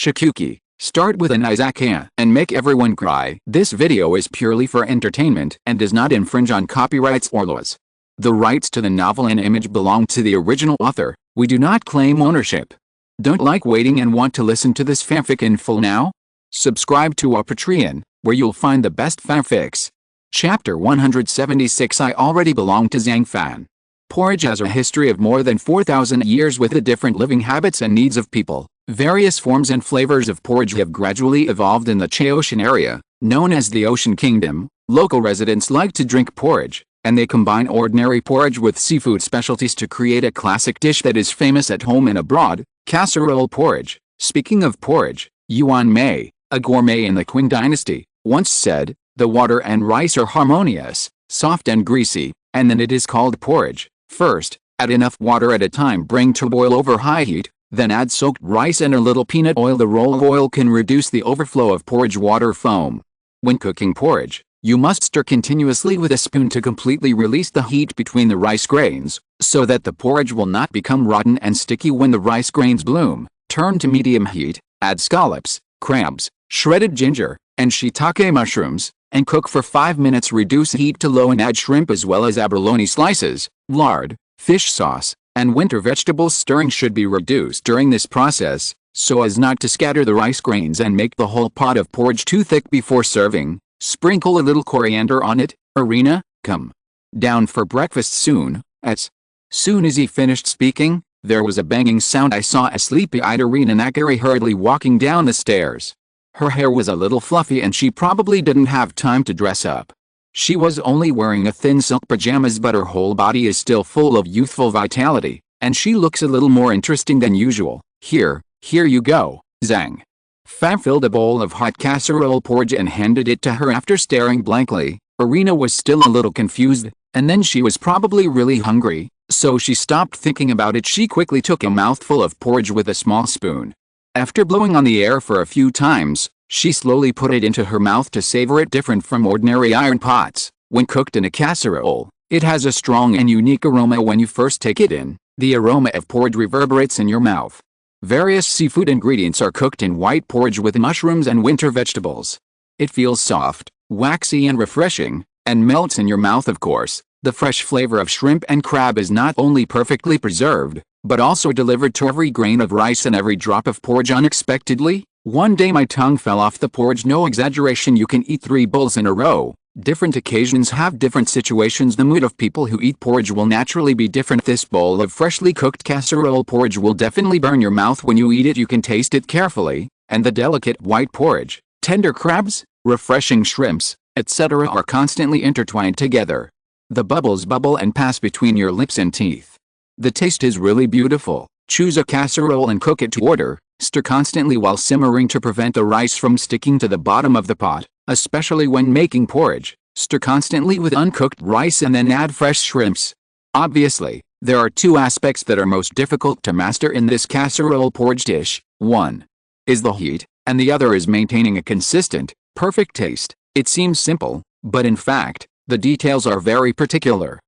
Shikuki, start with an Izakaya and make everyone cry. This video is purely for entertainment and does not infringe on copyrights or laws. The rights to the novel and image belong to the original author. We do not claim ownership. Don't like waiting and want to listen to this fanfic in full now? Subscribe to our Patreon, where you'll find the best fanfics. Chapter 176. I already belong to Zhang Fan. Porridge has a history of more than 4,000 years with the different living habits and needs of people. Various forms and flavors of porridge have gradually evolved in the Chaotian area, known as the Ocean Kingdom. Local residents like to drink porridge, and they combine ordinary porridge with seafood specialties to create a classic dish that is famous at home and abroad, casserole porridge. Speaking of porridge, Yuan Mei, a gourmet in the Qing dynasty, once said, "The water and rice are harmonious, soft and greasy, and then it is called porridge. First, add enough water at a time, bring to boil over high heat, then add soaked rice and a little peanut oil. The roll of oil can reduce the overflow of porridge water foam. When cooking porridge, you must stir continuously with a spoon to completely release the heat between the rice grains, so that the porridge will not become rotten and sticky when the rice grains bloom. Turn to medium heat, add scallops, crabs, shredded ginger, and shiitake mushrooms, and cook for 5 minutes. Reduce heat to low and add shrimp as well as abalone slices, lard, fish sauce, and winter vegetables. Stirring should be reduced during this process, so as not to scatter the rice grains and make the whole pot of porridge too thick before serving. Sprinkle a little coriander on it. Arena, come down for breakfast soon. As soon as he finished speaking, there was a banging sound. I saw a sleepy-eyed Arena Nakari hurriedly walking down the stairs. Her hair was a little fluffy and she probably didn't have time to dress up. She was only wearing a thin silk pajamas, but her whole body is still full of youthful vitality, and she looks a little more interesting than usual. Here you go. Zhang Fan filled a bowl of hot casserole porridge and handed it to her. After staring blankly, Arena was still a little confused, and then she was probably really hungry, so she stopped thinking about it. She quickly took a mouthful of porridge with a small spoon. After blowing on the air for a few times, she slowly put it into her mouth to savor it. Different from ordinary iron pots, when cooked in a casserole, it has a strong and unique aroma. When you first take it in, the aroma of porridge reverberates in your mouth. Various seafood ingredients are cooked in white porridge with mushrooms and winter vegetables. It feels soft, waxy and refreshing, and melts in your mouth. Of course, the fresh flavor of shrimp and crab is not only perfectly preserved, but also delivered to every grain of rice and every drop of porridge unexpectedly. One day my tongue fell off the porridge. No exaggeration, you can eat 3 bowls in a row. Different occasions have different situations. The mood of people who eat porridge will naturally be different. This bowl of freshly cooked casserole porridge will definitely burn your mouth when you eat it. You can taste it carefully, and the delicate white porridge, tender crabs, refreshing shrimps, etc. are constantly intertwined together. The bubbles bubble and pass between your lips and teeth. The taste is really beautiful. Choose a casserole and cook it to order. Stir constantly while simmering to prevent the rice from sticking to the bottom of the pot, especially when making porridge. Stir constantly with uncooked rice and then add fresh shrimps. Obviously, there are 2 aspects that are most difficult to master in this casserole porridge dish. One is the heat, and the other is maintaining a consistent, perfect taste. It seems simple, but in fact, the details are very particular.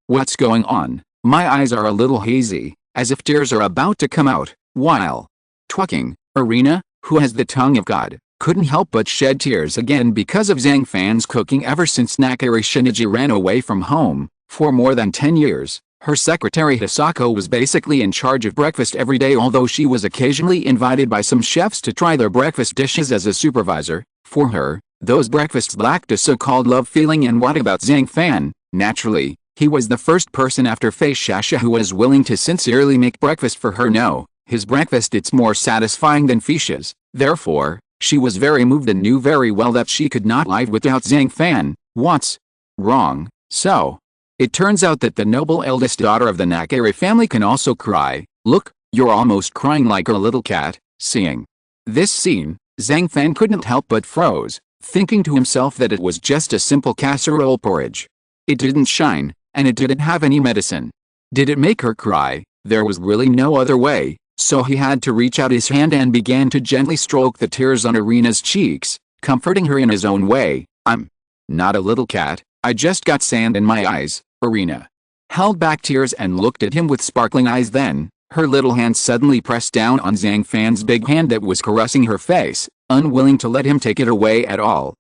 What's going on? My eyes are a little hazy, as if tears are about to come out, while talking. Arena, who has the tongue of God, couldn't help but shed tears again because of Zhang Fan's cooking. Ever since Nakari Shinichi ran away from home, for more than 10 years, her secretary Hisako was basically in charge of breakfast every day. Although she was occasionally invited by some chefs to try their breakfast dishes as a supervisor, for her, those breakfasts lacked a so-called love feeling. And what about Zhang Fan? Naturally, he was the first person after Fei Shasha who was willing to sincerely make breakfast for her. No, his breakfast it's more satisfying than Fisha's. Therefore, she was very moved and knew very well that she could not live without Zhang Fan. What's wrong? So, it turns out that the noble eldest daughter of the Nakari family can also cry. Look, you're almost crying like a little cat. Seeing this scene, Zhang Fan couldn't help but froze, thinking to himself that it was just a simple casserole porridge. It didn't shine, and it didn't have any medicine. Did it make her cry? There was really no other way. So he had to reach out his hand and began to gently stroke the tears on Arena's cheeks, comforting her in his own way. I'm not a little cat, I just got sand in my eyes. Arena held back tears and looked at him with sparkling eyes. Then, Her little hand suddenly pressed down on Zhang Fan's big hand that was caressing her face, unwilling to let him take it away at all.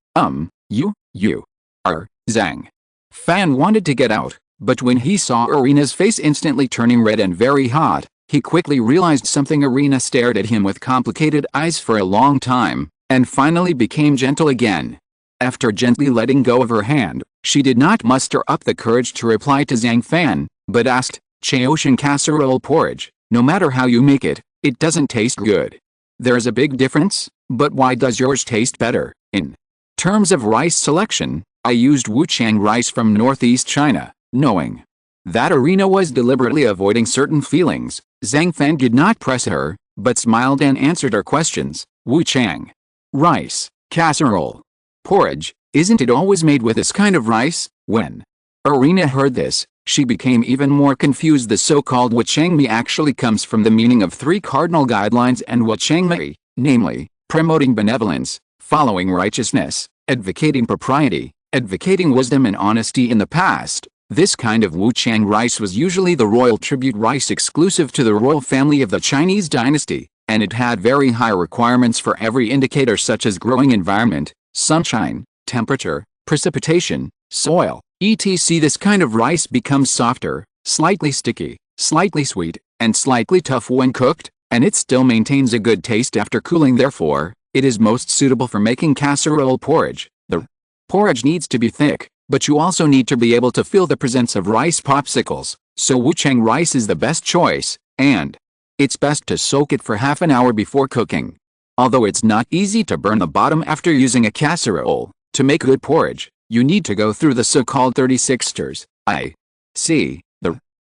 Zhang Fan wanted to get out, but when he saw Irina's face instantly turning red and very hot, he quickly realized something. Irina stared at him with complicated eyes for a long time, and finally became gentle again. After gently letting go of her hand, she did not muster up the courage to reply to Zhang Fan, but asked, "Chaoshan casserole porridge, no matter how you make it, it doesn't taste good. There's a big difference, but why does yours taste better?" In terms of rice selection, I used Wuchang rice from northeast China, knowing that Irina was deliberately avoiding certain feelings. Zhang Fan did not press her, but smiled and answered her questions. Wuchang rice, casserole, porridge, isn't it always made with this kind of rice? When Irina heard this, she became even more confused. The so-called Wuchangmi actually comes from the meaning of three cardinal guidelines and Wuchangmi, namely, promoting benevolence, following righteousness, advocating propriety, advocating wisdom and honesty. In the past, this kind of Wuchang rice was usually the royal tribute rice exclusive to the royal family of the Chinese dynasty, and it had very high requirements for every indicator such as growing environment, sunshine, temperature, precipitation, soil, etc. This kind of rice becomes softer, slightly sticky, slightly sweet, and slightly tough when cooked, and it still maintains a good taste after cooling. Therefore, it is most suitable for making casserole porridge. The porridge needs to be thick, but you also need to be able to feel the presence of rice popsicles, so Wuchang rice is the best choice, and it's best to soak it for half an hour before cooking. Although it's not easy to burn the bottom after using a casserole, to make good porridge, you need to go through the so-called 36 stirs. The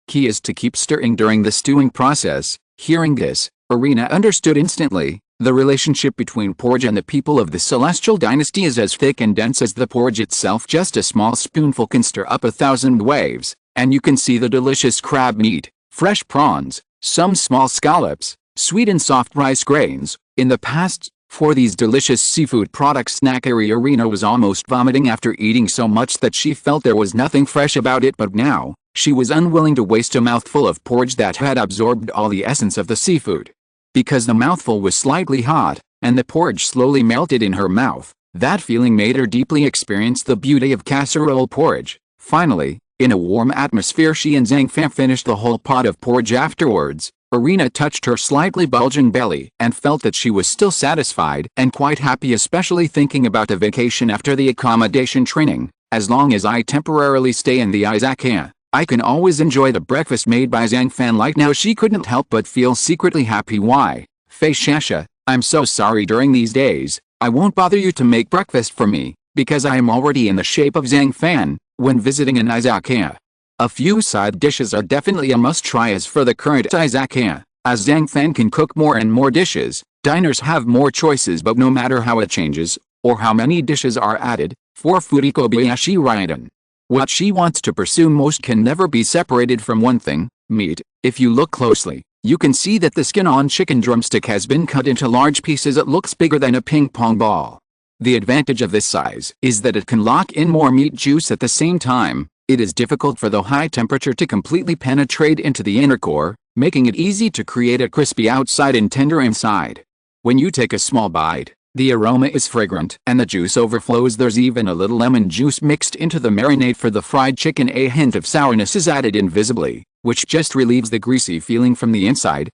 key is to keep stirring during the stewing process. Hearing this, Irina understood instantly. The relationship between porridge and the people of the Celestial Dynasty is as thick and dense as the porridge itself. Just a small spoonful can stir up 1,000 waves, and you can see the delicious crab meat, fresh prawns, some small scallops, sweet and soft rice grains. In the past, for these delicious seafood products, Irina was almost vomiting after eating so much that she felt there was nothing fresh about it. But now, she was unwilling to waste a mouthful of porridge that had absorbed all the essence of the seafood. Because the mouthful was slightly hot, and the porridge slowly melted in her mouth, that feeling made her deeply experience the beauty of casserole porridge. Finally, in a warm atmosphere, she and Zhang Fan finished the whole pot of porridge. Afterwards, Irina touched her slightly bulging belly and felt that she was still satisfied and quite happy, especially thinking about the vacation after the accommodation training. As long as I temporarily stay in the Izakaya, I can always enjoy the breakfast made by Zhang Fan. Like now, she couldn't help but feel secretly happy. Why, Fei Shasha, I'm so sorry. During these days, I won't bother you to make breakfast for me, because I am already in the shape of Zhang Fan when visiting an Izakaya. A few side dishes are definitely a must-try. As for the current Izakaya, as Zhang Fan can cook more and more dishes, diners have more choices. But no matter how it changes, or how many dishes are added, for foodie Kobayashi Gentian, what she wants to pursue most can never be separated from one thing: meat. If you look closely, you can see that the skin on chicken drumstick has been cut into large pieces. It looks bigger than a ping pong ball. The advantage of this size is that it can lock in more meat juice at the same time. It is difficult for the high temperature to completely penetrate into the inner core, making it easy to create a crispy outside and tender inside. When you take a small bite, the aroma is fragrant and the juice overflows. There's even a little lemon juice mixed into the marinade for the fried chicken. A hint of sourness is added invisibly, which just relieves the greasy feeling from the inside.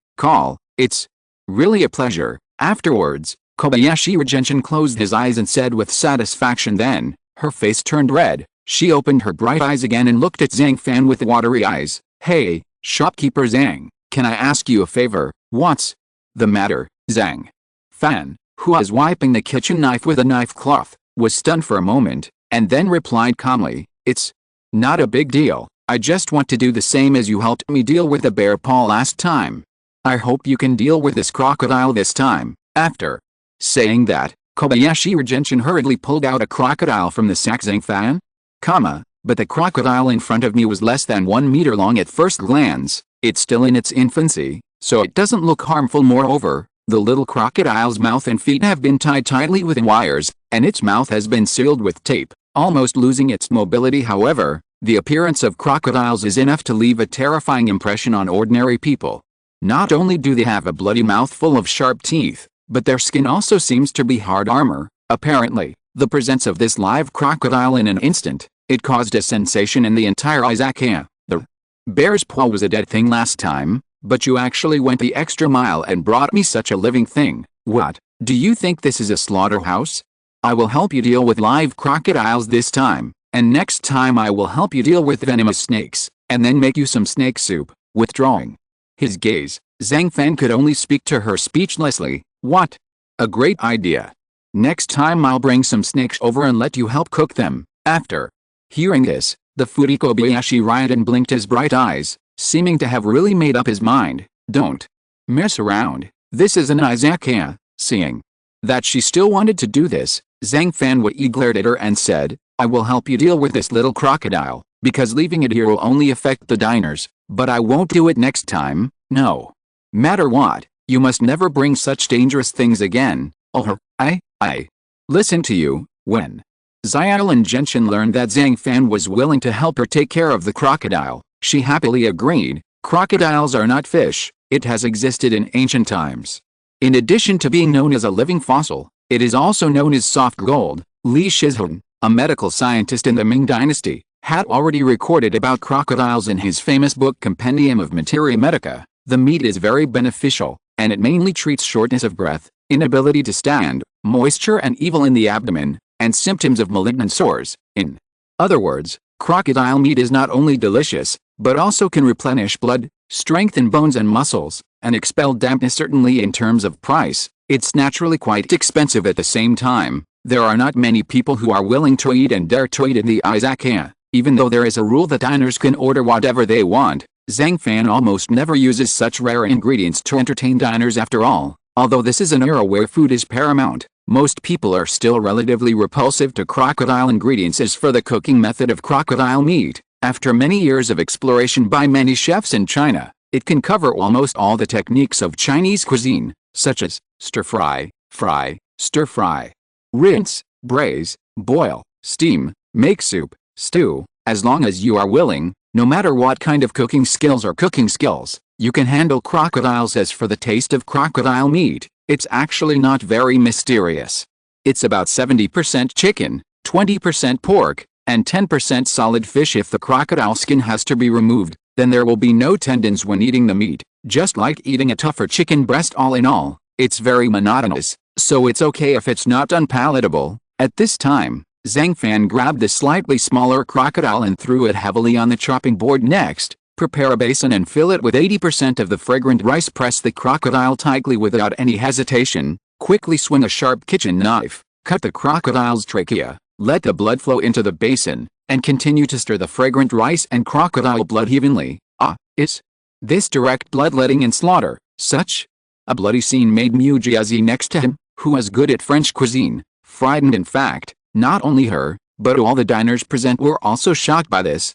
It's really a pleasure. Afterwards, Kobayashi Gentian closed his eyes and said with satisfaction. Then, her face turned red. She opened her bright eyes again and looked at Zhang Fan with watery eyes. "Hey, shopkeeper Zhang, can I ask you a favor?" "What's the matter?" Zhang Fan, who was wiping the kitchen knife with a knife cloth, was stunned for a moment, and then replied calmly, "It's not a big deal. I just want to do the same as you helped me deal with the bear paw last time. I hope you can deal with this crocodile this time." After saying that, Kobayashi Gentian hurriedly pulled out a crocodile from the sack. "Zhang Fan? But the crocodile in front of me was less than 1 meter long at first glance. It's still in its infancy, so it doesn't look harmful. Moreover, the little crocodile's mouth and feet have been tied tightly with wires, and its mouth has been sealed with tape, almost losing its mobility. However, the appearance of crocodiles is enough to leave a terrifying impression on ordinary people. Not only do they have a bloody mouthful of sharp teeth, but their skin also seems to be hard armor. Apparently, the presence of this live crocodile in an instant, it caused a sensation in the entire Izakaya. The bear's paw was a dead thing last time, but you actually went the extra mile and brought me such a living thing. What? Do you think this is a slaughterhouse? I will help you deal with live crocodiles this time, and next time I will help you deal with venomous snakes, and then make you some snake soup. Withdrawing his gaze, Zhang Fan could only speak to her speechlessly. What? A great idea. Next time I'll bring some snakes over and let you help cook them. After hearing this, the foodie Kobayashi Gentian blinked his bright eyes, seeming to have really made up his mind. Don't mess around. This is an Izakaya. Seeing that she still wanted to do this, Zhang Fan glared at her and said, I will help you deal with this little crocodile, because leaving it here will only affect the diners, but I won't do it next time. No matter what, you must never bring such dangerous things again. Oh, I listen to you. When Kobayashi Gentian learned that Zhang Fan was willing to help her take care of the crocodile, she happily agreed. Crocodiles are not fish. It has existed in ancient times. In addition to being known as a living fossil, it is also known as soft gold. Li Shizhen, a medical scientist in the Ming Dynasty, had already recorded about crocodiles in his famous book Compendium of Materia Medica. The meat is very beneficial, and it mainly treats shortness of breath, inability to stand, moisture and evil in the abdomen, and symptoms of malignant sores. In other words, crocodile meat is not only delicious, but also can replenish blood, strengthen bones and muscles, and expel dampness. Certainly in terms of price, it's naturally quite expensive. At the same time, there are not many people who are willing to eat and dare to eat in the Izakaya. Even though there is a rule that diners can order whatever they want, Zhang Fan almost never uses such rare ingredients to entertain diners. After all, although this is an era where food is paramount, most people are still relatively repulsive to crocodile ingredients. As for the cooking method of crocodile meat, after many years of exploration by many chefs in China, it can cover almost all the techniques of Chinese cuisine, such as stir-fry, fry, stir-fry, rinse, braise, boil, steam, make soup, stew. As long as you are willing, no matter what kind of cooking skills, you can handle crocodiles. As for the taste of crocodile meat, it's actually not very mysterious. It's about 70% chicken, 20% pork, and 10% solid fish. If the crocodile skin has to be removed, then there will be no tendons when eating the meat, just like eating a tougher chicken breast. All in all, it's very monotonous, so it's okay if it's not unpalatable. At this time, Zhang Fan grabbed the slightly smaller crocodile and threw it heavily on the chopping board. Next, prepare a basin and fill it with 80% of the fragrant rice. Press the crocodile tightly without any hesitation. Quickly swing a sharp kitchen knife, cut the crocodile's trachea, let the blood flow into the basin, and continue to stir the fragrant rice and crocodile blood evenly. Is this direct bloodletting in slaughter? Such a bloody scene made Mujiazi next to him, who was good at French cuisine, frightened. In fact, not only her, but all the diners present were also shocked by this.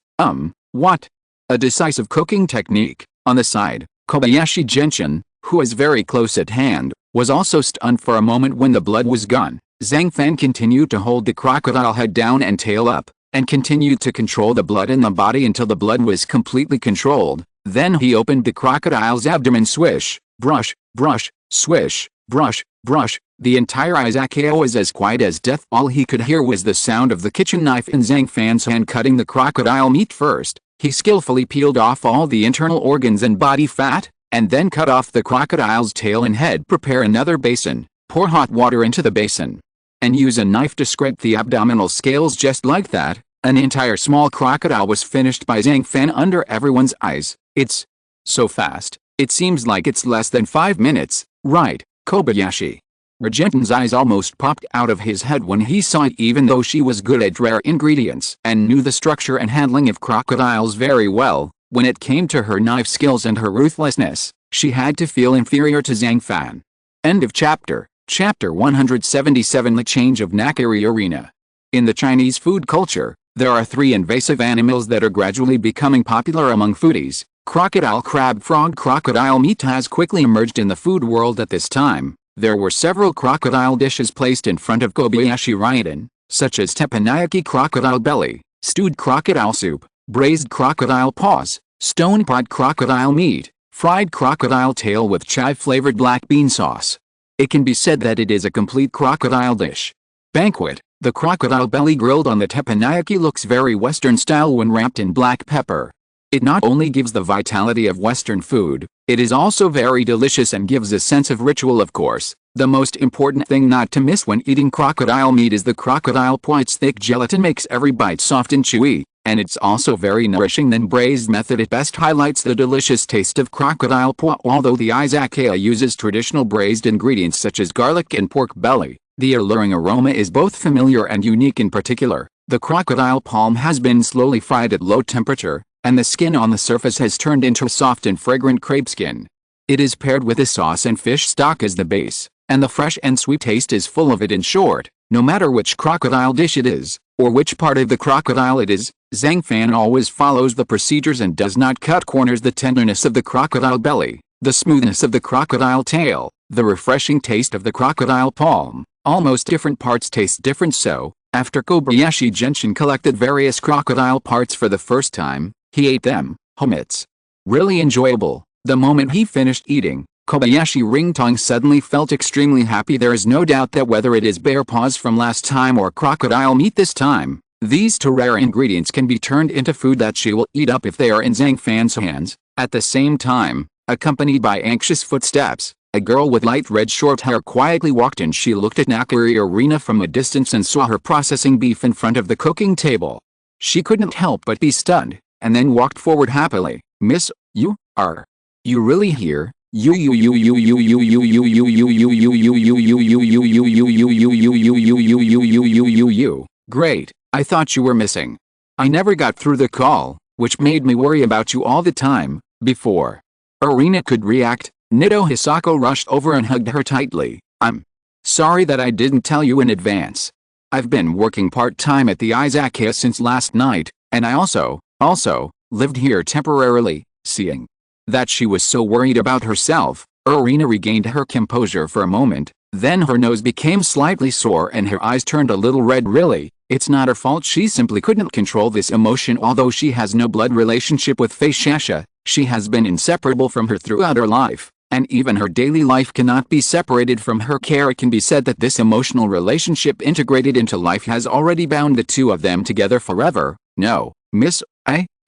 What a decisive cooking technique. On the side, Kobayashi Gentian, who was very close at hand, was also stunned for a moment when the blood was gone. Zhang Fan continued to hold the crocodile head down and tail up, and continued to control the blood in the body until the blood was completely controlled. Then he opened the crocodile's abdomen. Swish, brush, brush, swish, brush, brush. The entire Izakaya was as quiet as death. All he could hear was the sound of the kitchen knife in Zhang Fan's hand cutting the crocodile meat. First, he skillfully peeled off all the internal organs and body fat, and then cut off the crocodile's tail and head. Prepare another basin, pour hot water into the basin, and use a knife to scrape the abdominal scales. Just like that, an entire small crocodile was finished by Zhang Fan under everyone's eyes. It's so fast, it seems like it's less than 5 minutes, right, Kobayashi? Gentian's eyes almost popped out of his head when he saw it. Even though she was good at rare ingredients and knew the structure and handling of crocodiles very well, when it came to her knife skills and her ruthlessness, she had to feel inferior to Zhang Fan. End of chapter. Chapter 177. The Change of Nakiri Arena. In the Chinese food culture, there are 3 invasive animals that are gradually becoming popular among foodies. Crocodile, crab, frog. Crocodile meat has quickly emerged in the food world at this time. There were several crocodile dishes placed in front of Kobayashi Gentian, such as teppanyaki, crocodile belly, stewed crocodile soup, braised crocodile paws, stone-pot crocodile meat, Fried crocodile tail with chive-flavored black bean sauce. It can be said that it is a complete crocodile dish. Banquet. The crocodile belly grilled on the teppanyaki looks very Western style when wrapped in black pepper. It not only gives the vitality of Western food, it is also very delicious and gives a sense of ritual, of course. The most important thing not to miss when eating crocodile meat is the crocodile paw. Its thick gelatin makes every bite soft and chewy, and it's also very nourishing. The braised method at best highlights the delicious taste of crocodile paw. Although the Izakaya uses traditional braised ingredients such as garlic and pork belly, the alluring aroma is both familiar and unique. In particular, the crocodile palm has been slowly fried at low temperature, and the skin on the surface has turned into a soft and fragrant crepe skin. It is paired with a sauce and fish stock as the base, and the fresh and sweet taste is full of it. In short, no matter which crocodile dish it is, or which part of the crocodile it is, Zhang Fan always follows the procedures and does not cut corners. The tenderness of the crocodile belly, the smoothness of the crocodile tail, the refreshing taste of the crocodile palm, almost different parts taste different. So, after Kobayashi Gentian collected various crocodile parts for the first time, he ate them. It's really enjoyable. The moment he finished eating, Kobayashi Ringtong suddenly felt extremely happy. There is no doubt that whether it is bear paws from last time or crocodile meat this time, these two rare ingredients can be turned into food that she will eat up if they are in Zhang Fan's hands. At the same time, accompanied by anxious footsteps, a girl with light red short hair quietly walked in. She looked at Nakiri Arena from a distance and saw her processing beef in front of the cooking table. She couldn't help but be stunned, and then walked forward happily. "Miss, are you really here? Great, I thought you were missing. I never got through the call, which made me worry about you all the time." Before Arena could react, Nito Hisako rushed over and hugged her tightly. "I'm sorry that I didn't tell you in advance. I've been working part-time at the Izakaya since last night, and I also lived here temporarily." Seeing that she was so worried about herself, Arena regained her composure for a moment, then her nose became slightly sore and her eyes turned a little red. "Really, it's not her fault. She simply couldn't control this emotion. Although she has no blood relationship with Fei Shasha, she has been inseparable from her throughout her life, and even her daily life cannot be separated from her care. It can be said that this emotional relationship integrated into life has already bound the two of them together forever." "No, Miss,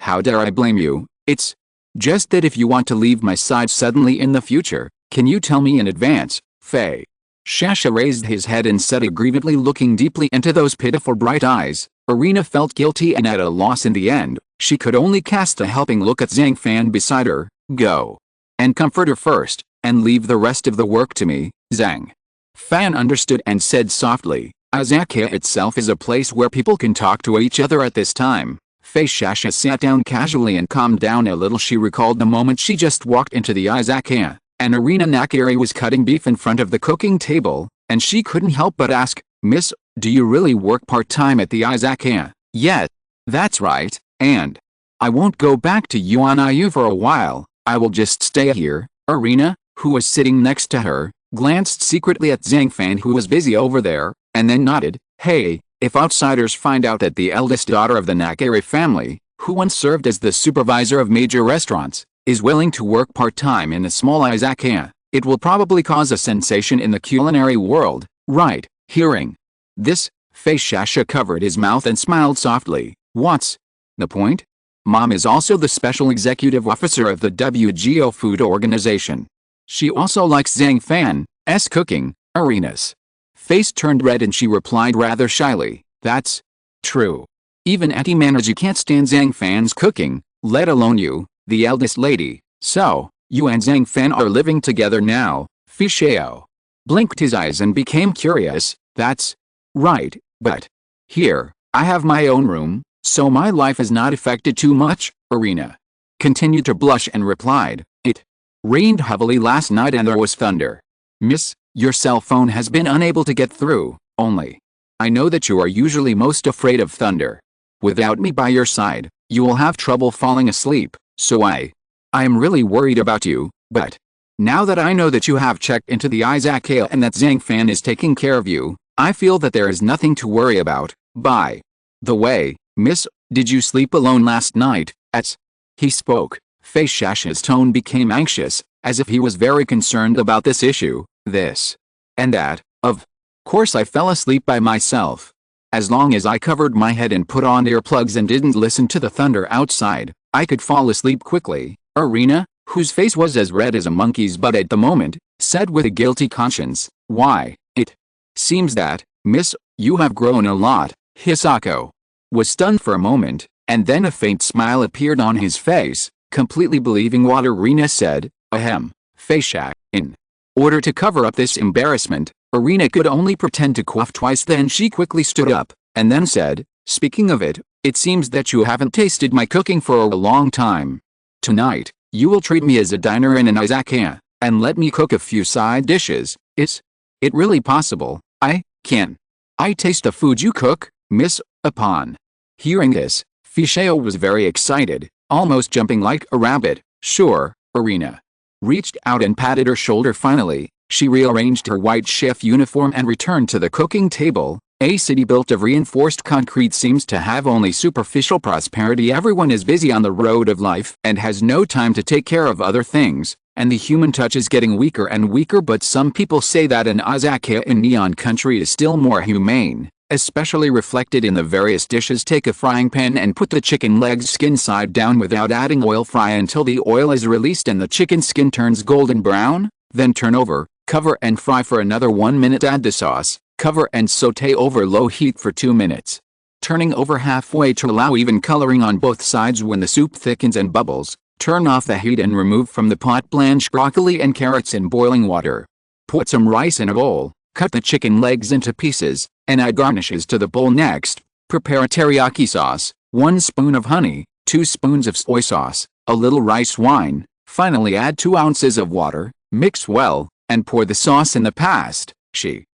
how dare I blame you? It's just that if you want to leave my side suddenly in the future, can you tell me in advance?" Fei Shasha raised his head and said aggrievedly, looking deeply into those pitiful bright eyes. Arena felt guilty and at a loss. In the end, she could only cast a helping look at Zhang Fan beside her. "Go and comfort her first, and leave the rest of the work to me." Zhang Fan understood and said softly, "Izakaya itself is a place where people can talk to each other at this time." Fei Shasha sat down casually and calmed down a little. She recalled the moment she just walked into the Izakaya, and Arena Nakiri was cutting beef in front of the cooking table, and she couldn't help but ask, "Miss, do you really work part-time at the Izakaya?" "Yes, that's right, and I won't go back to Yuaniyu for a while. I will just stay here." Arena, who was sitting next to her, glanced secretly at Zhang Fan, who was busy over there, and then nodded. "Hey, if outsiders find out that the eldest daughter of the Nakiri family, who once served as the supervisor of major restaurants, is willing to work part-time in a small Izakaya, it will probably cause a sensation in the culinary world, right?" Hearing this, Fei Shasha covered his mouth and smiled softly. "What's the point? Mom is also the special executive officer of the WGO food organization. She also likes Zhang Fan's cooking." Arena's face turned red and she replied rather shyly, "That's true. Even Auntie Manaji can't stand Zhang Fan's cooking, let alone you, the eldest lady. So, you and Zhang Fan are living together now?" Fishao blinked his eyes and became curious. "That's right, but here, I have my own room, so my life is not affected too much." Arena continued to blush and replied, "It rained heavily last night and there was thunder. Miss, your cell phone has been unable to get through. Only, I know that you are usually most afraid of thunder. Without me by your side, you will have trouble falling asleep, so I am really worried about you, but now that I know that you have checked into the Izakaya and that Zhang Fan is taking care of you, I feel that there is nothing to worry about. By the way, Miss, did you sleep alone last night?" As he spoke, Shasha's tone became anxious, as if he was very concerned about this issue, this and that. Of course I fell asleep by myself. As long as I covered my head and put on earplugs and didn't listen to the thunder outside, I could fall asleep quickly, Irina, whose face was as red as a monkey's butt at the moment, said with a guilty conscience. Why, it seems that, miss, you have grown a lot. Hisako was stunned for a moment, and then a faint smile appeared on his face, completely believing what Irina said. Ahem. Faishak. In order to cover up this embarrassment, Irina could only pretend to cough twice. Then she quickly stood up, and then said, speaking of it, it seems that you haven't tasted my cooking for a long time. Tonight, you will treat me as a diner in an izakaya, and let me cook a few side dishes. Is it really possible? Can I taste the food you cook, miss? Upon hearing this, Fishao was very excited, almost jumping like a rabbit. Sure, Irina reached out and patted her shoulder. Finally, she rearranged her white chef uniform and returned to the cooking table. A city built of reinforced concrete seems to have only superficial prosperity. Everyone is busy on the road of life and has no time to take care of other things, and the human touch is getting weaker and weaker. But some people say that an izakaya in Neon Country is still more humane, especially reflected in the various dishes. Take a frying pan and put the chicken legs skin side down without adding oil. Fry until the oil is released and the chicken skin turns golden brown, then turn over, cover and fry for another 1 minute. Add the sauce, cover and saute over low heat for 2 minutes, turning over halfway to allow even coloring on both sides. When the soup thickens and bubbles, turn off the heat and remove from the pot. Blanch broccoli and carrots in boiling water. Put some rice in a bowl, cut the chicken legs into pieces, and add garnishes to the bowl. Next, prepare a teriyaki sauce, 1 spoon of honey, 2 spoons of soy sauce, a little rice wine. Finally add 2 ounces of water, mix well, and pour the sauce in. The past,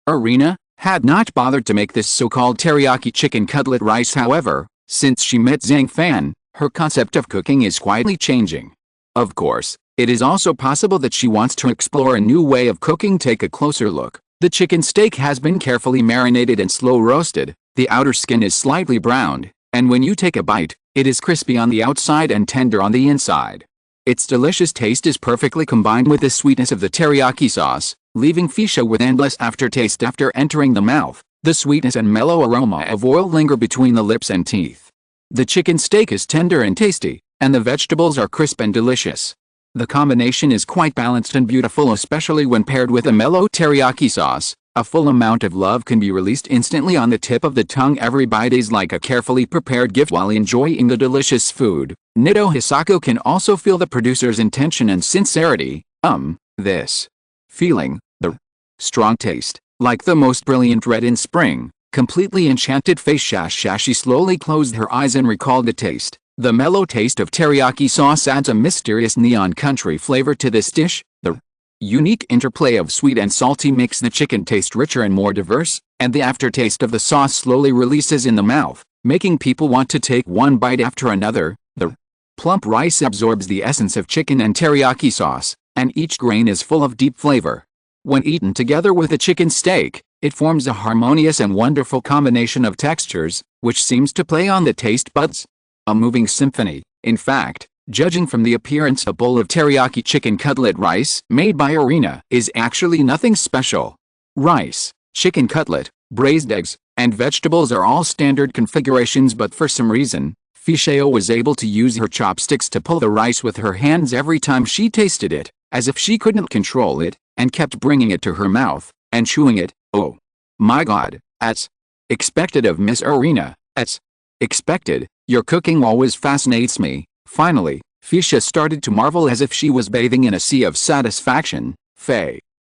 Irina, had not bothered to make this so-called teriyaki chicken cutlet rice. However, since she met Zhang Fan, her concept of cooking is quietly changing. Of course, it is also possible that she wants to explore a new way of cooking. Take a closer look. The chicken steak has been carefully marinated and slow roasted. The outer skin is slightly browned, and when you take a bite, it is crispy on the outside and tender on the inside. Its delicious taste is perfectly combined with the sweetness of the teriyaki sauce, leaving Fisha with endless aftertaste after entering the mouth. The sweetness and mellow aroma of oil linger between the lips and teeth. The chicken steak is tender and tasty, and the vegetables are crisp and delicious. The combination is quite balanced and beautiful, especially when paired with a mellow teriyaki sauce. A full amount of love can be released instantly on the tip of the tongue. Every bite is like a carefully prepared gift while enjoying the delicious food. Nido Hisako can also feel the producer's intention and sincerity. This feeling, the strong taste, like the most brilliant red in spring, completely enchanted face. She slowly closed her eyes and recalled the taste. The mellow taste of teriyaki sauce adds a mysterious Neon Country flavor to this dish. The unique interplay of sweet and salty makes the chicken taste richer and more diverse, and the aftertaste of the sauce slowly releases in the mouth, making people want to take one bite after another. The plump rice absorbs the essence of chicken and teriyaki sauce, and each grain is full of deep flavor. When eaten together with the chicken steak, it forms a harmonious and wonderful combination of textures, which seems to play on the taste buds. A moving symphony. In fact, judging from the appearance, a bowl of teriyaki chicken cutlet rice made by Irina is actually nothing special. Rice, chicken cutlet, braised eggs, and vegetables are all standard configurations, but for some reason, Fishao was able to use her chopsticks to pull the rice with her hands every time she tasted it, as if she couldn't control it, and kept bringing it to her mouth, and chewing it. Oh my god, as expected of Miss Irina, as expected. Your cooking always fascinates me. Finally, Fisha started to marvel as if she was bathing in a sea of satisfaction.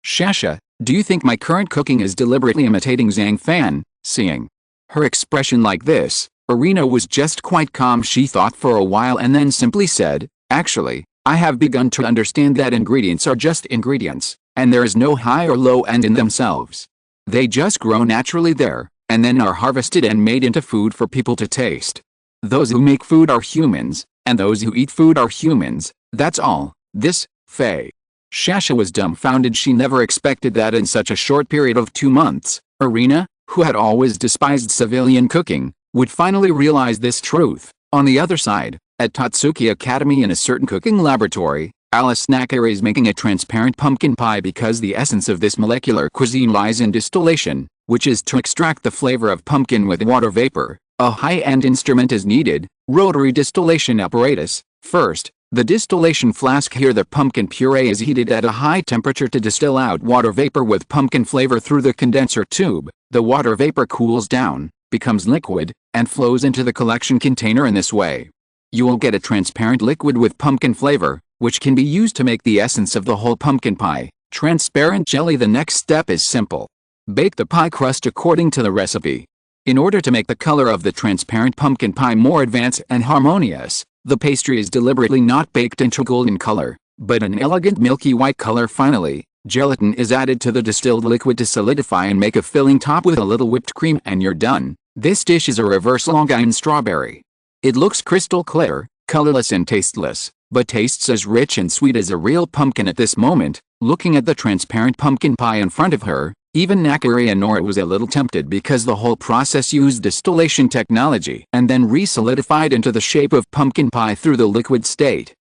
Shasha, do you think my current cooking is deliberately imitating Zhang Fan? Seeing her expression like this, Irina was just quite calm. She thought for a while and then simply said, actually, I have begun to understand that ingredients are just ingredients, and there is no high or low end in themselves. They just grow naturally there, and then are harvested and made into food for people to taste. Those who make food are humans, and those who eat food are humans. That's all. This, Shasha was dumbfounded. She never expected that in such a short period of 2 months, Irina, who had always despised civilian cooking, would finally realize this truth. On the other side, At Tatsuki Academy in a certain cooking laboratory, Alice Nakare is making a transparent pumpkin pie because the essence of this molecular cuisine lies in distillation, which is to extract the flavor of pumpkin with water vapor. A high-end instrument is needed, rotary distillation apparatus. First, the distillation flask. Here the pumpkin puree is heated at a high temperature to distill out water vapor with pumpkin flavor through the condenser tube. The water vapor cools down, becomes liquid, and flows into the collection container. In this way, you will get a transparent liquid with pumpkin flavor, which can be used to make the essence of the whole pumpkin pie, transparent jelly. The next step is simple. Bake the pie crust according to the recipe. In order to make the color of the transparent pumpkin pie more advanced and harmonious, the pastry is deliberately not baked into golden color, but an elegant milky white color. Finally, gelatin is added to the distilled liquid to solidify and make a filling top with a little whipped cream, and you're done. This dish is a reverse Long Island strawberry. It looks crystal clear, colorless and tasteless, but tastes as rich and sweet as a real pumpkin. At this moment, looking at the transparent pumpkin pie in front of her, even Nakare and Nora was a little tempted because the whole process used distillation technology and then re-solidified into the shape of pumpkin pie through the liquid state.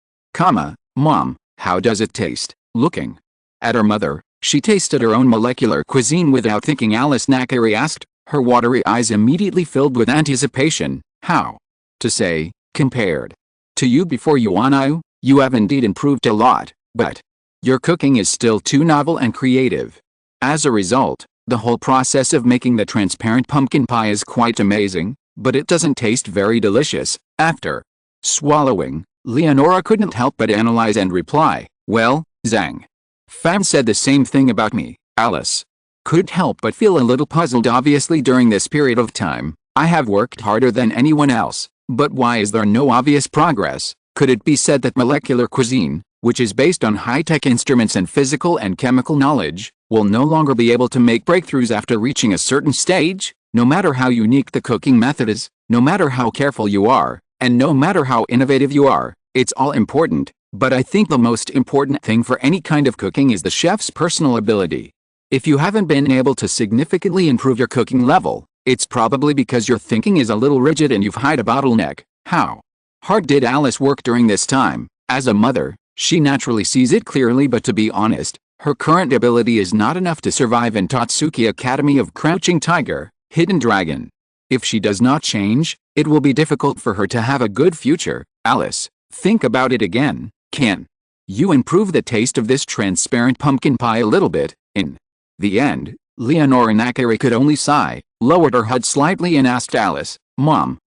Mom, how does it taste? Looking at her mother, she tasted her own molecular cuisine without thinking. Alice Nakare asked, her watery eyes immediately filled with anticipation. How to say, compared to you before Yuanayu, you have indeed improved a lot, but your cooking is still too novel and creative. As a result, the whole process of making the transparent pumpkin pie is quite amazing, but it doesn't taste very delicious. After swallowing, Leonora couldn't help but analyze and reply, well, Zhang Fan said the same thing about me. Alice couldn't help but feel a little puzzled. Obviously during this period of time, I have worked harder than anyone else, but why is there no obvious progress? Could it be said that molecular cuisine, which is based on high-tech instruments and physical and chemical knowledge, will no longer be able to make breakthroughs after reaching a certain stage? No matter how unique the cooking method is, no matter how careful you are, and no matter how innovative you are, it's all important, but I think the most important thing for any kind of cooking is the chef's personal ability. If you haven't been able to significantly improve your cooking level, it's probably because your thinking is a little rigid and you've hit a bottleneck. How hard did Alice work during this time? As a mother, she naturally sees it clearly, but to be honest, her current ability is not enough to survive in Tatsuki Academy of Crouching Tiger, Hidden Dragon. If she does not change, it will be difficult for her to have a good future. Alice, think about it again. Can you improve the taste of this transparent pumpkin pie a little bit? In the end, Leonora Nakare could only sigh, lowered her head slightly and asked Alice, Mom,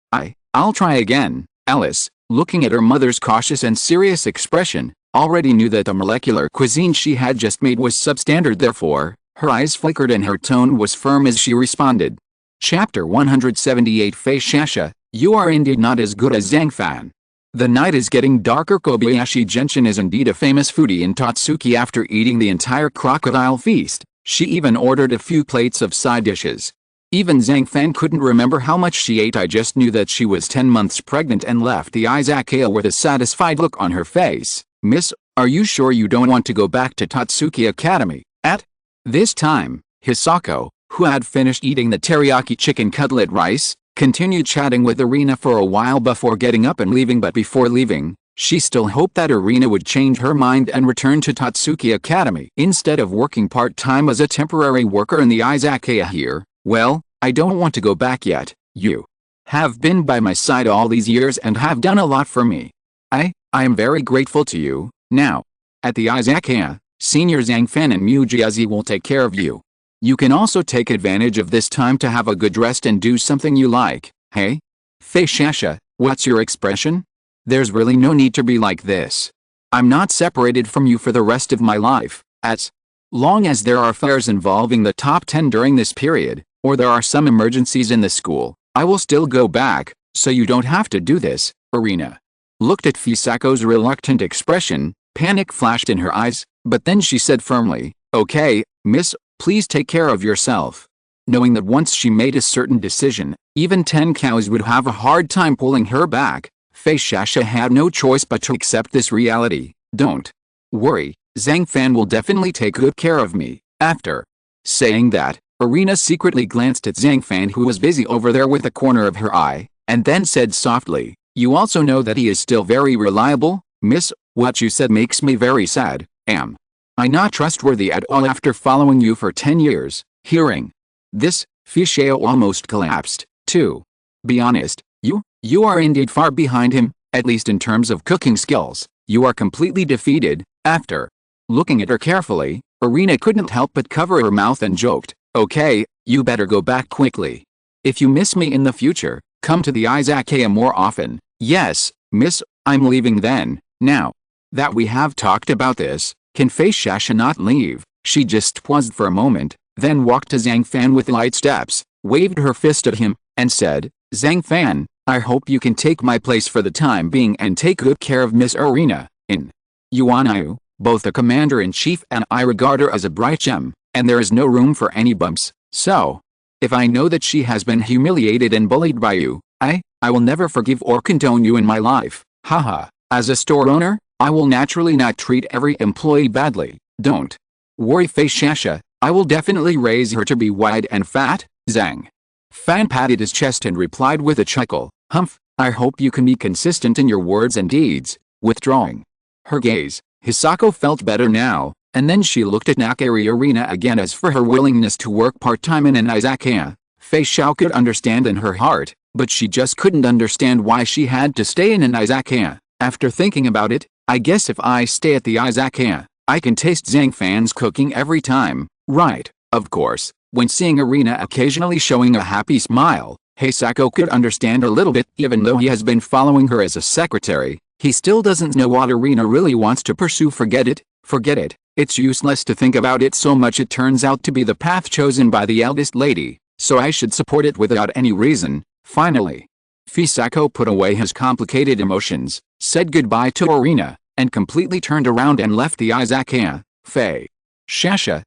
I'll try again. Alice, looking at her mother's cautious and serious expression, already knew that the molecular cuisine she had just made was substandard. Therefore, her eyes flickered and her tone was firm as she responded. Chapter 178. Fei Shasha, you are indeed not as good as Zhang Fan. The night is getting darker. Kobayashi Gentian is indeed a famous foodie in Tatsuki. After eating the entire crocodile feast, she even ordered a few plates of side dishes. Even Zhang Fan couldn't remember how much she ate. I just knew that she was 10 months pregnant and left the Izakaya with a satisfied look on her face. Miss, are you sure you don't want to go back to Tatsuki Academy? At this time, Hisako, who had finished eating the teriyaki chicken cutlet rice, continued chatting with Irina for a while before getting up and leaving. But before leaving, she still hoped that Irina would change her mind and return to Tatsuki Academy instead of working part-time as a temporary worker in the Izakaya here. Well, I don't want to go back yet. You have been by my side all these years and have done a lot for me. I am very grateful to you. Now, at the Izakaya, Senior Zhang Fan and Mujiazi will take care of you. You can also take advantage of this time to have a good rest and do something you like. Hey? Fei Shasha, what's your expression? There's really no need to be like this. I'm not separated from you for the rest of my life. As long as there are affairs involving the top 10 during this period, or there are some emergencies in the school, I will still go back, so you don't have to do this. Irina looked at Fisako's reluctant expression, panic flashed in her eyes, but then she said firmly, okay, miss, please take care of yourself. Knowing that once she made a certain decision, even 10 cows would have a hard time pulling her back, Fei Shasha had no choice but to accept this reality. Don't worry, Zhang Fan will definitely take good care of me. After saying that, Irina secretly glanced at Zhang Fan, who was busy over there with the corner of her eye, and then said softly, You also know that he is still very reliable, miss. What you said makes me very sad. Am I not trustworthy at all after following you for 10 years? Hearing this, Fischio almost collapsed. To be honest, you are indeed far behind him, at least in terms of cooking skills. You are completely defeated. After looking at her carefully, Irina couldn't help but cover her mouth and joked, okay, you better go back quickly. If you miss me in the future, come to the Izakaya more often. Yes, miss, I'm leaving then. Now that we have talked about this, can Fei Shasha not leave? She just paused for a moment, then walked to Zhang Fan with light steps, waved her fist at him, and said, Zhang Fan, I hope you can take my place for the time being and take good care of Miss Irina. In Yuanayu, both the commander-in-chief and I regard her as a bright gem, and there is no room for any bumps. So, if I know that she has been humiliated and bullied by you, I will never forgive or condone you in my life. Haha, as a store owner, I will naturally not treat every employee badly. Don't worry, Fei Shasha, I will definitely raise her to be wide and fat. Zhang Fan patted his chest and replied with a chuckle, Humph, I hope you can be consistent in your words and deeds. Withdrawing her gaze, Hisako felt better now, and then she looked at Nakari Irina again. As for her willingness to work part-time in an izakaya, Fei Xiao could understand in her heart, but she just couldn't understand why she had to stay in an izakaya. After thinking about it, I guess if I stay at the izakaya, I can taste Zhang Fan's cooking every time, right? Of course, when seeing Irina occasionally showing a happy smile, Hisako could understand a little bit. Even though he has been following her as a secretary, he still doesn't know what Irina really wants to pursue. Forget it. It's useless to think about it so much. It turns out to be the path chosen by the eldest lady, so I should support it without any reason. Finally, Hisako put away his complicated emotions, said goodbye to Irina, and completely turned around and left the izakaya. Fei Shasha,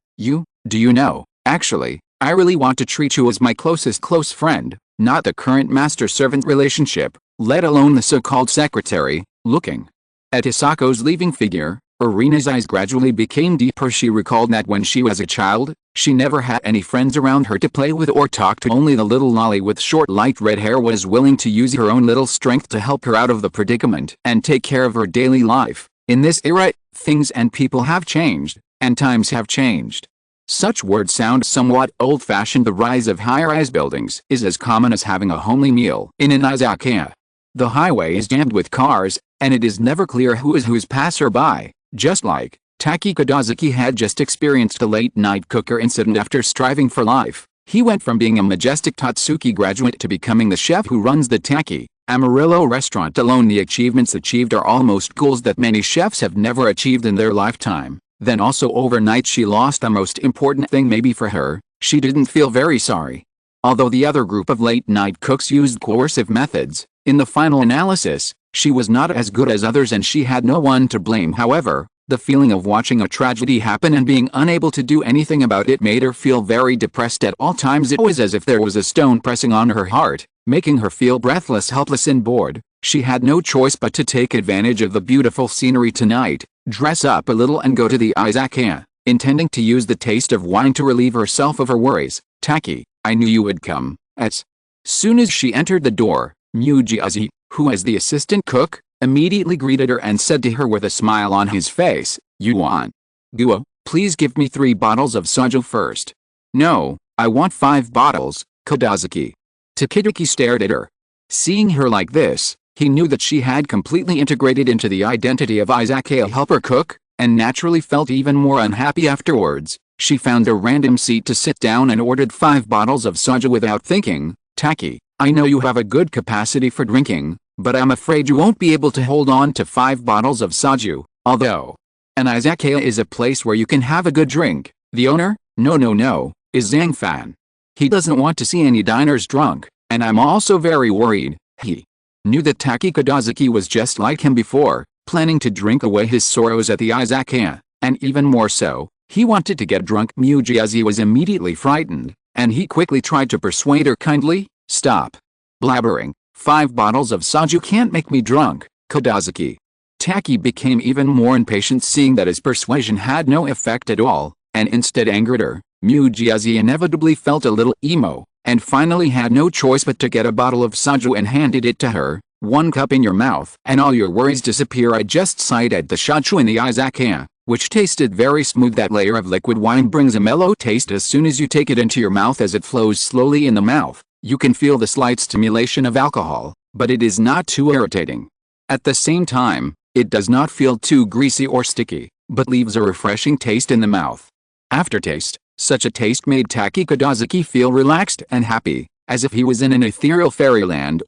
do you know, actually, I really want to treat you as my close friend, not the current master-servant relationship, let alone the so-called secretary. Looking at Hisako's leaving figure, Irina's eyes gradually became deeper. She recalled that when she was a child, she never had any friends around her to play with or talk to. Only the little lolly with short light red hair was willing to use her own little strength to help her out of the predicament and take care of her daily life. In this era, things and people have changed, and times have changed. Such words sound somewhat old-fashioned. The rise of high-rise buildings is as common as having a homely meal in an izakaya. The highway is jammed with cars, and it is never clear who is whose passerby. Just like Taki Kadazuki had just experienced a late-night cooker incident. After striving for life, he went from being a majestic Tatsuki graduate to becoming the chef who runs the Taki Amarillo restaurant alone. The achievements achieved are almost goals that many chefs have never achieved in their lifetime. Then also overnight she lost the most important thing maybe for her. She didn't feel very sorry. Although the other group of late-night cooks used coercive methods, in the final analysis, she was not as good as others and she had no one to blame. However, the feeling of watching a tragedy happen and being unable to do anything about it made her feel very depressed at all times. It was as if there was a stone pressing on her heart, making her feel breathless, helpless and bored. She had no choice but to take advantage of the beautiful scenery tonight, dress up a little and go to the izakaya, intending to use the taste of wine to relieve herself of her worries. Taki, I knew you would come. As soon as she entered the door, Mujiazi, who is the assistant cook, immediately greeted her and said to her with a smile on his face, Yuan Guo, please give me 3 bottles of soju first. No, I want 5 bottles, Kadazuki. Takidoki stared at her. Seeing her like this, he knew that she had completely integrated into the identity of izakaya helper cook, and naturally felt even more unhappy afterwards. She found a random seat to sit down and ordered 5 bottles of soju without thinking. Taki, I know you have a good capacity for drinking, but I'm afraid you won't be able to hold on to 5 bottles of soju. Although an izakaya is a place where you can have a good drink, the owner, no, is Zhang Fan. He doesn't want to see any diners drunk, and I'm also very worried. He knew that Taki Kadazuki was just like him before, planning to drink away his sorrows at the izakaya, and even more so, he wanted to get drunk. Mujiazi was immediately frightened, and he quickly tried to persuade her kindly, stop blabbering. 5 bottles of soju can't make me drunk, Kadazuki. Taki became even more impatient seeing that his persuasion had no effect at all, and instead angered her. Mujiazi inevitably felt a little emo, and finally had no choice but to get a bottle of soju and handed it to her. 1 cup in your mouth and all your worries disappear. I just sighed at the shochu in the Izakaya, which tasted very smooth. That layer of liquid wine brings a mellow taste as soon as you take it into your mouth. As it flows slowly in the mouth, you can feel the slight stimulation of alcohol, but it is not too irritating. At the same time, it does not feel too greasy or sticky, but leaves a refreshing taste in the mouth. Aftertaste, such a taste made Taki Kodazaki feel relaxed and happy, as if he was in an ethereal fairyland.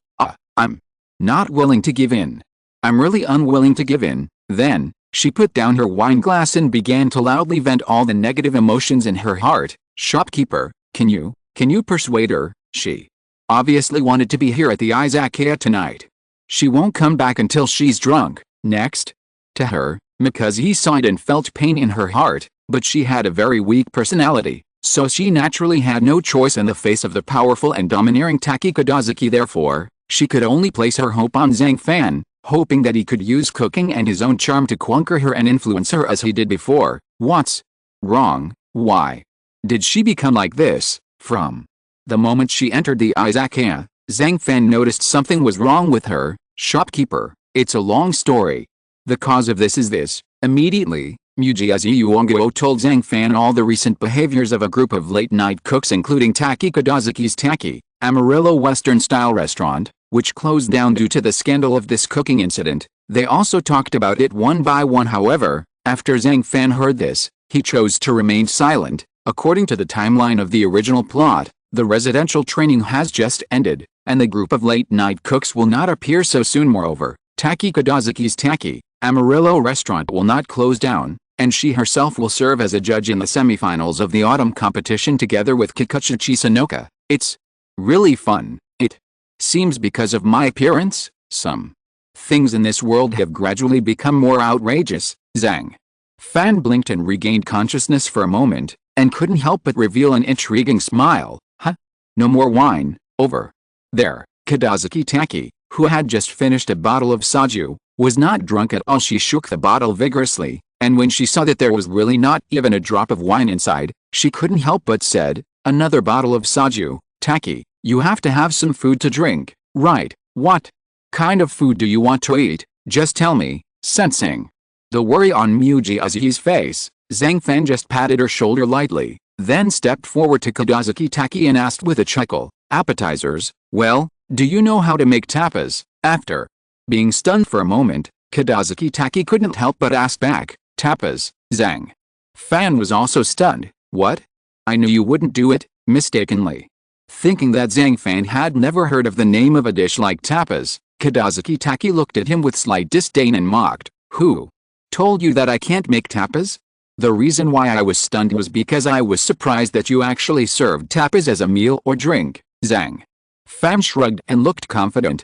I'm not willing to give in. I'm really unwilling to give in. Then, she put down her wine glass and began to loudly vent all the negative emotions in her heart. Shopkeeper, can you persuade her? She obviously wanted to be here at the Izakaya tonight. She won't come back until she's drunk. Next to her, Mikazuki sighed and felt pain in her heart, but she had a very weak personality, so she naturally had no choice in the face of the powerful and domineering Taki Kodazaki. Therefore, she could only place her hope on Zhang Fan, hoping that he could use cooking and his own charm to conquer her and influence her as he did before. What's wrong? Why did she become like this? From the moment she entered the Izakaya, Zhang Fan noticed something was wrong with her. Shopkeeper, it's a long story. The cause of this is this. Immediately, Mujiazi Yuongo told Zhang Fan all the recent behaviors of a group of late-night cooks, including Taki Kodazaki's Taki Amarillo Western-style restaurant, which closed down due to the scandal of this cooking incident. They also talked about it one by one. However, after Zhang Fan heard this, he chose to remain silent. According to the timeline of the original plot, the residential training has just ended, and the group of late-night cooks will not appear so soon. Moreover, Taki Kodazaki's Taki Amarillo restaurant will not close down, and she herself will serve as a judge in the semifinals of the autumn competition together with Kikuchi Sanoka. It's really fun. It seems because of my appearance, some things in this world have gradually become more outrageous. Zhang Fan blinked and regained consciousness for a moment, and couldn't help but reveal an intriguing smile. Huh? No more wine, over there. Kodazaki Taki, who had just finished a bottle of soju, was not drunk at all. She shook the bottle vigorously, and when she saw that there was really not even a drop of wine inside, she couldn't help but said, "Another bottle of soju, Taki, you have to have some food to drink, right? What kind of food do you want to eat? Just tell me." Sensing the worry on Mujiazi's face, Zhang Fan just patted her shoulder lightly, then stepped forward to Kodazaki Taki and asked with a chuckle, "Appetizers? Well, do you know how to make tapas?" After being stunned for a moment, Kodazaki Taki couldn't help but ask back, "Tapas?" Zhang Fan was also stunned. "What? I knew you wouldn't do it." Mistakenly thinking that Zhang Fan had never heard of the name of a dish like tapas, Kodazaki Taki looked at him with slight disdain and mocked, "Who told you that I can't make tapas?" The reason why I was stunned was because I was surprised that you actually served tapas as a meal or drink. Zhang Fan shrugged and looked confident.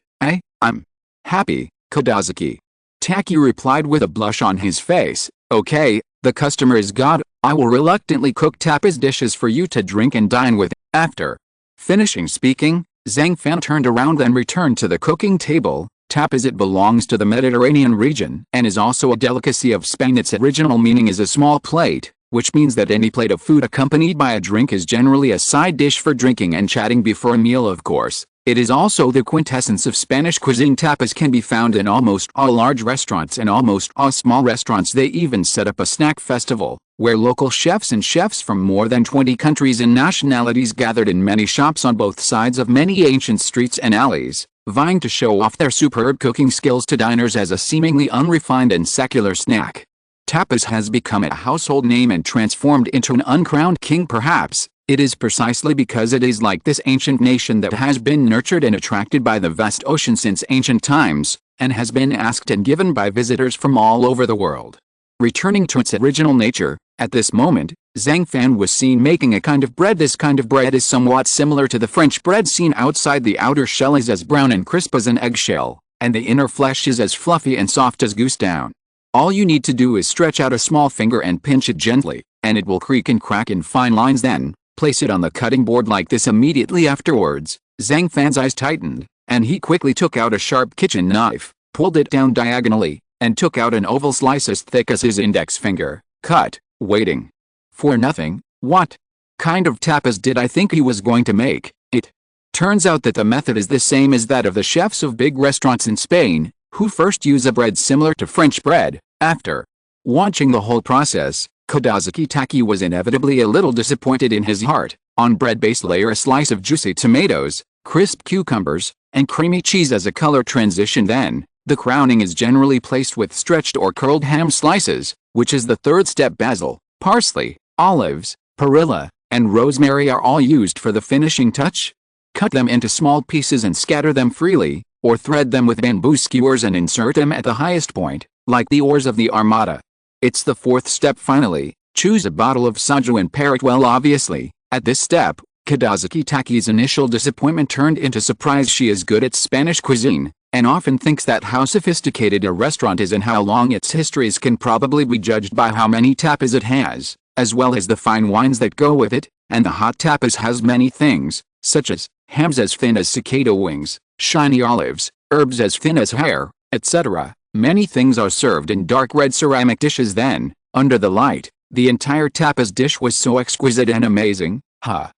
I'm happy," Kodazaki Taki replied with a blush on his face. "Okay, the customer is God. I will reluctantly cook tapas dishes for you to drink and dine with." After finishing speaking, Zhang Fan turned around and returned to the cooking table. Tapas, it belongs to the Mediterranean region and is also a delicacy of Spain. Its original meaning is a small plate, which means that any plate of food accompanied by a drink is generally a side dish for drinking and chatting before a meal. Of course, it is also the quintessence of Spanish cuisine. Tapas can be found in almost all large restaurants and almost all small restaurants. They even set up a snack festival, where local chefs and chefs from more than 20 countries and nationalities gathered in many shops on both sides of many ancient streets and alleys, vying to show off their superb cooking skills to diners as a seemingly unrefined and secular snack. Tapas has become a household name and transformed into an uncrowned king. Perhaps it is precisely because it is like this ancient nation that has been nurtured and attracted by the vast ocean since ancient times, and has been asked and given by visitors from all over the world. Returning to its original nature, at this moment, Zhang Fan was seen making a kind of bread. This kind of bread is somewhat similar to the French bread seen outside. The outer shell is as brown and crisp as an eggshell, and the inner flesh is as fluffy and soft as goose down. All you need to do is stretch out a small finger and pinch it gently, and it will creak and crack in fine lines. Then, place it on the cutting board like this. Immediately afterwards, Zhang Fan's eyes tightened, and he quickly took out a sharp kitchen knife, pulled it down diagonally, and took out an oval slice as thick as his index finger. Cut, waiting for nothing. What kind of tapas did I think he was going to make? It Turns out that the method is the same as that of the chefs of big restaurants in Spain, who first use a bread similar to French bread. After watching the whole process, Kobayashi Taki was inevitably a little disappointed in his heart. On bread base layer a slice of juicy tomatoes, crisp cucumbers, and creamy cheese as a color transition. Then, the crowning is generally placed with stretched or curled ham slices, which is the third step. Basil, parsley, olives, perilla, and rosemary are all used for the finishing touch. Cut them into small pieces and scatter them freely, or thread them with bamboo skewers and insert them at the highest point, like the oars of the Armada. It's the fourth step. Finally, choose a bottle of soju and pair it well. Obviously, at this step, Kobayashi Taki's initial disappointment turned into surprise. She is good at Spanish cuisine, and often thinks that how sophisticated a restaurant is and how long its histories can probably be judged by how many tapas it has, as well as the fine wines that go with it, and the hot tapas has many things, such as hams as thin as cicada wings, shiny olives, herbs as thin as hair, etc. Many things are served in dark red ceramic dishes. Then, under the light, the entire tapas dish was so exquisite and amazing. How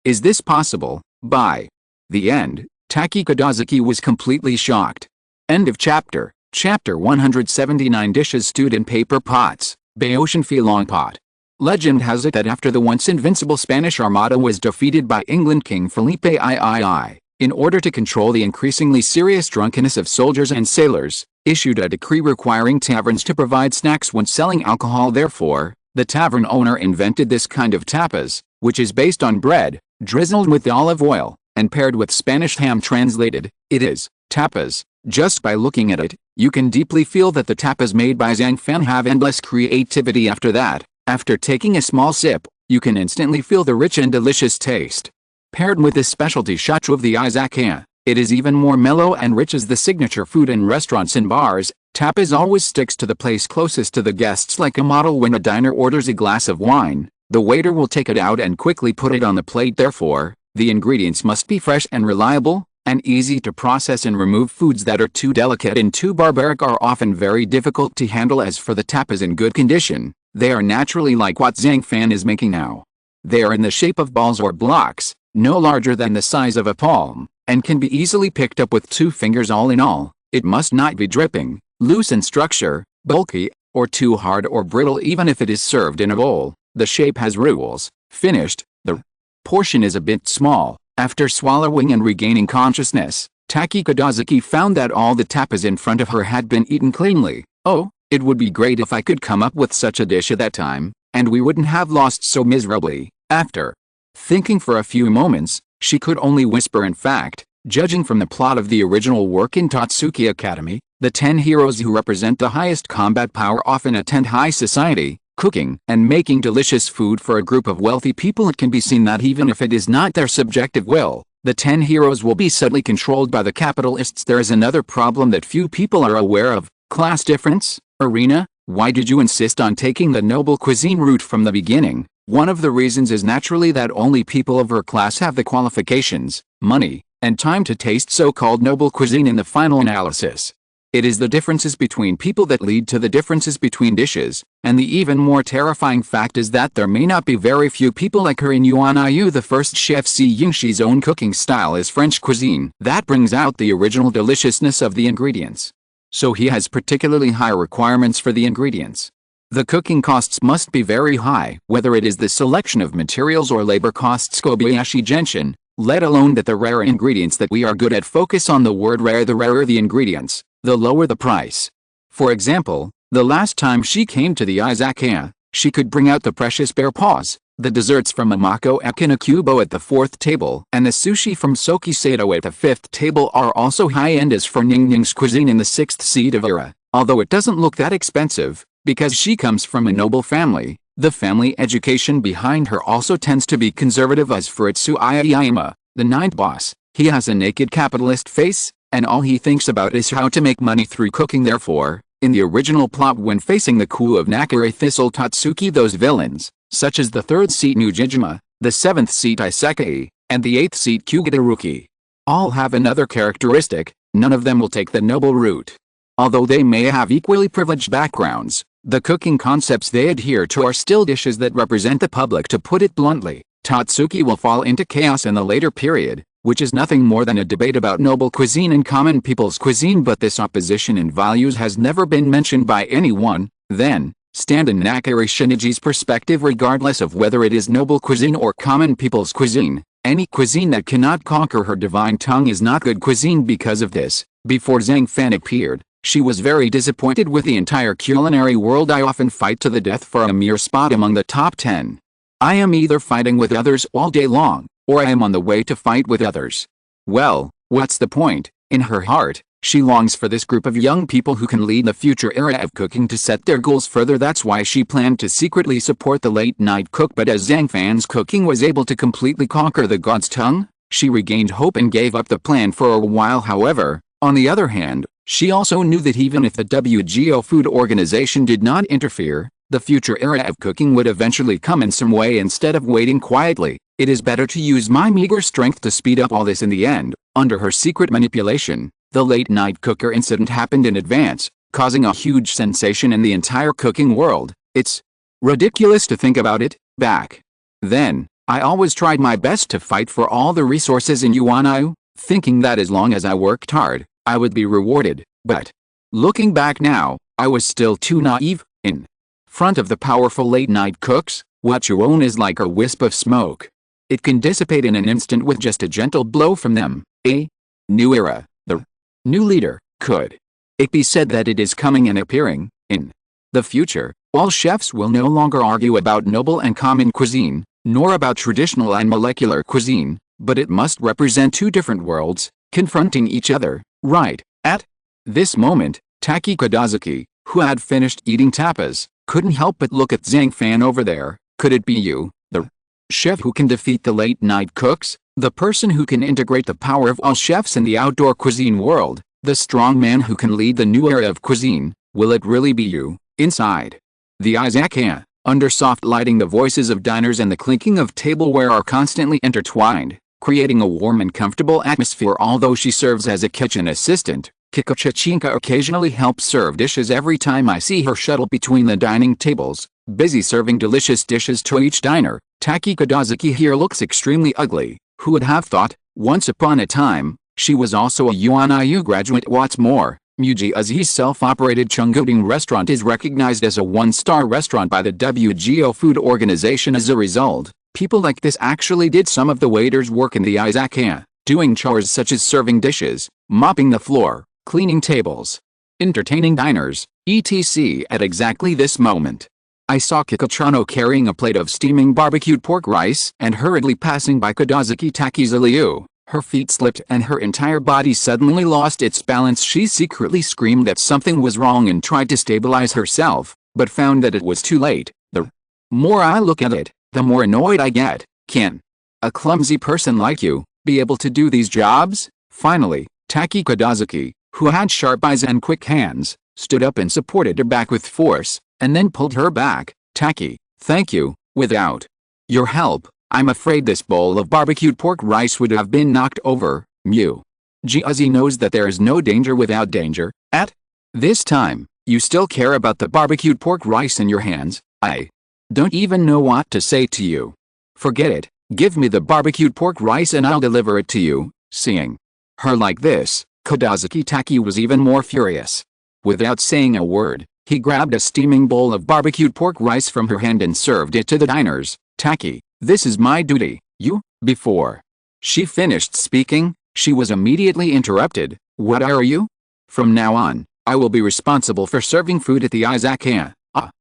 is this possible? By the end, Taki Kobayashi was completely shocked. End of chapter. Chapter 179. Dishes stewed in paper pots. Boeotian Filong pot. Legend has it that after the once invincible Spanish Armada was defeated by England, King Felipe III, in order to control the increasingly serious drunkenness of soldiers and sailors, issued a decree requiring taverns to provide snacks when selling alcohol. Therefore, the tavern owner invented this kind of tapas, which is based on bread, drizzled with olive oil, and paired with Spanish ham. Translated, it is tapas. Just by looking at it, you can deeply feel that the tapas made by Zhang Fan have endless creativity. After that, after taking a small sip, you can instantly feel the rich and delicious taste. Paired with this specialty shot of the Izakaya, it is even more mellow and rich as the signature food in restaurants and bars. Tapas always sticks to the place closest to the guests, like a model. When a diner orders a glass of wine, the waiter will take it out and quickly put it on the plate. Therefore, the ingredients must be fresh and reliable, and easy to process and remove. Foods that are too delicate and too barbaric are often very difficult to handle. As for the tapas in good condition, they are naturally like what Zhang Fan is making now. They are in the shape of balls or blocks, no larger than the size of a palm, and can be easily picked up with 2 fingers. All in all, it must not be dripping, loose in structure, bulky, or too hard or brittle. Even if it is served in a bowl, the shape has rules. Finished, the portion is a bit small. After swallowing and regaining consciousness, Taki Kobayashi found that all the tapas in front of her had been eaten cleanly. Oh, it would be great if I could come up with such a dish at that time, and we wouldn't have lost so miserably. After thinking for a few moments, she could only whisper. In fact, judging from the plot of the original work in Totsuki Academy, the 10 heroes who represent the highest combat power often attend high society, cooking and making delicious food for a group of wealthy people. It can be seen that even if it is not their subjective will, the 10 heroes will be subtly controlled by the capitalists. There is another problem that few people are aware of: class difference. Arena, why did you insist on taking the noble cuisine route from the beginning? One of the reasons is naturally that only people of her class have the qualifications, money, and time to taste so-called noble cuisine. In the final analysis, it is the differences between people that lead to the differences between dishes, and the even more terrifying fact is that there may not be very few people like her in Yuan Yu, the first chef. See, Yingxi's own cooking style is French cuisine. That brings out the original deliciousness of the ingredients. So he has particularly high requirements for the ingredients. The cooking costs must be very high, whether it is the selection of materials or labor costs. Kobayashi Gentian, let alone that the rare ingredients that we are good at. Focus on the word rare. The rarer the ingredients, the lower the price. For example, the last time she came to the Izakaya, she could bring out the precious bear paws, the desserts from Amako Ekinakubo at the 4th table, and the sushi from Soki Sato at the 5th table are also high-end. As for Ningning's cuisine in the 6th seed of era, although it doesn't look that expensive, because she comes from a noble family, the family education behind her also tends to be conservative. As for Itsu Aoyama, the 9th boss, he has a naked capitalist face, and all he thinks about is how to make money through cooking. Therefore, in the original plot, when facing the coup of Nakare Thistle Tatsuki, those villains, such as the 3rd seat Nujijima, the 7th seat Isekai, and the 8th seat Kugitaruki, all have another characteristic: none of them will take the noble route. Although they may have equally privileged backgrounds, the cooking concepts they adhere to are still dishes that represent the public. To put it bluntly, Tatsuki will fall into chaos in the later period, which is nothing more than a debate about noble cuisine and common people's cuisine, but this opposition in values has never been mentioned by anyone. Then, stand in Nakari Shiniji's perspective, regardless of whether it is noble cuisine or common people's cuisine. Any cuisine that cannot conquer her divine tongue is not good cuisine. Because of this, before Zhang Fan appeared, she was very disappointed with the entire culinary world. I often fight to the death for a mere spot among the top 10. I am either fighting with others all day long, or I am on the way to fight with others. Well, what's the point? In her heart, she longs for this group of young people who can lead the future era of cooking to set their goals further. That's why she planned to secretly support the late-night cook, but as Zhang Fan's cooking was able to completely conquer the god's tongue, she regained hope and gave up the plan for a while. However, on the other hand, she also knew that even if the WGO Food Organization did not interfere, the future era of cooking would eventually come in some way. Instead of waiting quietly, it is better to use my meager strength to speed up all this. In the end, under her secret manipulation, the late-night cooker incident happened in advance, causing a huge sensation in the entire cooking world. It's ridiculous to think about it. Back then, I always tried my best to fight for all the resources in Yuanyu, thinking that as long as I worked hard, I would be rewarded. But looking back now, I was still too naive. In front of the powerful late-night cooks, what you own is like a wisp of smoke. It can dissipate in an instant with just a gentle blow from them. A new era, the new leader. Could it be said that it is coming and appearing? In the future, all chefs will no longer argue about noble and common cuisine, nor about traditional and molecular cuisine, but it must represent two different worlds, confronting each other. Right at this moment, Taki Kodazuki, who had finished eating tapas, couldn't help but look at Zhang Fan over there. Could it be you, the chef who can defeat the late-night cooks, the person who can integrate the power of all chefs in the outdoor cuisine world, the strong man who can lead the new era of cuisine? Will it really be you? Inside the Izakaya, under soft lighting, the voices of diners and the clinking of tableware are constantly intertwined, creating a warm and comfortable atmosphere. Although she serves as a kitchen assistant, Kikuchichinka occasionally helps serve dishes. Every time I see her shuttle between the dining tables, busy serving delicious dishes to each diner, Taki Kodazuki here looks extremely ugly. Who would have thought? Once upon a time, she was also a UNIU graduate. What's more, Muji Azi's self-operated Chunguding restaurant is recognized as a one-star restaurant by the WGO Food Organization. As a result, people like this actually did some of the waiters' work in the Izakaya, doing chores such as serving dishes, mopping the floor, cleaning tables, entertaining diners, etc. At exactly this moment, I saw Kikuchano carrying a plate of steaming barbecued pork rice and hurriedly passing by Kodazuki Takizaliu. Her feet slipped and her entire body suddenly lost its balance. She secretly screamed that something was wrong and tried to stabilize herself, but found that it was too late. The more I look at it, the more annoyed I get. Can a clumsy person like you be able to do these jobs? Finally, Taki Kodazuki, who had sharp eyes and quick hands, stood up and supported her back with force, and then pulled her back. Taki, thank you. Without your help, I'm afraid this bowl of barbecued pork rice would have been knocked over. Jiazi knows that there is no danger without danger. At this time, you still care about the barbecued pork rice in your hands. I don't even know what to say to you. Forget it. Give me the barbecued pork rice and I'll deliver it to you. Seeing her like this, Kodazuki Taki was even more furious. Without saying a word, he grabbed a steaming bowl of barbecued pork rice from her hand and served it to the diners. Taki, this is my duty. You, before she finished speaking, she was immediately interrupted. What are you? From now on, I will be responsible for serving food at the Izakaya.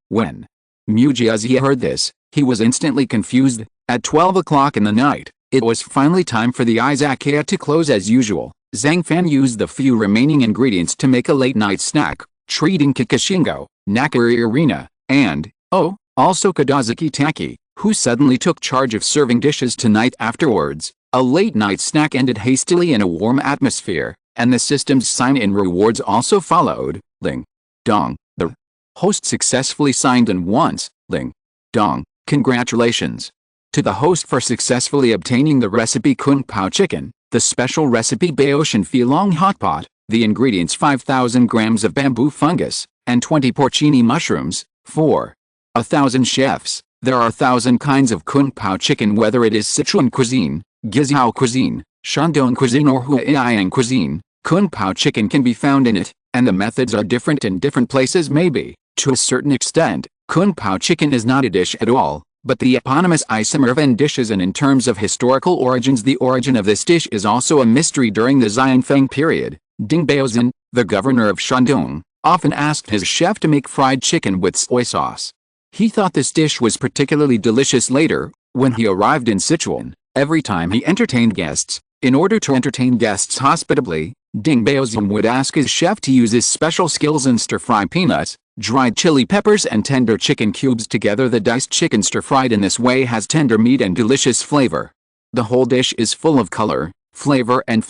When Mujiazi heard this, he was instantly confused. At 12 o'clock in the night, it was finally time for the Izakaya to close as usual. Zhang Fan used the few remaining ingredients to make a late-night snack, treating Kikishingo, Nakari Arena, and, also Kodazuki Taki, who suddenly took charge of serving dishes tonight. Afterwards, a late-night snack ended hastily in a warm atmosphere, and the system's sign-in rewards also followed. Ling Dong, the host successfully signed in once. Ling Dong, congratulations to the host for successfully obtaining the recipe Kung Pao chicken, the special recipe Baotian Filong hot pot, the ingredients 5,000 grams of bamboo fungus, and 20 porcini mushrooms. For 1,000 chefs, There are 1,000 kinds of Kung Pao chicken, whether it is Sichuan cuisine, Guizhou cuisine, Shandong cuisine or Huaiyang cuisine. Kung Pao chicken can be found in it, and the methods are different in different places maybe. To a certain extent, Kung Pao chicken is not a dish at all, but the eponymous isomer of N dishes, and in terms of historical origins the origin of this dish is also a mystery. During the Xianfeng period, Ding Baozhen, the governor of Shandong, often asked his chef to make fried chicken with soy sauce. He thought this dish was particularly delicious. Later, when he arrived in Sichuan, every time he entertained guests, in order to entertain guests hospitably, Ding Baozhen would ask his chef to use his special skills and stir-fry peanuts, dried chili peppers and tender chicken cubes together. The diced chicken stir-fried in this way has tender meat and delicious flavor. The whole dish is full of color, flavor, and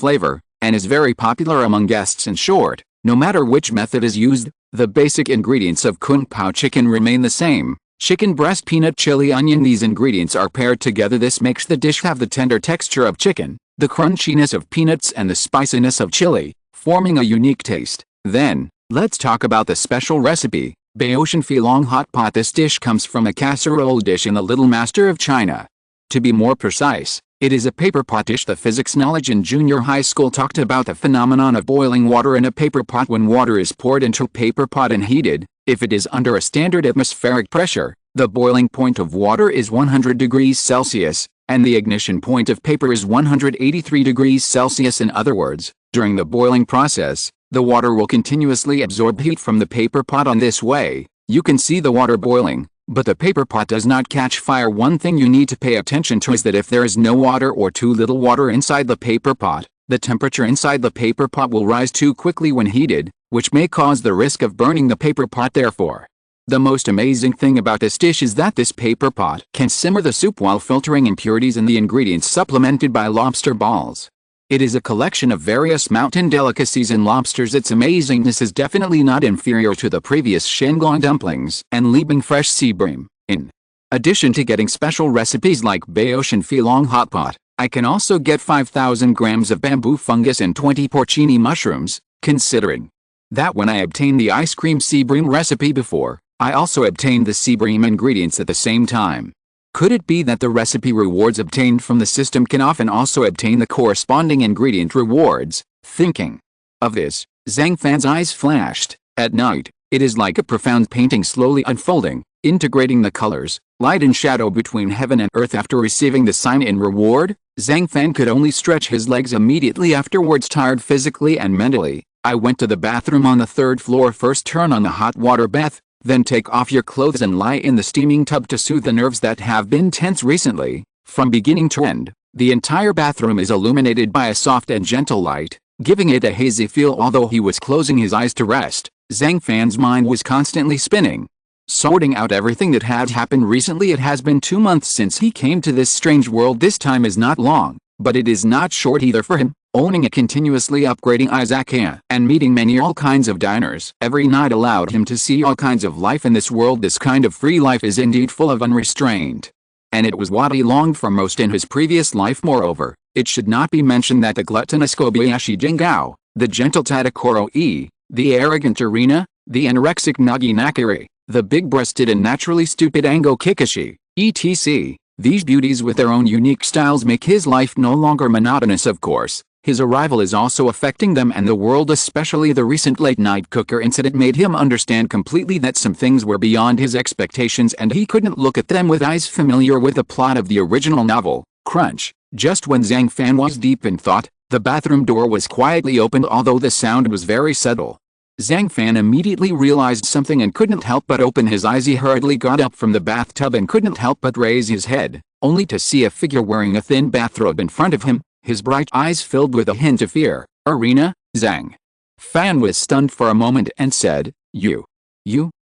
is very popular among guests. In short, no matter which method is used, the basic ingredients of Kung Pao chicken remain the same. Chicken breast, peanut, chili, onion. These ingredients are paired together. This makes the dish have the tender texture of chicken, the crunchiness of peanuts and the spiciness of chili, forming a unique taste. Then, let's talk about the special recipe, Baotian Filong hot pot. This dish comes from a casserole dish in the Little Master of China. To be more precise, it is a paper pot dish. The physics knowledge in junior high school talked about the phenomenon of boiling water in a paper pot. When water is poured into a paper pot and heated, if it is under a standard atmospheric pressure, the boiling point of water is 100 degrees Celsius, and the ignition point of paper is 183 degrees Celsius. In other words, during the boiling process, the water will continuously absorb heat from the paper pot. On this way, you can see the water boiling, but the paper pot does not catch fire. One thing you need to pay attention to is that if there is no water or too little water inside the paper pot, the temperature inside the paper pot will rise too quickly when heated, which may cause the risk of burning the paper pot. Therefore, the most amazing thing about this dish is that this paper pot can simmer the soup while filtering impurities in the ingredients, supplemented by lobster balls. It is a collection of various mountain delicacies and lobsters. Its amazingness is definitely not inferior to the previous Shenglong dumplings and Liebing fresh sea bream. In addition to getting special recipes like Baotian Filong hot pot, I can also get 5,000 grams of bamboo fungus and 20 porcini mushrooms. Considering that when I obtained the ice cream sea bream recipe before, I also obtained the sea bream ingredients at the same time. Could it be that the recipe rewards obtained from the system can often also obtain the corresponding ingredient rewards? Thinking of this, Zhang Fan's eyes flashed. At night, it is like a profound painting slowly unfolding, integrating the colors, light and shadow between heaven and earth. After receiving the sign in reward, Zhang Fan could only stretch his legs immediately afterwards, tired physically and mentally. I went to the bathroom on the 3rd floor. First turn on the hot water bath, then take off your clothes and lie in the steaming tub to soothe the nerves that have been tense recently. From beginning to end, the entire bathroom is illuminated by a soft and gentle light, giving it a hazy feel. Although he was closing his eyes to rest, Zhang Fan's mind was constantly spinning, sorting out everything that had happened recently. It has been 2 months since he came to this strange world. This time is not long, but it is not short either for him. Owning a continuously upgrading Izakaya and meeting all kinds of diners every night allowed him to see all kinds of life in this world. This kind of free life is indeed full of unrestraint, and it was what he longed for most in his previous life. Moreover, it should not be mentioned that the gluttonous Kobayashi Gentian, the gentle Tadakoro E, the arrogant Arena, the anorexic Nagi Nakiri, the big-breasted and naturally stupid Ango Kikashi, etc. These beauties with their own unique styles make his life no longer monotonous. Of course, his arrival is also affecting them and the world, especially the recent late-night cooker incident made him understand completely that some things were beyond his expectations and he couldn't look at them with eyes familiar with the plot of the original novel. Crunch. Just when Zhang Fan was deep in thought, the bathroom door was quietly opened, although the sound was very subtle. Zhang Fan immediately realized something and couldn't help but open his eyes. He hurriedly got up from the bathtub and couldn't help but raise his head, only to see a figure wearing a thin bathrobe in front of him, his bright eyes filled with a hint of fear. Arena? Zhang Fan was stunned for a moment and said, You.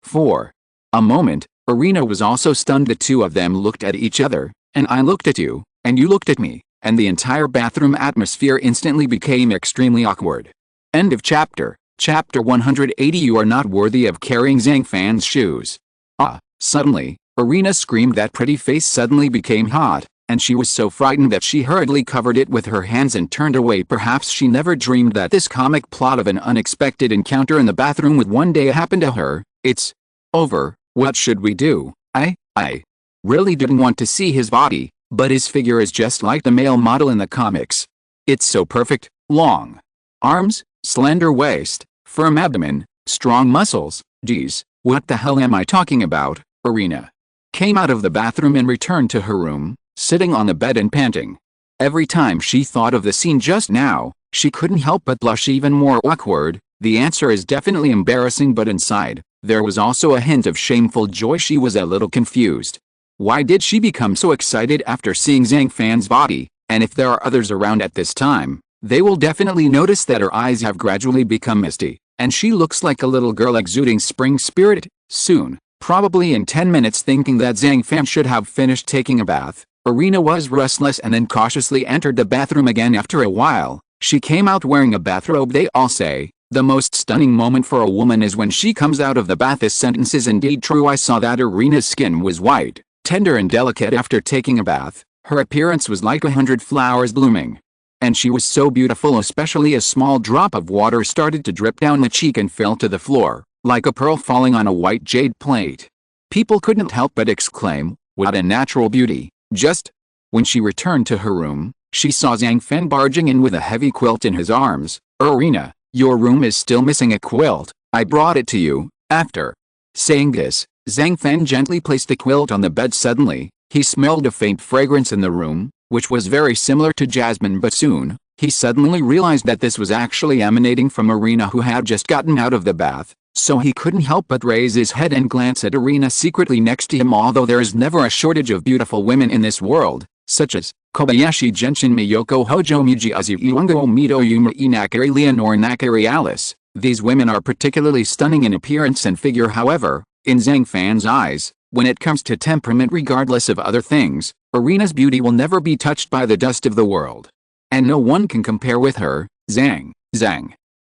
For a moment, Arena was also stunned. The two of them looked at each other, and I looked at you, and you looked at me, and the entire bathroom atmosphere instantly became extremely awkward. End of chapter. Chapter 180. You are not worthy of carrying Zhang Fan's shoes. Suddenly, Arena screamed. That pretty face suddenly became hot, and she was so frightened that she hurriedly covered it with her hands and turned away. Perhaps she never dreamed that this comic plot of an unexpected encounter in the bathroom would one day happen to her. It's over. What should we do? Really didn't want to see his body, but his figure is just like the male model in the comics. It's so perfect, long arms, slender waist, firm abdomen, strong muscles. Geez, what the hell am I talking about? Irina came out of the bathroom and returned to her room, sitting on the bed and panting. Every time she thought of the scene just now, she couldn't help but blush even more awkward. The answer is definitely embarrassing, but inside, there was also a hint of shameful joy. She was a little confused. Why did she become so excited after seeing Zhang Fan's body? And if there are others around at this time, they will definitely notice that her eyes have gradually become misty, and she looks like a little girl exuding spring spirit. Soon, probably in 10 minutes, thinking that Zhang Fan should have finished taking a bath, Irina was restless and then cautiously entered the bathroom again. After a while, she came out wearing a bathrobe. They all say, the most stunning moment for a woman is when she comes out of the bath. This sentence is indeed true. I saw that Irina's skin was white, tender and delicate after taking a bath. Her appearance was like 100 flowers blooming. And she was so beautiful, especially a small drop of water started to drip down the cheek and fell to the floor, like a pearl falling on a white jade plate. People couldn't help but exclaim, what a natural beauty. Just when she returned to her room, she saw Zhang Fan barging in with a heavy quilt in his arms. Irina, your room is still missing a quilt. I brought it to you. After saying this, Zhang Fan gently placed the quilt on the bed. Suddenly, he smelled a faint fragrance in the room, which was very similar to jasmine, but soon, he suddenly realized that this was actually emanating from Irina, who had just gotten out of the bath, so he couldn't help but raise his head and glance at Irina secretly next to him. Although there is never a shortage of beautiful women in this world, such as Kobayashi Gentian, Miyoko Hojo, Miji Azu, Iwango Mito, Yuma Inakari, Leonore Nakari, Alice, these women are particularly stunning in appearance and figure. However, in Zhang Fan's eyes, when it comes to temperament, regardless of other things, Irina's beauty will never be touched by the dust of the world. And no one can compare with her. Zhang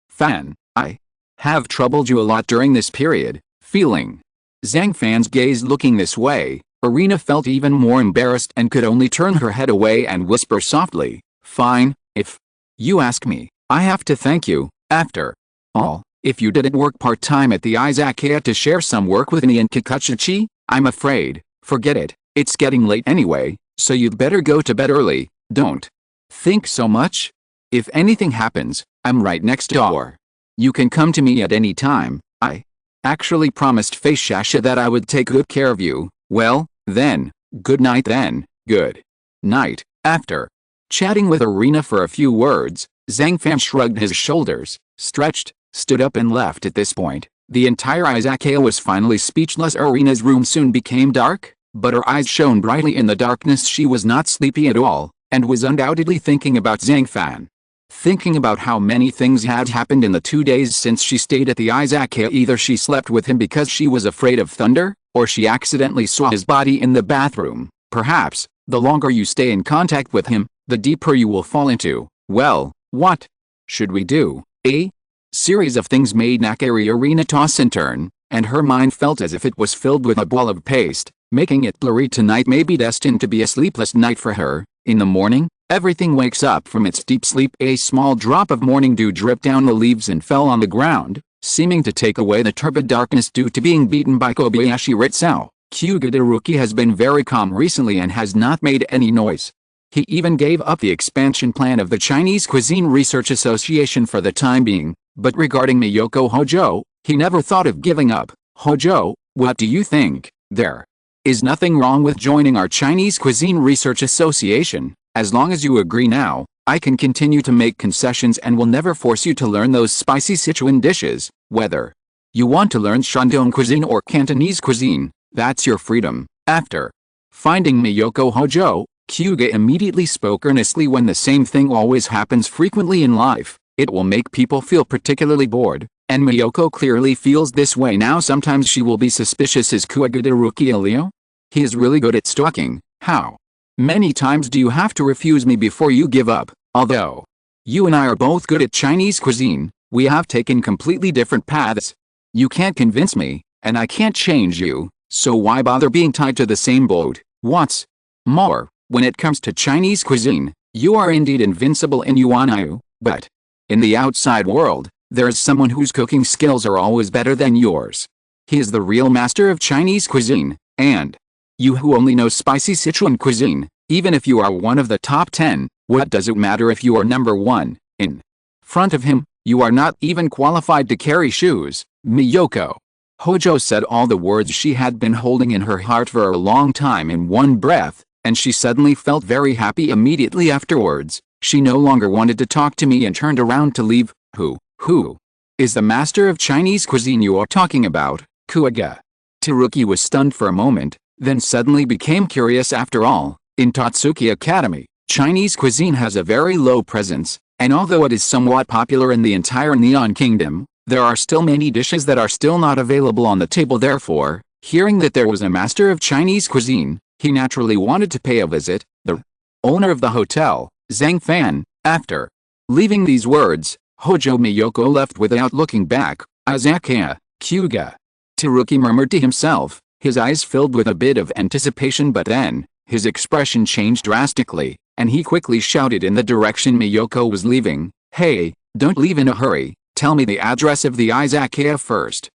Fan, I have troubled you a lot during this period. Feeling Zhang Fan's gaze looking this way, Irina felt even more embarrassed and could only turn her head away and whisper softly, fine, if you ask me, I have to thank you. After all, if you didn't work part-time at the Izakaya to share some work with me and Kikuchichi, I'm afraid, forget it. It's getting late anyway, so you'd better go to bed early. Don't think so much. If anything happens, I'm right next door. You can come to me at any time. I actually promised Face Shasha that I would take good care of you. Well, then, good night then. Good night. After chatting with Irina for a few words, Zhang Fan shrugged his shoulders, stretched, stood up and left. At this point, the entire Izakaya was finally speechless. Irina's room soon became dark, but her eyes shone brightly in the darkness. She was not sleepy at all, and was undoubtedly thinking about Zhang Fan. Thinking about how many things had happened in the 2 days since she stayed at the Izakaya. Either she slept with him because she was afraid of thunder, or she accidentally saw his body in the bathroom. Perhaps, the longer you stay in contact with him, the deeper you will fall into. Well, what should we do? A series of things made Nakari Irina toss and turn, and her mind felt as if it was filled with a ball of paste, making it blurry. Tonight may be destined to be a sleepless night for her. In the morning, everything wakes up from its deep sleep. A small drop of morning dew dripped down the leaves and fell on the ground, seeming to take away the turbid darkness due to being beaten by Kobayashi Ritsao. Kyuga has been very calm recently and has not made any noise. He even gave up the expansion plan of the Chinese Cuisine Research Association for the time being, but regarding Miyoko Hojo, he never thought of giving up. Hojo, what do you think? There is nothing wrong with joining our Chinese Cuisine Research Association. As long as you agree now, I can continue to make concessions and will never force you to learn those spicy Sichuan dishes. Whether you want to learn Shandong cuisine or Cantonese cuisine, that's your freedom. After finding Miyoko Hojo, Kyuga immediately spoke earnestly. When the same thing always happens frequently in life, it will make people feel particularly bored, and Miyoko clearly feels this way now. Sometimes she will be suspicious. Is Kuagadaruki a Leo? He is really good at stalking. How many times do you have to refuse me before you give up? Although you and I are both good at Chinese cuisine, we have taken completely different paths. You can't convince me, and I can't change you, so why bother being tied to the same boat? What's more, when it comes to Chinese cuisine, you are indeed invincible in Yuanayu, but in the outside world, there is someone whose cooking skills are always better than yours. He is the real master of Chinese cuisine, and You who only know spicy Sichuan cuisine, even if you are one of the top 10, what does it matter if you are number 1? In front of him, you are not even qualified to carry shoes, Miyoko. Hojo said all the words she had been holding in her heart for a long time in one breath, and she suddenly felt very happy immediately afterwards. She no longer wanted to talk to me and turned around to leave. Who is the master of Chinese cuisine you are talking about, Kuaga? Teruki was stunned for a moment, then suddenly became curious. After all, in Totsuki Academy, Chinese cuisine has a very low presence, and although it is somewhat popular in the entire Neon Kingdom, there are still many dishes that are still not available on the table. Therefore, hearing that there was a master of Chinese cuisine, he naturally wanted to pay a visit. The owner of the hotel, Zhang Fan, after leaving these words, Hojo Miyoko left without looking back. Izakaya, Kyuga. Teruki murmured to himself, his eyes filled with a bit of anticipation, but then, his expression changed drastically, and he quickly shouted in the direction Miyoko was leaving, "Hey, don't leave in a hurry, tell me the address of the Izakaya first."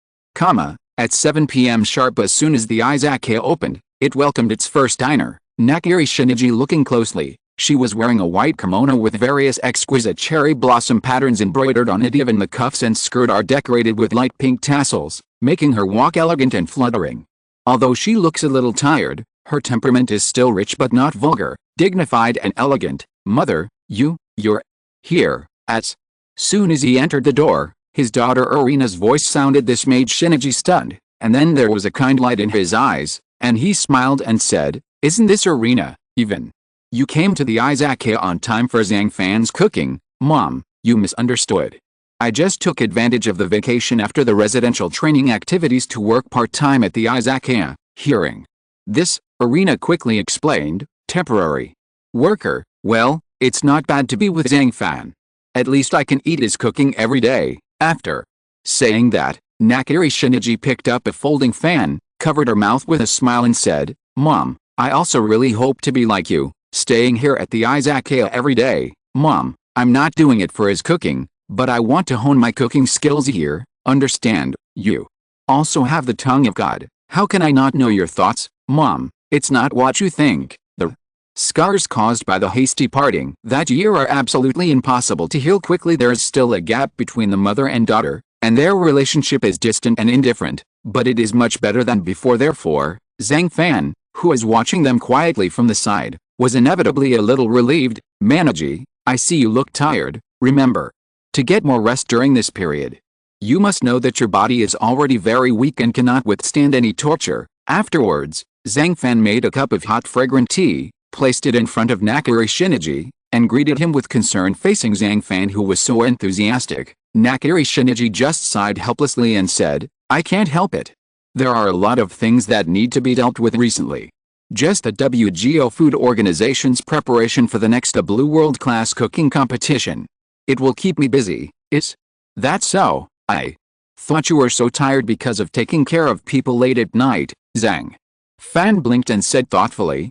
At 7 p.m. sharp, as soon as the Izakaya opened, it welcomed its first diner, Nakiri Shinichi. Looking closely, she was wearing a white kimono with various exquisite cherry blossom patterns embroidered on it. Even the cuffs and skirt are decorated with light pink tassels, making her walk elegant and fluttering. Although she looks a little tired, her temperament is still rich but not vulgar, dignified and elegant. "Mother, you're here." As soon as he entered the door, his daughter Irina's voice sounded. This made Shinichi stunned, and then there was a kind light in his eyes, and he smiled and said, "Isn't this Irina, even? You came to the Izakaya on time for Zhang Fan's cooking." "Mom, you misunderstood. I just took advantage of the vacation after the residential training activities to work part-time at the Izakaya." Hearing this, Irina quickly explained, "Temporary worker? Well, it's not bad to be with Zhang Fan. At least I can eat his cooking every day." After saying that, Nakiri Shinichi picked up a folding fan, covered her mouth with a smile and said, "Mom, I also really hope to be like you, staying here at the Izakaya every day." "Mom, I'm not doing it for his cooking, but I want to hone my cooking skills here, understand? You also have the tongue of God. How can I not know your thoughts, Mom? It's not what you think. The scars caused by the hasty parting that year are absolutely impossible to heal quickly. There is still a gap between the mother and daughter, and their relationship is distant and indifferent, but it is much better than before." Therefore, Zhang Fan, who was watching them quietly from the side, was inevitably a little relieved. "Manaji, I see you look tired. Remember to get more rest during this period. You must know that your body is already very weak and cannot withstand any torture." Afterwards, Zhang Fan made a cup of hot fragrant tea, placed it in front of Nakiri Shinichi, and greeted him with concern. Facing Zhang Fan, who was so enthusiastic, Nakiri Shinichi just sighed helplessly and said, "I can't help it. There are a lot of things that need to be dealt with recently. Just the WGO Food Organization's preparation for the next Blue World Class Cooking Competition. It will keep me busy." "Is that so? I thought you were so tired because of taking care of people late at night." Zhang Fan blinked and said thoughtfully,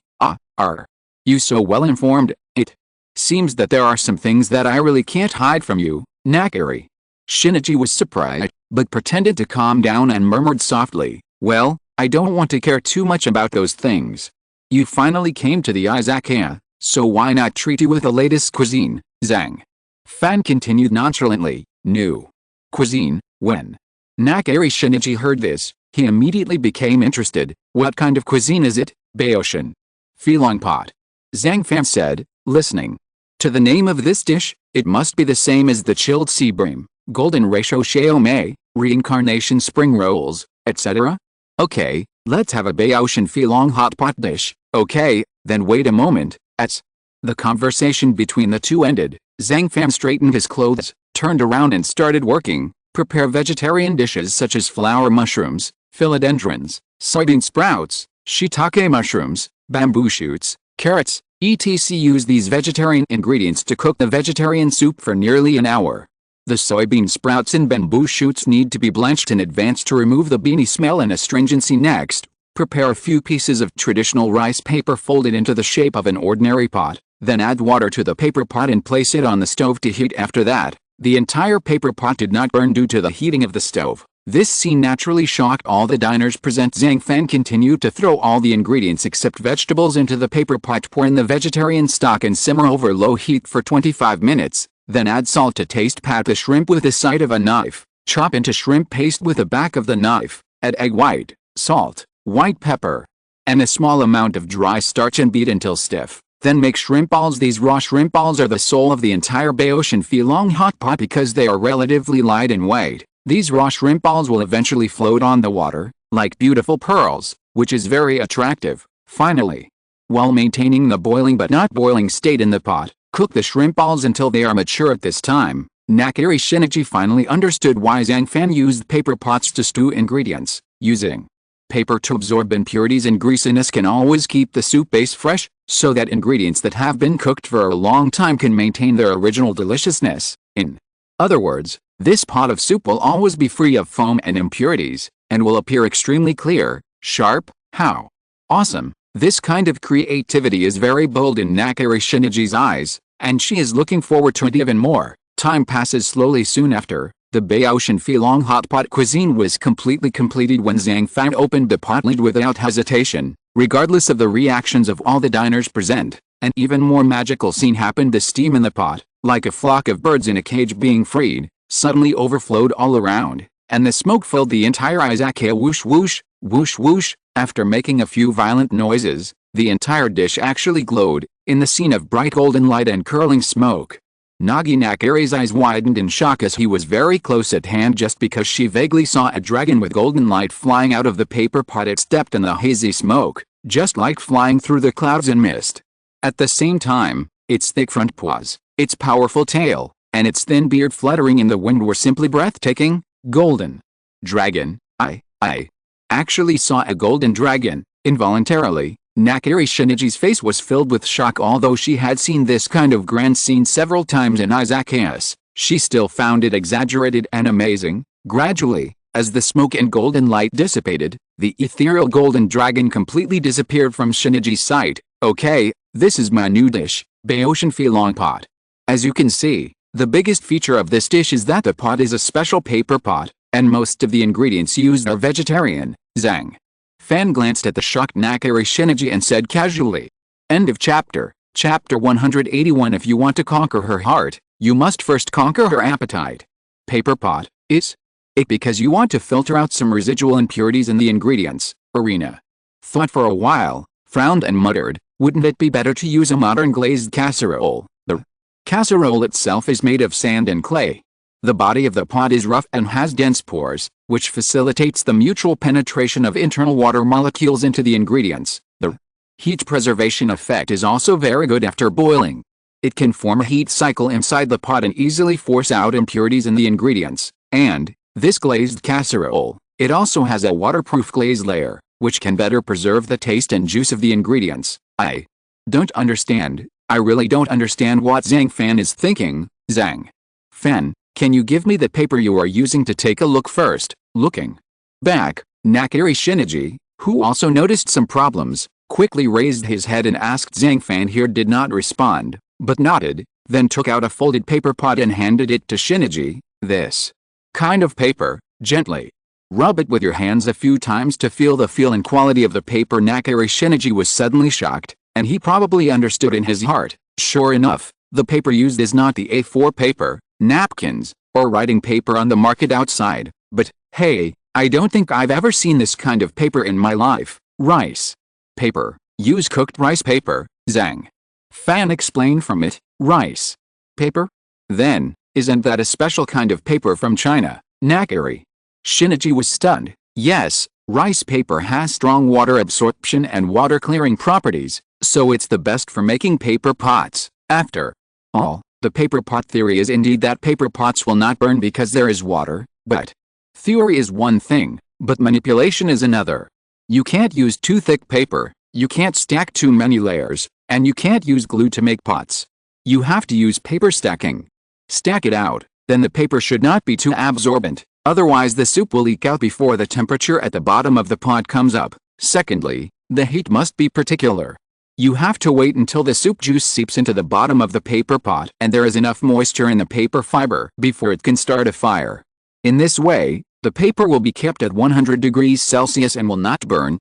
Are you so well informed? It seems that there are some things that I really can't hide from you, Nakiri." Shinichi was surprised, but pretended to calm down and murmured softly, "Well, I don't want to care too much about those things. You finally came to the Izakaya, so why not treat you with the latest cuisine?" Zhang Fan continued nonchalantly, "New cuisine? When?" Nakiri Shinichi heard this, he immediately became interested. "What kind of cuisine is it?" "Baoshan Filong pot," Zhang Fan said, listening to the name of this dish. "It must be the same as the chilled sea bream, golden ratio siomai, reincarnation spring rolls, etc. Okay, let's have a Baoshan Filong hot pot dish." "Okay, then wait a moment." As the conversation between the two ended, Zhang Fan straightened his clothes, turned around and started working. "Prepare vegetarian dishes such as flower mushrooms, philodendrons, soybean sprouts, shiitake mushrooms, bamboo shoots, carrots, etc. Use these vegetarian ingredients to cook the vegetarian soup for nearly an hour. The soybean sprouts and bamboo shoots need to be blanched in advance to remove the beany smell and astringency. Next, prepare a few pieces of traditional rice paper folded into the shape of an ordinary pot, then add water to the paper pot and place it on the stove to heat. After that, the entire paper pot did not burn due to the heating of the stove. This scene naturally shocked all the diners present. Zhang Fan continued to throw all the ingredients except vegetables into the paper pot, pour in the vegetarian stock and simmer over low heat for 25 minutes, then add salt to taste. Pat the shrimp with the side of a knife, chop into shrimp paste with the back of the knife, add egg white, salt, white pepper, and a small amount of dry starch and beat until stiff. Then make shrimp balls. These raw shrimp balls are the soul of the entire Baotian Filong hot pot because they are relatively light in weight. These raw shrimp balls will eventually float on the water, like beautiful pearls, which is very attractive. Finally, while maintaining the boiling but not boiling state in the pot, cook the shrimp balls until they are mature. At this time, Nakiri Shinichi finally understood why Zhang Fan used paper pots to stew ingredients. Using paper to absorb impurities and greasiness can always keep the soup base fresh, so that ingredients that have been cooked for a long time can maintain their original deliciousness. In other words, this pot of soup will always be free of foam and impurities, and will appear extremely clear, sharp. How awesome! This kind of creativity is very bold in Nakiri Shinichi's eyes, and she is looking forward to it even more. Time passes slowly. Soon after, the Baotian Filong hot pot cuisine was completely completed when Zhang Fan opened the pot lid without hesitation, regardless of the reactions of all the diners present. An even more magical scene happened. The steam in the pot, like a flock of birds in a cage being freed, suddenly overflowed all around, and the smoke filled the entire Izakaya. Whoosh whoosh, whoosh whoosh. After making a few violent noises, the entire dish actually glowed, in the scene of bright golden light and curling smoke. Nagi Nakiri's eyes widened in shock as he was very close at hand just because she vaguely saw a dragon with golden light flying out of the paper pot. It stepped in the hazy smoke, just like flying through the clouds and mist. At the same time, its thick front paws, its powerful tail, and its thin beard fluttering in the wind were simply breathtaking. Golden dragon, I actually saw a golden dragon. Involuntarily, Nakiri Shinichi's face was filled with shock. Although she had seen this kind of grand scene several times in Izakayas, she still found it exaggerated and amazing. Gradually, as the smoke and golden light dissipated, the ethereal golden dragon completely disappeared from Shinichi's sight. Okay, this is my new dish, Baotian Filong pot. As you can see, the biggest feature of this dish is that the pot is a special paper pot, and most of the ingredients used are vegetarian. Zhang Fan glanced at the shocked Nakiri Shinichi and said casually. End of chapter. Chapter 181. If you want to conquer her heart, you must first conquer her appetite. Paper pot, is it because you want to filter out some residual impurities in the ingredients? Arena thought for a while, frowned and muttered, wouldn't it be better to use a modern glazed casserole? The casserole itself is made of sand and clay. The body of the pot is rough and has dense pores, which facilitates the mutual penetration of internal water molecules into the ingredients. The heat preservation effect is also very good after boiling. It can form a heat cycle inside the pot and easily force out impurities in the ingredients. And this glazed casserole, it also has a waterproof glaze layer, which can better preserve the taste and juice of the ingredients. I don't understand. I really don't understand what Zhang Fan is thinking. Zhang Fan, can you give me the paper you are using to take a look first? Looking back, Nakiri Shinichi, who also noticed some problems, quickly raised his head and asked. Zhang Fan here did not respond, but nodded, then took out a folded paper pot and handed it to Shinichi. This kind of paper, gently rub it with your hands a few times to feel the feel and quality of the paper. Nakiri Shinichi was suddenly shocked, and he probably understood in his heart. Sure enough, the paper used is not the A4 paper, napkins, or writing paper on the market outside, but, hey, I don't think I've ever seen this kind of paper in my life. Rice paper. Use cooked rice paper, Zhang Fan explained. From it, rice paper? Then, isn't that a special kind of paper from China? Nakiri Shinichi was stunned. Yes, rice paper has strong water absorption and water clearing properties, so it's the best for making paper pots. After all, the paper pot theory is indeed that paper pots will not burn because there is water, but theory is one thing, but manipulation is another. You can't use too thick paper, you can't stack too many layers, and you can't use glue to make pots. You have to use paper stacking. Stack it out, then the paper should not be too absorbent, otherwise the soup will leak out before the temperature at the bottom of the pot comes up. Secondly, the heat must be particular. You have to wait until the soup juice seeps into the bottom of the paper pot and there is enough moisture in the paper fiber before it can start a fire. In this way, The paper will be kept at 100 degrees Celsius and will not burn.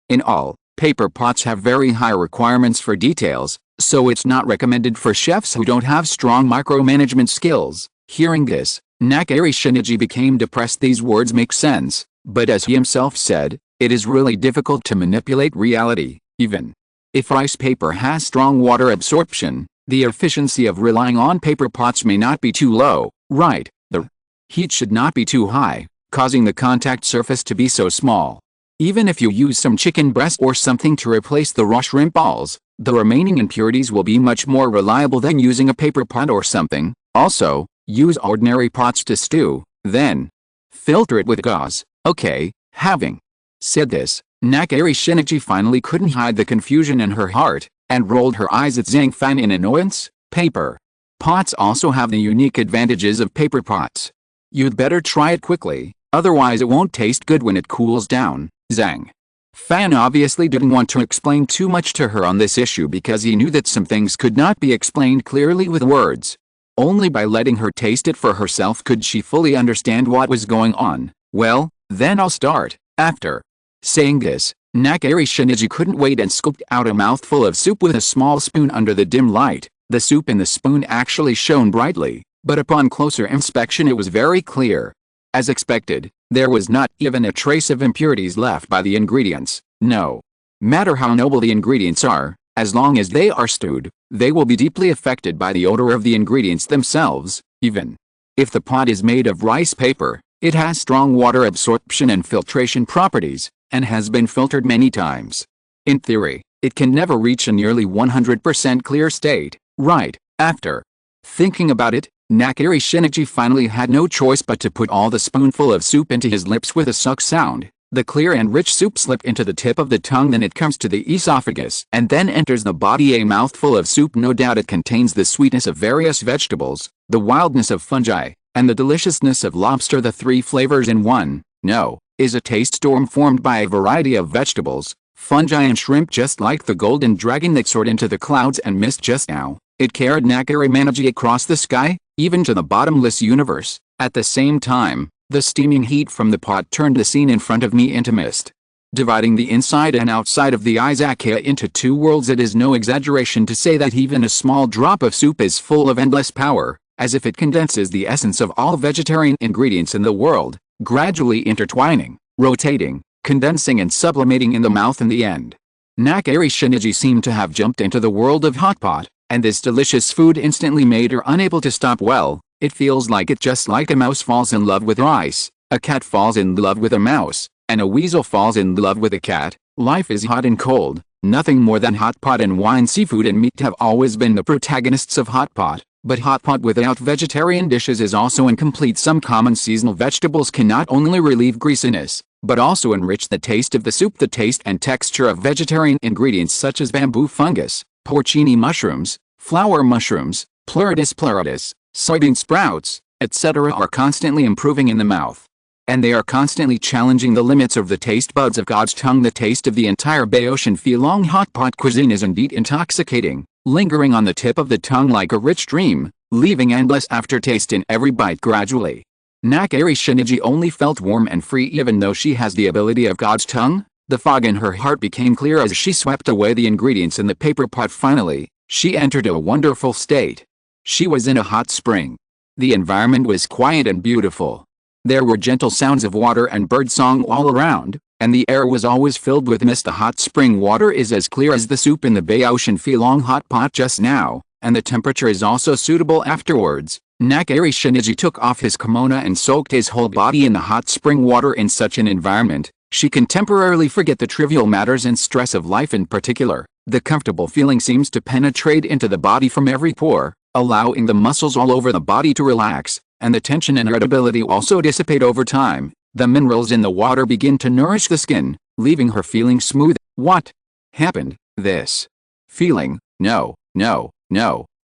In all, paper pots have very high requirements for details, so it's not recommended for chefs who don't have strong micromanagement skills. Hearing this, Nakari Shinichi became depressed. These words make sense, but as he himself said, it is really difficult to manipulate reality. Even if rice paper has strong water absorption, the efficiency of relying on paper pots may not be too low, right? The heat should not be too high, causing the contact surface to be so small. Even if you use some chicken breast or something to replace the raw shrimp balls, the remaining impurities will be much more reliable than using a paper pot or something. Also, use ordinary pots to stew, then filter it with gauze. Okay, having said this, Nakari Shinichi finally couldn't hide the confusion in her heart, and rolled her eyes at Zhang Fan in annoyance. Paper pots also have the unique advantages of paper pots. You'd better try it quickly, otherwise it won't taste good when it cools down. Zhang Fan obviously didn't want to explain too much to her on this issue because he knew that some things could not be explained clearly with words. Only by letting her taste it for herself could she fully understand what was going on. Well, then I'll start. After saying this, Nakari Shinichi couldn't wait and scooped out a mouthful of soup with a small spoon under the dim light. The soup in the spoon actually shone brightly, but upon closer inspection it was very clear. As expected, there was not even a trace of impurities left by the ingredients. No matter how noble the ingredients are, as long as they are stewed, they will be deeply affected by the odor of the ingredients themselves. Even if the pot is made of rice paper, it has strong water absorption and filtration properties, and has been filtered many times. In theory, it can never reach a nearly 100% clear state, right? After thinking about it, Nakari Shinichi finally had no choice but to put all the spoonful of soup into his lips with a suck sound. The clear and rich soup slipped into the tip of the tongue, then it comes to the esophagus and then enters the body. A mouthful of soup, no doubt it contains the sweetness of various vegetables, the wildness of fungi, and the deliciousness of lobster, the three flavors in one. No, is a taste storm formed by a variety of vegetables, fungi and shrimp, just like the golden dragon that soared into the clouds and mist just now. It carried Nakari Shinichi across the sky, even to the bottomless universe. At the same time, the steaming heat from the pot turned the scene in front of me into mist, dividing the inside and outside of the Izakaya into two worlds. It is no exaggeration to say that even a small drop of soup is full of endless power, as if it condenses the essence of all vegetarian ingredients in the world, gradually intertwining, rotating, condensing and sublimating in the mouth in the end. Nakari Shinichi seemed to have jumped into the world of hot pot, and this delicious food instantly made her unable to stop. Well, it feels like it, just like a mouse falls in love with rice, a cat falls in love with a mouse, and a weasel falls in love with a cat. Life is hot and cold. Nothing more than hot pot and wine. Seafood and meat have always been the protagonists of hot pot, but hot pot without vegetarian dishes is also incomplete. Some common seasonal vegetables can not only relieve greasiness, but also enrich the taste of the soup. The taste and texture of vegetarian ingredients such as bamboo fungus, porcini mushrooms, flower mushrooms, pleurotus, soybean sprouts, etc. are constantly improving in the mouth. And they are constantly challenging the limits of the taste buds of God's tongue. The taste of the entire Baotian Feelong hot pot cuisine is indeed intoxicating, lingering on the tip of the tongue like a rich dream, leaving endless aftertaste in every bite. Gradually, Nakari Shinichi only felt warm and free. Even though she has the ability of God's tongue, the fog in her heart became clear as she swept away the ingredients in the paper pot. Finally, she entered a wonderful state. She was in a hot spring. The environment was quiet and beautiful. There were gentle sounds of water and birdsong all around, and the air was always filled with mist. The hot spring water is as clear as the soup in the Baotian Feelong hot pot just now, and the temperature is also suitable afterwards. Nakari Shinichi took off his kimono and soaked his whole body in the hot spring water. In such an environment, she can temporarily forget the trivial matters and stress of life. In particular, the comfortable feeling seems to penetrate into the body from every pore, allowing the muscles all over the body to relax, and the tension and irritability also dissipate over time. The minerals in the water begin to nourish the skin, leaving her feeling smooth. What happened? This feeling? No,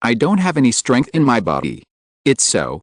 I don't have any strength in my body. It's so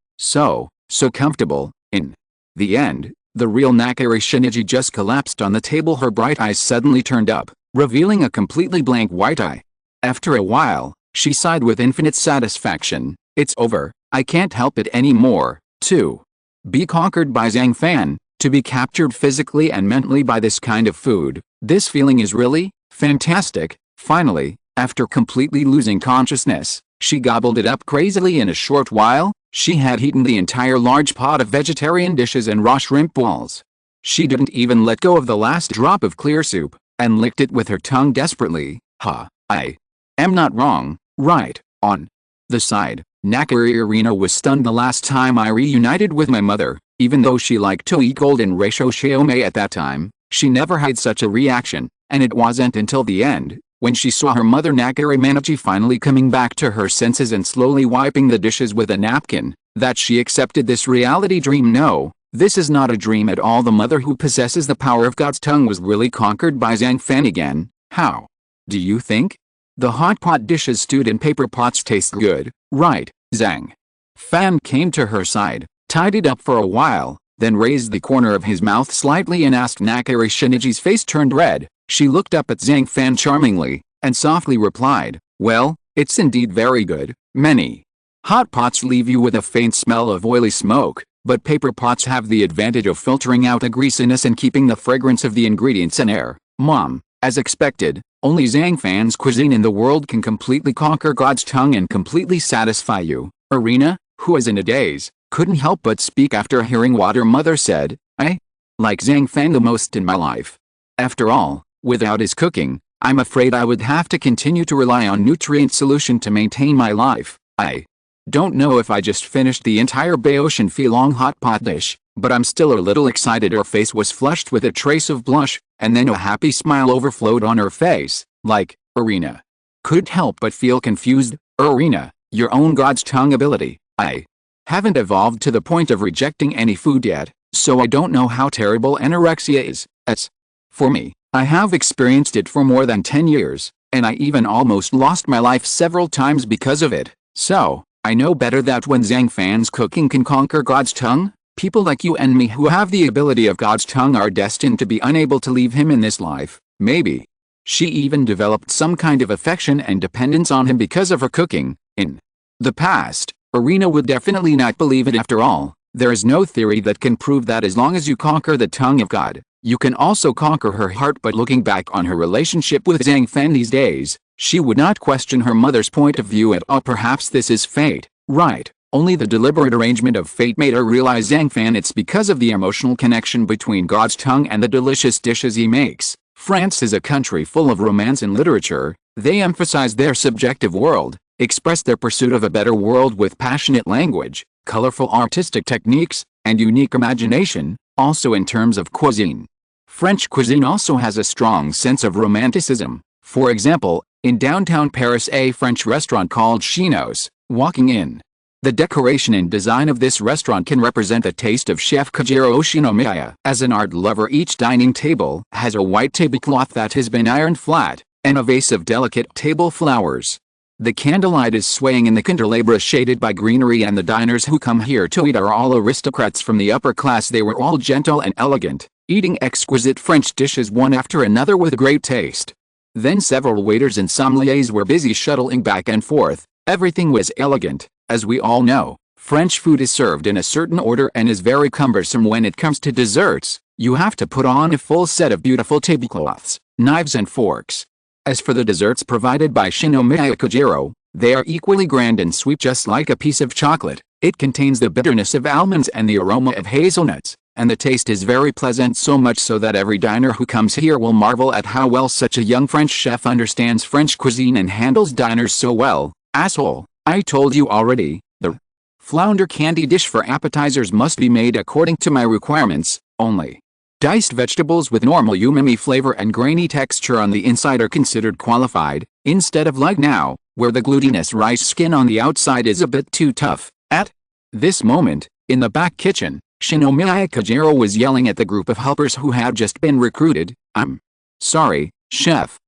comfortable. In the end, the real Nakari Shinichi just collapsed on the table. Her bright eyes suddenly turned up, revealing a completely blank white eye. After a while, she sighed with infinite satisfaction. It's over. I can't help it anymore. Too be conquered by Zhang Fan, to be captured physically and mentally by this kind of food. This feeling is really fantastic. Finally, after completely losing consciousness, she gobbled it up crazily in a short while. She had eaten the entire large pot of vegetarian dishes and raw shrimp balls. She didn't even let go of the last drop of clear soup, and licked it with her tongue desperately. I am not wrong, right? On the side, Nakari Irina was stunned. The last time I reunited with my mother, even though she liked to eat golden ratio shiome at that time, she never had such a reaction, and it wasn't until the end, when she saw her mother Nakari Manachi finally coming back to her senses and slowly wiping the dishes with a napkin, that she accepted this reality dream. No, this is not a dream at all. The mother who possesses the power of God's tongue was really conquered by Zhang Fan again. How do you think? The hot pot dishes stewed in paper pots taste good, right? Zhang Fan came to her side, tidied up for a while, then raised the corner of his mouth slightly and asked. Nakari Shinichi's face turned red. She looked up at Zhang Fan charmingly, and softly replied, well, it's indeed very good. Many hot pots leave you with a faint smell of oily smoke, but paper pots have the advantage of filtering out the greasiness and keeping the fragrance of the ingredients in air. Mom, as expected, only Zhang Fan's cuisine in the world can completely conquer God's tongue and completely satisfy you. Irina, who was in a daze, couldn't help but speak after hearing what her mother said. I like Zhang Fan the most in my life. After all, without his cooking, I'm afraid I would have to continue to rely on nutrient solution to maintain my life. I don't know if I just finished the entire Baotian Feelong hot pot dish, but I'm still a little excited. Her face was flushed with a trace of blush, and then a happy smile overflowed on her face. Like, Irina couldn't help but feel confused. Irina, your own God's tongue ability. I haven't evolved to the point of rejecting any food yet, so I don't know how terrible anorexia is. As for me, I have experienced it for more than 10 years, and I even almost lost my life several times because of it. So, I know better that when Zhang Fan's cooking can conquer God's tongue, people like you and me who have the ability of God's tongue are destined to be unable to leave him in this life. Maybe she even developed some kind of affection and dependence on him because of her cooking. In the past, Irina would definitely not believe it. After all, there is no theory that can prove that as long as you conquer the tongue of God, you can also conquer her heart. But looking back on her relationship with Zhang Fan these days, she would not question her mother's point of view at all. Perhaps this is fate, right? Only the deliberate arrangement of fate made her realize Zhang Fan. It's because of the emotional connection between God's tongue and the delicious dishes he makes. France is a country full of romance and literature. They emphasize their subjective world, express their pursuit of a better world with passionate language, colorful artistic techniques, and unique imagination. Also in terms of cuisine, French cuisine also has a strong sense of romanticism. For example, in downtown Paris, a French restaurant called Chinos, walking in, the decoration and design of this restaurant can represent the taste of Chef Kajiro Shinomiya. As an art lover, each dining table has a white tablecloth that has been ironed flat, and a vase of delicate table flowers. The candlelight is swaying in the candelabra shaded by greenery, and the diners who come here to eat are all aristocrats from the upper class. They were all gentle and elegant, eating exquisite French dishes one after another with great taste. Then several waiters and sommeliers were busy shuttling back and forth. Everything was elegant. As we all know, French food is served in a certain order and is very cumbersome when it comes to desserts. You have to put on a full set of beautiful tablecloths, knives and forks. As for the desserts provided by Shinomiya Kajiro, they are equally grand and sweet, just like a piece of chocolate. It contains the bitterness of almonds and the aroma of hazelnuts, and the taste is very pleasant, so much so that every diner who comes here will marvel at how well such a young French chef understands French cuisine and handles diners so well. Asshole, I told you already, the flounder candy dish for appetizers must be made according to my requirements. Only diced vegetables with normal umami flavor and grainy texture on the inside are considered qualified, instead of like now, where the glutinous rice skin on the outside is a bit too tough. At this moment, in the back kitchen, Shinomiya Kajiro was yelling at the group of helpers who had just been recruited. I'm sorry, chef,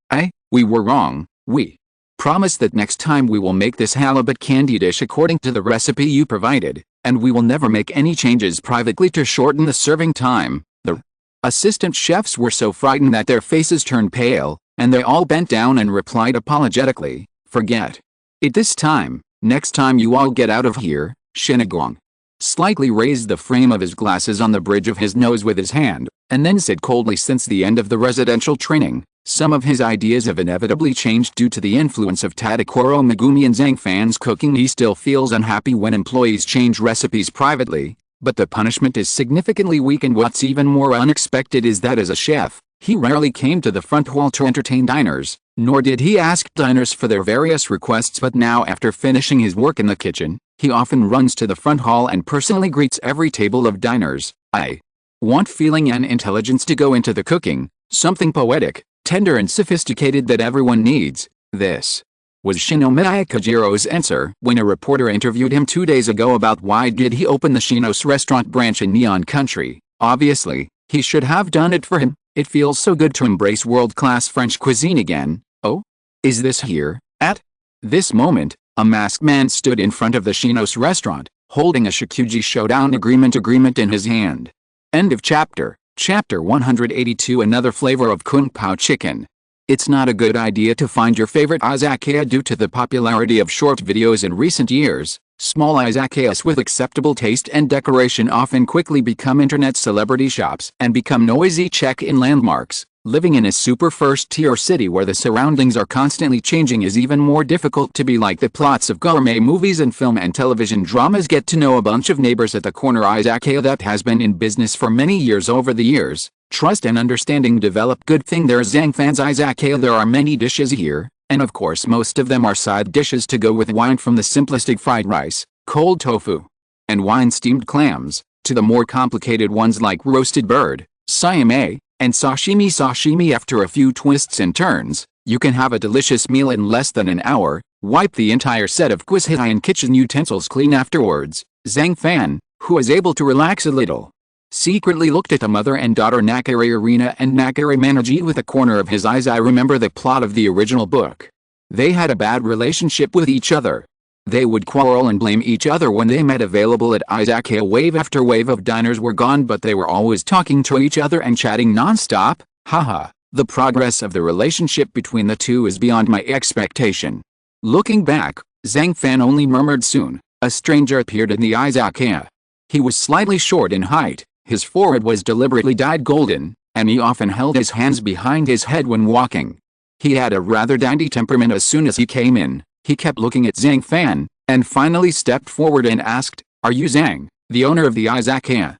we were wrong. We promise that next time we will make this halibut candy dish according to the recipe you provided, and we will never make any changes privately to shorten the serving time. The assistant chefs were so frightened that their faces turned pale, and they all bent down and replied apologetically, forget it this time. Next time you all get out of here, Shinagong. slightly raised the frame of his glasses on the bridge of his nose with his hand, and then said coldly, since the end of the residential training, some of his ideas have inevitably changed due to the influence of Tadakoro Megumi and Zhang Fan's cooking. He still feels unhappy when employees change recipes privately, but the punishment is significantly weak, and what's even more unexpected is that as a chef, he rarely came to the front hall to entertain diners, nor did he ask diners for their various requests, but now after finishing his work in the kitchen, he often runs to the front hall and personally greets every table of diners. I want feeling and intelligence to go into the cooking, something poetic, tender and sophisticated that everyone needs. This was Shinomiya Kojiro's answer when a reporter interviewed him 2 days ago about why did he open the Shinos restaurant branch in Neon Country. Obviously, he should have done it for him. It feels so good to embrace world-class French cuisine again. Oh? Is this here? At this moment, a masked man stood in front of the Shinos restaurant, holding a Shikuji Showdown agreement in his hand. End of chapter. Chapter 182. Another flavor of Kung Pao chicken. It's not a good idea to find your favorite izakaya due to the popularity of short videos in recent years. Small izakayas with acceptable taste and decoration often quickly become internet celebrity shops and become noisy check-in landmarks. Living in a super first-tier city where the surroundings are constantly changing is even more difficult to be like the plots of gourmet movies and film and television dramas. Get to know a bunch of neighbors at the corner izakaya that has been in business for many years. Over the years, trust and understanding develop. Good thing there's Zhang Fan's izakaya. There are many dishes here, and of course most of them are side dishes to go with wine, from the simplistic fried rice, cold tofu, and wine-steamed clams, to the more complicated ones like roasted bird, sayame, and sashimi. After a few twists and turns, you can have a delicious meal in less than an hour. Wipe the entire set of exquisite and kitchen utensils clean afterwards. Zhang Fan, who was able to relax a little, secretly looked at the mother and daughter Nakare Arena and Nakare Manaji with a corner of his eyes. I remember the plot of the original book. They had a bad relationship with each other. They would quarrel and blame each other when they met. Available at izakaya. Wave after wave of diners were gone, but they were always talking to each other and chatting non-stop. Haha, the progress of the relationship between the two is beyond my expectation. Looking back, Zhang Fan only murmured. Soon, a stranger appeared in the izakaya. He was slightly short in height, his forehead was deliberately dyed golden, and he often held his hands behind his head when walking. He had a rather dandy temperament. As soon as he came in, he kept looking at Zhang Fan, and finally stepped forward and asked, "Are you Zhang, the owner of the izakaya?"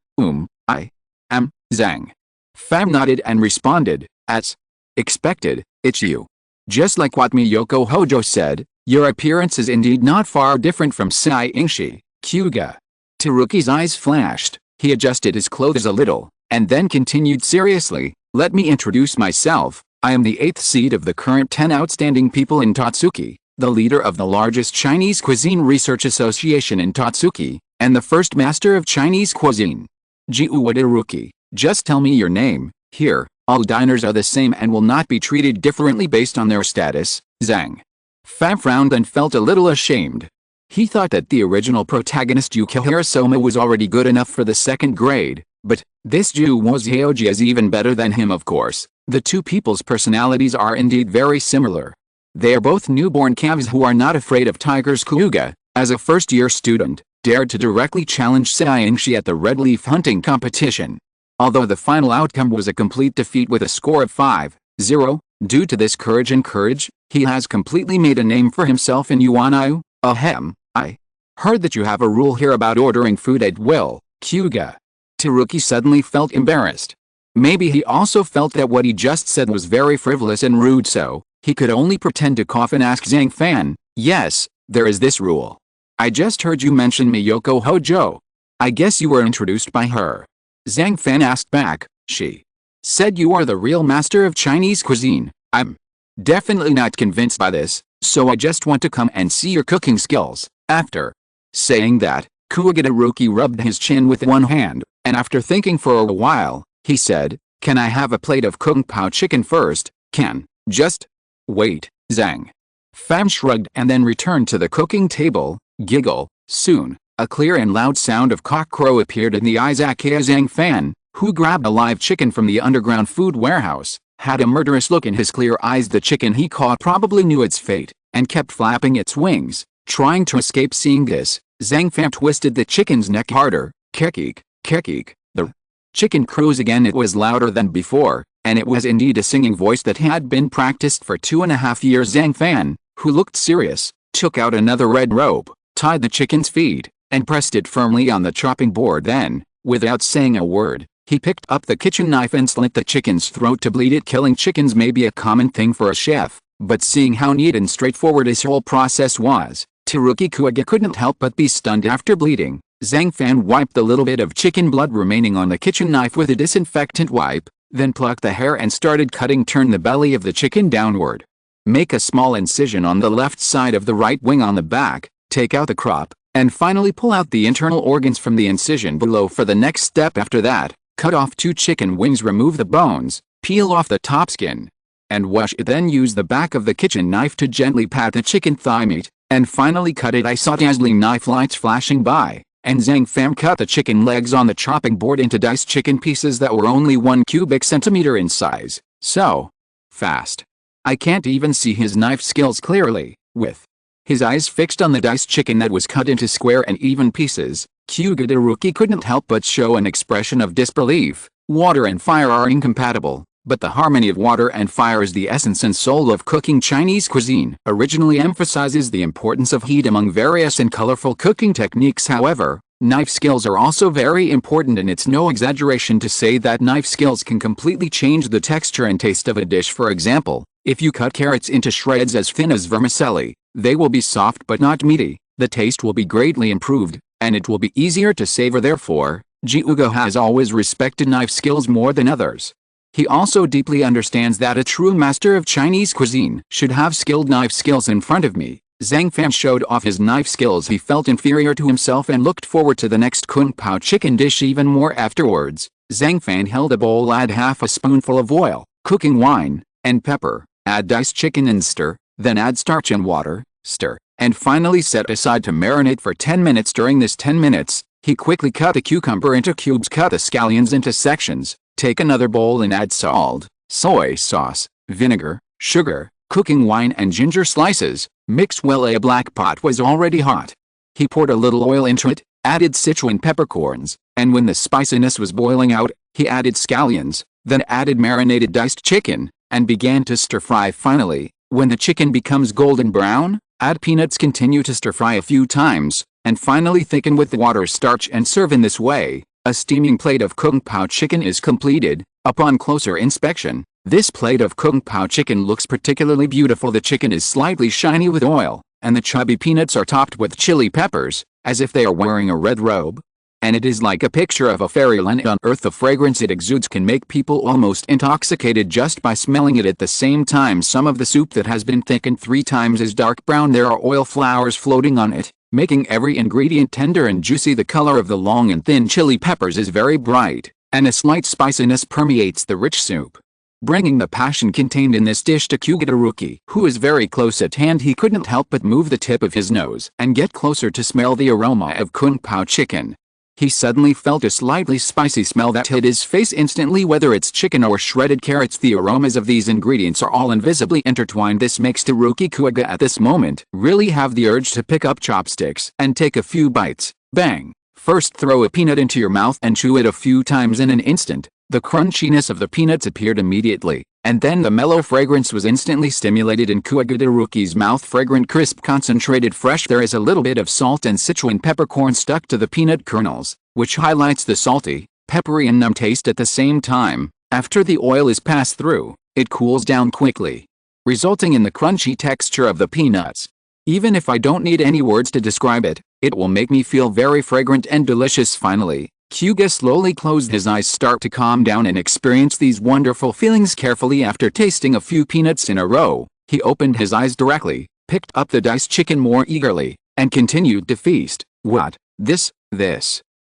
I am, Zhang." Fan nodded and responded, "As expected, it's you. Just like what Miyoko Hojo said, your appearance is indeed not far different from Sai Ingshi, Kyuga." Teruki's eyes flashed. He adjusted his clothes a little, and then continued seriously, "Let me introduce myself. I am the 8th seed of the current 10 outstanding people in Totsuki, the leader of the largest Chinese Cuisine Research Association in Totsuki, and the first master of Chinese cuisine. Jiuwa Teruki. Just tell me your name. Here, all diners are the same and will not be treated differently based on their status." Zhang Fan frowned and felt a little ashamed. He thought that the original protagonist Yukihira Soma was already good enough for the 2nd grade, but this Juwo Zheoji is even better than him. Of course, the two people's personalities are indeed very similar. They are both newborn calves who are not afraid of tigers. Kyuga, as a first-year student, dared to directly challenge Sai Ingshi at the red leaf hunting competition. Although the final outcome was a complete defeat with a score of 5-0, due to this courage, he has completely made a name for himself in Yuanyu. Ahem, I heard that you have a rule here about ordering food at will, Kyuga. Teruki suddenly felt embarrassed. Maybe he also felt that what he just said was very frivolous and rude, so he could only pretend to cough and ask Zhang Fan, "Yes, there is this rule. I just heard you mention Miyoko Hojo. I guess you were introduced by her." Zhang Fan asked back, "She said you are the real master of Chinese cuisine. I'm definitely not convinced by this, so I just want to come and see your cooking skills." After saying that, Teruki rubbed his chin with one hand, and after thinking for a while, he said, "Can I have a plate of Kung Pao chicken first? Can just wait." Zhang Fan shrugged and then returned to the cooking table. Giggle. Soon, a clear and loud sound of cockcrow appeared in the izakaya. Zhang Fan, who grabbed a live chicken from the underground food warehouse, had a murderous look in his clear eyes. The chicken he caught probably knew its fate, and kept flapping its wings, trying to escape. Seeing this, Zhang Fan twisted the chicken's neck harder. Kekik, kekik. The chicken crows again. It was louder than before, and it was indeed a singing voice that had been practiced for 2.5 years. Zhang Fan, who looked serious, took out another red rope, tied the chicken's feet, and pressed it firmly on the chopping board. Then, without saying a word, he picked up the kitchen knife and slit the chicken's throat to bleed it. Killing chickens may be a common thing for a chef, but seeing how neat and straightforward his whole process was, Teruki Kuwaga couldn't help but be stunned. After bleeding, Zhang Fan wiped the little bit of chicken blood remaining on the kitchen knife with a disinfectant wipe, then plucked the hair and started cutting. Turn the belly of the chicken downward. Make a small incision on the left side of the right wing on the back, take out the crop, and finally pull out the internal organs from the incision below for the next step. After that, cut off 2 chicken wings, remove the bones, peel off the top skin, and wash it. Then use the back of the kitchen knife to gently pat the chicken thigh meat, and finally cut it. I saw dazzling knife lights flashing by, and Zhang Fan cut the chicken legs on the chopping board into diced chicken pieces that were only 1 cubic centimeter in size. So fast, I can't even see his knife skills clearly. With his eyes fixed on the diced chicken that was cut into square and even pieces, Teruki couldn't help but show an expression of disbelief. Water and fire are incompatible, but the harmony of water and fire is the essence and soul of cooking. Chinese cuisine originally emphasizes the importance of heat among various and colorful cooking techniques. However, knife skills are also very important, and it's no exaggeration to say that knife skills can completely change the texture and taste of a dish. For example, if you cut carrots into shreds as thin as vermicelli, they will be soft but not meaty. The taste will be greatly improved, and it will be easier to savor. Therefore, Jiugo has always respected knife skills more than others. He also deeply understands that a true master of Chinese cuisine should have skilled knife skills. In front of me, Zhang Fan showed off his knife skills. He felt inferior to himself and looked forward to the next kung pao chicken dish even more. Afterwards, Zhang Fan held a bowl, add half a spoonful of oil, cooking wine, and pepper, add diced chicken and stir, then add starch and water, stir, and finally set aside to marinate for 10 minutes. During this 10 minutes, he quickly cut a cucumber into cubes, cut the scallions into sections. Take another bowl and add salt, soy sauce, vinegar, sugar, cooking wine and ginger slices. Mix well. A black pot was already hot. He poured a little oil into it, added Sichuan peppercorns, and when the spiciness was boiling out, he added scallions, then added marinated diced chicken, and began to stir fry. Finally, when the chicken becomes golden brown, add peanuts. Continue to stir fry a few times, and finally thicken with the water starch and serve. In this way, a steaming plate of kung pao chicken is completed. Upon closer inspection, this plate of kung pao chicken looks particularly beautiful. The chicken is slightly shiny with oil, and the chubby peanuts are topped with chili peppers, as if they are wearing a red robe. And it is like a picture of a fairyland on earth. The fragrance it exudes can make people almost intoxicated just by smelling it. At the same time, some of the soup that has been thickened 3 times is dark brown. There are oil flowers floating on it, making every ingredient tender and juicy. The color of the long and thin chili peppers is very bright, and a slight spiciness permeates the rich soup, bringing the passion contained in this dish to Teruki, who is very close at hand. He couldn't help but move the tip of his nose and get closer to smell the aroma of kung pao chicken. He suddenly felt a slightly spicy smell that hit his face instantly. Whether it's chicken or shredded carrots, the aromas of these ingredients are all invisibly intertwined. This makes Teruki Kuwaga at this moment really have the urge to pick up chopsticks and take a few bites. Bang! First, throw a peanut into your mouth and chew it a few times. In an instant, the crunchiness of the peanuts appeared immediately, and then the mellow fragrance was instantly stimulated in Teruki's mouth. Fragrant, crisp, concentrated, fresh. There is a little bit of salt and Sichuan peppercorn stuck to the peanut kernels, which highlights the salty, peppery and numb taste at the same time. After the oil is passed through, it cools down quickly, resulting in the crunchy texture of the peanuts. Even if I don't need any words to describe it, it will make me feel very fragrant and delicious. Finally, Kuwaga slowly closed his eyes, start to calm down and experience these wonderful feelings carefully. After tasting a few peanuts in a row, he opened his eyes directly, picked up the diced chicken more eagerly, and continued to feast. What? This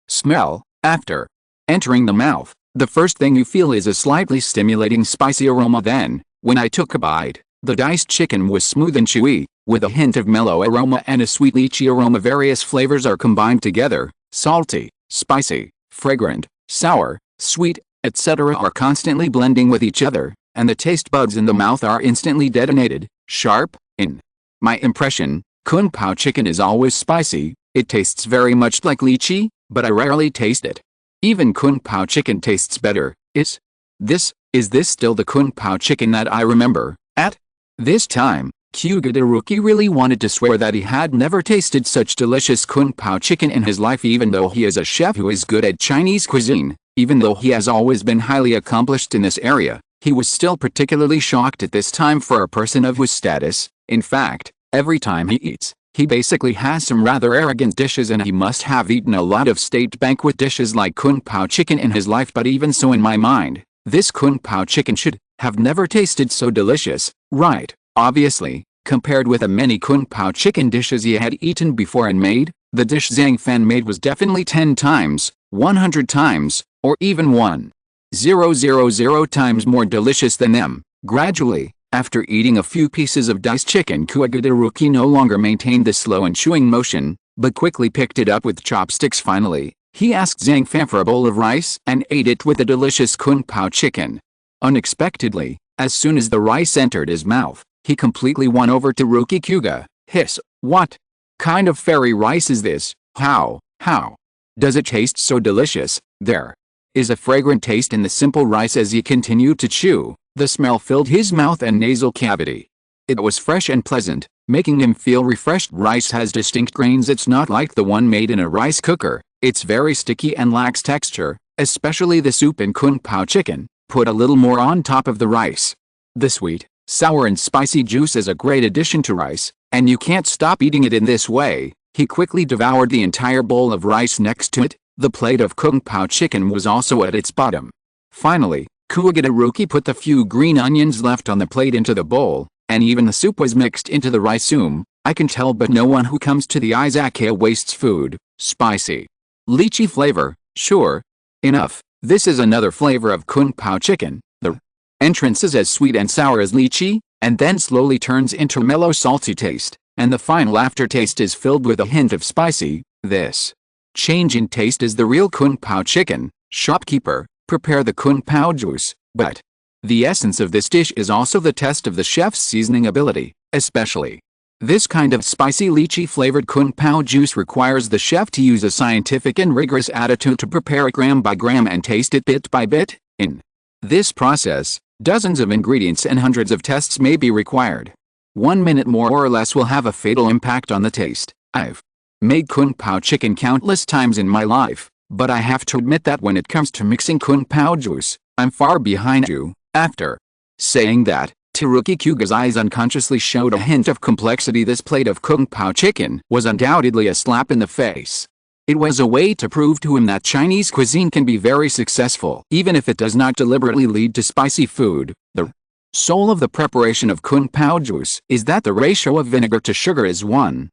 smell. After entering the mouth, the first thing you feel is a slightly stimulating spicy aroma. Then, when I took a bite, the diced chicken was smooth and chewy, with a hint of mellow aroma and a sweet lychee aroma. Various flavors are combined together. Salty, spicy, fragrant, sour, sweet, etc. are constantly blending with each other, and the taste buds in the mouth are instantly detonated. Sharp. In my impression, kung pao chicken is always spicy, It tastes very much like lychee, but I rarely taste it. Even Kung Pao chicken tastes better. Is this still the Kung Pao chicken that I remember? At this time, Kyuga really wanted to swear that he had never tasted such delicious Kung Pao chicken in his life, even though he is a chef who is good at Chinese cuisine. Even though he has always been highly accomplished in this area, he was still particularly shocked at this time for a person of his status. In fact, every time he eats, he basically has some rather arrogant dishes, and he must have eaten a lot of state banquet dishes like Kung Pao chicken in his life. But even so, in my mind, this Kung Pao chicken should have never tasted so delicious, right? Obviously, compared with the many Kung Pao chicken dishes he had eaten before and made, the dish Zhang Fan made was definitely 10 times, 100 times, or even 1,000 times more delicious than them. Gradually, after eating a few pieces of diced chicken, Kyuga no longer maintained the slow and chewing motion, but quickly picked it up with chopsticks. Finally, he asked Zhang Fan for a bowl of rice and ate it with the delicious Kung Pao chicken. Unexpectedly, as soon as the rice entered his mouth, he completely won over to Kyuga. Hiss, what kind of fairy rice is this? How does it taste so delicious? There is a fragrant taste in the simple rice. As he continued to chew, the smell filled his mouth and nasal cavity. It was fresh and pleasant, making him feel refreshed. Rice has distinct grains. It's not like the one made in a rice cooker. It's very sticky and lacks texture, especially the soup in Kung Pao chicken. Put a little more on top of the rice. The sweet, sour and spicy juice is a great addition to rice, and you can't stop eating it in this way. He quickly devoured the entire bowl of rice. Next to it, the plate of Kung Pao chicken was also at its bottom. Finally, Kyuga put the few green onions left on the plate into the bowl, and even the soup was mixed into the rice. I can tell, but no one who comes to the Izakaya wastes food. Spicy lychee flavor, sure enough, this is another flavor of Kung Pao chicken. The entrance is as sweet and sour as lychee, and then slowly turns into mellow salty taste, and the final aftertaste is filled with a hint of spicy. This change in taste is the real Kung Pao chicken. Shopkeeper, prepare the Kung Pao juice. But the essence of this dish is also the test of the chef's seasoning ability, especially this kind of spicy lychee-flavored Kung Pao juice requires the chef to use a scientific and rigorous attitude to prepare it gram by gram and taste it bit by bit. In this process, dozens of ingredients and hundreds of tests may be required. 1 minute more or less will have a fatal impact on the taste. I've made Kung Pao chicken countless times in my life, but I have to admit that when it comes to mixing Kung Pao juice, I'm far behind you. After saying that, Kyuga's eyes unconsciously showed a hint of complexity. This plate of Kung Pao chicken was undoubtedly a slap in the face. It was a way to prove to him that Chinese cuisine can be very successful, even if it does not deliberately lead to spicy food. The soul of the preparation of Kung Pao juice is that the ratio of vinegar to sugar is 1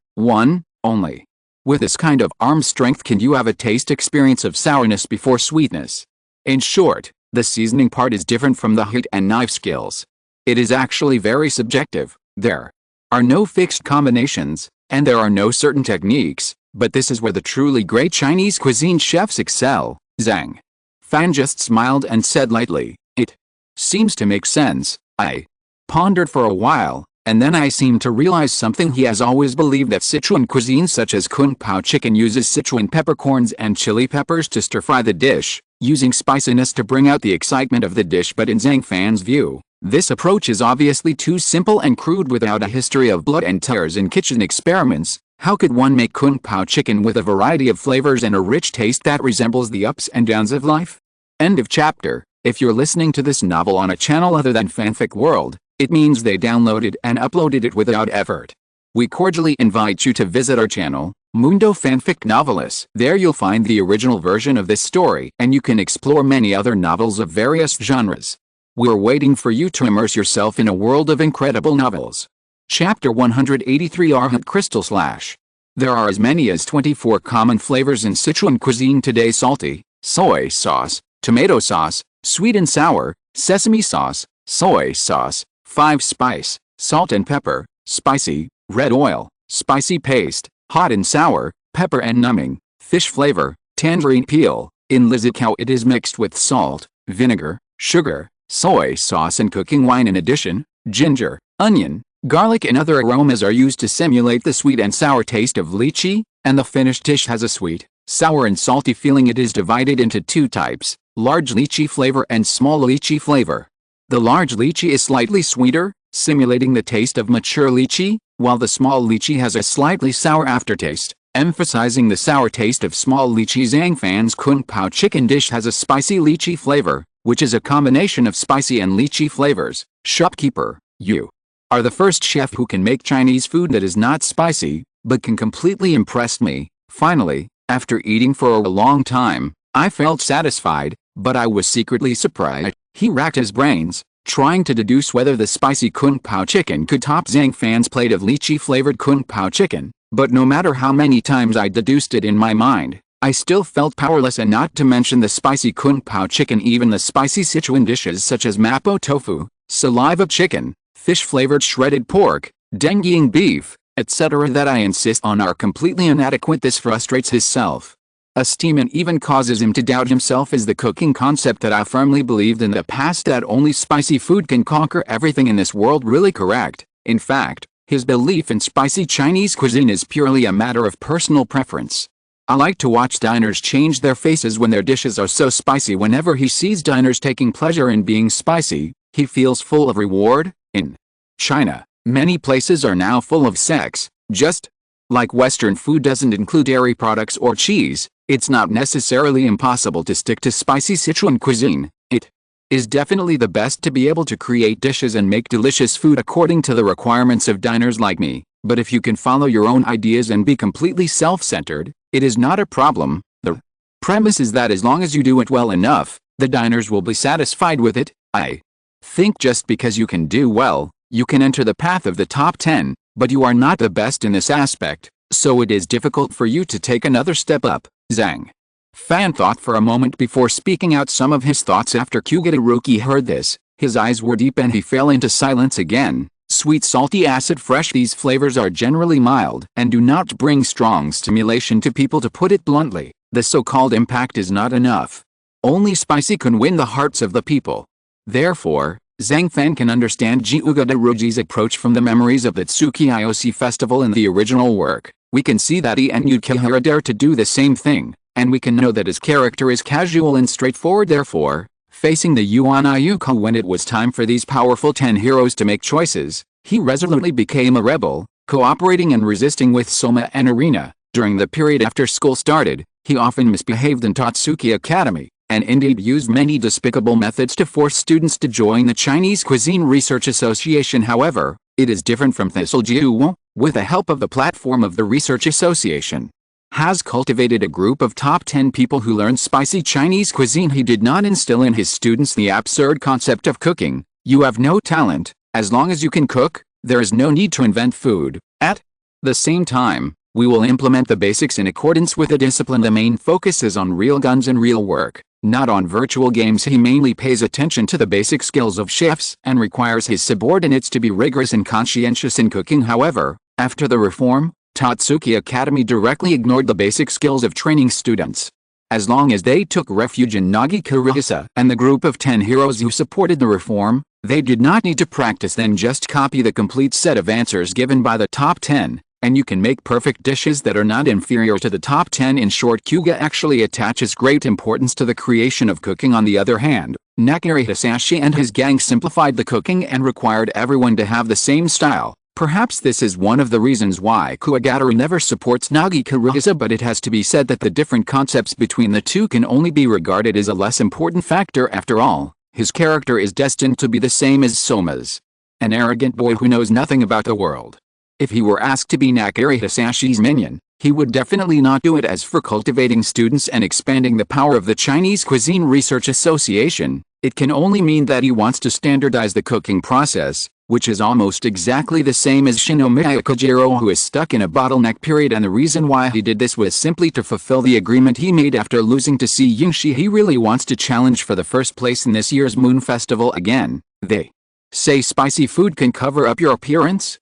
only. With this kind of arm strength can you have a taste experience of sourness before sweetness. In short, the seasoning part is different from the heat and knife skills. It is actually very subjective. There are no fixed combinations, and there are no certain techniques, but this is where the truly great Chinese cuisine chefs excel. Zhang Fan just smiled and said lightly, "It seems to make sense." I pondered for a while, and then I seemed to realize something. He has always believed that Sichuan cuisine such as Kung Pao chicken uses Sichuan peppercorns and chili peppers to stir-fry the dish, using spiciness to bring out the excitement of the dish. But in Zhang Fan's view, this approach is obviously too simple and crude. Without a history of blood and tears in kitchen experiments, how could one make Kung Pao chicken with a variety of flavors and a rich taste that resembles the ups and downs of life? End of chapter. If you're listening to this novel on a channel other than Fanfic World, it means they downloaded and uploaded it without effort. We cordially invite you to visit our channel, Mundo Fanfic Novelis. There you'll find the original version of this story, and you can explore many other novels of various genres. We're waiting for you to immerse yourself in a world of incredible novels. Chapter 183 Arhat Crystal Slash. There are as many as 24 common flavors in Sichuan cuisine today: salty, soy sauce, tomato sauce, sweet and sour, sesame sauce, soy sauce, 5-spice, salt and pepper, spicy, red oil, spicy paste, hot and sour, pepper and numbing, fish flavor, tangerine peel. In Izakaya it is mixed with salt, vinegar, sugar, soy sauce and cooking wine. In addition, ginger, onion, garlic and other aromas are used to simulate the sweet and sour taste of lychee. and the finished dish has a sweet, sour and salty feeling. It is divided into two types, large lychee flavor and small lychee flavor. The large lychee is slightly sweeter, simulating the taste of mature lychee, while the small lychee has a slightly sour aftertaste, emphasizing the sour taste of small lychee. Zhang Fan's Kung Pao chicken dish has a spicy lychee flavor, which is a combination of spicy and lychee flavors. Shopkeeper, you are the first chef who can make Chinese food that is not spicy, but can completely impress me. Finally, after eating for a long time, I felt satisfied, but I was secretly surprised. He racked his brains, trying to deduce whether the spicy Kung Pao chicken could top Zhang Fan's plate of lychee-flavored Kung Pao chicken, but no matter how many times I deduced it in my mind, I still felt powerless. And not to mention the spicy Kung Pao chicken, even the spicy Sichuan dishes such as mapo tofu, saliva chicken, fish-flavored shredded pork, dengying beef, etc. that I insist on are completely inadequate. This frustrates his self-esteem and even causes him to doubt himself. Is the cooking concept that I firmly believed in the past, that only spicy food can conquer everything in this world, really correct? In fact, his belief in spicy Chinese cuisine is purely a matter of personal preference. I like to watch diners change their faces when their dishes are so spicy. Whenever he sees diners taking pleasure in being spicy, he feels full of reward. In China, many places are now full of sex. Just like Western food doesn't include dairy products or cheese, it's not necessarily impossible to stick to spicy Sichuan cuisine. It is definitely the best to be able to create dishes and make delicious food according to the requirements of diners like me. But if you can follow your own ideas and be completely self-centered, it is not a problem. The premise is that as long as you do it well enough, the diners will be satisfied with it. I think just because you can do well, you can enter the path of the top 10, but you are not the best in this aspect, so it is difficult for you to take another step up. Zhang Fan thought for a moment before speaking out some of his thoughts. After Kugataruki heard this, his eyes were deep and he fell into silence again. Sweet, salty, acid, fresh. These flavors are generally mild and do not bring strong stimulation to people. To put it bluntly, the so-called impact is not enough. Only spicy can win the hearts of the people. Therefore, Zhang Fan can understand Kugataruki's approach from the memories of the Tsukiosi festival in the original work. We can see that he and Yukihira dare to do the same thing, and we can know that his character is casual and straightforward. Therefore, facing the Yuan Ayuko when it was time for these powerful 10 heroes to make choices, he resolutely became a rebel, cooperating and resisting with Soma and Arena. During the period after school started, he often misbehaved in Totsuki Academy, and indeed used many despicable methods to force students to join the Chinese Cuisine Research Association. However, it is different from Thistlejuan. With the help of the platform of the Research Association, has cultivated a group of top 10 people who learn spicy Chinese cuisine. He did not instill in his students the absurd concept of cooking. You have no talent, as long as you can cook, there is no need to invent food. At the same time, we will implement the basics in accordance with the discipline. The main focus is on real guns and real work, not on virtual games. He mainly pays attention to the basic skills of chefs and requires his subordinates to be rigorous and conscientious in cooking. However, after the reform, Totsuki Academy directly ignored the basic skills of training students. As long as they took refuge in Nagikirihisa and the group of 10 heroes who supported the reform, they did not need to practice. Then just copy the complete set of answers given by the top 10, and you can make perfect dishes that are not inferior to the top 10. In short, Kuga actually attaches great importance to the creation of cooking. On the other hand, Nakari Hisashi and his gang simplified the cooking and required everyone to have the same style. Perhaps this is one of the reasons why Kuwagataru never supports Nagikirihisa, but it has to be said that the different concepts between the two can only be regarded as a less important factor. After all, his character is destined to be the same as Soma's, an arrogant boy who knows nothing about the world. If he were asked to be Nakari Hisashi's minion, he would definitely not do it. As for cultivating students and expanding the power of the Chinese Cuisine Research Association, it can only mean that he wants to standardize the cooking process, which is almost exactly the same as Shinomiya Kojiro, who is stuck in a bottleneck period, and the reason why he did this was simply to fulfill the agreement he made after losing to Si Yingshi. He really wants to challenge for the first place in this year's Moon Festival again. They say spicy food can cover up your appearance?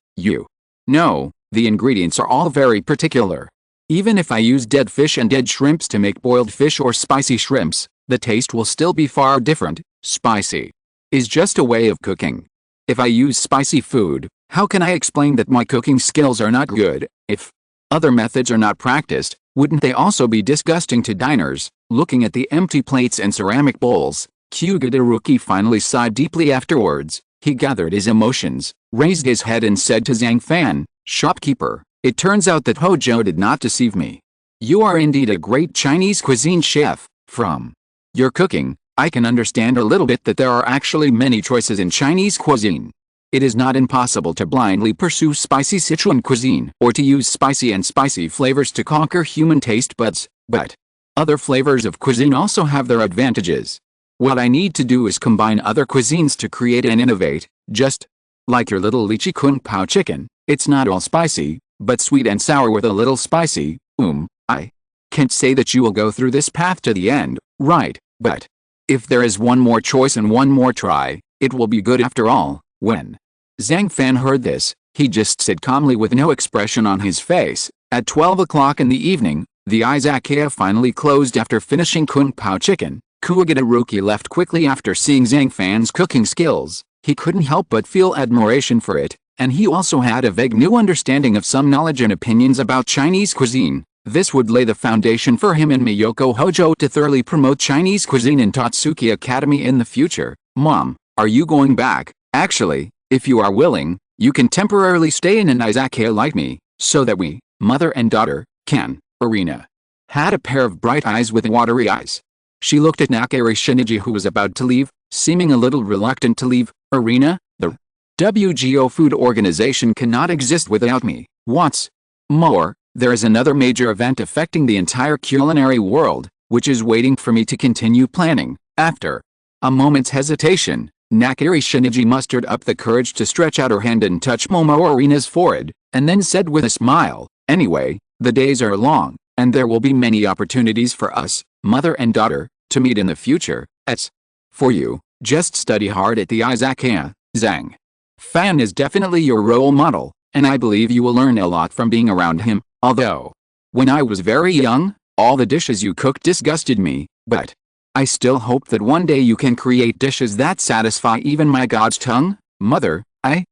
No, the ingredients are all very particular. Even if I use dead fish and dead shrimps to make boiled fish or spicy shrimps, the taste will still be far different. Spicy is just a way of cooking. If I use spicy food, how can I explain that my cooking skills are not good? If other methods are not practiced, wouldn't they also be disgusting to diners? Looking at the empty plates and ceramic bowls, Kugadaruki finally sighed deeply afterwards. He gathered his emotions, raised his head and said to Zhang Fan, "Shopkeeper, it turns out that Hojo did not deceive me. You are indeed a great Chinese cuisine chef. From your cooking, I can understand a little bit that there are actually many choices in Chinese cuisine. It is not impossible to blindly pursue spicy Sichuan cuisine or to use spicy flavors to conquer human taste buds, but other flavors of cuisine also have their advantages. What I need to do is combine other cuisines to create and innovate, just like your little lychee kung pao chicken. It's not all spicy, but sweet and sour with a little spicy. I can't say that you will go through this path to the end, right, but if there is one more choice and one more try, it will be good after all." When Zhang Fan heard this, he just said calmly with no expression on his face. At 12 o'clock in the evening, the Izakaya finally closed after finishing kung pao chicken. Kugadaruki left quickly after seeing Zhang Fan's cooking skills. He couldn't help but feel admiration for it, and he also had a vague new understanding of some knowledge and opinions about Chinese cuisine. This would lay the foundation for him and Miyoko Hojo to thoroughly promote Chinese cuisine in Tatsuki Academy in the future. "Mom, are you going back? Actually, if you are willing, you can temporarily stay in an izakaya like me, so that we, mother and daughter, can." Irina had a pair of bright eyes with watery eyes. She looked at Nakari Shinichi, who was about to leave, seeming a little reluctant to leave. "Irina, the WGO food organization cannot exist without me. What's more, there is another major event affecting the entire culinary world, which is waiting for me to continue planning." After a moment's hesitation, Nakari Shinichi mustered up the courage to stretch out her hand and touch Momo Irina's forehead, and then said with a smile, "Anyway, the days are long, and there will be many opportunities for us, mother and daughter, to meet in the future. As for you, just study hard at the izakaya. Zhang Fan is definitely your role model, and I believe you will learn a lot from being around him. Although, when I was very young, all the dishes you cooked disgusted me, but I still hope that one day you can create dishes that satisfy even my God's tongue. Mother, I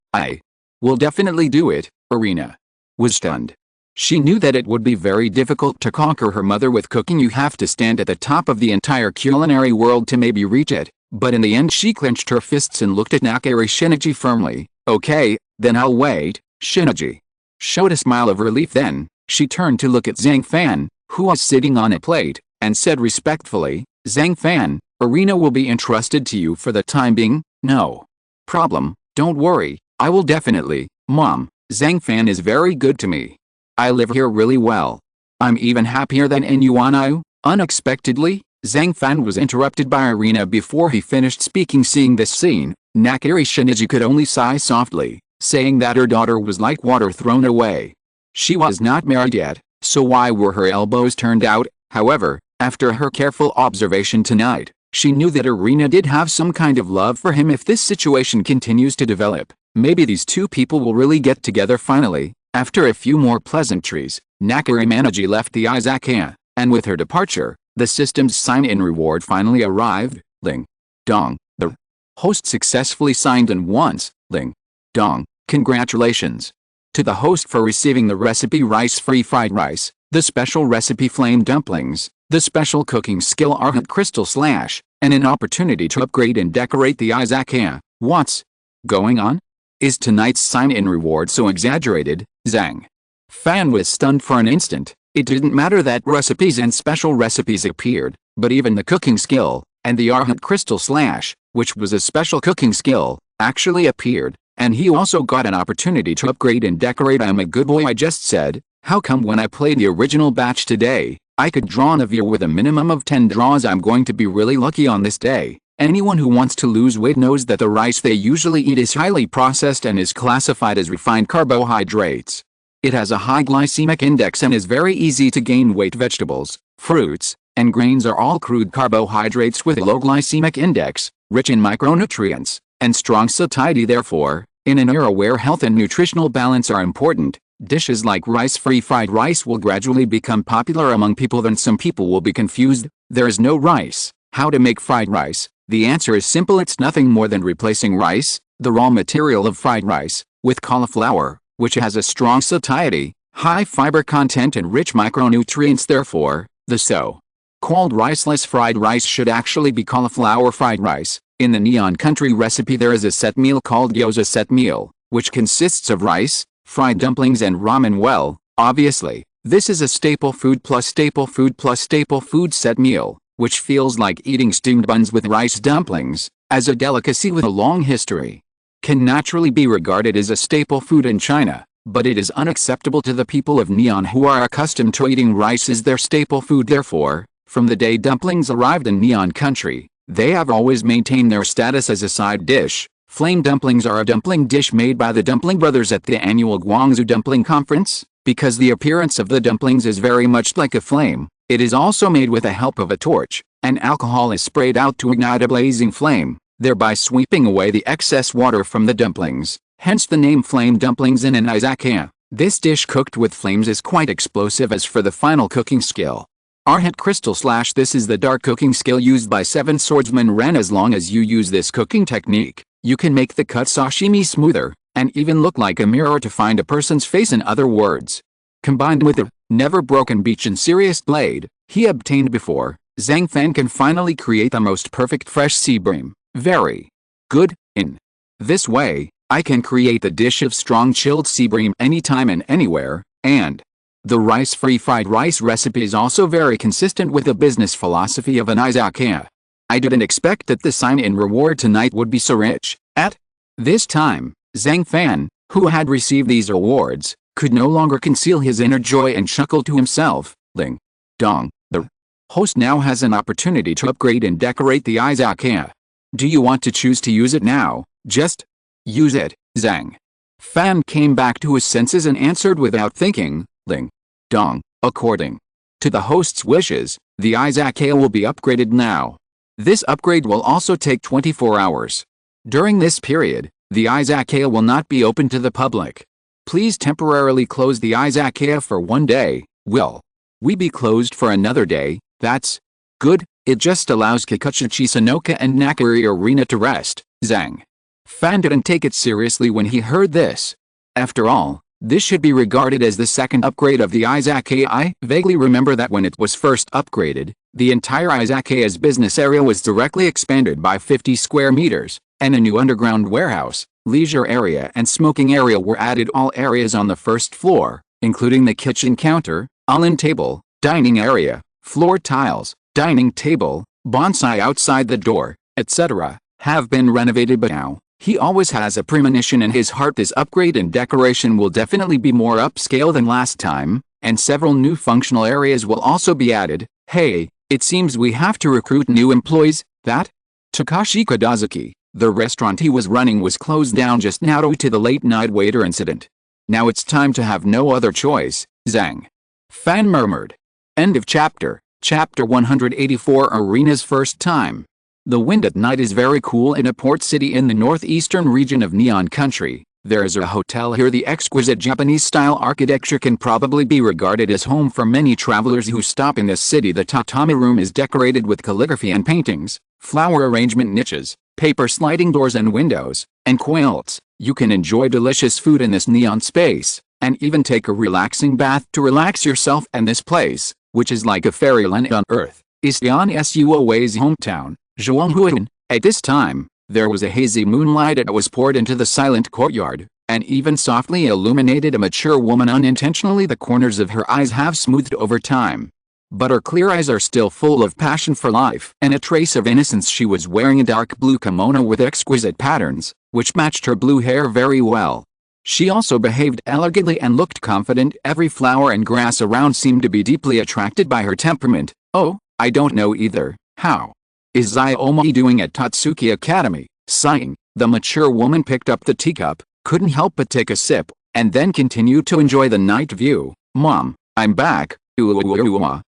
will definitely do it." Irina was stunned. She knew that it would be very difficult to conquer her mother with cooking. You have to stand at the top of the entire culinary world to maybe reach it, but in the end she clenched her fists and looked at Nakari Shinichi firmly. "Okay, then I'll wait." Shinichi showed a smile of relief. Then she turned to look at Zhang Fan, who was sitting on a plate, and said respectfully, "Zhang Fan, Irina will be entrusted to you for the time being." "No problem, don't worry, I will definitely." "Mom, Zhang Fan is very good to me. I live here really well. I'm even happier than in Yuanao." Unexpectedly, Zhang Fan was interrupted by Irina before he finished speaking. Seeing this scene, Nakari Shinichi could only sigh softly, saying that her daughter was like water thrown away. She was not married yet, so why were her elbows turned out? However, after her careful observation tonight, she knew that Irina did have some kind of love for him. If this situation continues to develop, maybe these two people will really get together finally. After a few more pleasantries, Nakari Maniji left the izakaya, and with her departure, the system's sign-in reward finally arrived. Ling Dong, the host successfully signed in once. Ling Dong, congratulations to the host for receiving the recipe rice-free fried rice, the special recipe flame dumplings, the special cooking skill Arhat Crystal Slash, and an opportunity to upgrade and decorate the izakaya. What's going on? Is tonight's sign-in reward so exaggerated? Zhang Fan was stunned for an instant. It didn't matter that recipes and special recipes appeared, but even the cooking skill, and the Arhat Crystal Slash, which was a special cooking skill, actually appeared, and he also got an opportunity to upgrade and decorate. "I'm a good boy," I just said. "How come when I played the original batch today, I could draw an Avir with a minimum of 10 draws? I'm going to be really lucky on this day." Anyone who wants to lose weight knows that the rice they usually eat is highly processed and is classified as refined carbohydrates. It has a high glycemic index and is very easy to gain weight. Vegetables, fruits, and grains are all crude carbohydrates with a low glycemic index, rich in micronutrients, and strong satiety. Therefore, in an era where health and nutritional balance are important, dishes like rice-free fried rice will gradually become popular among people. Then some people will be confused. There is no rice. How to make fried rice? The answer is simple. It's nothing more than replacing rice, the raw material of fried rice, with cauliflower, which has a strong satiety, high fiber content and rich micronutrients. Therefore, the so-called riceless fried rice should actually be cauliflower fried rice. In the Neon Country recipe there is a set meal called gyoza set meal, which consists of rice, fried dumplings and ramen. Well, obviously, this is a staple food plus staple food plus staple food set meal, which feels like eating steamed buns with rice dumplings, as a delicacy with a long history. Can naturally be regarded as a staple food in China, but it is unacceptable to the people of Neon who are accustomed to eating rice as their staple food. Therefore, from the day dumplings arrived in Neon Country, they have always maintained their status as a side dish. Flame dumplings are a dumpling dish made by the Dumpling Brothers at the annual Guangzhou Dumpling Conference. Because the appearance of the dumplings is very much like a flame, it is also made with the help of a torch, and alcohol is sprayed out to ignite a blazing flame, thereby sweeping away the excess water from the dumplings, hence the name flame dumplings in an izakaya. This dish cooked with flames is quite explosive. As for the final cooking skill, Arhat Crystal / this is the dark cooking skill used by 7 swordsman Ren. As long as you use this cooking technique, you can make the cut sashimi smoother, and even look like a mirror to find a person's face. In other words, combined with the never-broken beach and serious blade he obtained before, Zhang Fan can finally create the most perfect fresh sea bream. Very good. In this way, I can create the dish of strong chilled sea bream anytime and anywhere, and the rice-free fried rice recipe is also very consistent with the business philosophy of an izakaya. I didn't expect that the sign-in reward tonight would be so rich. At this time, Zhang Fan, who had received these awards, could no longer conceal his inner joy and chuckled to himself. Ling Dong, the host now has an opportunity to upgrade and decorate the izakaya. Do you want to choose to use it now? Just use it. Zhang Fan came back to his senses and answered without thinking. Ling Dong, according to the host's wishes, the izakaya will be upgraded now. This upgrade will also take 24 hours. During this period, the izakaya will not be open to the public. Please temporarily close the izakaya for 1 day. Will we be closed for another day? That's good. It just allows Kikuchi Sanoka and Nakari Arena to rest. Zhang Fan didn't take it seriously when he heard this. After all, this should be regarded as the second upgrade of the izakaya. I vaguely remember that when it was first upgraded, the entire izakaya's business area was directly expanded by 50 square meters, and a new underground warehouse, leisure area and smoking area were added. All areas on the first floor, including the kitchen counter, island table, dining area, floor tiles, dining table, bonsai outside the door, etc., have been renovated. But now, he always has a premonition in his heart this upgrade and decoration will definitely be more upscale than last time, and several new functional areas will also be added. Hey, it seems we have to recruit new employees. That Takashi Kadazuki, the restaurant he was running, was closed down just now due to the late-night waiter incident. Now it's time to have no other choice, Zhang Fan murmured. End of chapter. Chapter 184. Arena's first time. The wind at night is very cool in a port city in the northeastern region of Neon Country. There is a hotel here. The exquisite Japanese-style architecture can probably be regarded as home for many travelers who stop in this city. The tatami room is decorated with calligraphy and paintings, flower arrangement niches, paper sliding doors and windows, and quilts. You can enjoy delicious food in this neon space, and even take a relaxing bath to relax yourself. And this place, which is like a fairyland on earth, is Yan Suo's hometown, Zhuanghuan. At this time, there was a hazy moonlight that was poured into the silent courtyard, and even softly illuminated a mature woman. Unintentionally, the corners of her eyes have smoothed over time, but her clear eyes are still full of passion for life and a trace of innocence. She was wearing a dark blue kimono with exquisite patterns, which matched her blue hair very well. She also behaved elegantly and looked confident. Every flower and grass around seemed to be deeply attracted by her temperament. Oh, I don't know either. How is Xiaomi doing at Tatsuki Academy? Sighing, the mature woman picked up the teacup, couldn't help but take a sip, and then continued to enjoy the night view. Mom, I'm back.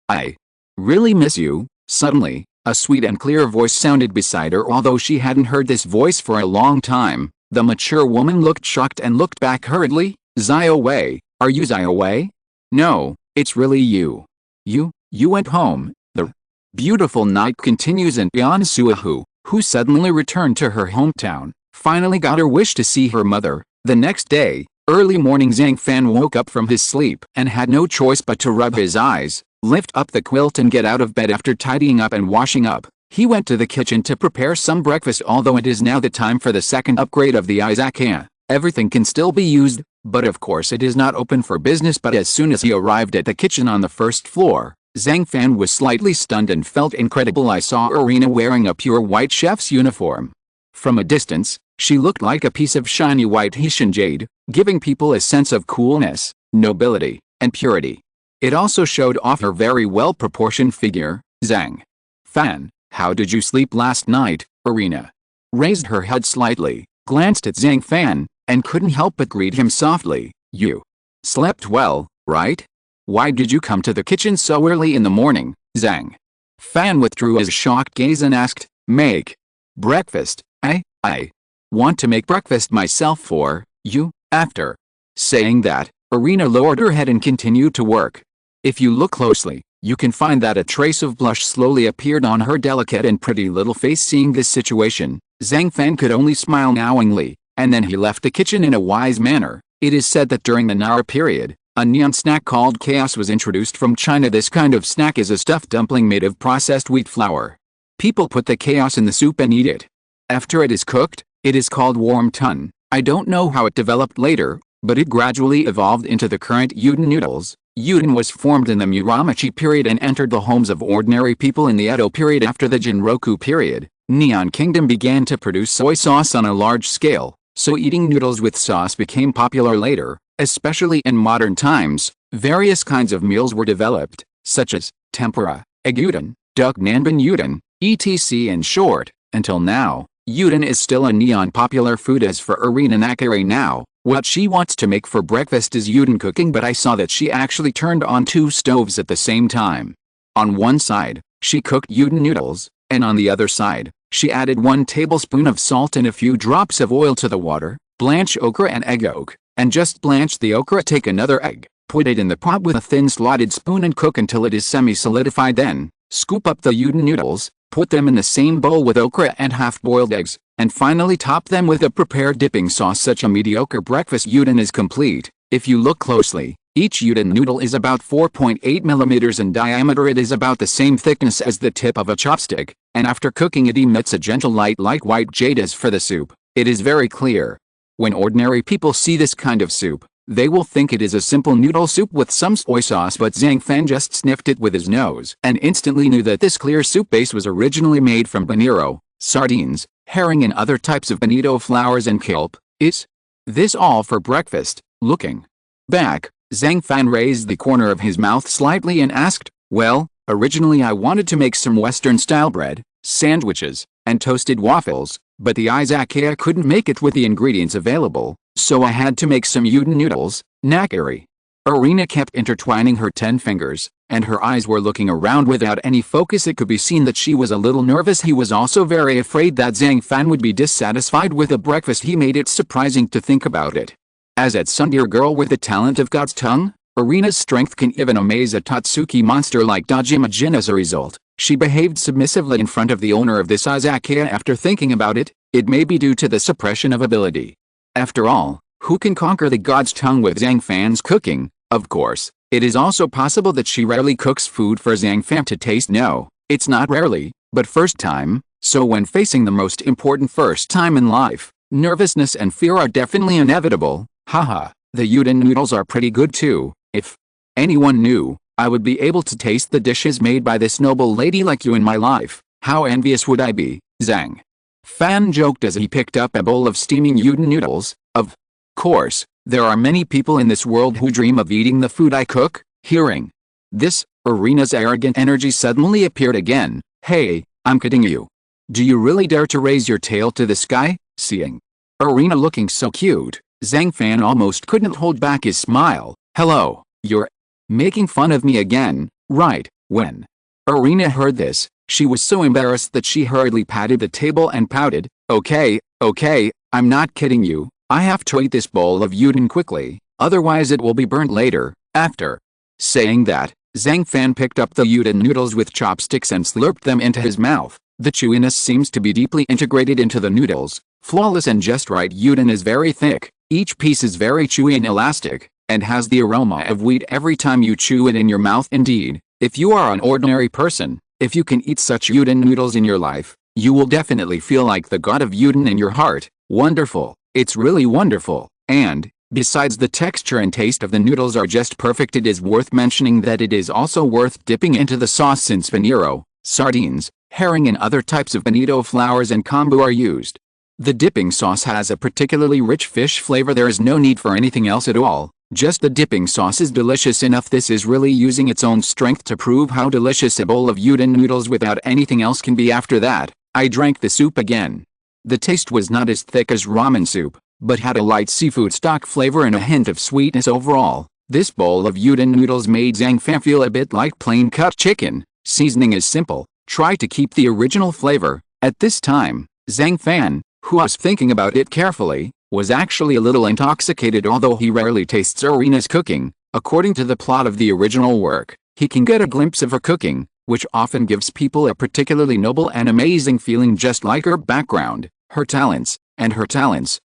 I really miss you. Suddenly, a sweet and clear voice sounded beside her. Although she hadn't heard this voice for a long time, the mature woman looked shocked and looked back hurriedly. Xiao Wei, are you Xiao Wei? No, it's really you. You went home. The beautiful night continues, and Yan Suahu, who suddenly returned to her hometown, finally got her wish to see her mother. The next day, Early morning. Zhang Fan woke up from his sleep and had no choice but to rub his eyes, lift up the quilt and get out of bed. After tidying up and washing up, he went to the kitchen to prepare some breakfast. Although it is now the time for the second upgrade of the Izakaya, everything can still be used, but of course it is not open for business. But as soon as he arrived at the kitchen on the first floor, Zhang Fan was slightly stunned and felt incredible. I saw Irina wearing a pure white chef's uniform. From a distance, she looked like a piece of shiny white Hessian jade, giving people a sense of coolness, nobility, and purity. It also showed off her very well-proportioned figure. Zhang Fan, how did you sleep last night? Irina raised her head slightly, glanced at Zhang Fan, and couldn't help but greet him softly. You slept well, right? Why did you come to the kitchen so early in the morning? Zhang Fan withdrew his shocked gaze and asked, Make breakfast? I want to make breakfast myself for you. After saying that, Irina lowered her head and continued to work. If you look closely, you can find that a trace of blush slowly appeared on her delicate and pretty little face. Seeing this situation, Zhang Fan could only smile knowingly, and then he left the kitchen in a wise manner. It is said that during the Nara period, a neon snack called chaos was introduced from China. This kind of snack is a stuffed dumpling made of processed wheat flour. People put the chaos in the soup and eat it. After it is cooked, it is called wonton. I don't know how it developed later, but it gradually evolved into the current udon noodles. Udon was formed in the Muromachi period and entered the homes of ordinary people in the Edo period. After the Jinroku period, Neon Kingdom began to produce soy sauce on a large scale, so eating noodles with sauce became popular later. Especially in modern times, various kinds of meals were developed, such as tempura, egg udon, duck nanban udon, etc. In short, until now, udon is still a neon popular food. As for Irina Nakare now, what she wants to make for breakfast is udon cooking, but I saw that she actually turned on 2 stoves at the same time. On one side, she cooked udon noodles, and on the other side, she added 1 tablespoon of salt and a few drops of oil to the water. Blanch okra and egg yolk, and just blanch the okra. Take another egg, put it in the pot with a thin slotted spoon and cook until it is semi-solidified. Then, scoop up the udon noodles, put them in the same bowl with okra and half-boiled eggs, and finally top them with a prepared dipping sauce. Such a mediocre breakfast udon is complete. If you look closely, each udon noodle is about 4.8 millimeters in diameter. It is about the same thickness as the tip of a chopstick, and after cooking it emits a gentle light like white jade. As for the soup, it is very clear. When ordinary people see this kind of soup, they will think it is a simple noodle soup with some soy sauce, but Zhang Fan just sniffed it with his nose and instantly knew that this clear soup base was originally made from bonito, sardines, herring and other types of bonito flowers and kelp. Is this all for breakfast? Looking back, Zhang Fan raised the corner of his mouth slightly and asked, Well, originally I wanted to make some Western-style bread, sandwiches, and toasted waffles, but the Izakaya couldn't make it with the ingredients available, so I had to make some udon noodles. Nakari. Irina kept intertwining her 10 fingers, and her eyes were looking around without any focus. It could be seen that she was a little nervous. He was also very afraid that Zhang Fan would be dissatisfied with the breakfast he made. It surprising to think about it. As a tsundere girl with the talent of God's tongue, Irina's strength can even amaze a Tatsuki monster like Dajima Jin. As a result, she behaved submissively in front of the owner of this Izakaya. After thinking about it, it may be due to the suppression of ability. After all, who can conquer the God's tongue with Zhang Fan's cooking? Of course, it is also possible that she rarely cooks food for Zhang Fan to taste. No, it's not rarely, but first time. So when facing the most important first time in life, nervousness and fear are definitely inevitable. Haha, the udon noodles are pretty good too. If anyone knew, I would be able to taste the dishes made by this noble lady like you in my life. How envious would I be? Zhang Fan joked as he picked up a bowl of steaming udon noodles. Of course, there are many people in this world who dream of eating the food I cook. Hearing this, Irina's arrogant energy suddenly appeared again. Hey, I'm kidding you. Do you really dare to raise your tail to the sky? Seeing Irina looking so cute, Zhang Fan almost couldn't hold back his smile. Hello, you're making fun of me again, right? When Irina heard this, she was so embarrassed that she hurriedly patted the table and pouted. Okay, I'm not kidding you. I have to eat this bowl of udon quickly, otherwise it will be burnt later. After saying that, Zhang Fan picked up the udon noodles with chopsticks and slurped them into his mouth. The chewiness seems to be deeply integrated into the noodles, flawless and just right. Udon is very thick, Each piece is very chewy and elastic, and has the aroma of wheat every time you chew it in your mouth. Indeed, if you are an ordinary person, if you can eat such udon noodles in your life, you will definitely feel like the god of udon in your heart. Wonderful, it's really wonderful. And, besides the texture and taste of the noodles are just perfect, it is worth mentioning that it is also worth dipping into the sauce since bonito, sardines, herring and other types of bonito flowers and kombu are used. The dipping sauce has a particularly rich fish flavor. There is no need for anything else at all, just the dipping sauce is delicious enough. This is really using its own strength to prove how delicious a bowl of udon noodles without anything else can be. After that, I drank the soup again. The taste was not as thick as ramen soup, but had a light seafood stock flavor and a hint of sweetness overall. This bowl of udon noodles made Zhang Fan feel a bit like plain cut chicken. Seasoning is simple, try to keep the original flavor. At this time, Zhang Fan, who was thinking about it carefully, was actually a little intoxicated. Although he rarely tastes Irina's cooking, according to the plot of the original work, he can get a glimpse of her cooking, which often gives people a particularly noble and amazing feeling. Just like her background, her talents,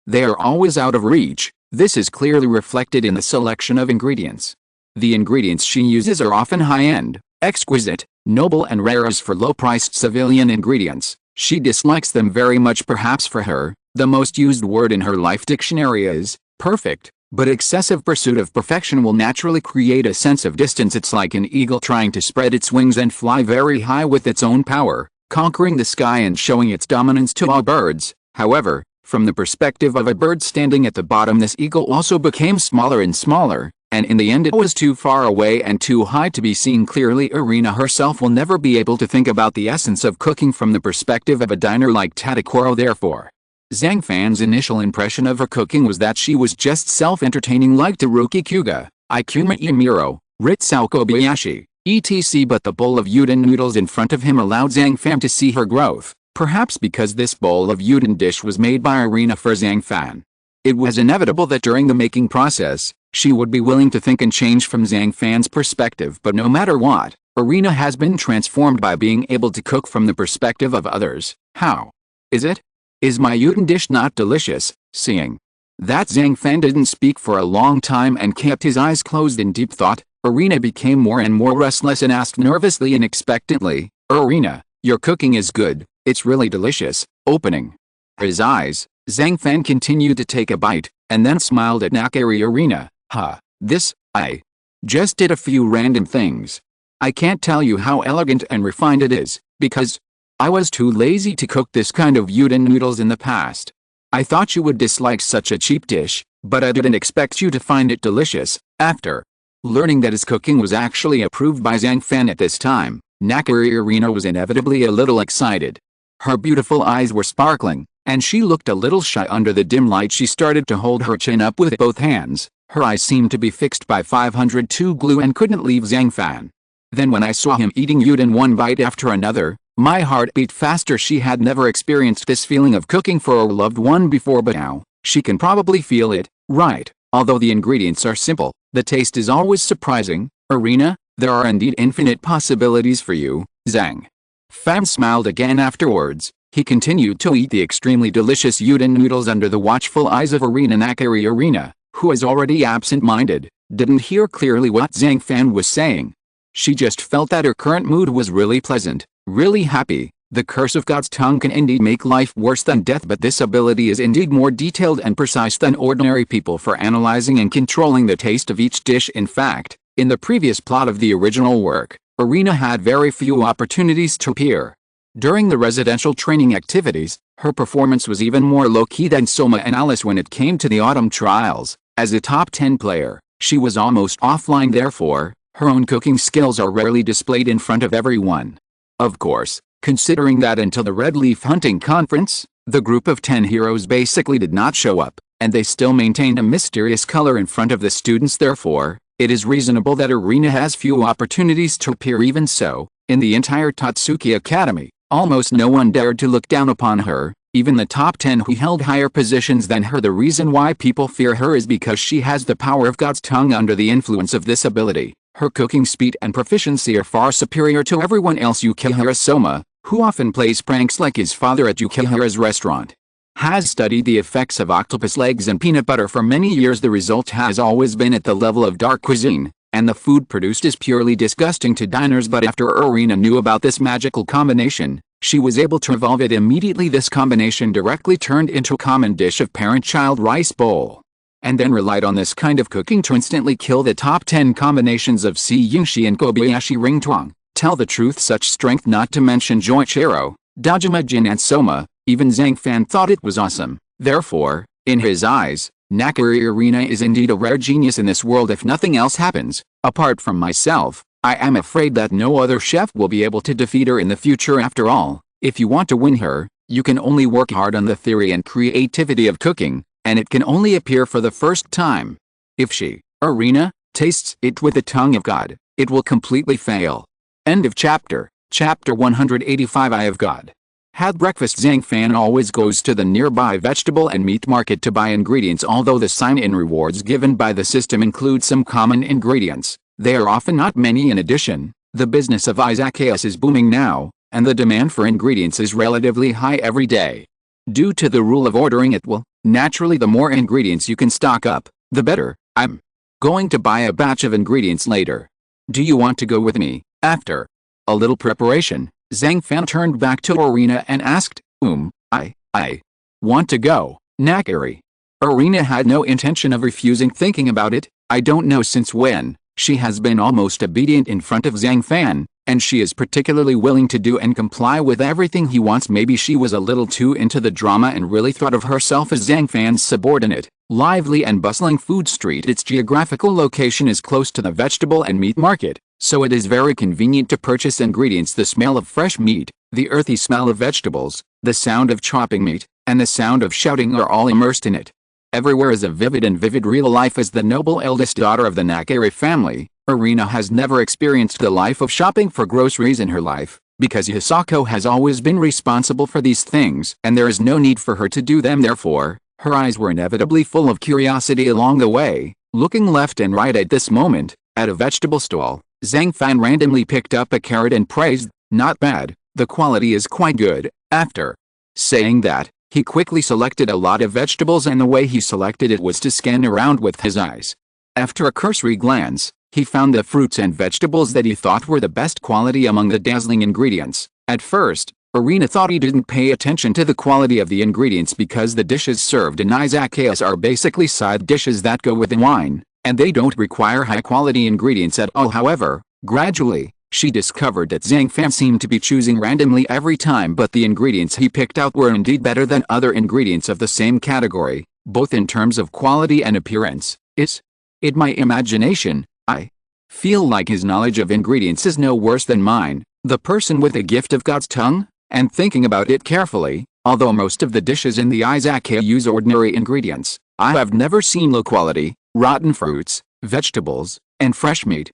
they are always out of reach. This is clearly reflected in the selection of ingredients. The ingredients she uses are often high-end, exquisite, noble and rare. As for low-priced civilian ingredients, she dislikes them very much. Perhaps for her, the most used word in her life dictionary is perfect, but excessive pursuit of perfection will naturally create a sense of distance. It's like an eagle trying to spread its wings and fly very high with its own power, conquering the sky and showing its dominance to all birds. However, from the perspective of a bird standing at the bottom, this eagle also became smaller and smaller, and in the end it was too far away and too high to be seen clearly. Irina herself will never be able to think about the essence of cooking from the perspective of a diner like Tadakoro. Therefore, Zhang Fan's initial impression of her cooking was that she was just self-entertaining like Teruki Kyuga, Ikuma Imiro, Ritsao Kobayashi, etc. But the bowl of udon noodles in front of him allowed Zhang Fan to see her growth. Perhaps because this bowl of udon dish was made by Irina for Zhang Fan, it was inevitable that during the making process, she would be willing to think and change from Zhang Fan's perspective. But no matter what, Irina has been transformed by being able to cook from the perspective of others. How is it? Is my udon dish not delicious? Seeing that Zhang Fan didn't speak for a long time and kept his eyes closed in deep thought, Irina became more and more restless and asked nervously and expectantly, "Irina, your cooking is good. It's really delicious." Opening his eyes, Zhang Fan continued to take a bite, and then smiled at Nakari. "Irina, I just did a few random things. I can't tell you how elegant and refined it is, because I was too lazy to cook this kind of udon noodles in the past. I thought you would dislike such a cheap dish, but I didn't expect you to find it delicious." After learning that his cooking was actually approved by Zhang Fan at this time, Nakari Irina was inevitably a little excited. Her beautiful eyes were sparkling, and she looked a little shy under the dim light. She started to hold her chin up with both hands. Her eyes seemed to be fixed by 502 glue and couldn't leave Zhang Fan. Then when I saw him eating udon one bite after another, my heart beat faster. She had never experienced this feeling of cooking for a loved one before, but now, she can probably feel it, right? Although the ingredients are simple, the taste is always surprising. "Irina, there are indeed infinite possibilities for you." Zhang Fan smiled again. Afterwards, he continued to eat the extremely delicious udon noodles under the watchful eyes of Irina. Nakari Irina, who was already absent-minded, didn't hear clearly what Zhang Fan was saying. She just felt that her current mood was really pleasant, really happy. The curse of God's tongue can indeed make life worse than death, but this ability is indeed more detailed and precise than ordinary people for analyzing and controlling the taste of each dish. In fact, in the previous plot of the original work, Irina had very few opportunities to appear. During the residential training activities, her performance was even more low-key than Soma and Alice. When it came to the autumn trials, as a top 10 player, she was almost offline. Therefore, her own cooking skills are rarely displayed in front of everyone. Of course, considering that until the Red Leaf Hunting Conference, the group of 10 heroes basically did not show up, and they still maintained a mysterious color in front of the students. Therefore, it is reasonable that Irina has few opportunities to appear. Even so, in the entire Tatsuki Academy, almost no one dared to look down upon her, even the top 10 who held higher positions than her. The reason why people fear her is because she has the power of God's tongue. Under the influence of this ability, her cooking speed and proficiency are far superior to everyone else. Yukihira Soma, who often plays pranks like his father at Yukihira's restaurant, has studied the effects of octopus legs and peanut butter for many years. The result has always been at the level of dark cuisine, and the food produced is purely disgusting to diners. But after Irina knew about this magical combination, she was able to evolve it immediately. This combination directly turned into a common dish of parent-child rice bowl, and then relied on this kind of cooking to instantly kill the top 10 combinations of Yingxi and Kobayashi ringtuang. Tell the truth, such strength, not to mention Joichiro, Dajima Jin and Soma, even Zhang Fan thought it was awesome. Therefore, in his eyes, Nakari Irina is indeed a rare genius in this world. If nothing else happens, apart from myself, I am afraid that no other chef will be able to defeat her in the future. After all, if you want to win her, you can only work hard on the theory and creativity of cooking, and it can only appear for the first time. If she, Irina, tastes it with the tongue of God, it will completely fail. End of chapter. Chapter 185. Eye of God. Had breakfast. Zhang Fan always goes to the nearby vegetable and meat market to buy ingredients. Although the sign-in rewards given by the system include some common ingredients, they are often not many. In addition, the business of Izakaya is booming now, and the demand for ingredients is relatively high every day. Due to the rule of ordering it will, naturally the more ingredients you can stock up, the better. I'm going to buy a batch of ingredients later. Do you want to go with me? After a little preparation, Zhang Fan turned back to Irina and asked, I want to go, Nakari. Irina had no intention of refusing. Thinking about it, I don't know since when, she has been almost obedient in front of Zhang Fan, and she is particularly willing to do and comply with everything he wants. Maybe she was a little too into the drama and really thought of herself as Zhang Fan's subordinate. Lively and bustling food street. Its geographical location is close to the vegetable and meat market, so it is very convenient to purchase ingredients. The smell of fresh meat, the earthy smell of vegetables, the sound of chopping meat, and the sound of shouting are all immersed in it. Everywhere is a vivid real life. As the noble eldest daughter of the Nakari family, Irina has never experienced the life of shopping for groceries in her life, because Hisako has always been responsible for these things, and there is no need for her to do them. Therefore, her eyes were inevitably full of curiosity along the way. Looking left and right at this moment, at a vegetable stall, Zhang Fan randomly picked up a carrot and praised, "Not bad, the quality is quite good." After saying that, he quickly selected a lot of vegetables, and the way he selected it was to scan around with his eyes. After a cursory glance, he found the fruits and vegetables that he thought were the best quality among the dazzling ingredients. At first, Irina thought he didn't pay attention to the quality of the ingredients because the dishes served in Izakayas are basically side dishes that go with the wine, and they don't require high-quality ingredients at all. However, gradually, she discovered that Zhang Fan seemed to be choosing randomly every time, but the ingredients he picked out were indeed better than other ingredients of the same category, both in terms of quality and appearance. Is it my imagination? I feel like his knowledge of ingredients is no worse than mine, the person with the gift of God's tongue? And thinking about it carefully, although most of the dishes in the Izakaya use ordinary ingredients, I have never seen low quality, rotten fruits, vegetables, and fresh meat.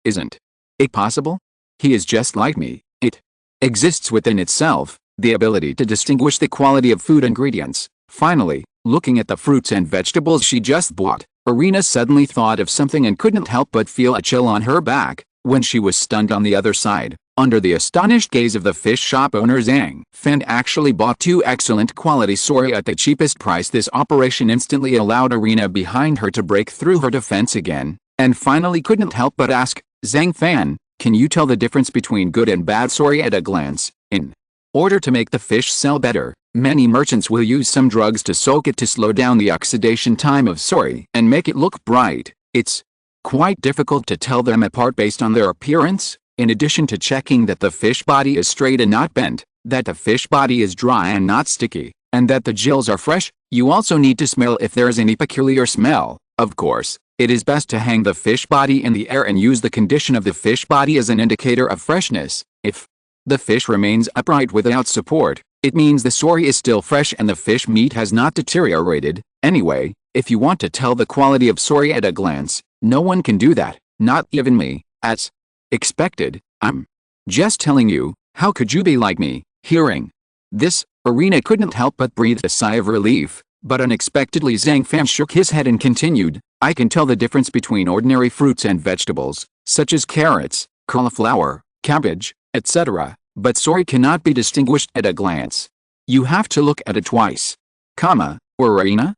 Isn't it possible? He is just like me. It exists within itself, the ability to distinguish the quality of food ingredients. Finally, looking at the fruits and vegetables she just bought, Irina suddenly thought of something and couldn't help but feel a chill on her back, when she was stunned on the other side. Under the astonished gaze of the fish shop owner, Zhang Fan actually bought 2 excellent quality sori at the cheapest price. This operation instantly allowed Irina behind her to break through her defense again, and finally couldn't help but ask, "Zhang Fan, can you tell the difference between good and bad sori at a glance?" In order to make the fish sell better, many merchants will use some drugs to soak it to slow down the oxidation time of sori and make it look bright. It's quite difficult to tell them apart based on their appearance. In addition to checking that the fish body is straight and not bent, that the fish body is dry and not sticky, and that the gills are fresh, you also need to smell if there is any peculiar smell. Of course, it is best to hang the fish body in the air and use the condition of the fish body as an indicator of freshness. If the fish remains upright without support, it means the sori is still fresh and the fish meat has not deteriorated. Anyway, if you want to tell the quality of sori at a glance, no one can do that, not even me. As expected, I'm just telling you, how could you be like me? Hearing this, Irina couldn't help but breathe a sigh of relief, but unexpectedly Zhang Fan shook his head and continued, "I can tell the difference between ordinary fruits and vegetables, such as carrots, cauliflower, cabbage, etc., but sori cannot be distinguished at a glance. You have to look at it twice." or arena,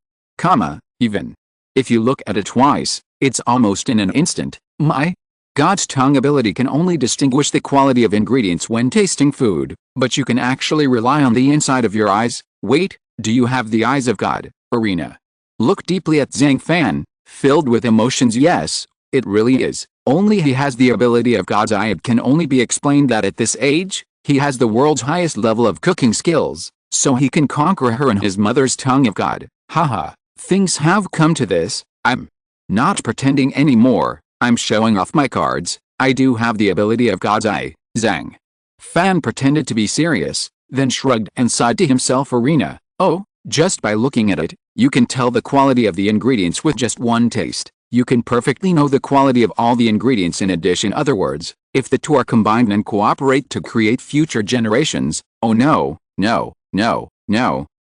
even. If you look at it twice, it's almost in an instant. My God's tongue ability can only distinguish the quality of ingredients when tasting food, but you can actually rely on the inside of your eyes. Wait, do you have the eyes of God, arena? Look deeply at Zhang Fan, filled with emotions. Yes, it really is. Only he has the ability of God's eye. It can only be explained that at this age, he has the world's highest level of cooking skills, so he can conquer her in his mother's tongue of God. Haha, things have come to this. I'm not pretending anymore. I'm showing off my cards. I do have the ability of God's eye. Zhang Fan pretended to be serious, then shrugged and sighed to himself. Arena, oh, just by looking at it, you can tell the quality of the ingredients with just one taste. You can perfectly know the quality of all the ingredients. In addition, other words, if the two are combined and cooperate to create future generations, oh no,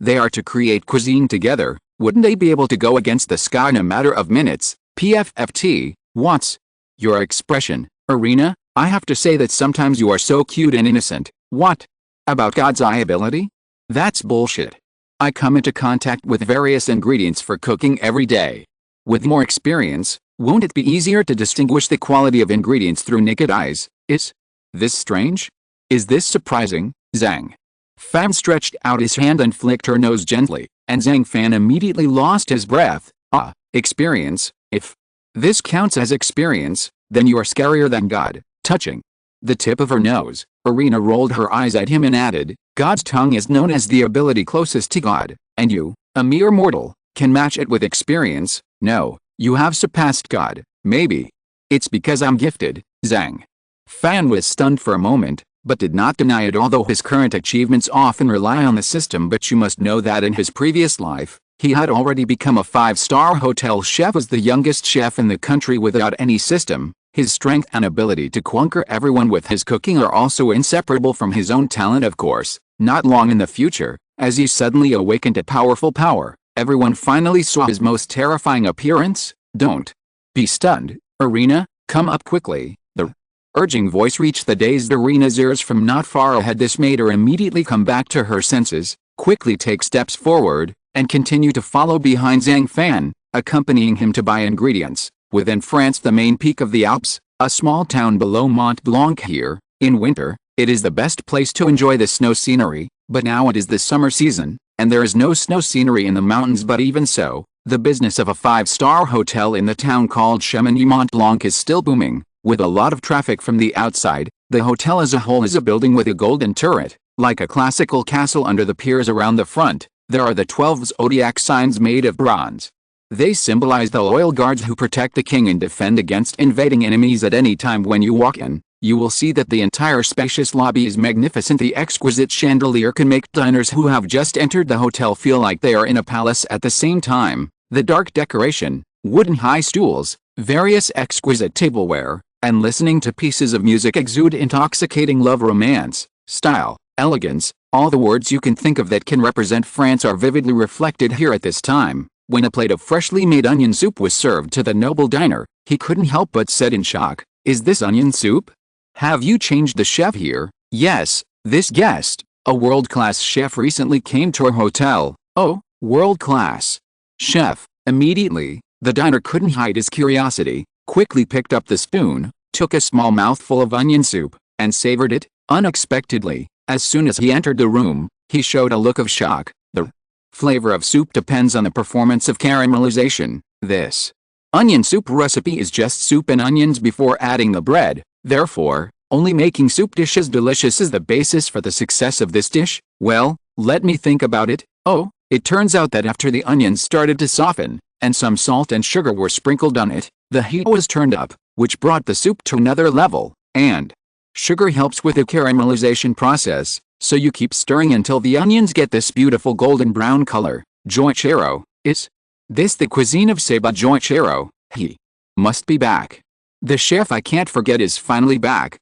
they are to create cuisine together, wouldn't they be able to go against the sky in a matter of minutes? PFFT, what's your expression, arena? I have to say that sometimes you are so cute and innocent. What about God's eye ability? That's bullshit. I come into contact with various ingredients for cooking every day. With more experience, won't it be easier to distinguish the quality of ingredients through naked eyes? Is this strange? Is this surprising? Zhang Fan stretched out his hand and flicked her nose gently, and Zhang Fan immediately lost his breath. Ah, experience? If this counts as experience, then you are scarier than God. Touching the tip of her nose, Arena rolled her eyes at him and added, God's tongue is known as the ability closest to God, and you, a mere mortal, can match it with experience. No, you have surpassed God. Maybe it's because I'm gifted. Zhang Fan was stunned for a moment, but did not deny it. Although his current achievements often rely on the system, but you must know that in his previous life, he had already become a 5-star hotel chef as the youngest chef in the country without any system. His strength and ability to conquer everyone with his cooking are also inseparable from his own talent. Of course, not long in the future, as he suddenly awakened to powerful power, everyone finally saw his most terrifying appearance. Don't be stunned, Arena, come up quickly. The urging voice reached the dazed Arena's ears from not far ahead. This made her immediately come back to her senses, quickly take steps forward, and continue to follow behind Zhang Fan, accompanying him to buy ingredients. Within France, the main peak of the Alps, a small town below Mont Blanc. Here, in winter, it is the best place to enjoy the snow scenery, but now it is the summer season, and there is no snow scenery in the mountains. But even so, the business of a 5-star hotel in the town called Chamonix-Mont Blanc is still booming, with a lot of traffic from the outside. The hotel as a whole is a building with a golden turret, like a classical castle. Under the piers around the front, there are the 12 zodiac signs made of bronze. They symbolize the loyal guards who protect the king and defend against invading enemies at any time. When you walk in, you will see that the entire spacious lobby is magnificent. The exquisite chandelier can make diners who have just entered the hotel feel like they are in a palace at the same time. The dark decoration, wooden high stools, various exquisite tableware, and listening to pieces of music exude intoxicating love, romance, style, elegance. All the words you can think of that can represent France are vividly reflected here. At this time, when a plate of freshly made onion soup was served to the noble diner, he couldn't help but said in shock, "Is this onion soup? Have you changed the chef here?" Yes, this guest, a world-class chef, recently came to our hotel. Oh, world-class chef. Immediately, the diner couldn't hide his curiosity, quickly picked up the spoon, took a small mouthful of onion soup, and savored it. Unexpectedly, as soon as he entered the room, he showed a look of shock. The flavor of soup depends on the performance of caramelization. This onion soup recipe is just soup and onions before adding the bread. Therefore, only making soup dishes delicious is the basis for the success of this dish. Well, let me think about it. Oh, it turns out that after the onions started to soften, and some salt and sugar were sprinkled on it, the heat was turned up, which brought the soup to another level, and sugar helps with the caramelization process, so you keep stirring until the onions get this beautiful golden brown color. Joichero, is this the cuisine of Seba Joichero? He must be back. The chef I can't forget is finally back.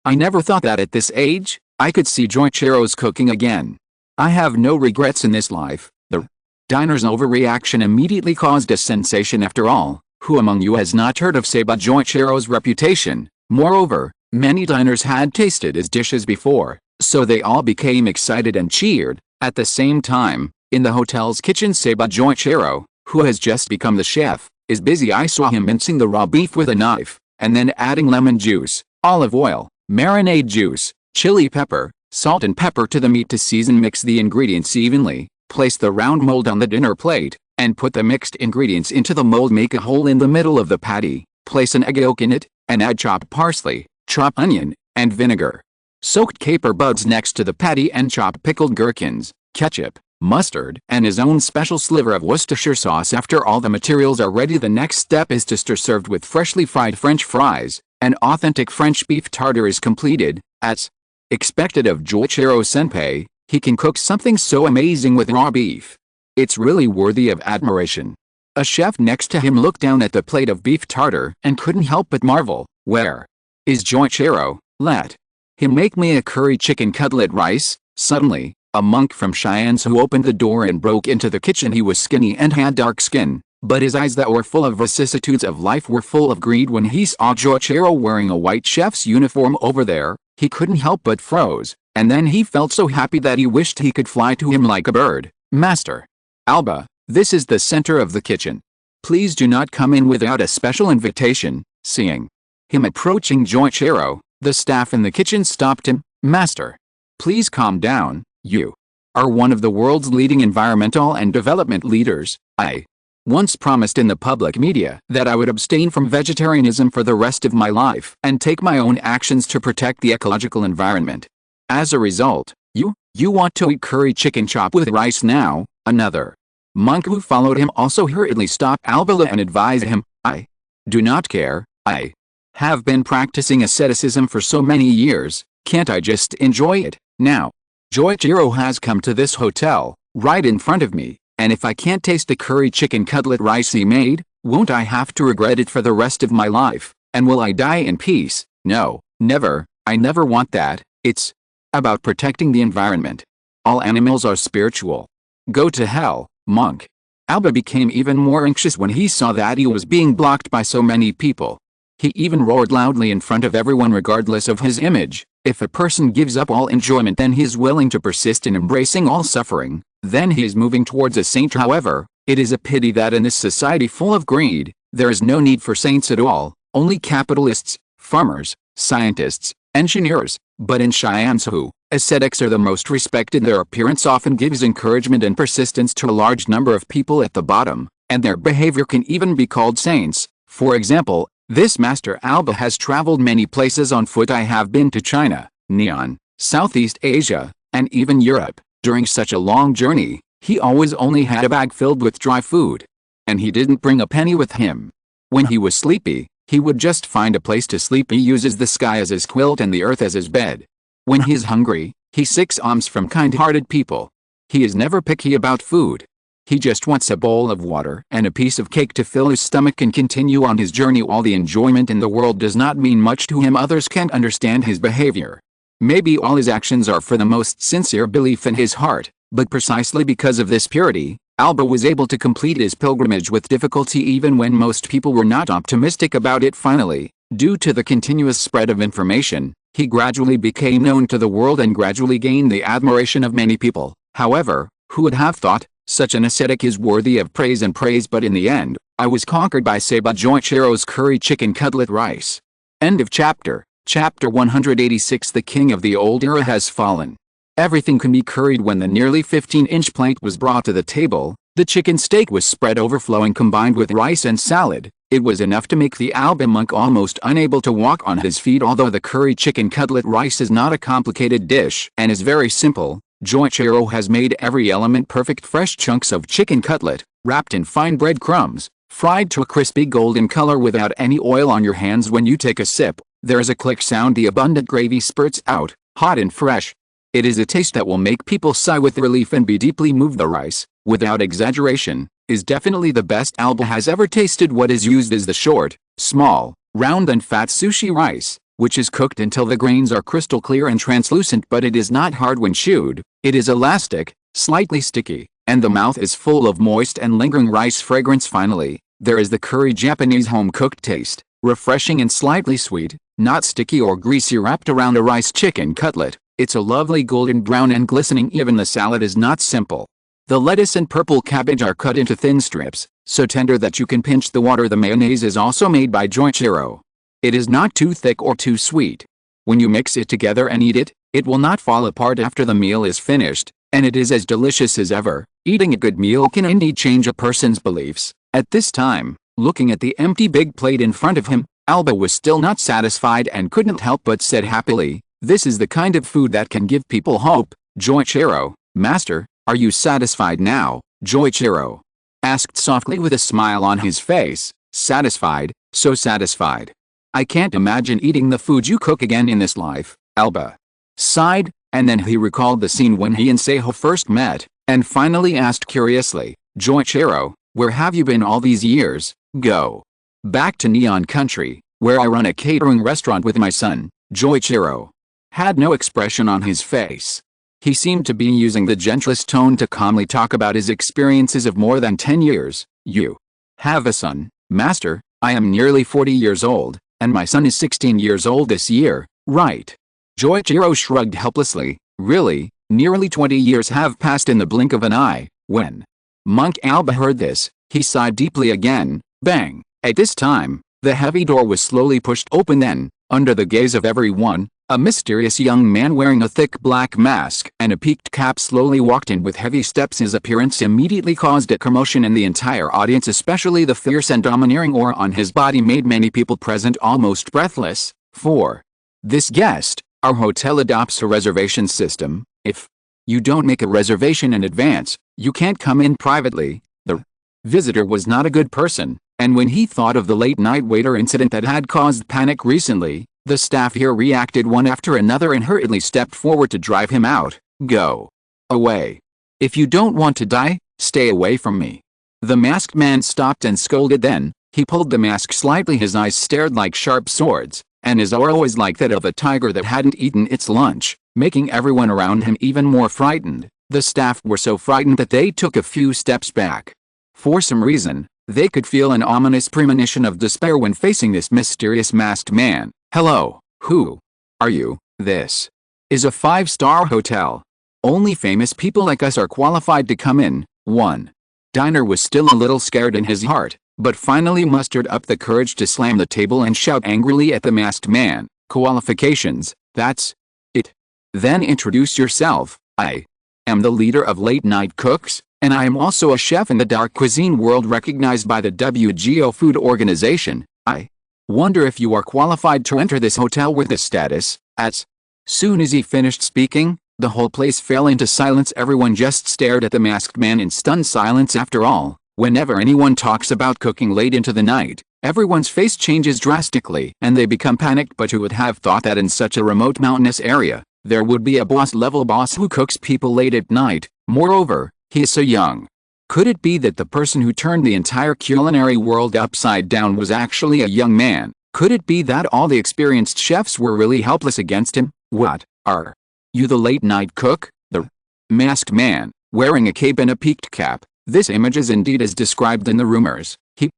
I never thought that at this age, I could see Joichero's cooking again. I have no regrets in this life. The diner's overreaction immediately caused a sensation. After all, who among you has not heard of Seba Joichero's reputation? Moreover, many diners had tasted his dishes before, so they all became excited and cheered. At the same time, in the hotel's kitchen, Seba Joichiro, who has just become the chef, is busy. I saw him mincing the raw beef with a knife, and then adding lemon juice, olive oil, marinade juice, chili pepper, salt and pepper to the meat to season. Mix the ingredients evenly, place the round mold on the dinner plate, and put the mixed ingredients into the mold. Make a hole in the middle of the patty, place an egg yolk in it, and add chopped parsley, chopped onion, and vinegar. Soaked caper buds next to the patty and chop pickled gherkins, ketchup, mustard, and his own special sliver of Worcestershire sauce. After all the materials are ready, the next step is to stir. Served with freshly fried French fries. An authentic French beef tartare is completed. As expected of Joichiro Senpai, he can cook something so amazing with raw beef. It's really worthy of admiration. A chef next to him looked down at the plate of beef tartare and couldn't help but marvel. Where is Joichiro? Let him make me a curry chicken cutlet rice. Suddenly, a monk from Cheyenne who opened the door and broke into the kitchen. He was skinny and had dark skin, but his eyes that were full of vicissitudes of life were full of greed. When he saw Joichiro wearing a white chef's uniform over there, he couldn't help but froze, and then he felt so happy that he wished he could fly to him like a bird. Master Alba, this is the center of the kitchen. Please do not come in without a special invitation. Seeing him approaching Joichiro, the staff in the kitchen stopped him. Master, please calm down. You are one of the world's leading environmental and development leaders. I once promised in the public media that I would abstain from vegetarianism for the rest of my life and take my own actions to protect the ecological environment. As a result, you want to eat curry chicken chop with rice now. Another monk who followed him also hurriedly stopped Albala and advised him, I do not care. I have been practicing asceticism for so many years. Can't I just enjoy it now? Joichiro has come to this hotel, right in front of me, and if I can't taste the curry chicken cutlet rice he made, won't I have to regret it for the rest of my life? And will I die in peace? No, never. I never want that. It's about protecting the environment. All animals are spiritual. Go to hell, monk. Alba became even more anxious when he saw that he was being blocked by so many people. He even roared loudly in front of everyone regardless of his image. If a person gives up all enjoyment, then he is willing to persist in embracing all suffering, then he is moving towards a saint. However, it is a pity that in this society full of greed, there is no need for saints at all, only capitalists, farmers, scientists, engineers. But in Shiansu, ascetics are the most respected. Their appearance often gives encouragement and persistence to a large number of people at the bottom, and their behavior can even be called saints. For example, this Master Alba has traveled many places on foot. I have been to China, Neon, Southeast Asia, and even Europe. During such a long journey, he always only had a bag filled with dry food. And he didn't bring a penny with him. When he was sleepy, he would just find a place to sleep. He uses the sky as his quilt and the earth as his bed. When he is hungry, he seeks alms from kind-hearted people. He is never picky about food. He just wants a bowl of water and a piece of cake to fill his stomach and continue on his journey. All the enjoyment in the world does not mean much to him. Others can't understand his behavior. Maybe all his actions are for the most sincere belief in his heart, but precisely because of this purity, Alba was able to complete his pilgrimage with difficulty even when most people were not optimistic about it. Finally, due to the continuous spread of information, he gradually became known to the world and gradually gained the admiration of many people. However, who would have thought? Such an ascetic is worthy of praise and praise, but in the end, I was conquered by Seba Joichiro's curry chicken cutlet rice. End of chapter. Chapter 186. The king of the old era has fallen. Everything can be curried. When the nearly 15-inch plate was brought to the table, the chicken steak was spread overflowing combined with rice and salad. It was enough to make the Alba monk almost unable to walk on his feet. Although the curry chicken cutlet rice is not a complicated dish and is very simple, Joichiro has made every element perfect. Fresh chunks of chicken cutlet, wrapped in fine breadcrumbs, fried to a crispy golden color without any oil on your hands. When you take a sip, there is a click sound. The abundant gravy spurts out, hot and fresh. It is a taste that will make people sigh with relief and be deeply moved. The rice, without exaggeration, is definitely the best Alba has ever tasted. What is used is the short, small, round and fat sushi rice, which is cooked until the grains are crystal clear and translucent, but it is not hard when chewed. It is elastic, slightly sticky, and the mouth is full of moist and lingering rice fragrance. Finally, there is the curry Japanese home-cooked taste, refreshing and slightly sweet, Not sticky or greasy wrapped around a rice chicken cutlet, it's a lovely golden brown and glistening. Even the salad is not simple. The lettuce and purple cabbage are cut into thin strips, so tender that you can pinch the water. The mayonnaise is also made by Joichiro. It is not too thick or too sweet. When you mix it together and eat it, it will not fall apart after the meal is finished, and it is as delicious as ever. Eating a good meal can indeed change a person's beliefs. At this time, looking at the empty big plate in front of him, Alba was still not satisfied and couldn't help but said happily, "This is the kind of food that can give people hope." Joichiro, "Master, are you satisfied now?" Joichiro asked softly with a smile on his face. "Satisfied, so satisfied. I can't imagine eating the food you cook again in this life." Alba sighed, and then he recalled the scene when he and Seiho first met, and finally asked curiously, "Joichiro, where have you been all these years?" "Go back to Neon Country, where I run a catering restaurant with my son." Joichiro had no expression on his face. He seemed to be using the gentlest tone to calmly talk about his experiences of more than 10 years. "You have a son, Master? I am nearly 40 years old, and my son is 16 years old this year, right?" Joichiro shrugged helplessly. "Really? Nearly 20 years have passed in the blink of an eye." When Monk Alba heard this, he sighed deeply again. Bang! At this time, the heavy door was slowly pushed open. Then, under the gaze of everyone, a mysterious young man wearing a thick black mask and a peaked cap slowly walked in with heavy steps. His appearance immediately caused a commotion in the entire audience, especially the fierce and domineering aura on his body made many people present almost breathless. For this guest, our hotel adopts a reservation system. If you don't make a reservation in advance, you can't come in privately. The visitor was not a good person, and when he thought of the late-night waiter incident that had caused panic recently, the staff here reacted one after another and hurriedly stepped forward to drive him out. "Go away. If you don't want to die, stay away from me." The masked man stopped and scolded. Then, he pulled the mask slightly. His eyes stared like sharp swords, and his aura was like that of a tiger that hadn't eaten its lunch, making everyone around him even more frightened. The staff were so frightened that they took a few steps back. For some reason, they could feel an ominous premonition of despair when facing this mysterious masked man. "Hello, who are you? This is a 5-star hotel. Only famous people like us are qualified to come in." One diner was still a little scared in his heart, but finally mustered up the courage to slam the table and shout angrily at the masked man, "Qualifications, that's it. Then introduce yourself." "I am the leader of late-night cooks, and I am also a chef in the dark cuisine world recognized by the WGO Food Organization. I wonder if you are qualified to enter this hotel with this status." As soon as he finished speaking, the whole place fell into silence. Everyone just stared at the masked man in stunned silence. After all, whenever anyone talks about cooking late into the night, everyone's face changes drastically and they become panicked. But who would have thought that in such a remote mountainous area, there would be a boss-level boss who cooks people late at night? Moreover, he is so young. Could it be that the person who turned the entire culinary world upside down was actually a young man? Could it be that all the experienced chefs were really helpless against him? "What, are you the late-night cook?" The masked man, wearing a cape and a peaked cap. This image is indeed as described in the rumors. He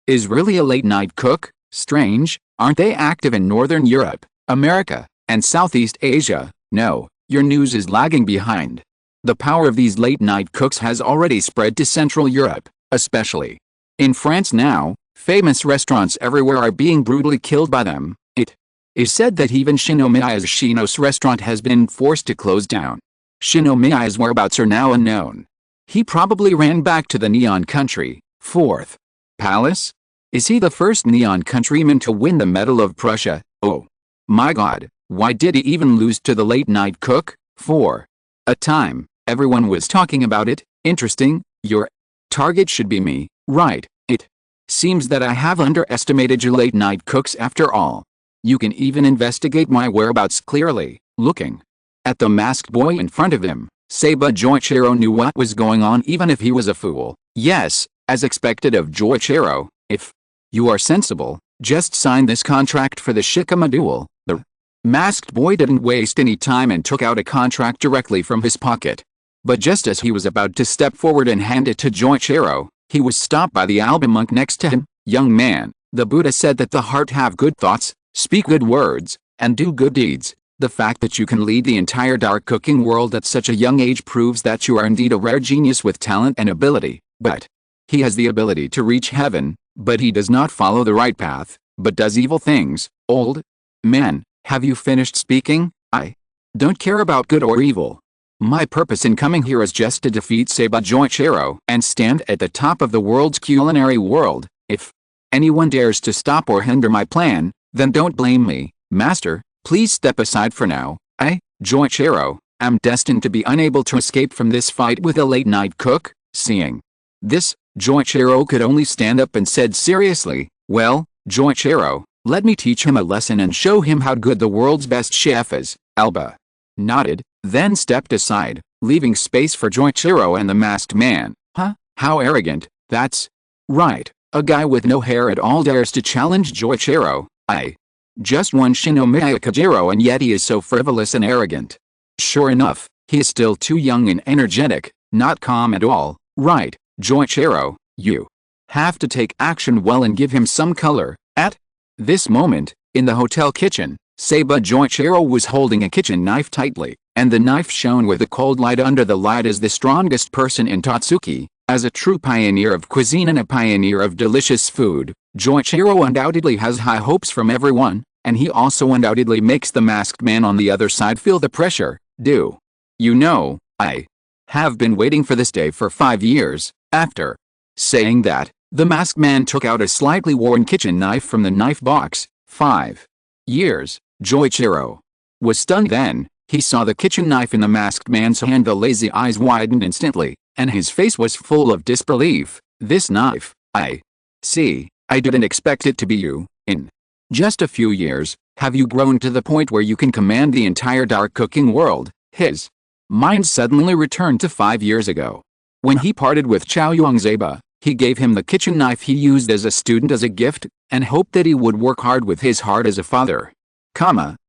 is really a late-night cook? Strange, aren't they active in Northern Europe, America, and Southeast Asia? No, your news is lagging behind. The power of these late-night cooks has already spread to Central Europe, especially in France now. Famous restaurants everywhere are being brutally killed by them. It is said that even Shinomiya's restaurant has been forced to close down. Shinomiya's whereabouts are now unknown. He probably ran back to the Neon Country. Fourth Palace? Is he the first Neon Countryman to win the Medal of Prussia? Oh my God, why did he even lose to the late-night cook? For a time, everyone was talking about it. Interesting, your target should be me, right? It seems that I have underestimated you late-night cooks after all. You can even investigate my whereabouts clearly. Looking at the masked boy in front of him, Seiba Joichiro knew what was going on even if he was a fool. Yes, as expected of Joichiro, if you are sensible, just sign this contract for the Shikama duel. The masked boy didn't waste any time and took out a contract directly from his pocket. But just as he was about to step forward and hand it to Joichiro, he was stopped by the Alba monk next to him. "Young man, the Buddha said that the heart have good thoughts, Speak good words, and do good deeds. The fact that you can lead the entire dark cooking world at such a young age proves that you are indeed a rare genius with talent and ability. But he has the ability to reach heaven, but he does not follow the right path, but does evil things. Old man, have you finished speaking? I don't care about good or evil. My purpose in coming here is just to defeat Seba Joichiro and stand at the top of the world's culinary world. If anyone dares to stop or hinder my plan, then don't blame me. Master, please step aside for now. I, Joichiro, am destined to be unable to escape from this fight with a late-night cook. Seeing this, Joichiro could only stand up and said seriously, well, Joichiro, let me teach him a lesson and show him how good the world's best chef is. Alba nodded, then stepped aside, leaving space for Joichiro and the masked man. Huh? How arrogant. That's right. A guy with no hair at all dares to challenge Joichiro. I just won Shinomiya Kajiro and yet he is so frivolous and arrogant. Sure enough, he is still too young and energetic, not calm at all. Right, Joichiro, you have to take action well and give him some color. At this moment, in the hotel kitchen, Seba Joichiro was holding a kitchen knife tightly, and the knife shone with a cold light under the light as the strongest person in Totsuki. As a true pioneer of cuisine and a pioneer of delicious food, Joichiro undoubtedly has high hopes from everyone, and he also undoubtedly makes the masked man on the other side feel the pressure. Do you know, I have been waiting for this day for 5 years. After saying that, the masked man took out a slightly worn kitchen knife from the knife box. 5 years. Joichiro was stunned then. He saw the kitchen knife in the masked man's hand. The lazy eyes widened instantly, and his face was full of disbelief. This knife, I see. I didn't expect it to be you. In just a few years, have you grown to the point where you can command the entire dark cooking world? His mind suddenly returned to 5 years ago. When he parted with Chow Yongzeba, he gave him the kitchen knife he used as a student as a gift, and hoped that he would work hard with his heart as a father.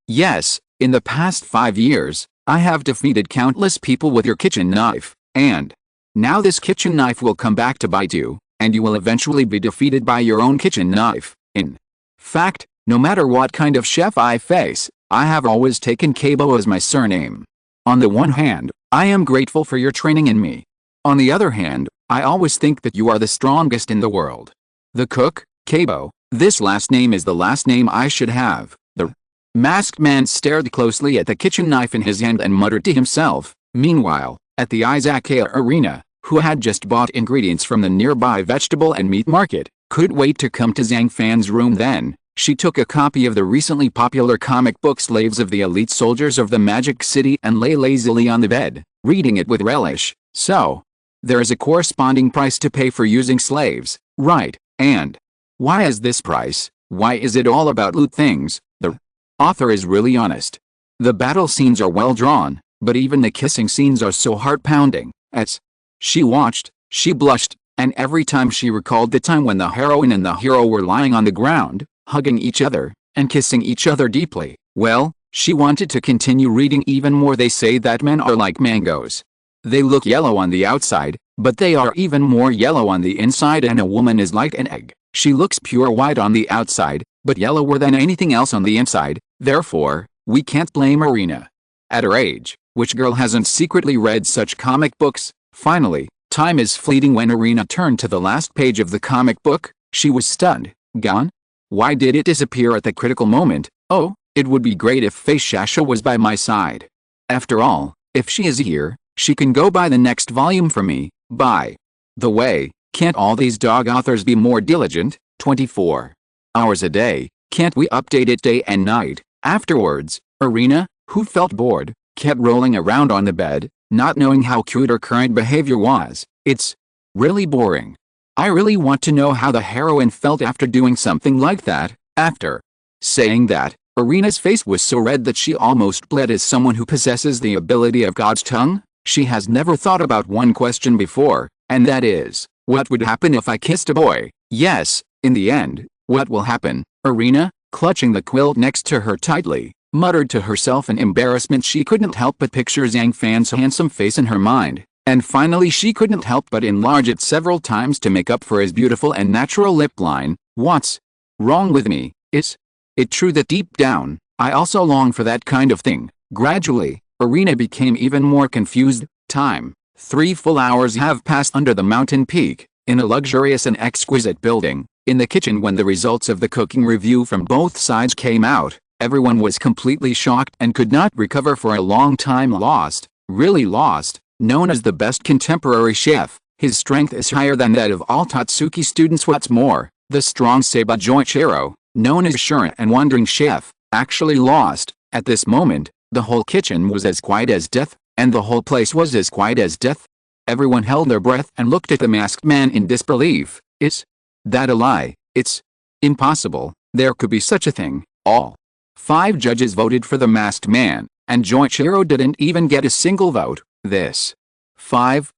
Yes, in the past 5 years, I have defeated countless people with your kitchen knife, and now this kitchen knife will come back to bite you, and you will eventually be defeated by your own kitchen knife. In fact, no matter what kind of chef I face, I have always taken Kabo as my surname. On the one hand, I am grateful for your training in me. On the other hand, I always think that you are the strongest in the world. The cook, Kabo, this last name is the last name I should have. The masked man stared closely at the kitchen knife in his hand and muttered to himself. Meanwhile, at the Izakaya arena, who had just bought ingredients from the nearby vegetable and meat market, couldn't wait to come to Zhang Fan's room. Then she took a copy of the recently popular comic book Slaves of the Elite Soldiers of the Magic City and lay lazily on the bed, reading it with relish. So, there is a corresponding price to pay for using slaves, right? And why is this price? Why is it all about loot things? The author is really honest. The battle scenes are well drawn, but even the kissing scenes are so heart-pounding. As she watched, she blushed, and every time she recalled the time when the heroine and the hero were lying on the ground, hugging each other, and kissing each other deeply, well, she wanted to continue reading even more. They say that men are like mangoes. They look yellow on the outside, but they are even more yellow on the inside, and a woman is like an egg. She looks pure white on the outside, but yellower than anything else on the inside. Therefore, we can't blame Irina. At her age, which girl hasn't secretly read such comic books? Finally, time is fleeting. When Irina turned to the last page of the comic book, she was stunned. Gone? Why did it disappear at the critical moment? Oh, it would be great if Fei Shasha was by my side. After all, if she is here, she can go buy the next volume for me. By the way, can't all these dog authors be more diligent? 24 hours a day, can't we update it day and night? Afterwards, Irina, who felt bored, kept rolling around on the bed, not knowing how cute her current behavior was. It's really boring. I really want to know how the heroine felt after doing something like that. After saying that, Irina's face was so red that she almost bled. As someone who possesses the ability of God's tongue, she has never thought about one question before, and that is, what would happen if I kissed a boy? Yes, in the end, what will happen? Irina, clutching the quilt next to her tightly, muttered to herself in embarrassment. She couldn't help but picture Zhang Fan's handsome face in her mind, and finally she couldn't help but enlarge it several times to make up for his beautiful and natural lip line. What's wrong with me? Is It's true that deep down, I also long for that kind of thing. Gradually, Irina became even more confused. Time. 3 full hours have passed under the mountain peak, in a luxurious and exquisite building. In the kitchen, when the results of the cooking review from both sides came out, everyone was completely shocked and could not recover for a long time. Lost, really lost. Known as the best contemporary chef, his strength is higher than that of all Tatsuki students. What's more, the strong Seiba Joichiro, known as sure and wandering chef, actually lost. At this moment, the whole kitchen was as quiet as death, and the whole place was as quiet as death. Everyone held their breath and looked at the masked man in disbelief. Is that a lie? It's impossible. There could be such a thing. All 5 judges voted for the masked man, and Joichiro didn't even get a single vote. This 5-0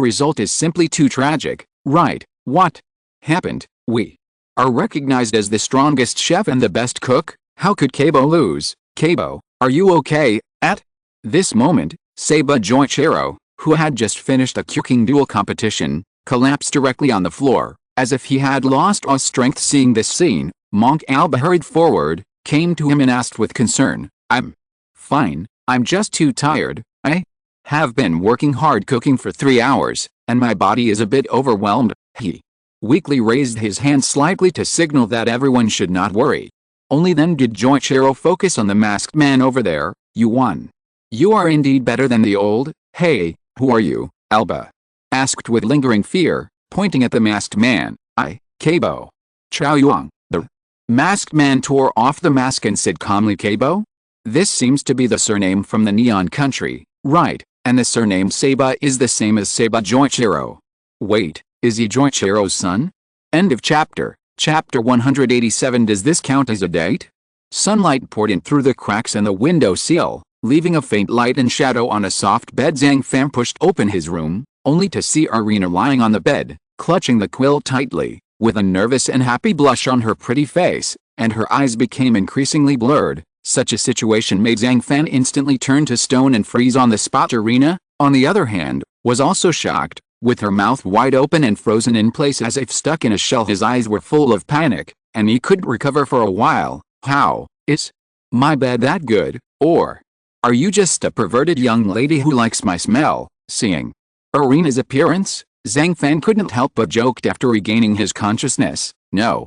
result is simply too tragic, right? What happened? We are recognized as the strongest chef and the best cook. How could Keibo lose? Keibo, are you okay? At this moment, Seiba Joichiro, who had just finished a cooking duel competition, collapsed directly on the floor, as if he had lost all strength. Seeing this scene, Monk Alba hurried forward, came to him and asked with concern, I'm fine, I'm just too tired. I have been working hard cooking for 3 hours, and my body is a bit overwhelmed. He weakly raised his hand slightly to signal that everyone should not worry. Only then did Joichiro focus on the masked man over there. You won. You are indeed better than the old. Hey, who are you? Alba asked with lingering fear, pointing at the masked man. Keibo Chaoyuan. The masked man tore off the mask and said calmly, Keibo? This seems to be the surname from the Neon Country, right? And the surname Seiba is the same as Seiba Joichiro. Wait, is he Joichiro's son? End of chapter. Chapter 187. Does this count as a date? Sunlight poured in through the cracks in the window sill, leaving a faint light and shadow on a soft bed. Zhang Fan pushed open his room, only to see Irina lying on the bed, clutching the quilt tightly, with a nervous and happy blush on her pretty face, and her eyes became increasingly blurred. Such a situation made Zhang Fan instantly turn to stone and freeze on the spot. Irina, on the other hand, was also shocked, with her mouth wide open and frozen in place as if stuck in a shell. His eyes were full of panic, and he couldn't recover for a while. How is my bed that good? Or are you just a perverted young lady who likes my smell? Seeing Irina's appearance, Zhang Fan couldn't help but joked after regaining his consciousness. No,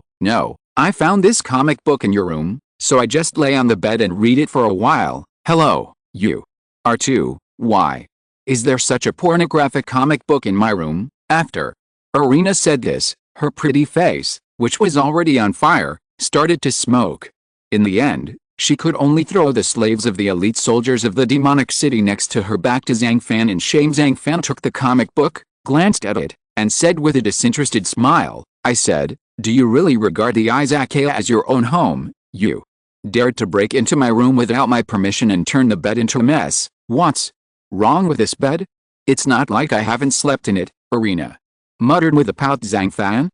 I found this comic book in your room, so I just lay on the bed and read it for a while. Hello, you are too. Why is there such a pornographic comic book in my room? After Irina said this, her pretty face, which was already on fire, started to smoke. In the end, she could only throw the slaves of the elite soldiers of the demonic city next to her back to Zhang Fan in shame. Zhang Fan took the comic book, glanced at it, and said with a disinterested smile, I said, do you really regard the Izakaya as your own home? You dared to break into my room without my permission and turn the bed into a mess. What's wrong with this bed? It's not like I haven't slept in it, Irina muttered with a pout. Zhang Fan,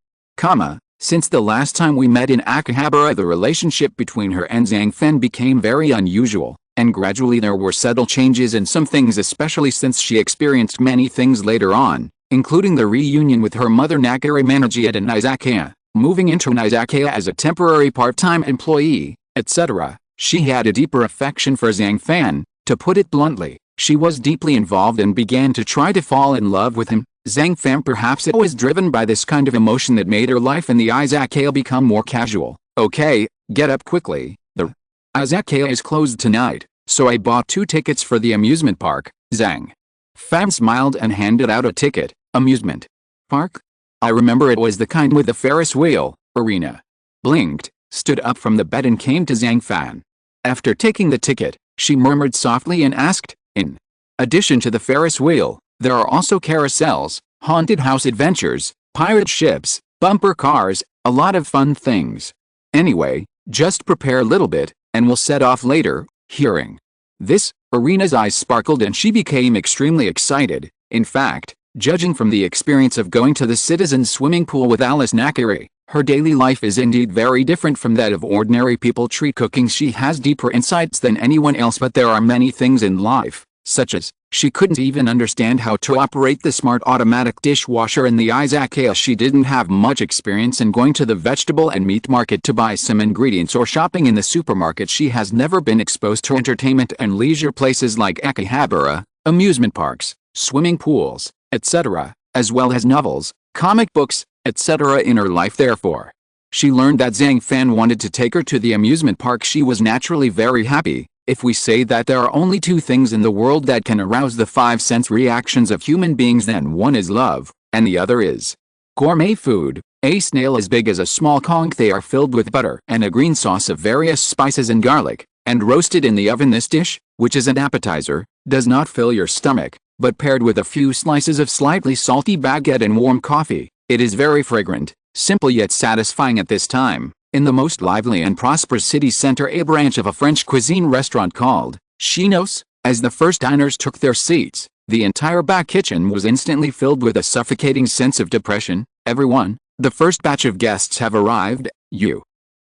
since the last time we met in Akihabara, the relationship between her and Zhang Fan became very unusual, and gradually there were subtle changes in some things, especially since she experienced many things later on, including the reunion with her mother Nakari Manaji at an Izakaya, moving into an Izakaya as a temporary part-time employee, etc. She had a deeper affection for Zhang Fan. To put it bluntly, she was deeply involved and began to try to fall in love with him. Zhang Fan, perhaps it was driven by this kind of emotion that made her life in the Izakaya become more casual. Okay, get up quickly. The Izakaya is closed tonight, so I bought 2 tickets for the amusement park. Zhang Fan smiled and handed out a ticket. Amusement park? I remember it was the kind with the Ferris wheel. Irina blinked, stood up from the bed and came to Zhang Fan. After taking the ticket, she murmured softly and asked, in addition to the Ferris wheel, there are also carousels, haunted house adventures, pirate ships, bumper cars, a lot of fun things. Anyway, just prepare a little bit, and we'll set off later. Hearing this, Irina's eyes sparkled and she became extremely excited. In fact, judging from the experience of going to the citizens' swimming pool with Alice Nakari, her daily life is indeed very different from that of ordinary people. Cooking, she has deeper insights than anyone else, but there are many things in life, such as, she couldn't even understand how to operate the smart automatic dishwasher in the Izakaya. She didn't have much experience in going to the vegetable and meat market to buy some ingredients or shopping in the supermarket. She has never been exposed to entertainment and leisure places like Akihabara, amusement parks, swimming pools, etc., as well as novels, comic books, etc. in her life. Therefore, she learned that Zhang Fan wanted to take her to the amusement park. She was naturally very happy. If we say that there are only two things in the world that can arouse the five sense reactions of human beings, then one is love, and the other is gourmet food. A snail as big as a small conch. They are filled with butter and a green sauce of various spices and garlic, and roasted in the oven. This dish, which is an appetizer, does not fill your stomach, but paired with a few slices of slightly salty baguette and warm coffee, it is very fragrant, simple yet satisfying at this time. In the most lively and prosperous city center, a branch of a French cuisine restaurant called SYNOPSIS, as the first diners took their seats, the entire back kitchen was instantly filled with a suffocating sense of depression. Everyone, the first batch of guests have arrived.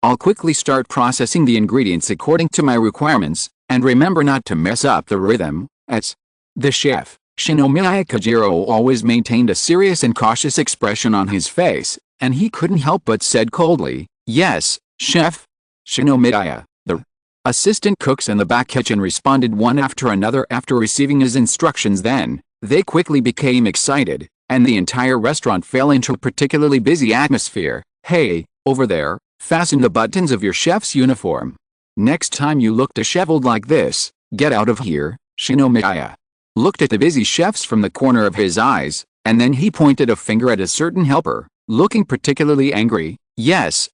I'll quickly start processing the ingredients according to my requirements, and remember not to mess up the rhythm. As the chef, Shinomiya Kojiro always maintained a serious and cautious expression on his face, and he couldn't help but said coldly, "Yes, chef." Shinomiya, the assistant cooks in the back kitchen responded one after another after receiving his instructions. Then, they quickly became excited, and the entire restaurant fell into a particularly busy atmosphere. "Hey, over there, fasten the buttons of your chef's uniform. Next time you look disheveled like this, get out of here." Shinomiya looked at the busy chefs from the corner of his eyes, and then he pointed a finger at a certain helper, looking particularly angry. Yes,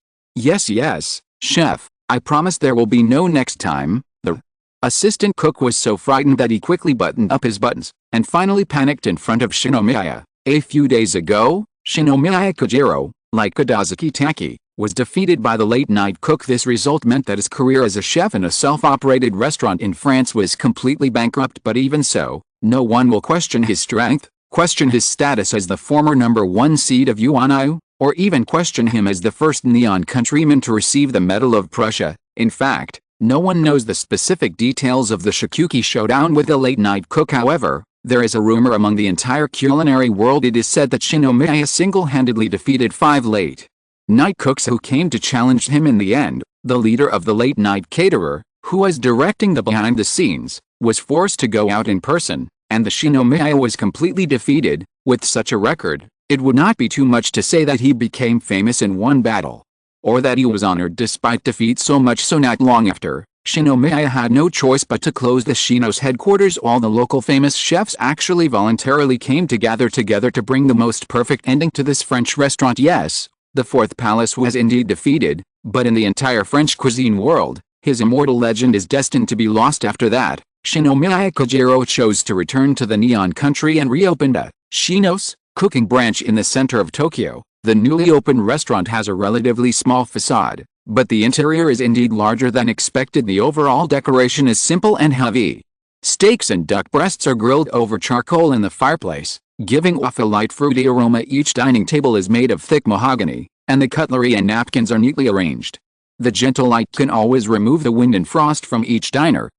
chef, I promise there will be no next time." The assistant cook was so frightened that he quickly buttoned up his buttons, and finally panicked in front of Shinomiya. A few days ago, Shinomiya Kojiro, like Kadazaki Taki, was defeated by the late-night cook. This result meant that his career as a chef in a self-operated restaurant in France was completely bankrupt. But even so, no one will question his strength, question his status as the former #1 seed of UNIU, or even question him as the first neon countryman to receive the Medal of Prussia. In fact, no one knows the specific details of the Shikuki showdown with the late-night cook. However, there is a rumor among the entire culinary world. It is said that Shinomiya single-handedly defeated 5 late-night cooks who came to challenge him. In the end, the leader of the late-night caterer, who was directing the behind-the-scenes, was forced to go out in person, and the Shinomiya was completely defeated. With such a record, it would not be too much to say that he became famous in one battle, or that he was honored despite defeat. So much so not long after, Shinomiya had no choice but to close the SYNOPSIS headquarters. All the local famous chefs actually voluntarily came together to bring the most perfect ending to this French restaurant. Yes, the fourth palace was indeed defeated, but in the entire French cuisine world, his immortal legend is destined to be lost. After that, Shinomiya Kojiro chose to return to the Neon Country and reopened a SYNOPSIS cooking branch in the center of Tokyo. The newly opened restaurant has a relatively small facade, but the interior is indeed larger than expected. The overall decoration is simple and heavy. Steaks and duck breasts are grilled over charcoal in the fireplace, giving off a light fruity aroma. Each dining table is made of thick mahogany, and the cutlery and napkins are neatly arranged. The gentle light can always remove the wind and frost from each diner.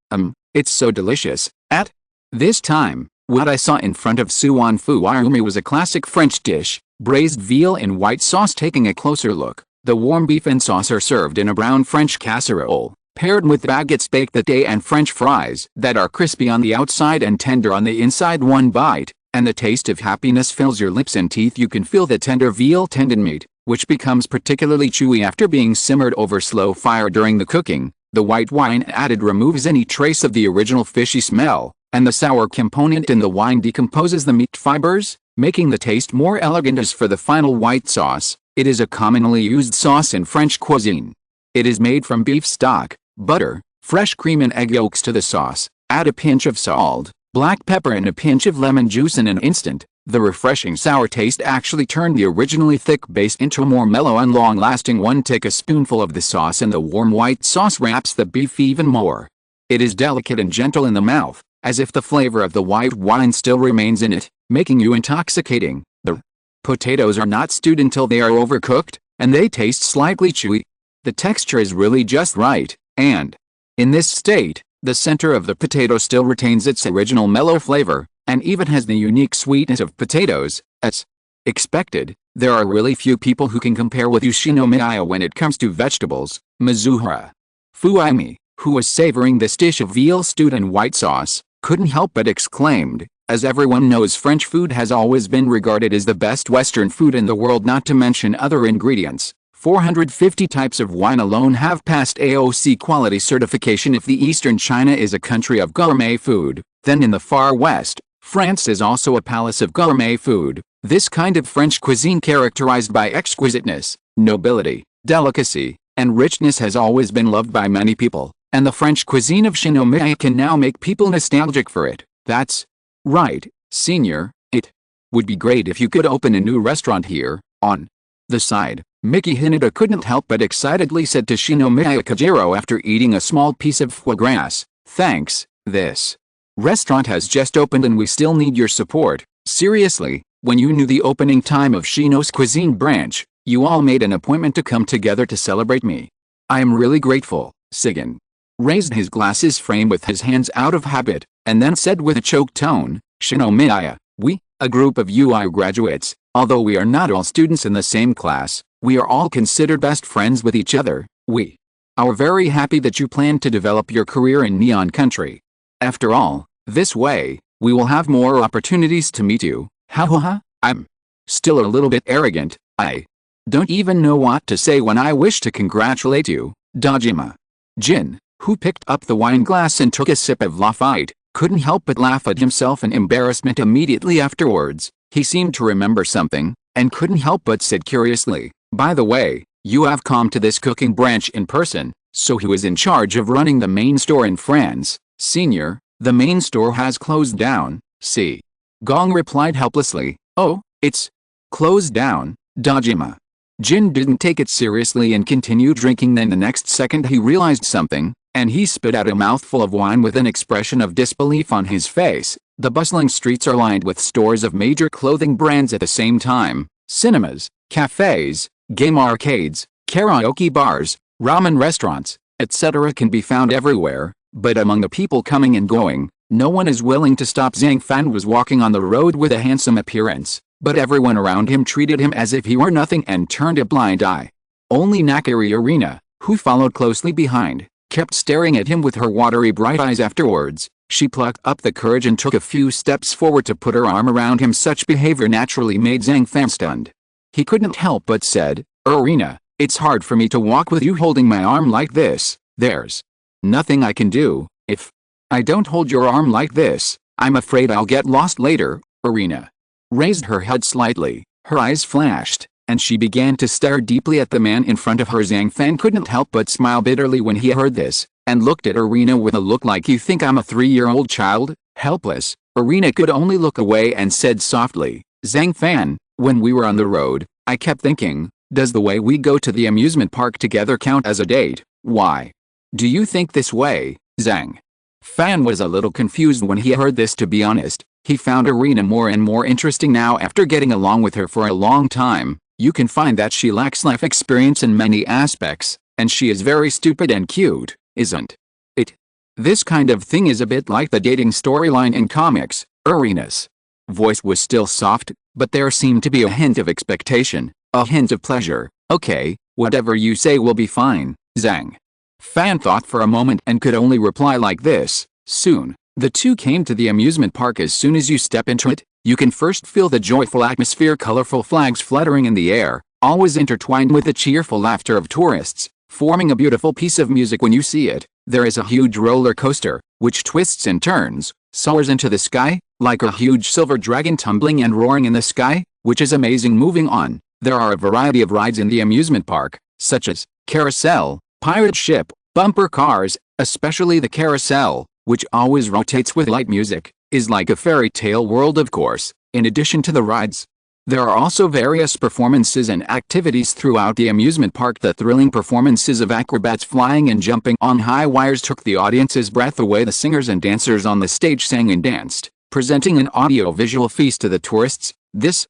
It's so delicious. At this time, what I saw in front of Suan Fu Ayumi was a classic French dish, braised veal in white sauce. Taking a closer look, the warm beef and sauce are served in a brown French casserole, paired with baguettes baked that day and French fries that are crispy on the outside and tender on the inside. One bite, and the taste of happiness fills your lips and teeth. You can feel the tender veal tendon meat, which becomes particularly chewy after being simmered over slow fire during the cooking. The white wine added removes any trace of the original fishy smell, and the sour component in the wine decomposes the meat fibers, making the taste more elegant. As for the final white sauce, it is a commonly used sauce in French cuisine. It is made from beef stock, butter, fresh cream and egg yolks. To the sauce, add a pinch of salt, black pepper and a pinch of lemon juice. In an instant, the refreshing sour taste actually turned the originally thick base into a more mellow and long-lasting one. Take a spoonful of the sauce and the warm white sauce wraps the beef even more. It is delicate and gentle in the mouth, as if the flavor of the white wine still remains in it, making you intoxicating. The potatoes are not stewed until they are overcooked, and they taste slightly chewy. The texture is really just right, and in this state, The center of the potato still retains its original mellow flavor, and even has the unique sweetness of potatoes. As expected, there are really few people who can compare with Ushinomiya when it comes to vegetables. Mizuhara Fuimi, who was savoring this dish of veal stewed in white sauce, couldn't help but exclaimed, as everyone knows French food has always been regarded as the best Western food in the world, not to mention other ingredients. 450 types of wine alone have passed AOC quality certification. If the Eastern China is a country of gourmet food, then in the far west, France is also a palace of gourmet food. This kind of French cuisine, characterized by exquisiteness, nobility, delicacy, and richness, has always been loved by many people, and the French cuisine of Shinomiya can now make people nostalgic for it. That's right, Senior. It would be great if you could open a new restaurant here. On the side, Miki Hinata couldn't help but excitedly said to Shinomiya Kajiro after eating a small piece of foie gras, "Thanks, this restaurant has just opened and we still need your support. Seriously, when you knew the opening time of Shino's cuisine branch, you all made an appointment to come together to celebrate me. I am really grateful." Sigan raised his glasses frame with his hands out of habit, and then said with a choked tone, "Shinomiya, we, a group of UI graduates, although we are not all students in the same class, we are all considered best friends with each other. We are very happy that you plan to develop your career in Neon Country. After all, this way, we will have more opportunities to meet you." Ha ha ha. I'm still a little bit arrogant. I don't even know what to say when I wish to congratulate you. Dojima Jin, who picked up the wine glass and took a sip of Lafite, couldn't help but laugh at himself in embarrassment immediately afterwards. He seemed to remember something, and couldn't help but said curiously, "By the way, you have come to this cooking branch in person, so who is in charge of running the main store in France?" "Senior, the main store has closed down." See. Gong replied helplessly, "Oh, it's closed down." Dojima Jin didn't take it seriously and continued drinking. Then the next second he realized something, and he spit out a mouthful of wine with an expression of disbelief on his face. The bustling streets are lined with stores of major clothing brands at the same time. Cinemas, cafes, game arcades, karaoke bars, ramen restaurants, etc. can be found everywhere, but among the people coming and going, no one is willing to stop. Zhang Fan was walking on the road with a handsome appearance, but everyone around him treated him as if he were nothing and turned a blind eye. Only Nakari Arena, who followed closely behind, kept staring at him with her watery bright eyes. Afterwards, she plucked up the courage and took a few steps forward to put her arm around him. Such behavior naturally made Zhang Fan stunned. He couldn't help but said, "Arena, it's hard for me to walk with you holding my arm like this. There's nothing I can do. If I don't hold your arm like this, I'm afraid I'll get lost later." Arena raised her head slightly, her eyes flashed, and she began to stare deeply at the man in front of her. Zhang Fan couldn't help but smile bitterly when he heard this, and looked at Arena with a look like, "You think I'm a 3-year-old child?" Helpless, Arena could only look away and said softly, "Zhang Fan, when we were on the road, I kept thinking, does the way we go to the amusement park together count as a date? Why do you think this way?" Zhang Fan was a little confused when he heard this. To be honest, he found Arena more and more interesting now after getting along with her for a long time. You can find that she lacks life experience in many aspects, and she is very stupid and cute, isn't it? This kind of thing is a bit like the dating storyline in comics. Arena's voice was still soft, but there seemed to be a hint of expectation, a hint of pleasure. "Okay, whatever you say will be fine." Zhang Fan thought for a moment and could only reply like this, "Soon." The two came to the amusement park. As soon as you step into it, you can first feel the joyful atmosphere, colorful flags fluttering in the air, always intertwined with the cheerful laughter of tourists, forming a beautiful piece of music. When you see it, there is a huge roller coaster, which twists and turns, soars into the sky, like a huge silver dragon tumbling and roaring in the sky, which is amazing. Moving on, there are a variety of rides in the amusement park, such as carousel, pirate ship, bumper cars, especially the carousel, which always rotates with light music, is like a fairy tale world. Of course, in addition to the rides, there are also various performances and activities throughout the amusement park. The thrilling performances of acrobats flying and jumping on high wires took the audience's breath away. The singers and dancers on the stage sang and danced, presenting an audio-visual feast to the tourists. This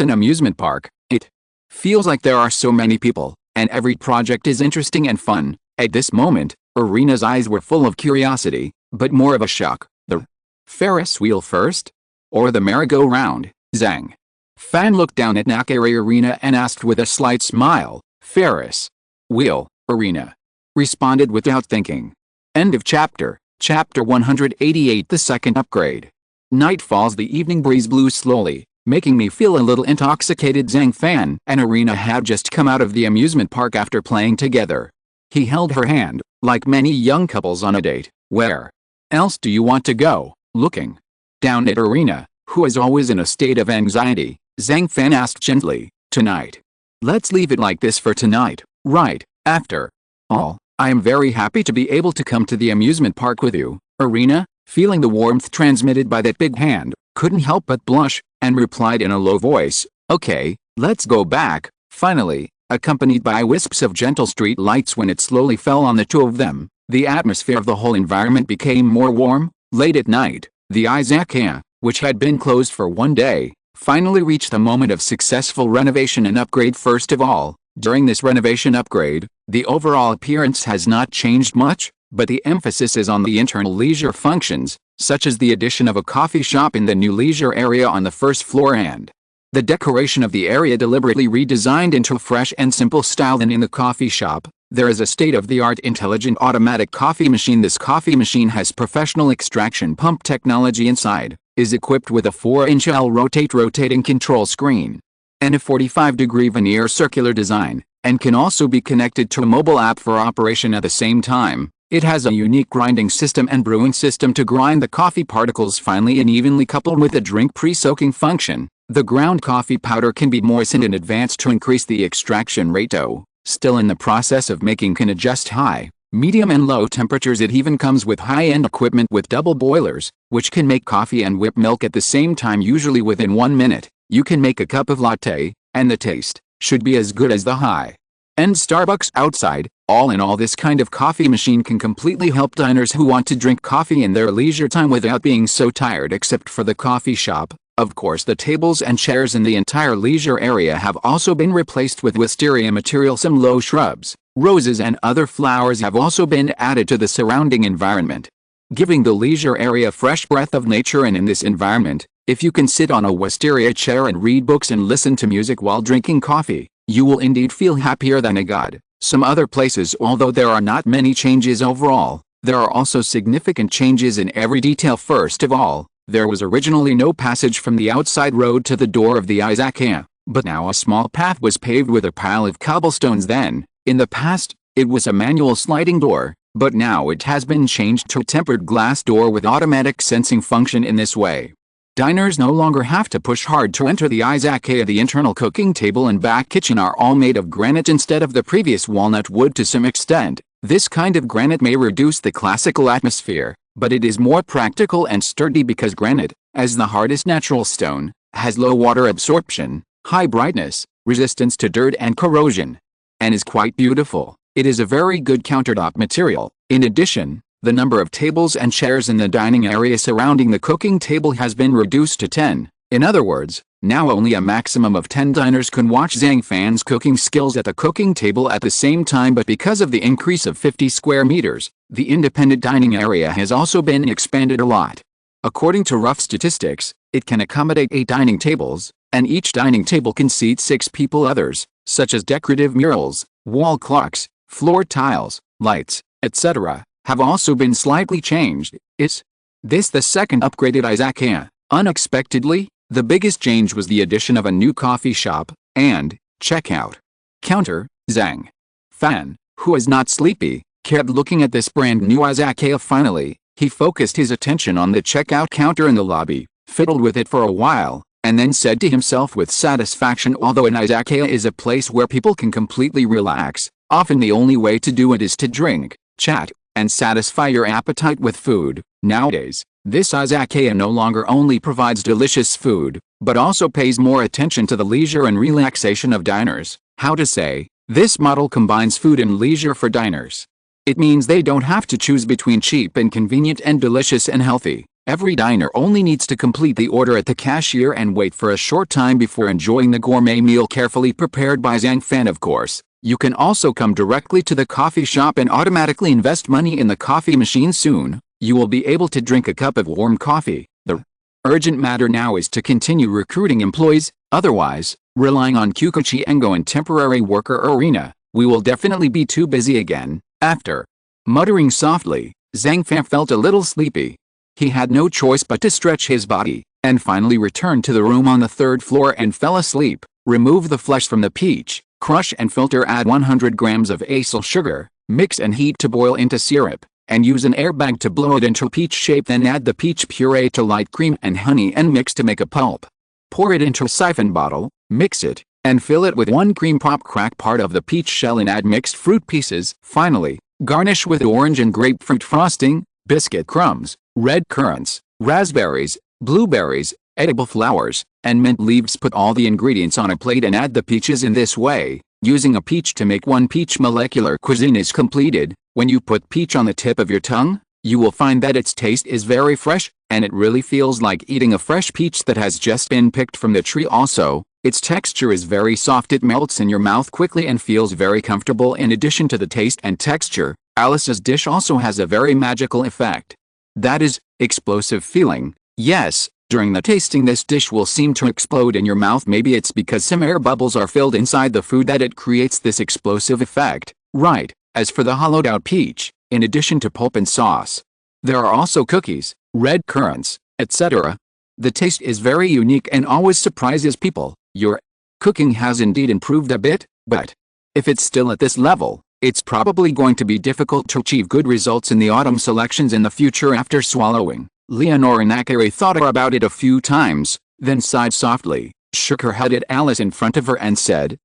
an amusement park. It feels like there are so many people, and every project is interesting and fun. At this moment, Arena's eyes were full of curiosity, but more of a shock. The Ferris wheel first? Or the merry-go-round? Zhang Fan looked down at Nakari Arena and asked with a slight smile. Ferris wheel, Arena responded without thinking. End of chapter. Chapter 188. The second upgrade. Night falls. The evening breeze blew slowly, making me feel a little intoxicated. Zhang Fan and Arena had just come out of the amusement park after playing together. He held her hand, like many young couples on a date. Where else do you want to go? Looking down at Arena, who is always in a state of anxiety, Zhang Fan asked gently. Tonight. Let's leave it like this for tonight, right? After all, I am very happy to be able to come to the amusement park with you. Arena, feeling the warmth transmitted by that big hand, couldn't help but blush, and replied in a low voice, okay, let's go back. Finally, accompanied by wisps of gentle street lights when it slowly fell on the two of them, the atmosphere of the whole environment became more warm. Late at night, the Izakaya, which had been closed for one day, finally reached the moment of successful renovation and upgrade. First of all, during this renovation upgrade, the overall appearance has not changed much, but the emphasis is on the internal leisure functions, such as the addition of a coffee shop in the new leisure area on the first floor and the decoration of the area deliberately redesigned into a fresh and simple style. Than in the coffee shop, there is a state-of-the-art intelligent automatic coffee machine. This coffee machine has professional extraction pump technology inside, is equipped with a 4-inch rotating control screen, and a 45-degree veneer circular design, and can also be connected to a mobile app for operation at the same time. It has a unique grinding system and brewing system to grind the coffee particles finely and evenly, coupled with a drink pre-soaking function. The ground coffee powder can be moistened in advance to increase the extraction rate. Though still in the process of making, can adjust high, medium and low temperatures. It even comes with high-end equipment with double boilers, which can make coffee and whip milk at the same time, usually within 1 minute. You can make a cup of latte, and the taste should be as good as the high-end Starbucks outside. All in all, this kind of coffee machine can completely help diners who want to drink coffee in their leisure time without being so tired. Except for the coffee shop, of course, the tables and chairs in the entire leisure area have also been replaced with wisteria material. Some low shrubs, roses and other flowers have also been added to the surrounding environment, giving the leisure area a fresh breath of nature. And in this environment, if you can sit on a wisteria chair and read books and listen to music while drinking coffee, you will indeed feel happier than a god. Some other places, although there are not many changes overall, there are also significant changes in every detail. First of all, there was originally no passage from the outside road to the door of the Izakaya, but now a small path was paved with a pile of cobblestones. Then, in the past, it was a manual sliding door, but now it has been changed to a tempered glass door with automatic sensing function. In this way, diners no longer have to push hard to enter the Izakaya. The internal cooking table and back kitchen are all made of granite instead of the previous walnut wood. To some extent, this kind of granite may reduce the classical atmosphere, but it is more practical and sturdy because granite, as the hardest natural stone, has low water absorption, high brightness, resistance to dirt and corrosion, and is quite beautiful. It is a very good countertop material. In addition, the number of tables and chairs in the dining area surrounding the cooking table has been reduced to 10. In other words, now only a maximum of 10 diners can watch Zhang Fan's cooking skills at the cooking table at the same time. But because of the increase of 50 square meters, the independent dining area has also been expanded a lot. According to rough statistics, it can accommodate 8 dining tables, and each dining table can seat 6 people. Others, such as decorative murals, wall clocks, floor tiles, lights, etc., have also been slightly changed. Is this the second upgraded Izakaya? Unexpectedly, the biggest change was the addition of a new coffee shop and checkout counter. Zhang Fan, who is not sleepy, kept looking at this brand new Izakaya. Finally, he focused his attention on the checkout counter in the lobby, fiddled with it for a while, and then said to himself with satisfaction, although an Izakaya is a place where people can completely relax, often the only way to do it is to drink, chat, and satisfy your appetite with food. Nowadays, this Izakaya no longer only provides delicious food, but also pays more attention to the leisure and relaxation of diners. How to say, this model combines food and leisure for diners. It means they don't have to choose between cheap and convenient and delicious and healthy. Every diner only needs to complete the order at the cashier and wait for a short time before enjoying the gourmet meal carefully prepared by Zhang Fan. Of course, You can also come directly to the coffee shop and automatically invest money in the coffee machine soon. You will be able to drink a cup of warm coffee. The urgent matter now is to continue recruiting employees, otherwise, relying on Kikuchi Engo and temporary worker arena, we will definitely be too busy again. After muttering softly, Zhang Fan felt a little sleepy. He had no choice but to stretch his body, and finally returned to the room on the 3rd floor and fell asleep. Remove the flesh from the peach, crush and filter, add 100 grams of acyl sugar, mix and heat to boil into syrup, and use an airbag to blow it into peach shape. Then add the peach puree to light cream and honey and mix to make a pulp. Pour it into a siphon bottle, mix it, and fill it with 1 cream pop. Crack part of the peach shell and add mixed fruit pieces. Finally, garnish with orange and grapefruit frosting, biscuit crumbs, red currants, raspberries, blueberries, edible flowers, and mint leaves. Put all the ingredients on a plate and add the peaches. In this way, using a peach to make 1 peach molecular cuisine is completed. When you put peach on the tip of your tongue, you will find that its taste is very fresh, and it really feels like eating a fresh peach that has just been picked from the tree. Also, its texture is very soft. It melts in your mouth quickly and feels very comfortable. In addition to the taste and texture, Alice's dish also has a very magical effect. That is, explosive feeling. Yes, during the tasting this dish will seem to explode in your mouth. Maybe it's because some air bubbles are filled inside the food that it creates this explosive effect. Right. As for the hollowed out peach, in addition to pulp and sauce, there are also cookies, red currants, etc. The taste is very unique and always surprises people. Your cooking has indeed improved a bit, but if it's still at this level, it's probably going to be difficult to achieve good results in the autumn selections in the future. After swallowing, Leonora Nakari thought about it a few times, then sighed softly, shook her head at Alice in front of her and said,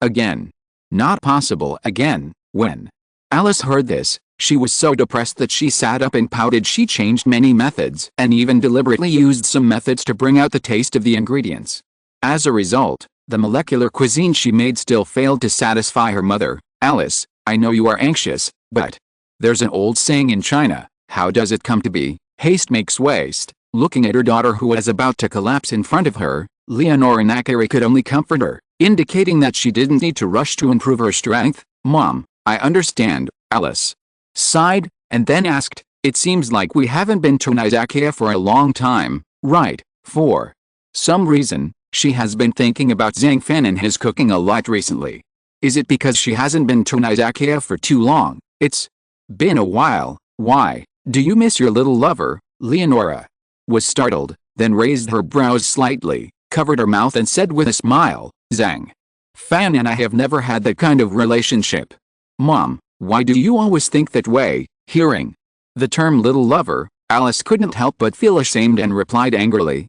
again. Not possible again. When Alice heard this, she was so depressed that she sat up and pouted. She changed many methods and even deliberately used some methods to bring out the taste of the ingredients. As a result, the molecular cuisine she made still failed to satisfy her mother. Alice, I know you are anxious, but there's an old saying in China, how does it come to be? Haste makes waste. Looking at her daughter who was about to collapse in front of her, Leonora Nakari could only comfort her, indicating that she didn't need to rush to improve her strength. Mom, I understand, Alice sighed, and then asked, it seems like we haven't been to Izakaya for a long time, right? For some reason, she has been thinking about Zhang Fan and his cooking a lot recently. Is it because she hasn't been to Izakaya for too long? It's been a while. Why? Do you miss your little lover? Leonora was startled, then raised her brows slightly, covered her mouth and said with a smile, Zhang Fan and I have never had that kind of relationship. Mom, why do you always think that way? Hearing the term little lover, Alice couldn't help but feel ashamed and replied angrily,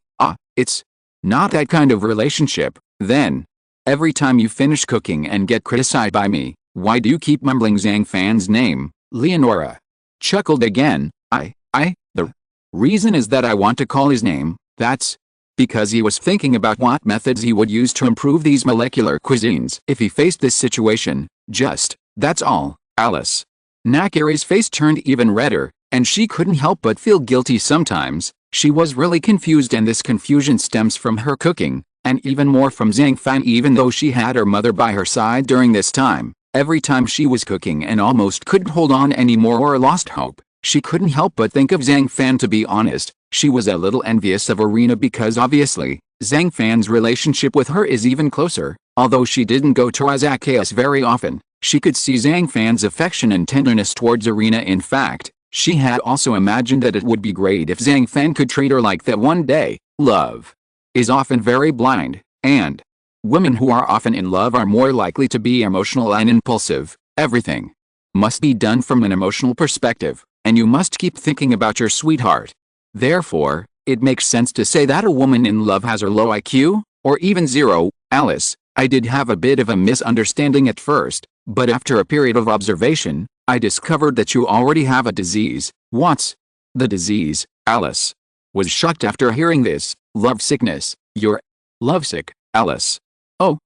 it's not that kind of relationship. Then, every time you finish cooking and get criticized by me, why do you keep mumbling Zhang Fan's name? Leonora chuckled again. The reason is that I want to call his name. That's because he was thinking about what methods he would use to improve these molecular cuisines if he faced this situation. That's all. Alice Nakari's face turned even redder, and she couldn't help but feel guilty sometimes. She was really confused, and this confusion stems from her cooking, and even more from Zhang Fan. Even though she had her mother by her side during this time, every time she was cooking and almost couldn't hold on anymore or lost hope, she couldn't help but think of Zhang Fan. To be honest, she was a little envious of Arena because obviously, Zhang Fan's relationship with her is even closer. Although she didn't go to Izakaya very often, she could see Zhang Fan's affection and tenderness towards Arena. In fact, she had also imagined that it would be great if Zhang Fan could treat her like that one day. Love is often very blind, and women who are often in love are more likely to be emotional and impulsive. Everything must be done from an emotional perspective, and you must keep thinking about your sweetheart. Therefore, it makes sense to say that a woman in love has a low IQ, or even zero. Alice, I did have a bit of a misunderstanding at first, but after a period of observation, I discovered that you already have a disease. What's the disease? Alice was shocked after hearing this. Lovesickness. You're lovesick, Alice. Oh,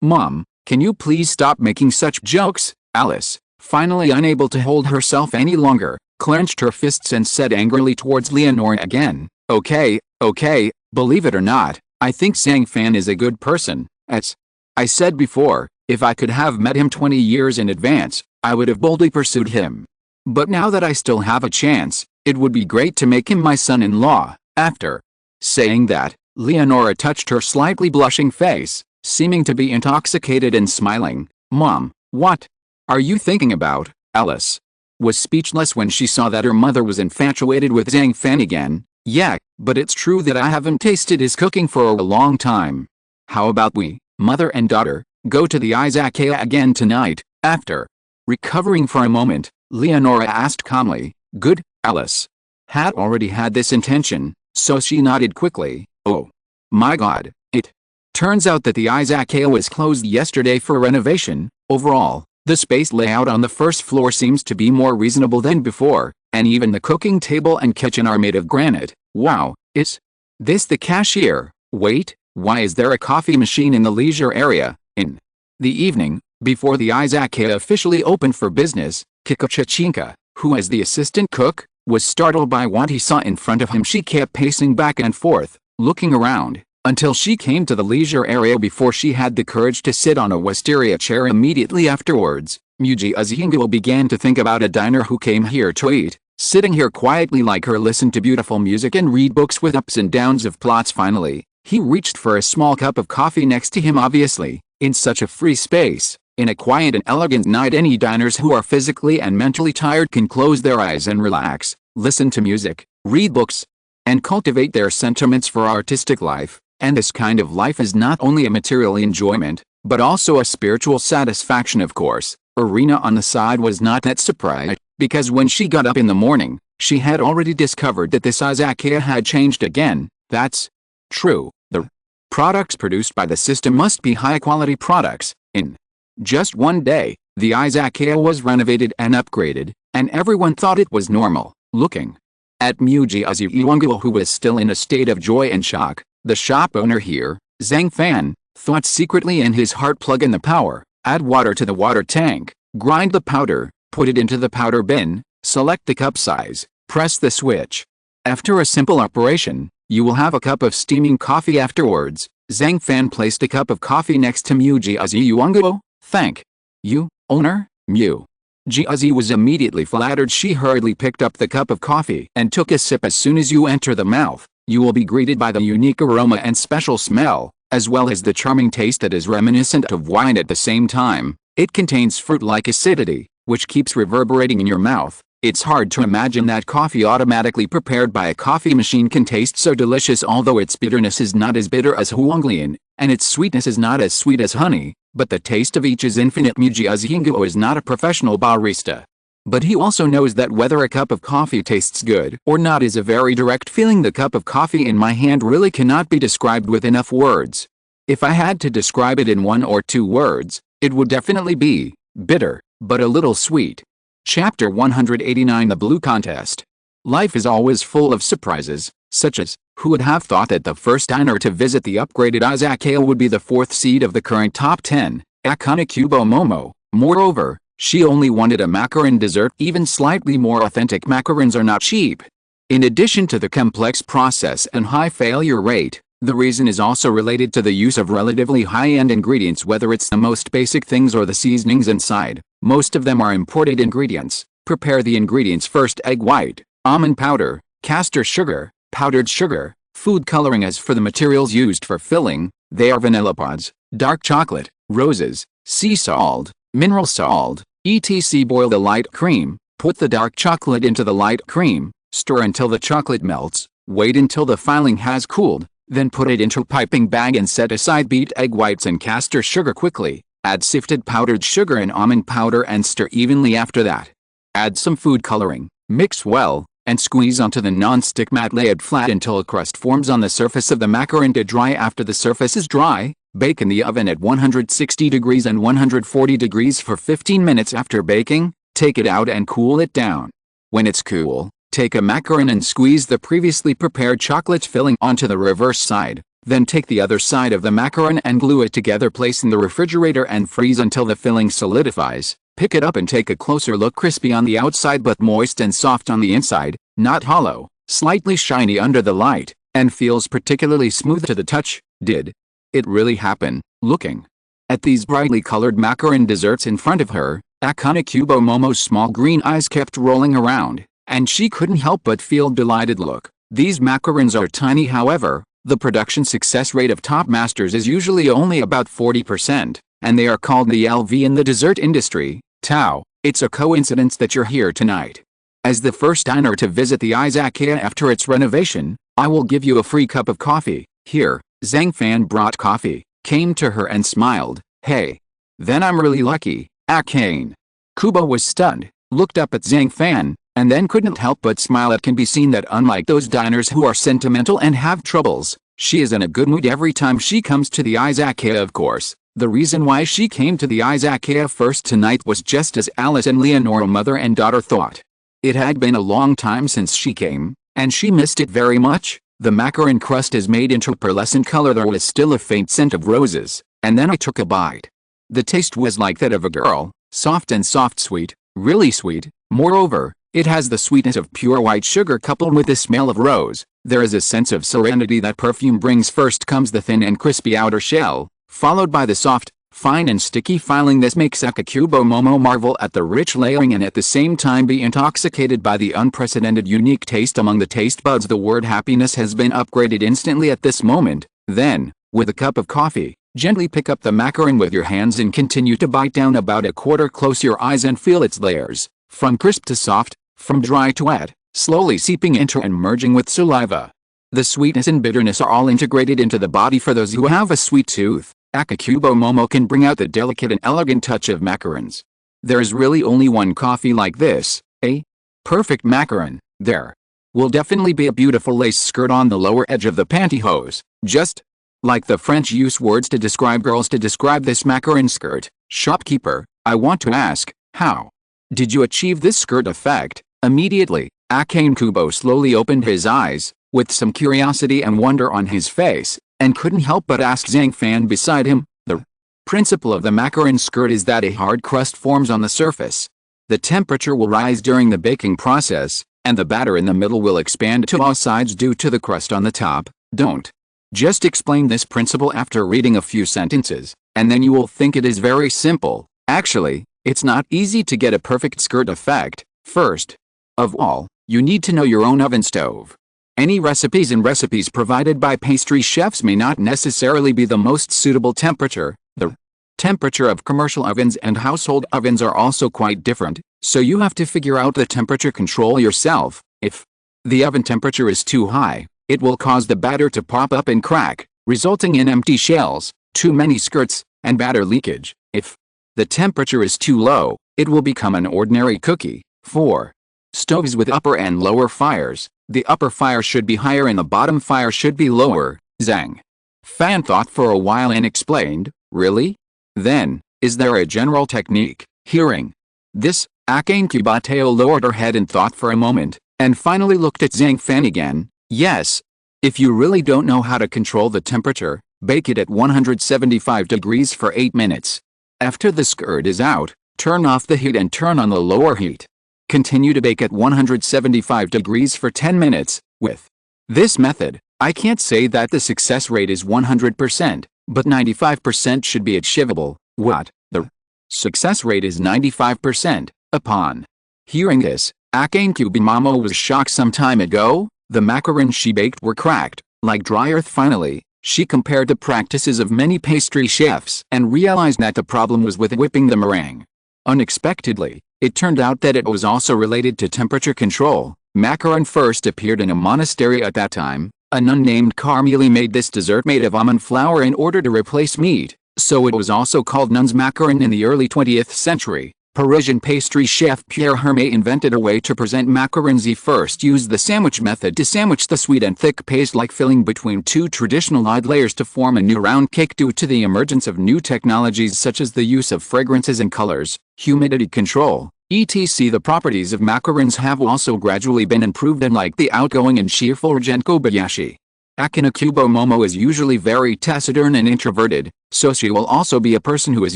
Mom, can you please stop making such jokes? Alice, finally unable to hold herself any longer, clenched her fists and said angrily towards Leonora again, Okay, believe it or not, I think Zhang Fan is a good person. As I said before, If I could have met him 20 years in advance, I would have boldly pursued him. But now that I still have a chance, it would be great to make him my son-in-law. After saying that, Leonora touched her slightly blushing face, seeming to be intoxicated and smiling. "Mom, what are you thinking about?" Alice was speechless when she saw that her mother was infatuated with Zhang Fan again. "Yeah, but it's true that I haven't tasted his cooking for a long time. How about we, mother and daughter, go to the Izakaya again tonight?" After recovering for a moment, Leonora asked calmly. "Good." Alice had already had this intention, so she nodded quickly. "Oh my God, it turns out that the Izakaya was closed yesterday for renovation. Overall, the space layout on the first floor seems to be more reasonable than before, and even the cooking table and kitchen are made of granite. Wow, is this the cashier? Wait, why is there a coffee machine in the leisure area?" In the evening, before the Izakaya officially opened for business, Kikuchichinka, who as the assistant cook, was startled by what he saw in front of him. She kept pacing back and forth, looking around, until she came to the leisure area before she had the courage to sit on a wisteria chair. Immediately afterwards, Muji Azingo began to think about a diner who came here to eat, sitting here quietly like her, listen to beautiful music and read books with ups and downs of plots. Finally, he reached for a small cup of coffee next to him. Obviously, in such a free space, in a quiet and elegant night, any diners who are physically and mentally tired can close their eyes and relax, listen to music, read books, and cultivate their sentiments for artistic life. And this kind of life is not only a material enjoyment, but also a spiritual satisfaction. Of course, Irina on the side was not that surprised, because when she got up in the morning, she had already discovered that this Izakaya had changed again. That's true. The products produced by the system must be high-quality products. In just one day, the Izakaya was renovated and upgraded, and everyone thought it was normal. Looking at Muji Azingo, who was still in a state of joy and shock, the shop owner here, Zhang Fan, thought secretly in his heart, plug in the power, add water to the water tank, grind the powder, put it into the powder bin, select the cup size, press the switch. After a simple operation, you will have a cup of steaming coffee. Afterwards, Zhang Fan placed a cup of coffee next to Muji Azingo. "Thank you, owner." Muji was immediately flattered. She hurriedly picked up the cup of coffee and took a sip. As soon as you enter the mouth, you will be greeted by the unique aroma and special smell, as well as the charming taste that is reminiscent of wine at the same time. It contains fruit-like acidity, which keeps reverberating in your mouth. It's hard to imagine that coffee automatically prepared by a coffee machine can taste so delicious. Although its bitterness is not as bitter as Huanglian, and its sweetness is not as sweet as honey, but the taste of each is infinite. Muji Azingo is not a professional barista, but he also knows that whether a cup of coffee tastes good or not is a very direct feeling. The cup of coffee in my hand really cannot be described with enough words. If I had to describe it in 1 or 2 words, it would definitely be bitter, but a little sweet. Chapter 189, The Blue Contest. Life is always full of surprises, such as, who would have thought that the first diner to visit the upgraded Izakaya would be the 4th seed of the current top 10, Akane Kubo Momo. Moreover, she only wanted a macaron dessert. Even slightly more authentic macarons are not cheap. In addition to the complex process and high failure rate, the reason is also related to the use of relatively high-end ingredients. Whether it's the most basic things or the seasonings inside, most of them are imported ingredients. Prepare the ingredients first: egg white, almond powder, castor sugar, powdered sugar, food coloring. As for the materials used for filling, they are vanilla pods, dark chocolate, roses, sea salt, mineral salt, etc. Boil the light cream, put the dark chocolate into the light cream, stir until the chocolate melts, wait until the filling has cooled, then put it into a piping bag and set aside. Beat egg whites and castor sugar quickly, add sifted powdered sugar and almond powder and stir evenly. After that, add some food coloring, mix well, and squeeze onto the non-stick mat. Lay it flat until a crust forms on the surface of the macaron to dry. After the surface is dry, bake in the oven at 160 degrees and 140 degrees for 15 minutes. After baking, take it out and cool it down. When it's cool, take a macaron and squeeze the previously prepared chocolate filling onto the reverse side. Then take the other side of the macaron and glue it together. Place in the refrigerator and freeze until the filling solidifies. Pick it up and take a closer look. Crispy on the outside but moist and soft on the inside, not hollow, slightly shiny under the light, and feels particularly smooth to the touch. Did it really happen? Looking At these brightly colored macaron desserts in front of her, Akane Kubo Momo's small green eyes kept rolling around, and she couldn't help but feel delighted. Look, these macarons are tiny. However, the production success rate of top masters is usually only about 40%, and they are called the LV in the dessert industry. Tao, it's a coincidence that you're here tonight. As the first diner to visit the Izakaya after its renovation, I will give you a free cup of coffee. Here, Zhang Fan brought coffee, came to her and smiled. Hey. Then I'm really lucky, Akane. Kubo was stunned, looked up at Zhang Fan, and then couldn't help but smile. It can be seen that unlike those diners who are sentimental and have troubles, she is in a good mood every time she comes to the Izakaya. Of course, the reason why she came to the Izakaya first tonight was just as Alice and Leonora, mother and daughter, thought. It had been a long time since she came, and she missed it very much. The macaron crust is made into a pearlescent color. There was still a faint scent of roses, and then I took a bite. The taste was like that of a girl, soft and sweet, really sweet. Moreover, it has the sweetness of pure white sugar coupled with the smell of rose. There is a sense of serenity that perfume brings. First comes the thin and crispy outer shell, followed by the soft, fine and sticky filling. This makes Kubo Momo marvel at the rich layering and at the same time be intoxicated by the unprecedented unique taste among the taste buds. The word happiness has been upgraded instantly at this moment. Then, with a cup of coffee, gently pick up the macaron with your hands and continue to bite down about a quarter. Close your eyes and feel its layers, from crisp to soft, from dry to wet, slowly seeping into and merging with saliva. The sweetness and bitterness are all integrated into the body. For those who have a sweet tooth, Kubo Momo can bring out the delicate and elegant touch of macarons. There is really only one coffee like this, a perfect macaron. There will definitely be a beautiful lace skirt on the lower edge of the pantyhose, just like the French use words to describe girls to describe this macaron skirt. Shopkeeper, I want to ask, how did you achieve this skirt effect? Immediately, Akane Kubo slowly opened his eyes, with some curiosity and wonder on his face, and couldn't help but ask Zhang Fan beside him. The principle of the macaron skirt is that a hard crust forms on the surface. The temperature will rise during the baking process, and the batter in the middle will expand to all sides due to the crust on the top. Don't just explain this principle after reading a few sentences, and then you will think it is very simple. Actually, it's not easy to get a perfect skirt effect. First of all, you need to know your own oven stove. Any recipes provided by pastry chefs may not necessarily be the most suitable temperature. The temperature of commercial ovens and household ovens are also quite different, so you have to figure out the temperature control yourself. If the oven temperature is too high, it will cause the batter to pop up and crack, resulting in empty shells, too many skirts, and batter leakage. If the temperature is too low, it will become an ordinary cookie. 4. Stoves with upper and lower fires. The upper fire should be higher and the bottom fire should be lower. Zhang Fan thought for a while and explained, really? Then, is there a general technique? Hearing this, Akane Kubateo lowered her head and thought for a moment, and finally looked at Zhang Fan again. Yes. If you really don't know how to control the temperature, bake it at 175 degrees for 8 minutes. After the skirt is out, turn off the heat and turn on the lower heat. Continue to bake at 175 degrees for 10 minutes. With this method, I can't say that the success rate is 100%, but 95% should be achievable. What? The success rate is 95%. Upon hearing this, Akane Kubo Momo was shocked. Some time ago, the macarons she baked were cracked, like dry earth. Finally, she compared the practices of many pastry chefs and realized that the problem was with whipping the meringue. Unexpectedly, it turned out that it was also related to temperature control. Macaron first appeared in a monastery at that time. A nun named Carmeli made this dessert made of almond flour in order to replace meat, so it was also called nun's macaron. In the early 20th century, Parisian pastry chef Pierre Hermé invented a way to present macarons. He first used the sandwich method to sandwich the sweet and thick paste-like filling between two traditional odd layers to form a new round cake. Due to the emergence of new technologies such as the use of fragrances and colors, humidity control, etc., the properties of macarons have also gradually been improved. Unlike the outgoing and cheerful regent Kobayashi, Akane Kubo Momo is usually very taciturn and introverted, so she will also be a person who is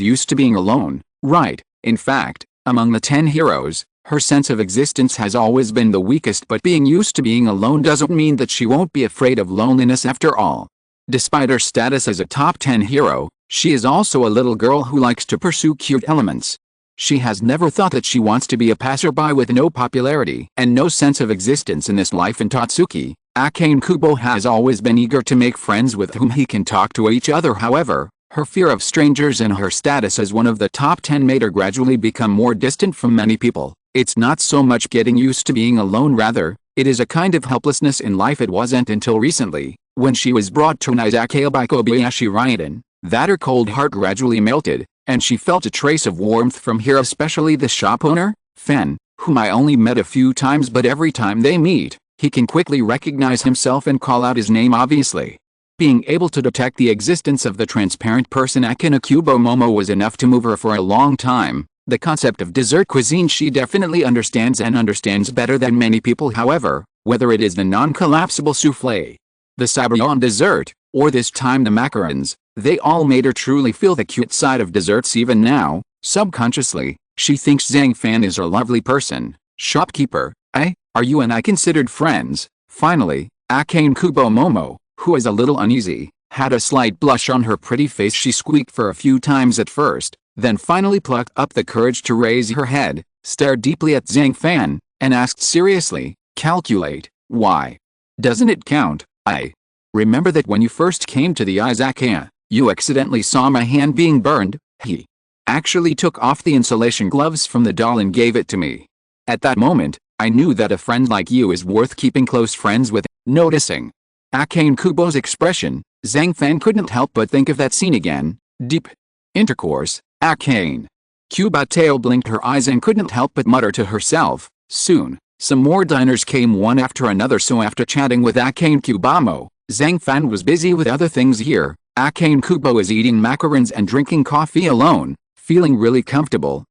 used to being alone, right? In fact, among the 10 heroes, her sense of existence has always been the weakest, but being used to being alone doesn't mean that she won't be afraid of loneliness after all. Despite her status as a top 10 hero, She is also a little girl who likes to pursue cute elements. She has never thought that she wants to be a passerby with no popularity and no sense of existence in this life. In Tatsuki, Akane Kubo has always been eager to make friends with whom he can talk to each other. However, her fear of strangers and her status as one of the top 10 made her gradually become more distant from many people. It's not so much getting used to being alone, rather, it is a kind of helplessness in life. It wasn't until recently, when she was brought to an Izakaya by Kobayashi Gentian, that her cold heart gradually melted, and she felt a trace of warmth from here, especially the shop owner, Fan, whom I only met a few times, but every time they meet, he can quickly recognize himself and call out his name obviously. Being able to detect the existence of the transparent person Akane Kubo Momo was enough to move her for a long time. The concept of dessert cuisine she definitely understands, and understands better than many people. However, whether it is the non-collapsible soufflé, the Sabayon dessert, or this time the macarons, they all made her truly feel the cute side of desserts. Even now, subconsciously, she thinks Zhang Fan is a lovely person. Shopkeeper, are you and I considered friends? Finally, Akane Kubo Momo, who is a little uneasy, had a slight blush on her pretty face. She squeaked for a few times at first, then finally plucked up the courage to raise her head, stared deeply at Zhang Fan, and asked seriously, "Calculate, why? Doesn't it count? I remember that when you first came to the Izakaya, you accidentally saw my hand being burned." He actually took off the insulation gloves from the doll and gave it to me. At that moment, I knew that a friend like you is worth keeping close friends with. Noticing Akane Kubo's expression, Zhang Fan couldn't help but think of that scene again. Deep intercourse. Akane Kubo blinked her eyes and couldn't help but mutter to herself. Soon, some more diners came one after another, so after chatting with Akane Kubo, Zhang Fan was busy with other things. Here, Akane Kubo is eating macarons and drinking coffee alone, feeling really comfortable.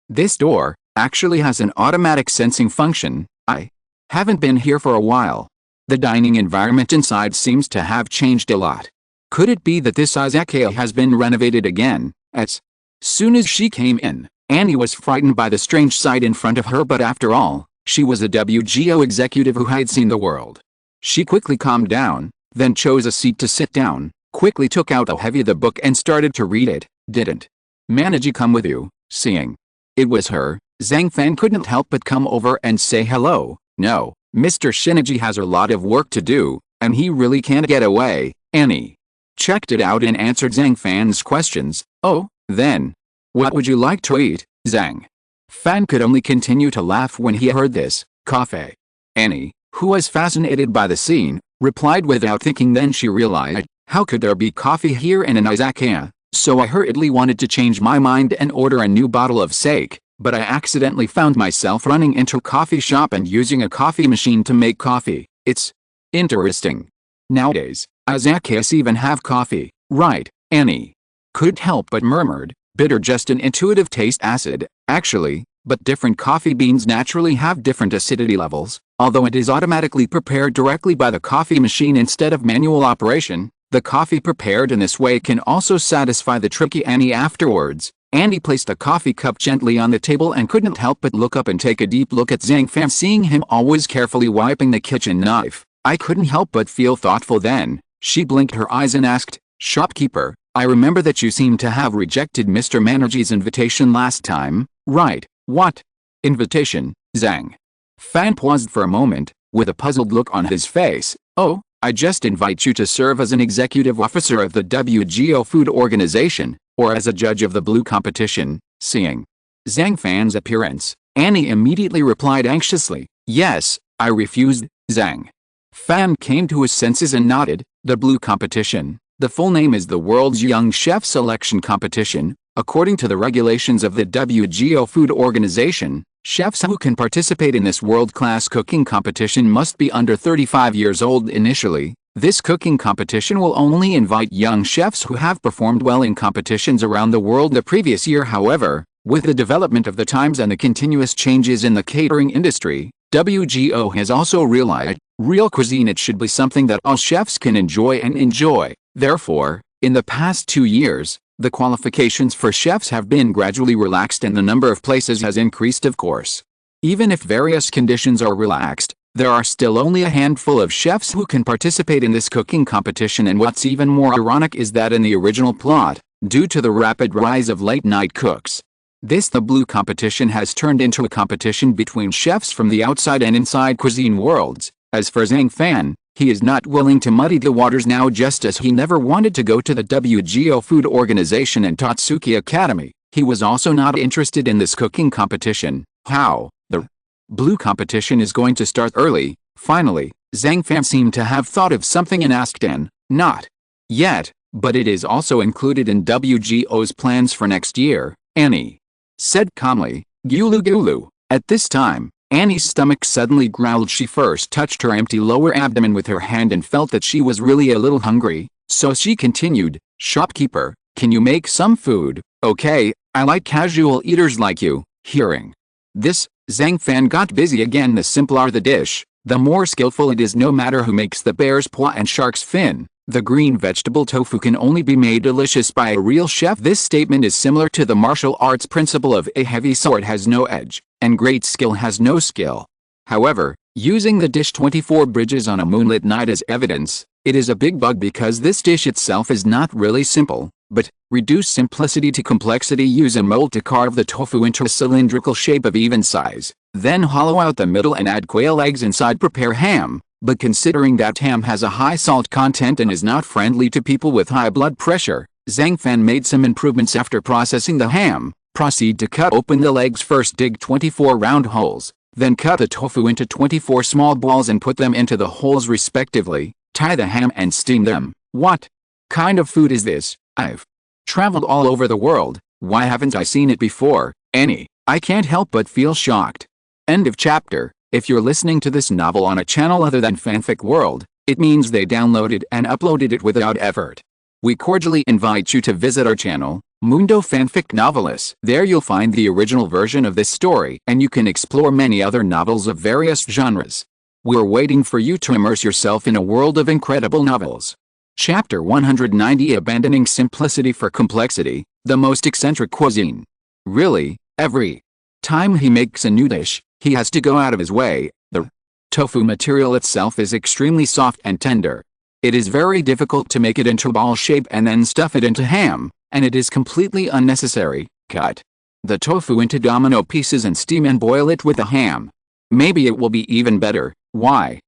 This door actually has an automatic sensing function. I haven't been here for a while. The dining environment inside seems to have changed a lot. Could it be that this Izakaya has been renovated again? As soon as she came in, Annie was frightened by the strange sight in front of her, but after all, she was a WGO executive who had seen the world. She quickly calmed down, then chose a seat to sit down, quickly took out a heavy book and started to read it. Didn't Managi come with you? Seeing it was her, Zhang Fan couldn't help but come over and say hello. No, Mr. Shinichi has a lot of work to do, and he really can't get away. Annie checked it out and answered Zhang Fan's questions. Oh, then, what would you like to eat? Zhang Fan could only continue to laugh when he heard this. Coffee. Annie, who was fascinated by the scene, replied without thinking. Then she realized, how could there be coffee here in an Izakaya? So I hurriedly wanted to change my mind and order a new bottle of sake, but I accidentally found myself running into a coffee shop and using a coffee machine to make coffee. It's interesting. Nowadays, Izakayas even have coffee, right? Annie couldn't help but murmured, bitter, just an intuitive taste. Acid, actually, but different coffee beans naturally have different acidity levels. Although it is automatically prepared directly by the coffee machine instead of manual operation, the coffee prepared in this way can also satisfy the tricky Annie. Afterwards, Annie placed a coffee cup gently on the table and couldn't help but look up and take a deep look at Zhang Fan. Seeing him always carefully wiping the kitchen knife, I couldn't help but feel thoughtful. Then, she blinked her eyes and asked, "Shopkeeper, I remember that you seemed to have rejected Mr. Managi's invitation last time, right?" "What invitation?" Zhang Fan paused for a moment, with a puzzled look on his face. "Oh, I just invite you to serve as an executive officer of the WGO Food Organization, or as a judge of the blue competition." Seeing Zhang Fan's appearance, Annie immediately replied anxiously, "Yes, I refused." Zhang Fan came to his senses and nodded. The blue competition. The full name is the World's Young Chef Selection Competition. According to the regulations of the WGO Food Organization, chefs who can participate in this world-class cooking competition must be under 35 years old. Initially, this cooking competition will only invite young chefs who have performed well in competitions around the world the previous year. However, with the development of the times and the continuous changes in the catering industry, WGO has also realized, real cuisine, it should be something that all chefs can enjoy and enjoy. Therefore, in the past 2 years, the qualifications for chefs have been gradually relaxed and the number of places has increased. Of course, even if various conditions are relaxed, There are still only a handful of chefs who can participate in this cooking competition, and what's even more ironic is that in the original plot, due to the rapid rise of late-night cooks, the blue competition has turned into a competition between chefs from the outside and inside cuisine worlds. As for Zhang Fan, he is not willing to muddy the waters now, just as he never wanted to go to the WGO Food Organization and Totsuki Academy. He was also not interested in this cooking competition. How? The blue competition is going to start early. Finally, Zhang Fan seemed to have thought of something and asked An, not yet, but it is also included in WGO's plans for next year, Annie said calmly. Gulu gulu. At this time, Annie's stomach suddenly growled. She first touched her empty lower abdomen with her hand and felt that she was really a little hungry, so she continued, "Shopkeeper, can you make some food?" "Okay, I like casual eaters like you." Hearing this, Zhang Fan got busy again. The simpler the dish, the more skillful it is. No matter who makes the bear's paw and shark's fin, the green vegetable tofu can only be made delicious by a real chef. This statement is similar to the martial arts principle of a heavy sword has no edge, and great skill has no skill. However, using the dish 24 Bridges on a Moonlit Night as evidence, it is a big bug because this dish itself is not really simple, but reduce simplicity to complexity. Use a mold to carve the tofu into a cylindrical shape of even size, then hollow out the middle and add quail eggs inside. Prepare ham, but considering that ham has a high salt content and is not friendly to people with high blood pressure, Zhang Fan made some improvements after processing the ham. Proceed to cut open the legs. First dig 24 round holes, then cut the tofu into 24 small balls and put them into the holes respectively. Tie the ham and steam them. What kind of food is this? I've traveled all over the world. Why haven't I seen it before? Annie, I can't help but feel shocked. End of chapter. If you're listening to this novel on a channel other than Fanfic World, it means they downloaded and uploaded it without effort. We cordially invite you to visit our channel, Mundo Fanfic Novelists. There you'll find the original version of this story, and you can explore many other novels of various genres. We're waiting for you to immerse yourself in a world of incredible novels. Chapter 190: Abandoning Simplicity for Complexity, the Most Eccentric Cuisine. Really, every time he makes a new dish, he has to go out of his way. The tofu material itself is extremely soft and tender. It is very difficult to make it into ball shape and then stuff it into ham, and it is completely unnecessary. Cut the tofu into domino pieces and steam and boil it with the ham. Maybe it will be even better. Why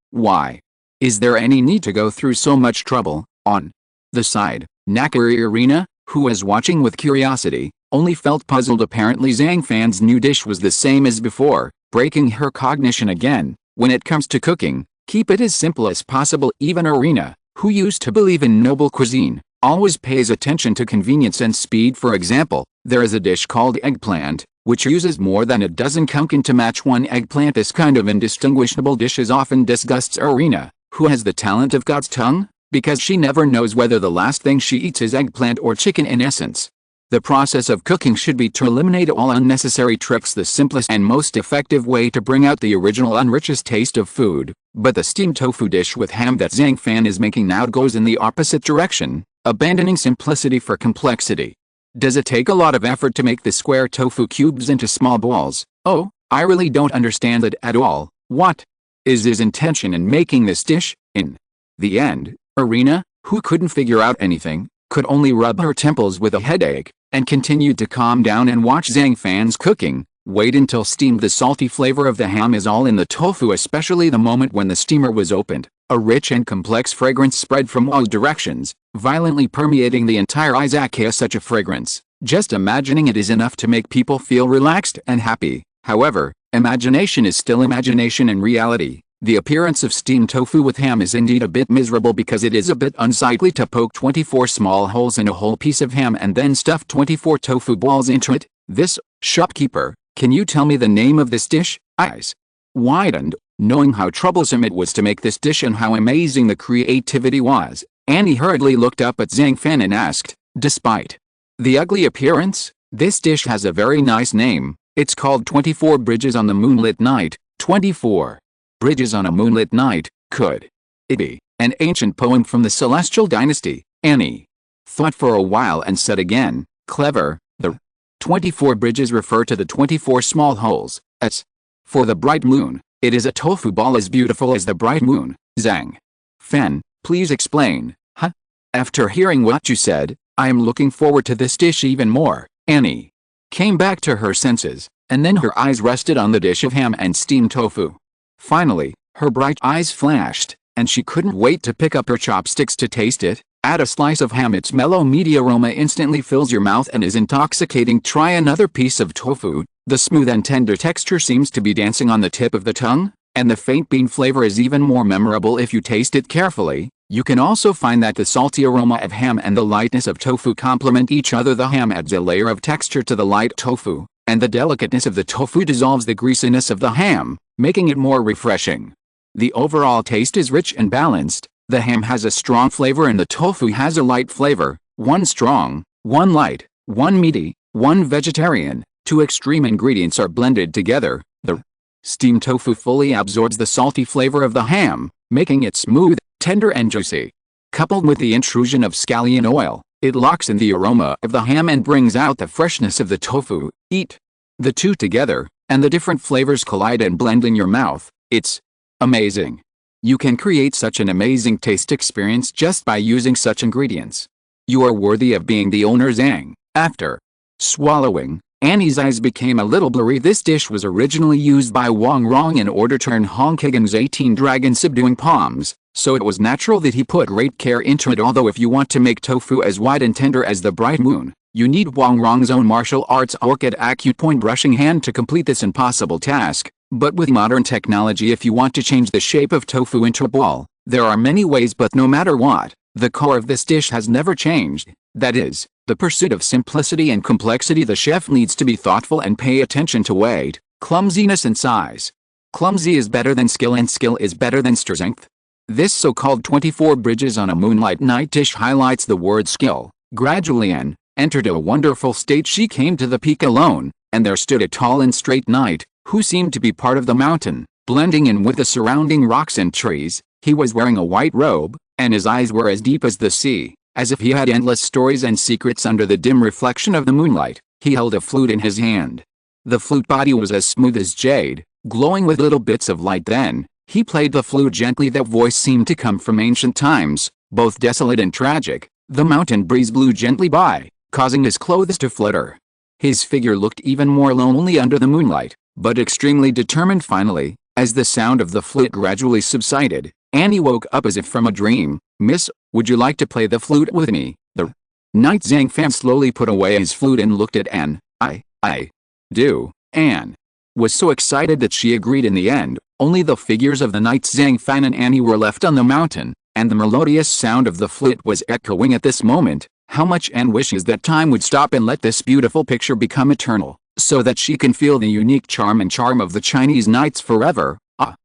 is there any need to go through so much trouble? On the side, Nakari Irina, who was watching with curiosity, only felt puzzled. Apparently Zhang Fan's new dish was the same as before, breaking her cognition again. When it comes to cooking, keep it as simple as possible. Even Irina, who used to believe in noble cuisine, always pays attention to convenience and speed. For example, there is a dish called eggplant, which uses more than a dozen kuchen to match one eggplant. This kind of indistinguishable dishes often disgusts Irina, who has the talent of God's tongue, because she never knows whether the last thing she eats is eggplant or chicken. In essence, the process of cooking should be to eliminate all unnecessary tricks. The simplest and most effective way to bring out the original and richest taste of food. But the steamed tofu dish with ham that Zhang Fan is making now goes in the opposite direction, abandoning simplicity for complexity. Does it take a lot of effort to make the square tofu cubes into small balls? Oh, I really don't understand that at all. What is his intention in making this dish? In the end, Irina, who couldn't figure out anything, could only rub her temples with a headache, and continued to calm down and watch Zhang Fan's cooking. Wait until steamed. The salty flavor of the ham is all in the tofu, especially the moment when the steamer was opened. A rich and complex fragrance spread from all directions, violently permeating the entire Izakaya. Such a fragrance, just imagining it is enough to make people feel relaxed and happy. However, imagination is still imagination. In reality, the appearance of steamed tofu with ham is indeed a bit miserable, because it is a bit unsightly to poke 24 small holes in a whole piece of ham and then stuff 24 tofu balls into it. This, shopkeeper, can you tell me the name of this dish? Eyes widened, knowing how troublesome it was to make this dish and how amazing the creativity was. Annie hurriedly looked up at Zhang Fan and asked, despite the ugly appearance, this dish has a very nice name. It's called 24 Bridges on the Moonlit Night. 24 Bridges on a Moonlit Night. Could it be an ancient poem from the Celestial Dynasty? Annie thought for a while and said again, clever. The 24 bridges refer to the 24 small holes, as for the bright moon, It is a tofu ball as beautiful as the bright moon. Zhang Fan, please explain. Huh? After hearing what you said, I am looking forward to this dish even more. Annie came back to her senses, and then her eyes rested on the dish of ham and steamed tofu. Finally, her bright eyes flashed, and she couldn't wait to pick up her chopsticks to taste it. Add a slice of ham. Its mellow meaty aroma instantly fills your mouth and is intoxicating. Try another piece of tofu. The smooth and tender texture seems to be dancing on the tip of the tongue, and the faint bean flavor is even more memorable if you taste it carefully. You can also find that the salty aroma of ham and the lightness of tofu complement each other. The ham adds a layer of texture to the light tofu, and the delicateness of the tofu dissolves the greasiness of the ham, making it more refreshing. The overall taste is rich and balanced. The ham has a strong flavor and the tofu has a light flavor. One strong, one light, one meaty, one vegetarian. Two extreme ingredients are blended together. The steamed tofu fully absorbs the salty flavor of the ham, making it smooth, tender and juicy. Coupled with the intrusion of scallion oil, it locks in the aroma of the ham and brings out the freshness of the tofu. Eat the two together, and the different flavors collide and blend in your mouth. It's amazing. You can create such an amazing taste experience just by using such ingredients. You are worthy of being the owner. Zhang. After swallowing, Annie's eyes became a little blurry. This dish was originally used by Wang Rong in order to turn Hong Kong's 18 dragon subduing palms, so it was natural that he put great care into it. Although if you want to make tofu as white and tender as the bright moon, you need Wang Rong's own martial arts orchid acupoint brushing hand to complete this impossible task. But with modern technology, if you want to change the shape of tofu into a ball, there are many ways. But no matter what, the core of this dish has never changed. That is, the pursuit of simplicity and complexity. The chef needs to be thoughtful and pay attention to weight, clumsiness and size. Clumsy is better than skill and skill is better than strength. This so-called 24 bridges on a moonlight night dish highlights the word skill. Gradually Anne entered a wonderful state. She came to the peak alone, and there stood a tall and straight knight, who seemed to be part of the mountain, blending in with the surrounding rocks and trees. He was wearing a white robe, and his eyes were as deep as the sea, as if he had endless stories and secrets under the dim reflection of the moonlight. He held a flute in his hand. The flute body was as smooth as jade, glowing with little bits of light. Then he played the flute gently. That voice seemed to come from ancient times, both desolate and tragic. The mountain breeze blew gently by, causing his clothes to flutter. His figure looked even more lonely under the moonlight, but extremely determined. Finally, as the sound of the flute gradually subsided, Annie woke up as if from a dream. "Miss, would you like to play the flute with me?" The knight Zhang Fan slowly put away his flute and looked at Anne. I do." Anne was so excited that she agreed in the end. Only the figures of the knights Zhang Fan and Annie were left on the mountain, and the melodious sound of the flute was echoing at this moment. How much Anne wishes that time would stop and let this beautiful picture become eternal, so that she can feel the unique charm of the Chinese nights forever.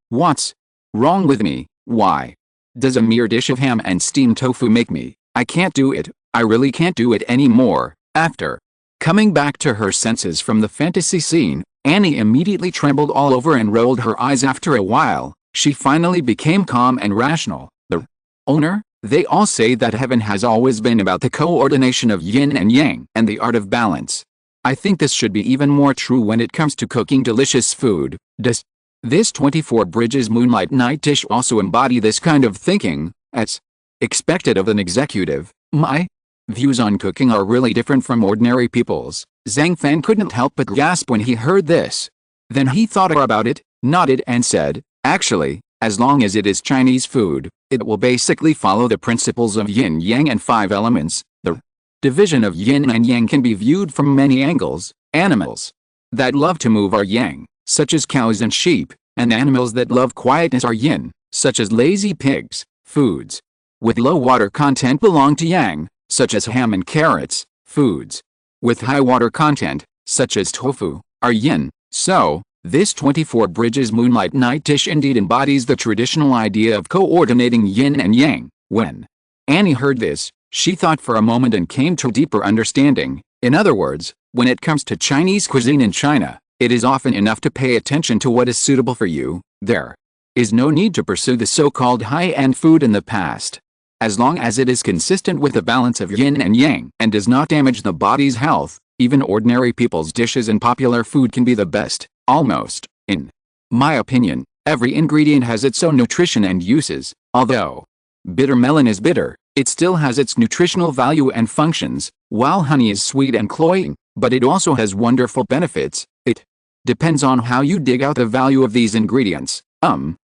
What's wrong with me? Why does a mere dish of ham and steamed tofu make me? I can't do it. I really can't do it anymore. After coming back to her senses from the fantasy scene, Annie immediately trembled all over and rolled her eyes. After a while, she finally became calm and rational. The owner, they all say that heaven has always been about the coordination of yin and yang and the art of balance. I think this should be even more true when it comes to cooking delicious food. Does this 24 Bridges Moonlight Night dish also embody this kind of thinking, as expected of an executive? My views on cooking are really different from ordinary people's. Zhang Fan couldn't help but gasp when he heard this. Then he thought about it, nodded and said, "Actually, as long as it is Chinese food, it will basically follow the principles of yin-yang and 5 elements. The division of yin and yang can be viewed from many angles. Animals that love to move are yang, such as cows and sheep, and animals that love quietness are yin, such as lazy pigs. Foods with low water content belong to yang, such as ham and carrots. Foods with high water content, such as tofu, are yin." So, this 24 Bridges Moonlight Night dish indeed embodies the traditional idea of coordinating yin and yang. When Annie heard this, she thought for a moment and came to a deeper understanding. In other words, when it comes to Chinese cuisine in China, it is often enough to pay attention to what is suitable for you. There is no need to pursue the so-called high-end food in the past. As long as it is consistent with the balance of yin and yang and does not damage the body's health, even ordinary people's dishes and popular food can be the best, almost. In my opinion, Every ingredient has its own nutrition and uses. Although bitter melon is bitter, it still has its nutritional value and functions, while honey is sweet and cloying, but it also has wonderful benefits. It depends on how you dig out the value of these ingredients.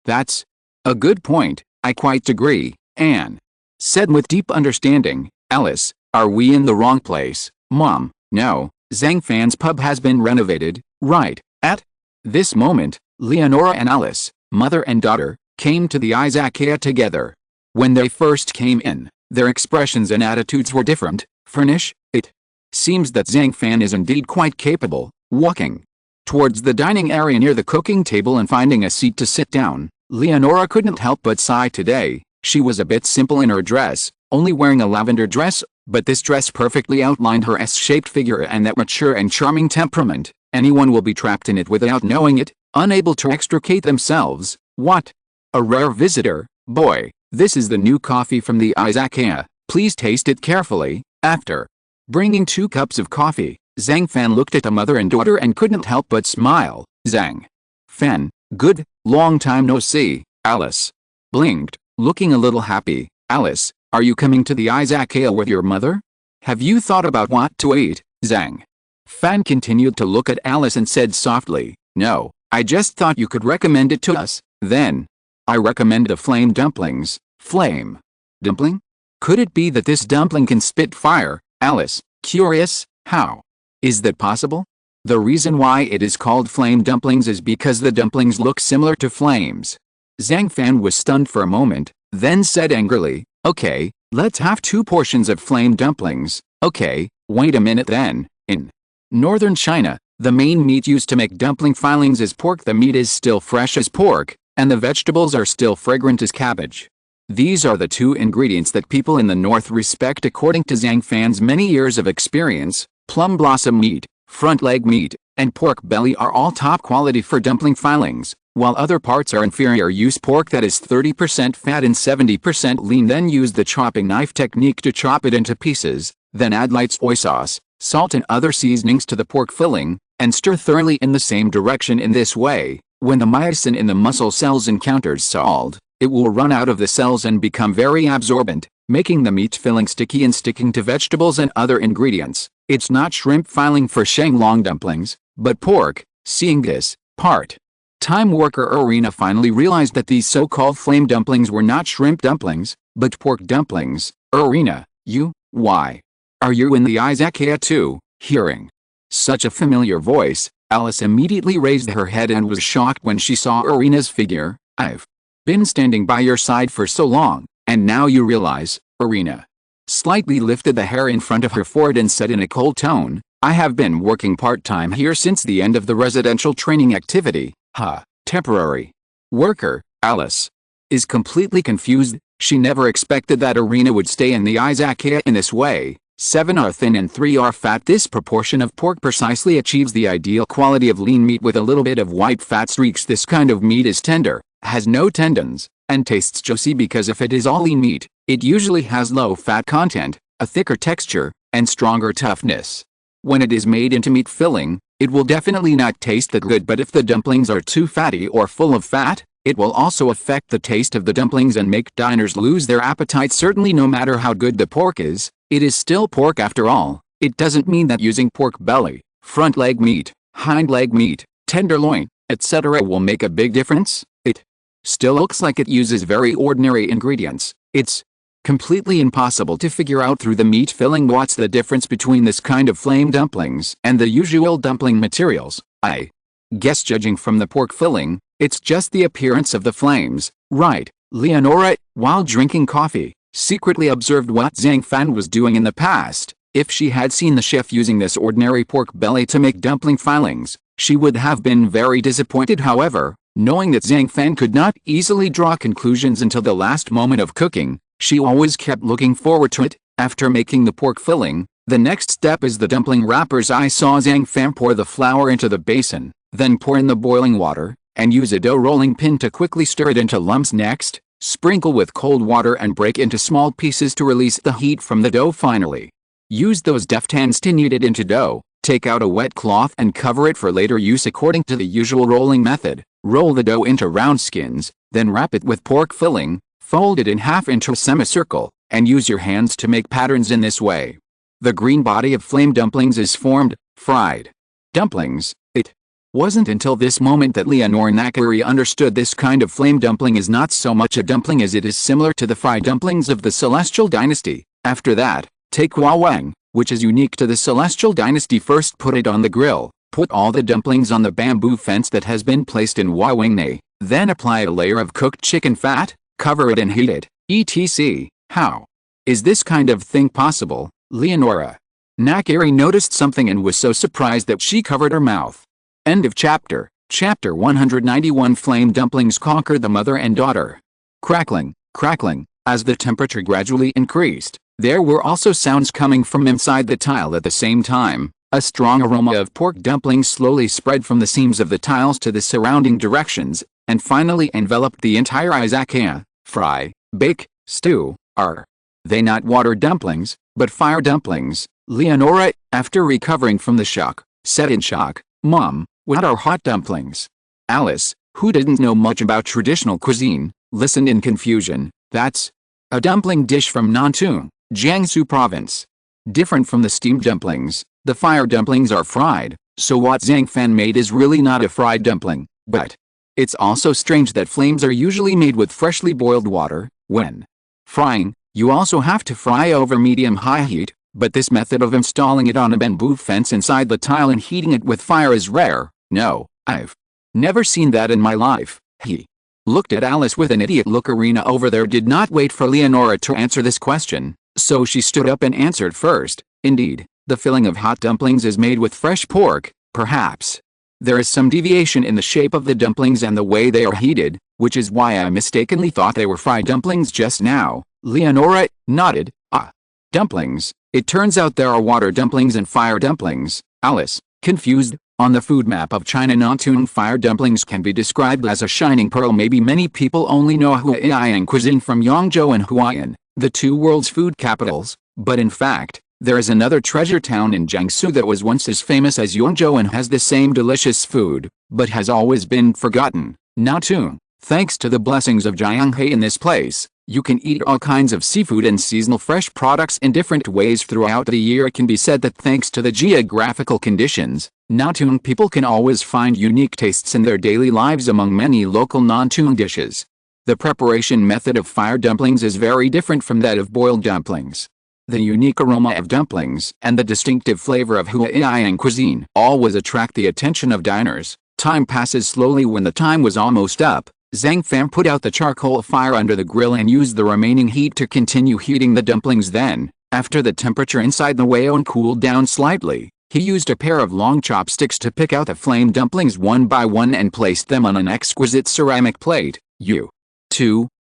That's a good point, I quite agree, Anne said with deep understanding. Alice, are we in the wrong place? Mom, no, Zhang Fan's pub has been renovated, right? At this moment, Leonora and Alice, mother and daughter, came to the Izakaya together. When they first came in, their expressions and attitudes were different. Furnish, it seems that Zhang Fan is indeed quite capable. Walking towards the dining area near the cooking table and finding a seat to sit down, Leonora couldn't help but sigh today. She was a bit simple in her dress, only wearing a lavender dress, but this dress perfectly outlined her S-shaped figure and that mature and charming temperament. Anyone will be trapped in it without knowing it, unable to extricate themselves. What a rare visitor. Boy, this is the new coffee from the Izakaya. Please taste it carefully. After bringing 2 cups of coffee, Zhang Fan looked at the mother and daughter and couldn't help but smile. Zhang Fan, good, long time no see. Alice blinked, looking a little happy. Alice, are you coming to the Izakaya with your mother? Have you thought about what to eat? Zhang Fan continued to look at Alice and said softly, no, I just thought you could recommend it to us. Then I recommend the flame dumplings. Flame dumpling? Could it be that this dumpling can spit fire? Alice, curious, how is that possible? The reason why it is called flame dumplings is because the dumplings look similar to flames. Zhang Fan was stunned for a moment, then said angrily, okay, let's have 2 portions of flame dumplings. Okay, wait a minute then. In northern China, the main meat used to make dumpling fillings is pork. The meat is still fresh as pork, and the vegetables are still fragrant as cabbage. These are the 2 ingredients that people in the north respect according to Zhang Fan's many years of experience. Plum blossom meat, front leg meat, and pork belly are all top quality for dumpling fillings, while other parts are inferior. Use pork that is 30% fat and 70% lean. Then use the chopping knife technique to chop it into pieces, then add light soy sauce, salt and other seasonings to the pork filling, and stir thoroughly in the same direction. In this way, when the myosin in the muscle cells encounters salt, it will run out of the cells and become very absorbent, making the meat filling sticky and sticking to vegetables and other ingredients. It's not shrimp filling for Shanglong dumplings, but pork. Seeing this, part-time worker Irina finally realized that these so-called flame dumplings were not shrimp dumplings, but pork dumplings. Irina, why are you in the Izakaya too? Hearing such a familiar voice, Alice immediately raised her head and was shocked when she saw Irina's figure. I've been standing by your side for so long, and now you realize? Irina slightly lifted the hair in front of her forehead and said in a cold tone, I have been working part-time here since the end of the residential training activity. Temporary worker. Alice is completely confused. She never expected that Irina would stay in the Izakaya in this way. 7 are thin and 3 are fat. This proportion of pork precisely achieves the ideal quality of lean meat with a little bit of white fat streaks. This kind of meat is tender, has no tendons, and tastes juicy because if it is all lean meat, it usually has low fat content, a thicker texture, and stronger toughness. When it is made into meat filling, it will definitely not taste that good, but if the dumplings are too fatty or full of fat, it will also affect the taste of the dumplings and make diners lose their appetite. Certainly, no matter how good the pork is, it is still pork after all. It doesn't mean that using pork belly, front leg meat, hind leg meat, tenderloin, etc. will make a big difference. It still looks like it uses very ordinary ingredients. It's completely impossible to figure out through the meat filling what's the difference between this kind of flame dumplings and the usual dumpling materials. I guess judging from the pork filling, it's just the appearance of the flames, right? Leonora, while drinking coffee, secretly observed what Zhang Fan was doing in the past. If she had seen the chef using this ordinary pork belly to make dumpling fillings, she would have been very disappointed. However, knowing that Zhang Fan could not easily draw conclusions until the last moment of cooking, she always kept looking forward to it. After making the pork filling, the next step is the dumpling wrappers. I saw Zhang Fan pour the flour into the basin, then pour in the boiling water, and use a dough rolling pin to quickly stir it into lumps. Next, sprinkle with cold water and break into small pieces to release the heat from the dough. Finally, use those deft hands to knead it into dough. Take out a wet cloth and cover it for later use according to the usual rolling method. Roll the dough into round skins, then wrap it with pork filling, fold it in half into a semicircle, and use your hands to make patterns in this way. The green body of flame dumplings is formed. Fried dumplings. It wasn't until this moment that Leonore Nakari understood this kind of flame dumpling is not so much a dumpling as it is similar to the fried dumplings of the Celestial Dynasty. After that, take Wang, which is unique to the Celestial Dynasty. First put it on the grill, put all the dumplings on the bamboo fence that has been placed in Wang, then apply a layer of cooked chicken fat, cover it and heat it, etc. How is this kind of thing possible? Leonora Nakari noticed something and was so surprised that she covered her mouth. End of chapter. Chapter 191. Flame dumplings conquer the mother and daughter. Crackling, crackling. As the temperature gradually increased, there were also sounds coming from inside the tile at the same time. A strong aroma of pork dumplings slowly spread from the seams of the tiles to the surrounding directions, and finally enveloped the entire Izakaya. Fry, bake, stew. Are they not water dumplings, but fire dumplings? Leonora, after recovering from the shock, said in shock, "Mom, what are hot dumplings?" Alice, who didn't know much about traditional cuisine, listened in confusion. That's a dumpling dish from Nantong, Jiangsu province. Different from the steamed dumplings, the fire dumplings are fried, so what Zhang Fan made is really not a fried dumpling, but it's also strange that flames are usually made with freshly boiled water. When frying, you also have to fry over medium-high heat, but this method of installing it on a bamboo fence inside the tile and heating it with fire is rare. No, I've never seen that in my life. He looked at Alice with an idiot look. Arena over there did not wait for Leonora to answer this question, so she stood up and answered first. Indeed, the filling of hot dumplings is made with fresh pork. Perhaps there is some deviation in the shape of the dumplings and the way they are heated, which is why I mistakenly thought they were fried dumplings just now. Leonora nodded. Ah, dumplings. It turns out there are water dumplings and fire dumplings. Alice, confused. On the food map of China, Nantong fire dumplings can be described as a shining pearl. Maybe many people only know Huaiyan cuisine from Yangzhou and Huaiyan, the two world's food capitals, but in fact, there is another treasure town in Jiangsu that was once as famous as Yangzhou and has the same delicious food, but has always been forgotten. Nantong. Thanks to the blessings of Jianghe in this place, you can eat all kinds of seafood and seasonal fresh products in different ways throughout the year. It can be said that thanks to the geographical conditions, Nantong people can always find unique tastes in their daily lives among many local Nantong dishes. The preparation method of fire dumplings is very different from that of boiled dumplings. The unique aroma of dumplings and the distinctive flavor of Huaiyan cuisine always attract the attention of diners. Time passes slowly. When the time was almost up, Zhang Fan put out the charcoal fire under the grill and used the remaining heat to continue heating the dumplings. Then, after the temperature inside the wayon cooled down slightly, he used a pair of long chopsticks to pick out the flame dumplings one by one and placed them on an exquisite ceramic plate.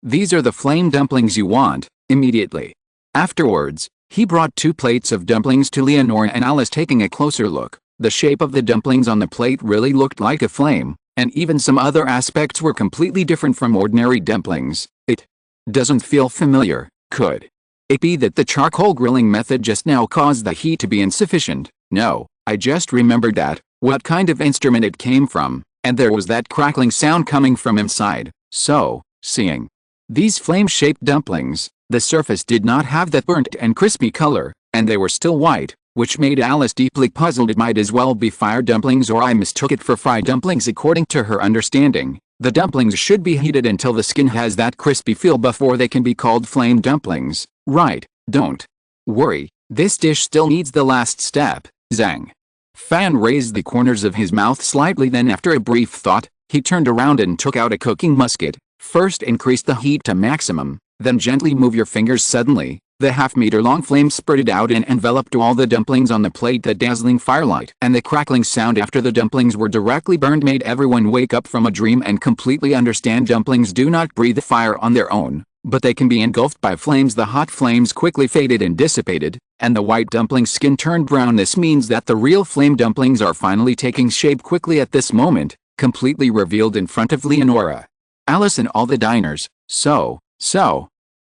These are the flame dumplings you want. Immediately afterwards, he brought 2 plates of dumplings to Leonora and Alice. Taking a closer look, the shape of the dumplings on the plate really looked like a flame, and even some other aspects were completely different from ordinary dumplings. It doesn't feel familiar. Could it be that the charcoal grilling method just now caused the heat to be insufficient? No, I just remembered that. What kind of instrument it came from, and there was that crackling sound coming from inside. So, seeing these flame-shaped dumplings, the surface did not have that burnt and crispy color, and they were still white, which made Alice deeply puzzled. It might as well be fire dumplings, or I mistook it for fried dumplings. According to her understanding, the dumplings should be heated until the skin has that crispy feel before they can be called flame dumplings. Right, don't worry, this dish still needs the last step. Zhang Fan raised the corners of his mouth slightly, then after a brief thought, he turned around and took out a cooking musket. First increase the heat to maximum, then gently move your fingers. Suddenly, the half-meter-long flame spurted out and enveloped all the dumplings on the plate. The dazzling firelight and the crackling sound after the dumplings were directly burned made everyone wake up from a dream and completely understand. Dumplings do not breathe fire on their own, but they can be engulfed by flames. The hot flames quickly faded and dissipated, and the white dumpling skin turned brown. This means that the real flame dumplings are finally taking shape. Quickly at this moment, completely revealed in front of Leonora, Alice and all the diners. So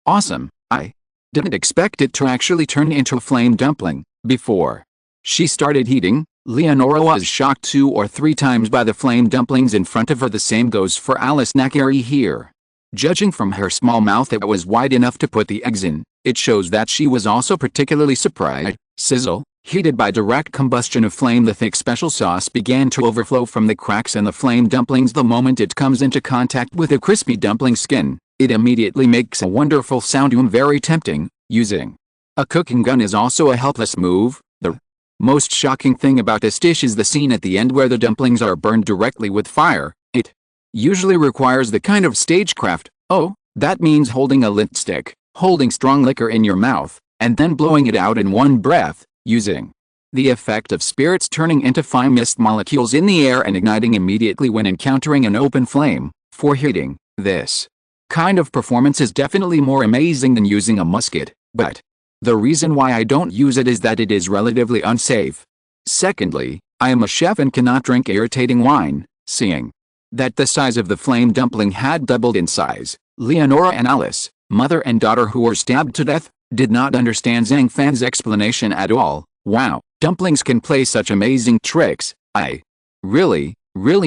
awesome. I didn't expect it to actually turn into a flame dumpling before she started heating. Leonora was shocked 2 or 3 times by the flame dumplings in front of her. The same goes for Alice Nakari here. Judging from her small mouth that was wide enough to put the eggs in, it shows that she was also particularly surprised. Sizzle. Heated by direct combustion of flame, the thick special sauce began to overflow from the cracks in the flame dumplings. The moment it comes into contact with the crispy dumpling skin, it immediately makes a wonderful sound. Very tempting. Using a cooking gun is also a helpless move. The most shocking thing about this dish is the scene at the end where the dumplings are burned directly with fire. It usually requires the kind of stagecraft. Oh, that means holding a lit stick, holding strong liquor in your mouth, and then blowing it out in one breath, using the effect of spirits turning into fine mist molecules in the air and igniting immediately when encountering an open flame. For heating, this kind of performance is definitely more amazing than using a musket, but the reason why I don't use it is that it is relatively unsafe. Secondly, I am a chef and cannot drink irritating wine. Seeing that the size of the flame dumpling had doubled in size, Leonora and Alice, mother and daughter who were stabbed to death, did not understand Zhang Fan's explanation at all. Wow, dumplings can play such amazing tricks. I really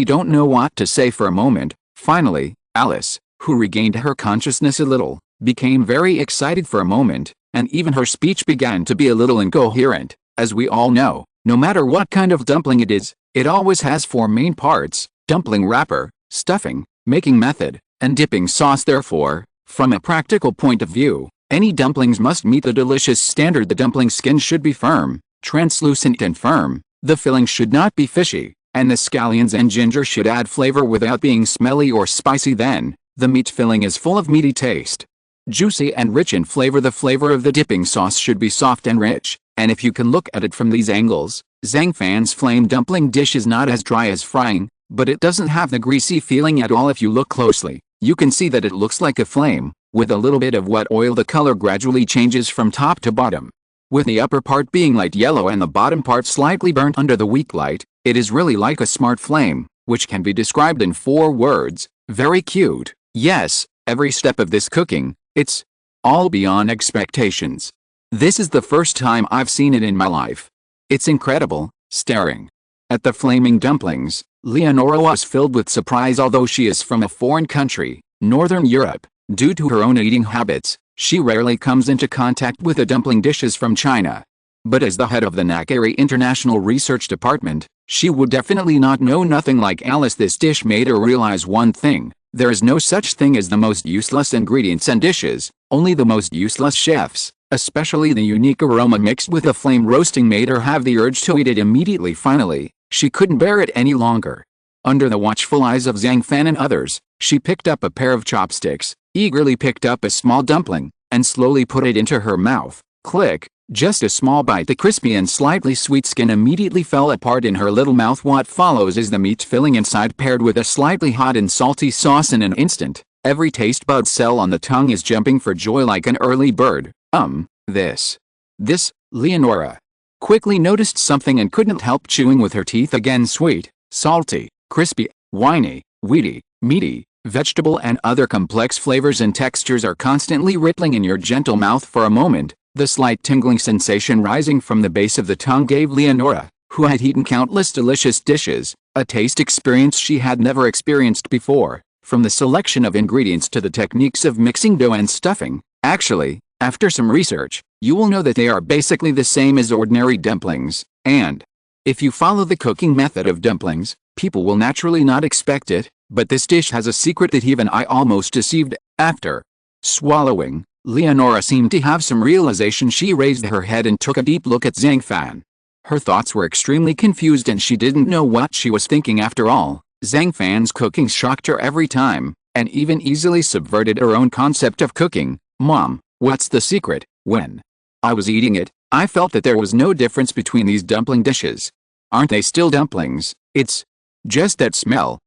don't know what to say for a moment. Finally, Alice, who regained her consciousness a little, became very excited for a moment, and even her speech began to be a little incoherent. As we all know, no matter what kind of dumpling it is, it always has 4 main parts: dumpling wrapper, stuffing, making method, and dipping sauce. Therefore, from a practical point of view, any dumplings must meet the delicious standard. The dumpling skin should be firm, translucent and firm, the filling should not be fishy, and the scallions and ginger should add flavor without being smelly or spicy. Then, the meat filling is full of meaty taste, juicy and rich in flavor. The flavor of the dipping sauce should be soft and rich, and if you can look at it from these angles, Zhang Fan's flame dumpling dish is not as dry as frying, but it doesn't have the greasy feeling at all. If you look closely, you can see that it looks like a flame. With a little bit of wet oil, the color gradually changes from top to bottom, with the upper part being light yellow and the bottom part slightly burnt under the weak light. It is really like a smart flame, which can be described in 4 words: very cute. Yes, every step of this cooking, it's all beyond expectations. This is the first time I've seen it in my life. It's incredible. Staring at the flaming dumplings, Leonora was filled with surprise. Although she is from a foreign country, Northern Europe, due to her own eating habits, she rarely comes into contact with the dumpling dishes from China. But as the head of the Nakari International Research Department, she would definitely not know nothing like Alice. This dish made her realize one thing: there is no such thing as the most useless ingredients and dishes, only the most useless chefs. Especially the unique aroma mixed with the flame roasting made her have the urge to eat it immediately. Finally, she couldn't bear it any longer. Under the watchful eyes of Zhang Fan and others, she picked up a pair of chopsticks, eagerly picked up a small dumpling, and slowly put it into her mouth. Click! Just a small bite. The crispy and slightly sweet skin immediately fell apart in her little mouth. What follows is the meat filling inside paired with a slightly hot and salty sauce. In an instant, every taste bud cell on the tongue is jumping for joy like an early bird. This, Leonora quickly noticed something and couldn't help chewing with her teeth again. Sweet, salty, crispy, winey, weedy, meaty, vegetable and other complex flavors and textures are constantly rippling in your gentle mouth. For a moment, the slight tingling sensation rising from the base of the tongue gave Leonora, who had eaten countless delicious dishes, a taste experience she had never experienced before. From the selection of ingredients to the techniques of mixing dough and stuffing, actually, after some research, you will know that they are basically the same as ordinary dumplings, and if you follow the cooking method of dumplings, people will naturally not expect it, but this dish has a secret that even I almost deceived. After swallowing, Leonora seemed to have some realization. She raised her head and took a deep look at Zhang Fan. Her thoughts were extremely confused and she didn't know what she was thinking. After all, Zhang Fan's cooking shocked her every time, and even easily subverted her own concept of cooking. Mom, what's the secret? When I was eating it, I felt that there was no difference between these dumpling dishes. Aren't they still dumplings? It's just that smell.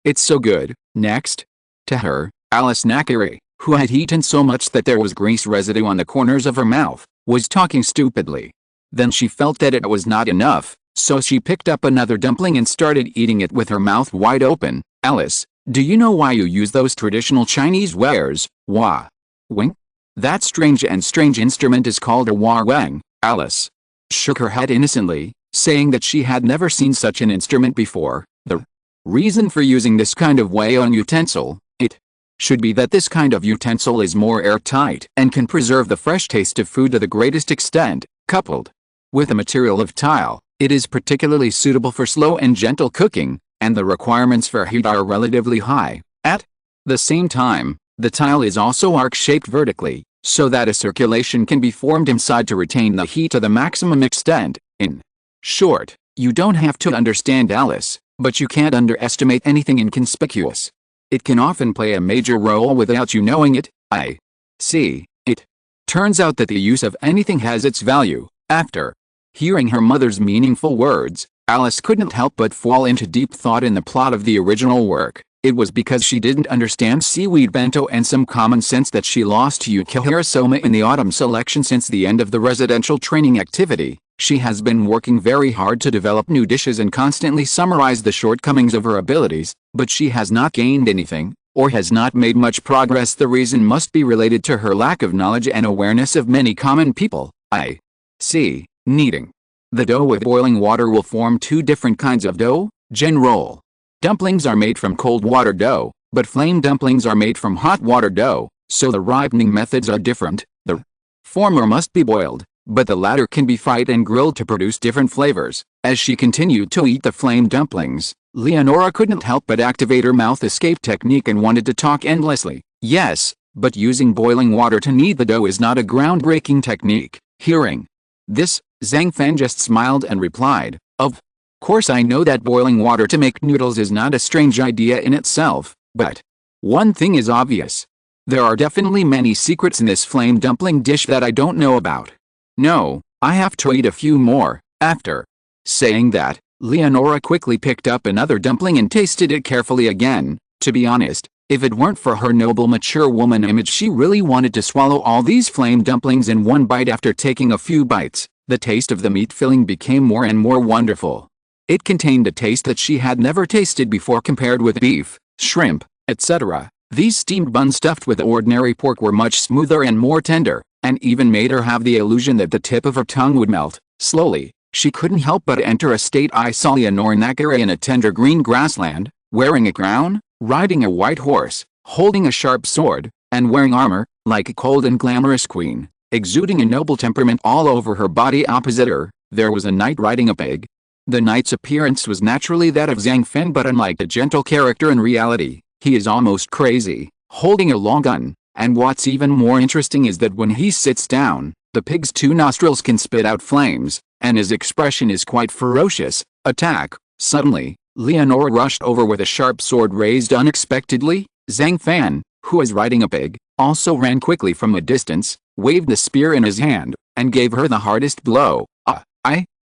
It's so good. Next to her, Alice Nakari, who had eaten so much that there was grease residue on the corners of her mouth, was talking stupidly. Then she felt that it was not enough, so she picked up another dumpling and started eating it with her mouth wide open. Alice, do you know why you use those traditional Chinese wares? Wah. Wing? That strange instrument is called a wah wang, Alice. shook her head innocently, saying that she had never seen such an instrument before. The reason for using this kind of weighing utensil, it should be that this kind of utensil is more airtight and can preserve the fresh taste of food to the greatest extent. Coupled with a material of tile, it is particularly suitable for slow and gentle cooking, and the requirements for heat are relatively high. At the same time, the tile is also arc-shaped vertically, so that a circulation can be formed inside to retain the heat to the maximum extent. In short, you don't have to understand Alice, but you can't underestimate anything inconspicuous. It can often play a major role without you knowing it. I see. It turns out that the use of anything has its value. After hearing her mother's meaningful words, Alice couldn't help but fall into deep thought in the plot of the original work. It was because she didn't understand seaweed bento and some common sense that she lost to Yukihira Soma in the autumn selection. Since the end of the residential training activity, she has been working very hard to develop new dishes and constantly summarize the shortcomings of her abilities, but she has not gained anything, or has not made much progress. The reason must be related to her lack of knowledge and awareness of many common people. I see. Kneading. The dough with boiling water will form two different kinds of dough. General dumplings are made from cold water dough, but flame dumplings are made from hot water dough, so the ripening methods are different. The former must be boiled, but the latter can be fried and grilled to produce different flavors. As she continued to eat the flame dumplings, Leonora couldn't help but activate her mouth escape technique and wanted to talk endlessly. Yes, but using boiling water to knead the dough is not a groundbreaking technique. Hearing this, Zhang Fan just smiled and replied, "Of course I know that boiling water to make noodles is not a strange idea in itself, but one thing is obvious. There are definitely many secrets in this flame dumpling dish that I don't know about. No, I have to eat a few more." After saying that, Leonora quickly picked up another dumpling and tasted it carefully again. To be honest, if it weren't for her noble mature woman image, she really wanted to swallow all these flame dumplings in one bite. After taking a few bites, the taste of the meat filling became more and more wonderful. It contained a taste that she had never tasted before compared with beef, shrimp, etc. These steamed buns stuffed with ordinary pork were much smoother and more tender, and even made her have the illusion that the tip of her tongue would melt. Slowly, she couldn't help but enter a state. I saw Leonora Nakara in a tender green grassland, wearing a crown, riding a white horse, holding a sharp sword, and wearing armor, like a cold and glamorous queen, exuding a noble temperament all over her body. Opposite her, there was a knight riding a pig. The knight's appearance was naturally that of Zhang Fan, but unlike the gentle character in reality, he is almost crazy, holding a long gun, and what's even more interesting is that when he sits down, the pig's two nostrils can spit out flames, and his expression is quite ferocious. Attack! Suddenly, Leonora rushed over with a sharp sword raised unexpectedly. Zhang Fan, who was riding a pig, also ran quickly from a distance, waved the spear in his hand, and gave her the hardest blow.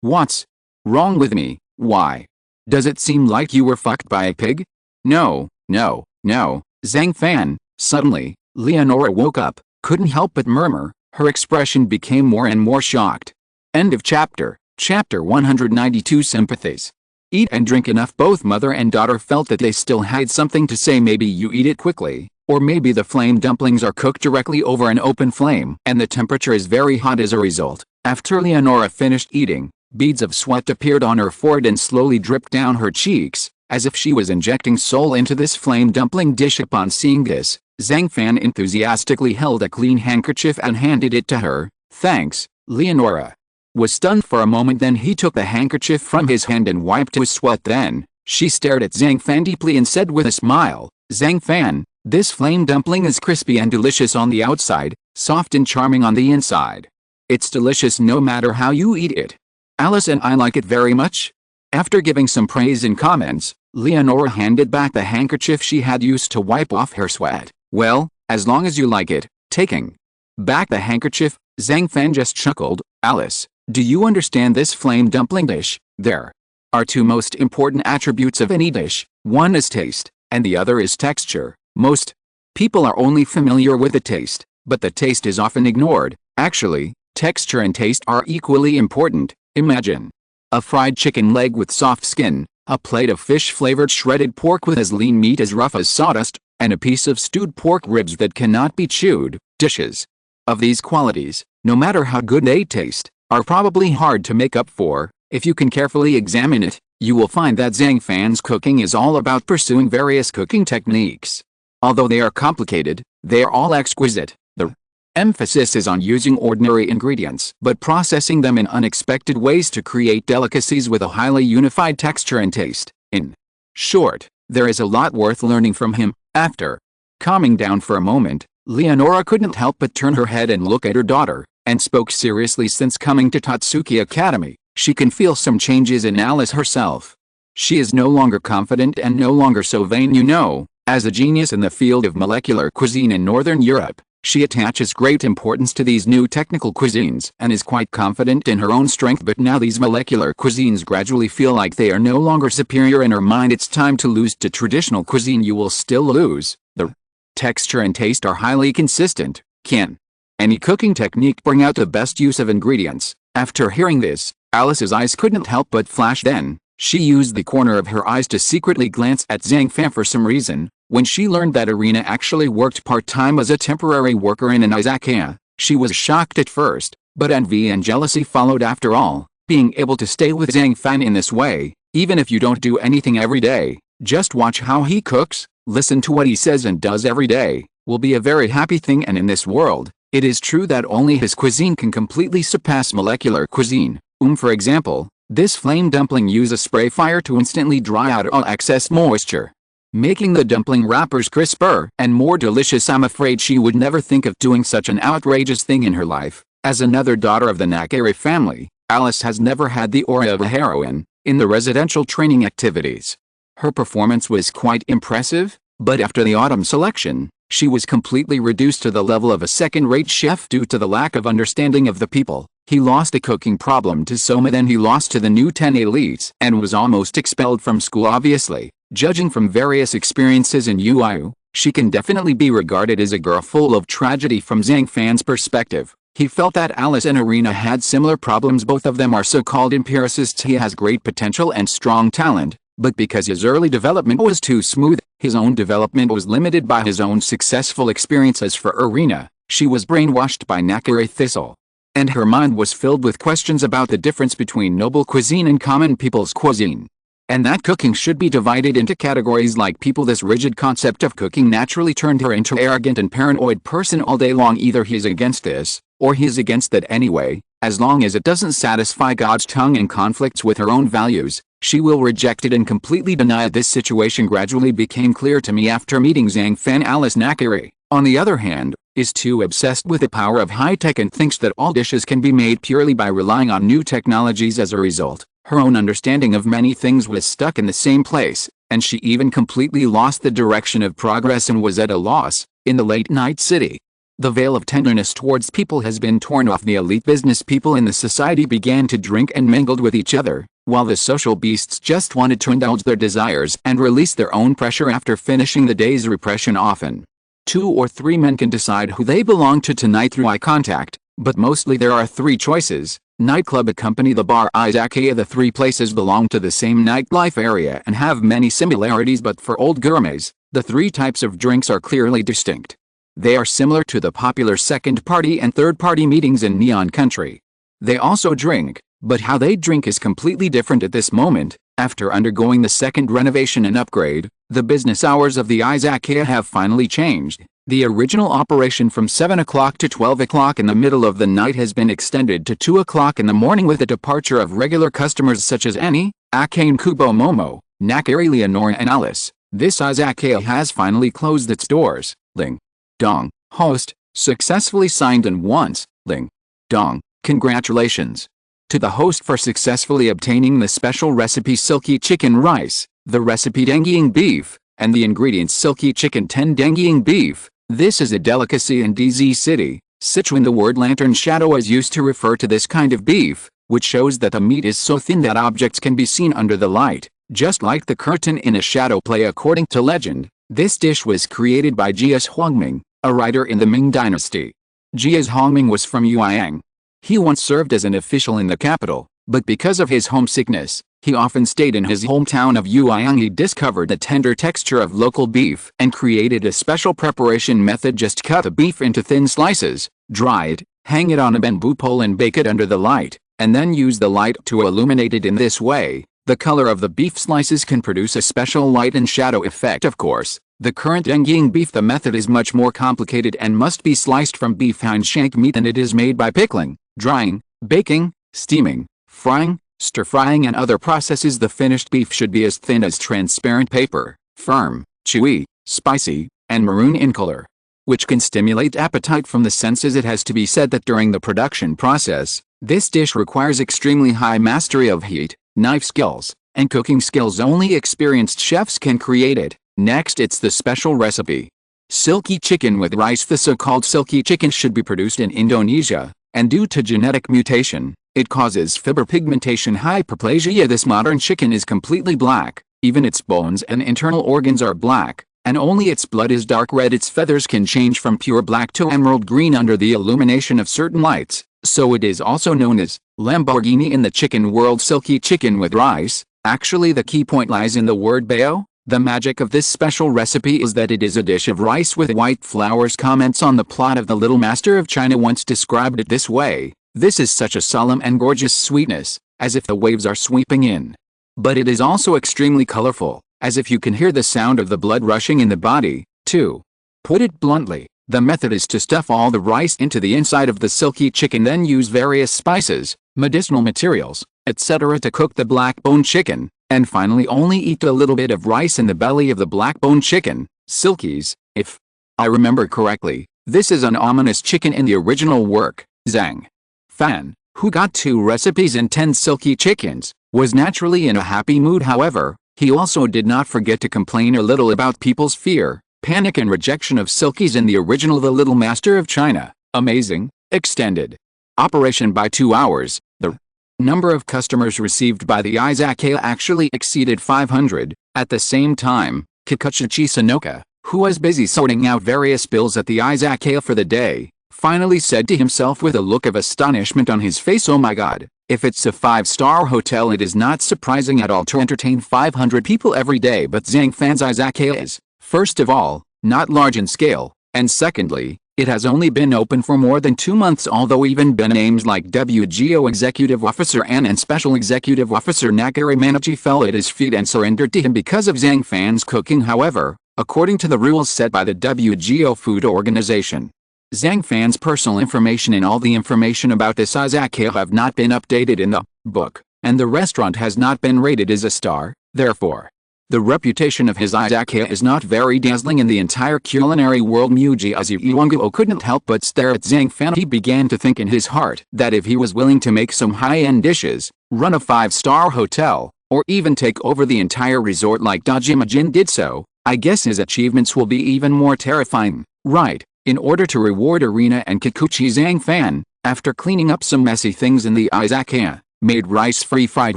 What's wrong with me? Why? Does it seem like you were fucked by a pig? No, no, no, Zhang Fan. Suddenly, Leonora woke up, couldn't help but murmur. Her expression became more and more shocked. End of chapter. Chapter 192. Sympathies. Eat and drink enough. Both mother and daughter felt that they still had something to say. Maybe you eat it quickly, or maybe the flame dumplings are cooked directly over an open flame and the temperature is very hot as a result. After Leonora finished eating, beads of sweat appeared on her forehead and slowly dripped down her cheeks, as if she was injecting soul into this flame dumpling dish. Upon seeing this, Zhang Fan enthusiastically held a clean handkerchief and handed it to her. Thanks. Leonora was stunned for a moment, then he took the handkerchief from his hand and wiped his sweat. Then she stared at Zhang Fan deeply and said with a smile, "Zhang Fan, this flame dumpling is crispy and delicious on the outside, soft and charming on the inside. It's delicious no matter how you eat it. Alice and I like it very much." After giving some praise and comments, Leonora handed back the handkerchief she had used to wipe off her sweat. "Well, as long as you like it." Taking back the handkerchief, Zhang Fan just chuckled. "Alice, do you understand this flame dumpling dish? There are two most important attributes of any dish. One is taste, and the other is texture. Most people are only familiar with the taste, but the taste is often ignored. Actually, texture and taste are equally important. Imagine a fried chicken leg with soft skin, a plate of fish-flavored shredded pork with as lean meat as rough as sawdust, and a piece of stewed pork ribs that cannot be chewed. Dishes of these qualities, no matter how good they taste, are probably hard to make up for. If you can carefully examine it, you will find that Zhang Fan's cooking is all about pursuing various cooking techniques. Although they are complicated, they are all exquisite. The emphasis is on using ordinary ingredients but processing them in unexpected ways to create delicacies with a highly unified texture and taste. In short, there is a lot worth learning from him. After calming down for a moment, Leonora couldn't help but turn her head and look at her daughter, and spoke seriously. Since coming to Tatsuki Academy, she can feel some changes in Alice herself. She is no longer confident and no longer so vain. As a genius in the field of molecular cuisine in Northern Europe, she attaches great importance to these new technical cuisines and is quite confident in her own strength. But now these molecular cuisines gradually feel like they are no longer superior in her mind. It's time to lose to traditional cuisine. You will still lose. The texture and taste are highly consistent. Can any cooking technique bring out the best use of ingredients? After hearing this, Alice's eyes couldn't help but flash. Then she used the corner of her eyes to secretly glance at Zhang Fan for some reason. When she learned that Irina actually worked part-time as a temporary worker in an izakaya, she was shocked at first, but envy and jealousy followed. After all, being able to stay with Zhang Fan in this way, even if you don't do anything every day, just watch how he cooks, listen to what he says and does every day, will be a very happy thing. And in this world, it is true that only his cuisine can completely surpass molecular cuisine. For example, this flame dumpling uses a spray fire to instantly dry out all excess moisture, making the dumpling wrappers crisper and more delicious. I'm afraid she would never think of doing such an outrageous thing in her life. As another daughter of the Nakari family, Alice has never had the aura of a heroine in the residential training activities. Her performance was quite impressive, but after the autumn selection, she was completely reduced to the level of a second-rate chef due to the lack of understanding of the people. He lost a cooking problem to Soma, then he lost to the new 10 elites and was almost expelled from school. Obviously, judging from various experiences in UIU, she can definitely be regarded as a girl full of tragedy. From Zhang Fan's perspective, he felt that Alice and Irina had similar problems. Both of them are so-called empiricists. He has great potential and strong talent, but because his early development was too smooth, his own development was limited by his own successful experiences. For Irina, she was brainwashed by Nakari Thistle, and her mind was filled with questions about the difference between noble cuisine and common people's cuisine, and that cooking should be divided into categories like people. This rigid concept of cooking naturally turned her into an arrogant and paranoid person all day long. Either he's against this, or he's against that anyway. As long as it doesn't satisfy God's tongue and conflicts with her own values, she will reject it and completely deny it. This situation gradually became clear to me after meeting Zhang Fan. Alice Nakari, on the other hand, is too obsessed with the power of high-tech and thinks that all dishes can be made purely by relying on new technologies. As a result, her own understanding of many things was stuck in the same place, and she even completely lost the direction of progress and was at a loss. In the late-night city, the veil of tenderness towards people has been torn off. The elite business people in the society began to drink and mingled with each other, while the social beasts just wanted to indulge their desires and release their own pressure after finishing the day's repression. Often, 2 or 3 men can decide who they belong to tonight through eye contact, but mostly there are 3 choices: nightclub, a company, the bar, izakaya. The 3 places belong to the same nightlife area and have many similarities, but for old gourmets, the 3 types of drinks are clearly distinct. They are similar to the popular second-party and third-party meetings in Neon Country. They also drink, but how they drink is completely different at this moment. After undergoing the second renovation and upgrade, the business hours of the izakaya have finally changed. The original operation from 7 o'clock to 12 o'clock in the middle of the night has been extended to 2 o'clock in the morning with the departure of regular customers such as Annie, Akane, Kubo, Momo, Nakari, Leonora and Alice. This izakaya has finally closed its doors. Ling Dong, host, successfully signed. And once, Ling Dong, congratulations to the host for successfully obtaining the special recipe silky chicken rice, the recipe dengying beef, and the ingredients silky chicken 10 dengying beef. This is a delicacy in DZ City, Sichuan. The word lantern shadow is used to refer to this kind of beef, which shows that the meat is so thin that objects can be seen under the light, just like the curtain in a shadow play. According to legend, this dish was created by Jias Huangming, a writer in the Ming Dynasty. Jias Huangming was from Yuanyang. He once served as an official in the capital, but because of his homesickness, he often stayed in his hometown of Yuanyang. He discovered the tender texture of local beef and created a special preparation method. Just cut the beef into thin slices, dry it, hang it on a bamboo pole and bake it under the light. and then use the light to illuminate it in this way. The color of the beef slices can produce a special light and shadow effect. Of course, the current dengying beef the method is much more complicated and must be sliced from beef hind shank meat, and it is made by pickling, drying, baking, steaming, frying, stir-frying and other processes. The finished beef should be as thin as transparent paper, firm, chewy, spicy, and maroon in color, which can stimulate appetite from the senses. It has to be said that during the production process, this dish requires extremely high mastery of heat, knife skills, and cooking skills. Only experienced chefs can create it. Next, it's the special recipe. Silky chicken with rice. The so-called silky chicken should be produced in Indonesia, and due to genetic mutation, it causes fiber pigmentation hyperplasia. This modern chicken is completely black, even its bones and internal organs are black, and only its blood is dark red. Its feathers can change from pure black to emerald green under the illumination of certain lights, so it is also known as Lamborghini in the chicken world. Silky chicken with rice. Actually, the key point lies in the word bao. The magic of this special recipe is that it is a dish of rice with white flowers. Comments on the plot of The Little Master of China once described it this way: "This is such a solemn and gorgeous sweetness, as if the waves are sweeping in. But it is also extremely colorful, as if you can hear the sound of the blood rushing in the body, too." Put it bluntly, the method is to stuff all the rice into the inside of the silky chicken, then use various spices, medicinal materials, etc. to cook the black-bone chicken, and finally only eat a little bit of rice in the belly of the black-bone chicken. Silkies, if I remember correctly, this is an ominous chicken in the original work. Zhang Fan, who got 2 recipes and 10 silky chickens, was naturally in a happy mood. However, he also did not forget to complain a little about people's fear, panic and rejection of silkies in the original The Little Master of China. Amazing, extended operation by 2 hours. The number of customers received by the Izakaya actually exceeded 500. At the same time, Kikuchi Sanoka, who was busy sorting out various bills at the Izakaya for the day, finally said to himself with a look of astonishment on his face, "Oh my god, if it's a 5-star hotel, it is not surprising at all to entertain 500 people every day." But Zhang Fan's Izakaya is, first of all, not large in scale, and secondly, it has only been open for more than 2 months. Although even names like WGO Executive Officer An and Special Executive Officer Nakari Manaji fell at his feet and surrendered to him because of Zhang Fan's cooking. However, according to the rules set by the WGO Food Organization, Zhang Fan's personal information and all the information about this Izakaya have not been updated in the book, and the restaurant has not been rated as a star. Therefore, the reputation of his Izakaya is not very dazzling in the entire culinary world. Mujiazu Iwanguo couldn't help but stare at Zhang Fan. He began to think in his heart that if he was willing to make some high-end dishes, run a 5-star hotel, or even take over the entire resort like Dajima Jin did so, I guess his achievements will be even more terrifying. Right. In order to reward Arena and Kikuchi, Zhang Fan, after cleaning up some messy things in the Izakaya, made rice-free fried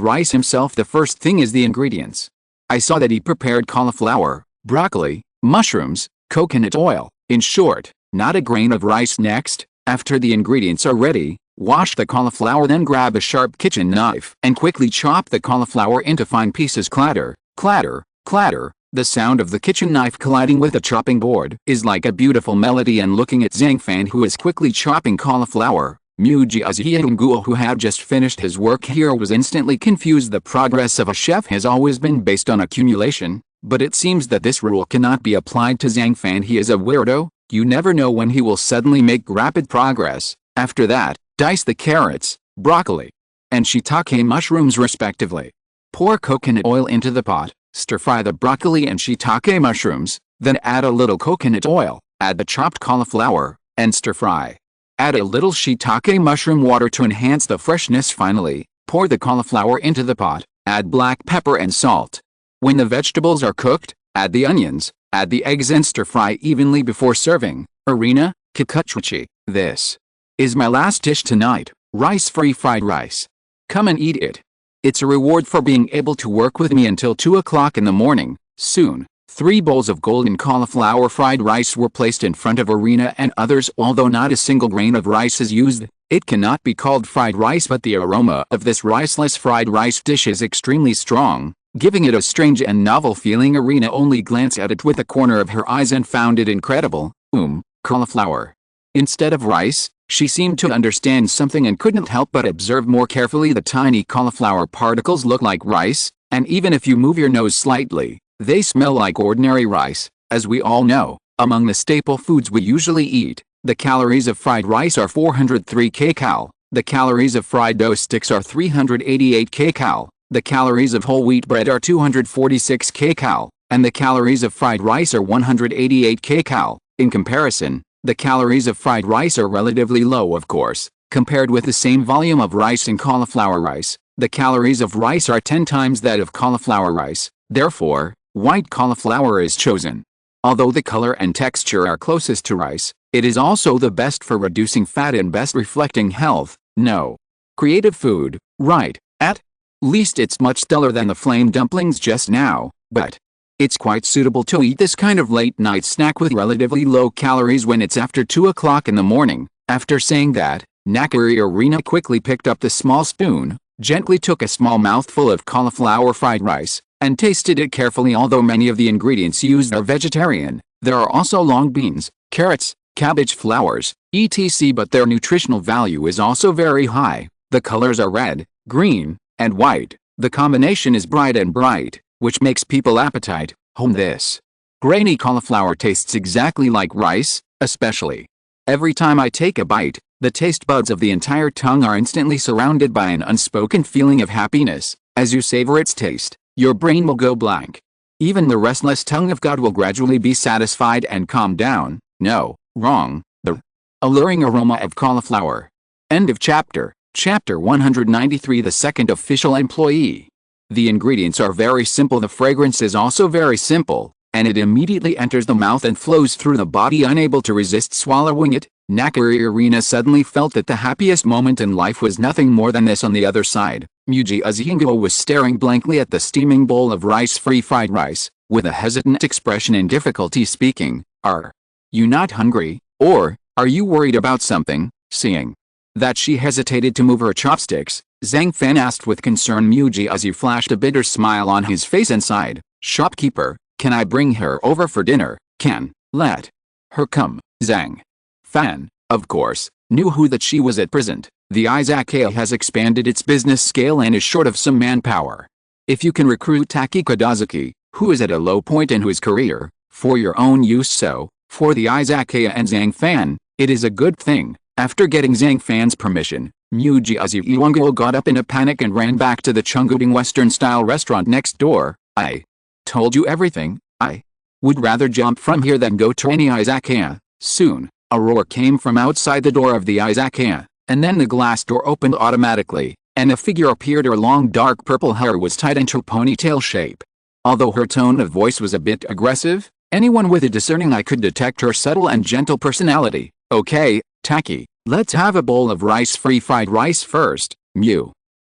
rice himself. The first thing is the ingredients. I saw that he prepared cauliflower, broccoli, mushrooms, coconut oil, in short, not a grain of rice. Next, after the ingredients are ready, wash the cauliflower, then grab a sharp kitchen knife and quickly chop the cauliflower into fine pieces. Clatter, clatter, clatter. The sound of the kitchen knife colliding with the chopping board is like a beautiful melody, and looking at Zhang Fan, who is quickly chopping cauliflower, Mujiazu Iwanguo, who had just finished his work here, was instantly confused. The progress of a chef has always been based on accumulation, but it seems that this rule cannot be applied to Zhang Fan. He is a weirdo. You never know when he will suddenly make rapid progress. After that, dice the carrots, broccoli, and shiitake mushrooms respectively. Pour coconut oil into the pot. Stir-fry the broccoli and shiitake mushrooms, then add a little coconut oil, add the chopped cauliflower, and stir-fry. Add a little shiitake mushroom water to enhance the freshness. Finally, pour the cauliflower into the pot, add black pepper and salt. When the vegetables are cooked, add the onions, add the eggs and stir-fry evenly before serving. Arena, Kikuchi. This is my last dish tonight, rice-free fried rice. Come and eat it. It's a reward for being able to work with me until 2 o'clock in the morning. Soon, 3 bowls of golden cauliflower fried rice were placed in front of Arena and others. Although not a single grain of rice is used, it cannot be called fried rice, but the aroma of this riceless fried rice dish is extremely strong, giving it a strange and novel feeling. Arena only glanced at it with a corner of her eyes and found it incredible. Cauliflower instead of rice. She seemed to understand something and couldn't help but observe more carefully the tiny cauliflower particles look like rice, and even if you move your nose slightly, they smell like ordinary rice. As we all know, among the staple foods we usually eat, the calories of fried rice are 403 kcal, the calories of fried dough sticks are 388 kcal, the calories of whole wheat bread are 246 kcal, and the calories of fried rice are 188 kcal. In comparison, the calories of fried rice are relatively low, of course, compared with the same volume of rice in cauliflower rice. The calories of rice are 10 times that of cauliflower rice, therefore, white cauliflower is chosen. Although the color and texture are closest to rice, it is also the best for reducing fat and best reflecting health. No. Creative food, right? At least it's much stellar than the flame dumplings just now, but it's quite suitable to eat this kind of late-night snack with relatively low calories when it's after 2 o'clock in the morning. After saying that, Nakarina quickly picked up the small spoon, gently took a small mouthful of cauliflower fried rice, and tasted it carefully. Although many of the ingredients used are vegetarian, there are also long beans, carrots, cabbage flowers, etc., but their nutritional value is also very high. The colors are red, green, and white. The combination is bright and bright, which makes people appetite. This grainy cauliflower tastes exactly like rice, especially. Every time I take a bite, the taste buds of the entire tongue are instantly surrounded by an unspoken feeling of happiness. As you savor its taste, your brain will go blank. Even the restless tongue of God will gradually be satisfied and calm down. No, wrong. The alluring aroma of cauliflower. End of chapter. Chapter 193. The second official employee. The ingredients are very simple. The fragrance is also very simple, and it immediately enters the mouth and flows through the body. Unable to resist swallowing it, Nakarina suddenly felt that the happiest moment in life was nothing more than this. On the other side, Muji Azingo was staring blankly at the steaming bowl of rice-free fried rice, with a hesitant expression and difficulty speaking. Are you not hungry, or are you worried about something? Seeing that she hesitated to move her chopsticks, Zhang Fan asked with concern. Muji Azu flashed a bitter smile on his face and sighed. Shopkeeper, can I bring her over for dinner? Can let her come. Zhang Fan, of course, knew that she was at present. The Izakaya has expanded its business scale and is short of some manpower. If you can recruit Taki Kodazuki, who is at a low point in his career, for your own use, so, for the Izakaya and Zhang Fan, it is a good thing. After getting Zhang Fan's permission, Muji Azu got up in a panic and ran back to the Chungooding Western-style restaurant next door. I told you everything. I would rather jump from here than go to any Izakaya. Soon, a roar came from outside the door of the Izakaya, and then the glass door opened automatically, and a figure appeared. Her long dark purple hair was tied into a ponytail shape. Although her tone of voice was a bit aggressive, anyone with a discerning eye could detect her subtle and gentle personality. Okay, Taki, let's have a bowl of rice-free fried rice first.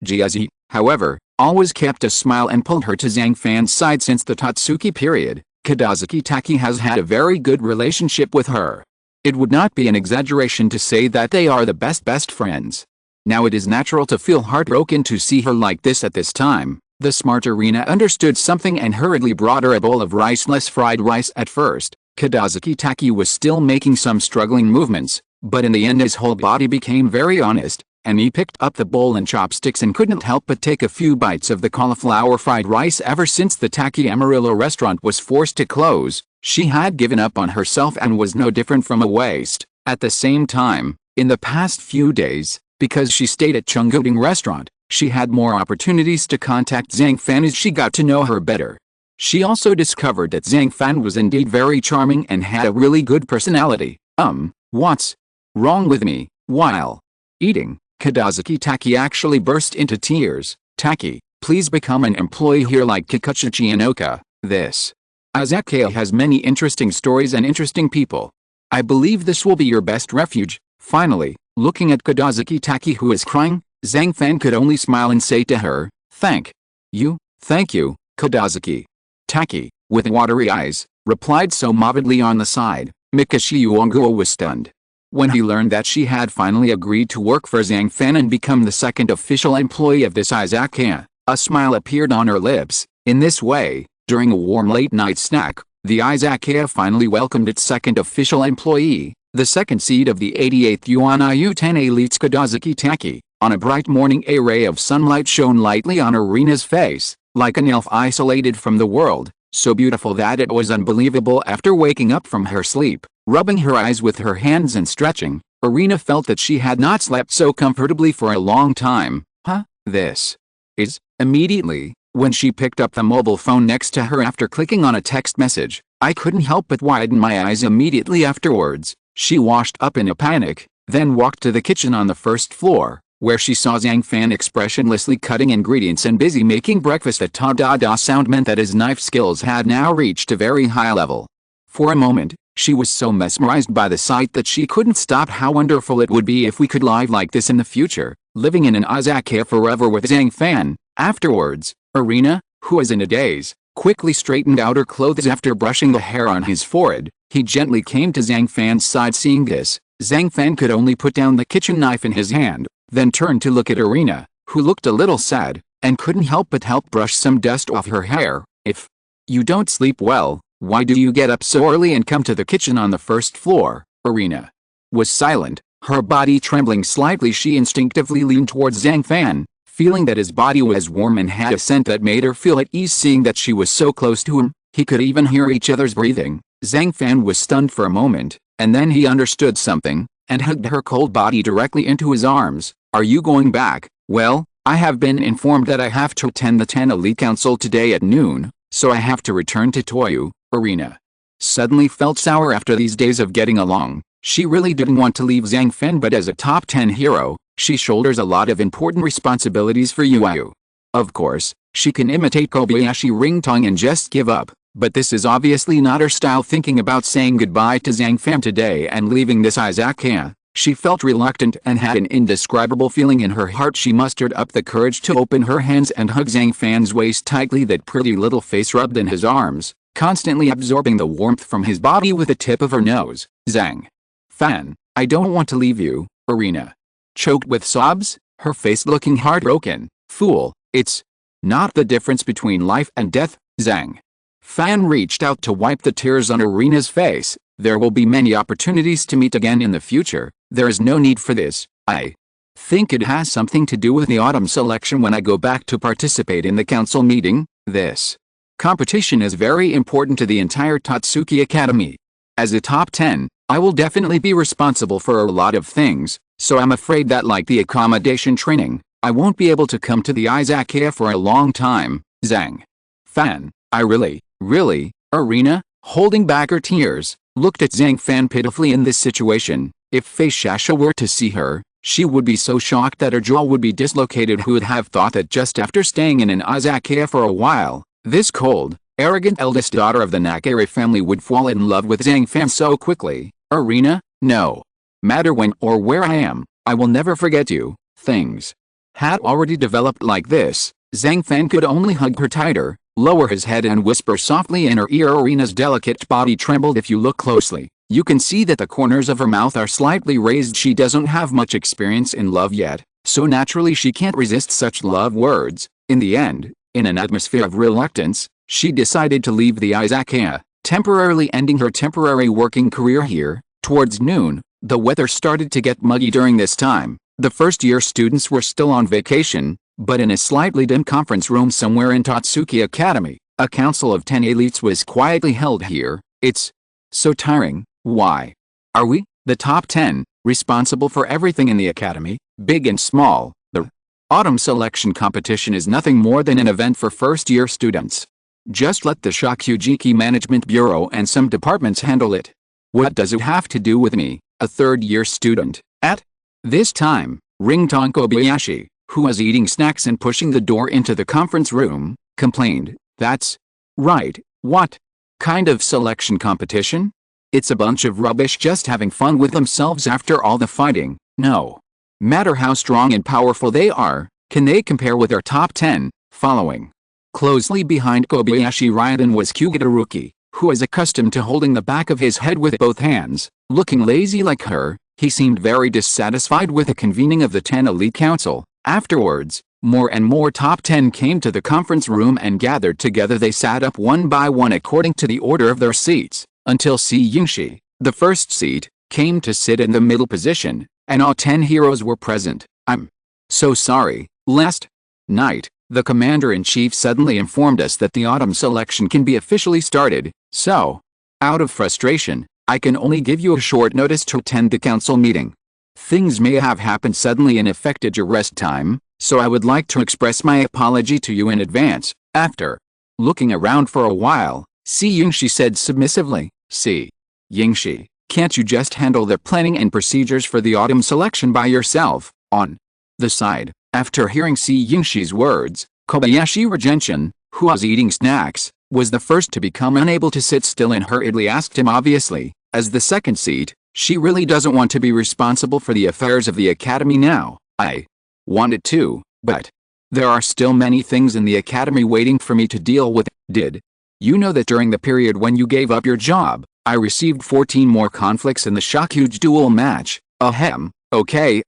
Jiazi, however, always kept a smile and pulled her to Zhang Fan's side. Since the Tatsuki period, Kodazuki Taki has had a very good relationship with her. It would not be an exaggeration to say that they are the best friends. Now it is natural to feel heartbroken to see her like this at this time. The smart Irina understood something and hurriedly brought her a bowl of riceless fried rice. At first, Kodazuki Taki was still making some struggling movements, but in the end his whole body became very honest, and he picked up the bowl and chopsticks and couldn't help but take a few bites of the cauliflower fried rice. Ever since the Taki Amarillo restaurant was forced to close, she had given up on herself and was no different from a waste. At the same time, in the past few days, because she stayed at Chungooding restaurant, she had more opportunities to contact Zhang Fan as she got to know her better. She also discovered that Zhang Fan was indeed very charming and had a really good personality. What's wrong with me? While eating, Kodazuki Taki actually burst into tears. Taki, please become an employee here like Kikuchi and Oka. This Izakaya has many interesting stories and interesting people. I believe this will be your best refuge. Finally, looking at Kodazuki Taki, who is crying, Zhang Fan could only smile and say to her, Thank you, Kodazuki Taki, with watery eyes, replied so morbidly on the side. Mikashi Uonguo was stunned when he learned that she had finally agreed to work for Zhang Fan and become the second official employee of this Izakaya. A smile appeared on her lips. In this way, during a warm late-night snack, the Izakaya finally welcomed its second official employee. the second seed of the 88th Yuan IU-10 Elite Skadazaki Taki. On a bright morning, a ray of sunlight shone lightly on Irina's face, like an elf isolated from the world, so beautiful that it was unbelievable. After waking up from her sleep, rubbing her eyes with her hands and stretching, Irina felt that she had not slept so comfortably for a long time. This is, immediately, when she picked up the mobile phone next to her after clicking on a text message, I couldn't help but widen my eyes immediately afterwards. She washed up in a panic, then walked to the kitchen on the first floor, where she saw Zhang Fan expressionlessly cutting ingredients and busy making breakfast. A ta-da-da sound meant that his knife skills had now reached a very high level. For a moment, she was so mesmerized by the sight that she couldn't stop. How wonderful it would be if we could live like this in the future, living in an Izakaya forever with Zhang Fan. Afterwards, Irina, who was in a daze, quickly straightened out her clothes after brushing the hair on his forehead. He gently came to Zhang Fan's side. Seeing this, Zhang Fan could only put down the kitchen knife in his hand, then turned to look at Irina, who looked a little sad, and couldn't help but help brush some dust off her hair. If you don't sleep well, why do you get up so early and come to the kitchen on the first floor? Irina was silent, her body trembling slightly. She instinctively leaned towards Zhang Fan, feeling that his body was warm and had a scent that made her feel at ease. Seeing that she was so close to him, he could even hear each other's breathing. Zhang Fan was stunned for a moment, and then he understood something, and hugged her cold body directly into his arms. Are you going back? Well, I have been informed that I have to attend the 10 Elite Council today at noon, so I have to return to Toyu. Irina suddenly felt sour after these days of getting along. She really didn't want to leave Zhang Fan, but as a top 10 hero, she shoulders a lot of important responsibilities for UIU. Of course, she can imitate Kobayashi ringtone and just give up, but this is obviously not her style. Thinking about saying goodbye to Zhang Fan today and leaving this Izakaya, she felt reluctant and had an indescribable feeling in her heart. She mustered up the courage to open her hands and hug Zhang Fan's waist tightly. That pretty little face rubbed in his arms, constantly absorbing the warmth from his body with the tip of her nose. Zhang Fan, I don't want to leave you. Irina choked with sobs, her face looking heartbroken. Fool, it's not the difference between life and death. Zhang Fan reached out to wipe the tears on Irina's face. There will be many opportunities to meet again in the future. There is no need for this. I think it has something to do with the autumn selection when I go back to participate in the council meeting. This competition is very important to the entire Tatsuki Academy. As a top 10, I will definitely be responsible for a lot of things, so I'm afraid that like the accommodation training, I won't be able to come to the Izakaya for a long time. Zhang Fan, I really, Irina, holding back her tears, looked at Zhang Fan pitifully. In this situation, if Fei Shasha were to see her, she would be so shocked that her jaw would be dislocated. Who would have thought that just after staying in an Izakaya for a while, this cold, arrogant eldest daughter of the Nakare family would fall in love with Zhang Fan so quickly? Irina, no matter when or where I am, I will never forget you. Things had already developed like this. Zhang Fan could only hug her tighter, lower his head and whisper softly in her ear. Irina's delicate body trembled. If you look closely, you can see that the corners of her mouth are slightly raised. She doesn't have much experience in love yet, so naturally she can't resist such love words. In the end, in an atmosphere of reluctance, she decided to leave the Izakaya, temporarily ending her temporary working career here. Towards noon, the weather started to get muggy. During this time, the first-year students were still on vacation, but in a slightly dim conference room somewhere in Tatsuki Academy, a council of 10 elites was quietly held here. It's so tiring. Why are we, the top 10, responsible for everything in the academy, big and small? The autumn selection competition is nothing more than an event for first-year students. Just let the Shokugeki Management Bureau and some departments handle it. What does it have to do with me, a third-year student? At this time, Ringtone Kobayashi, who was eating snacks and pushing the door into the conference room, complained. That's right. What kind of selection competition? It's a bunch of rubbish just having fun with themselves after all the fighting. No matter how strong and powerful they are, can they compare with our top 10? Following closely behind Kobayashi Ryodan was Kugitaruki, who is accustomed to holding the back of his head with both hands, looking lazy like her. He seemed very dissatisfied with the convening of the 10 Elite Council. Afterwards, more and more top 10 came to the conference room and gathered together. They sat up one by one according to the order of their seats, until Si Yingshi, the first seat, came to sit in the middle position, and all 10 heroes were present. I'm so sorry. Last night, the commander-in-chief suddenly informed us that the autumn selection can be officially started, so, out of frustration, I can only give you a short notice to attend the council meeting. Things may have happened suddenly and affected your rest time, so I would like to express my apology to you in advance. After looking around for a while, Si Yingshi said submissively, Si Yingshi, can't you just handle the planning and procedures for the autumn selection by yourself? On the side, after hearing Si Yingshi's words, Kobayashi Gentian, who was eating snacks, was the first to become unable to sit still and hurriedly asked him obviously, as the second seat, she really doesn't want to be responsible for the affairs of the academy now. I wanted to, but there are still many things in the academy waiting for me to deal with. Did you know that during the period when you gave up your job, I received 14 more conflicts in the Shakuj duel match? Ahem, okay,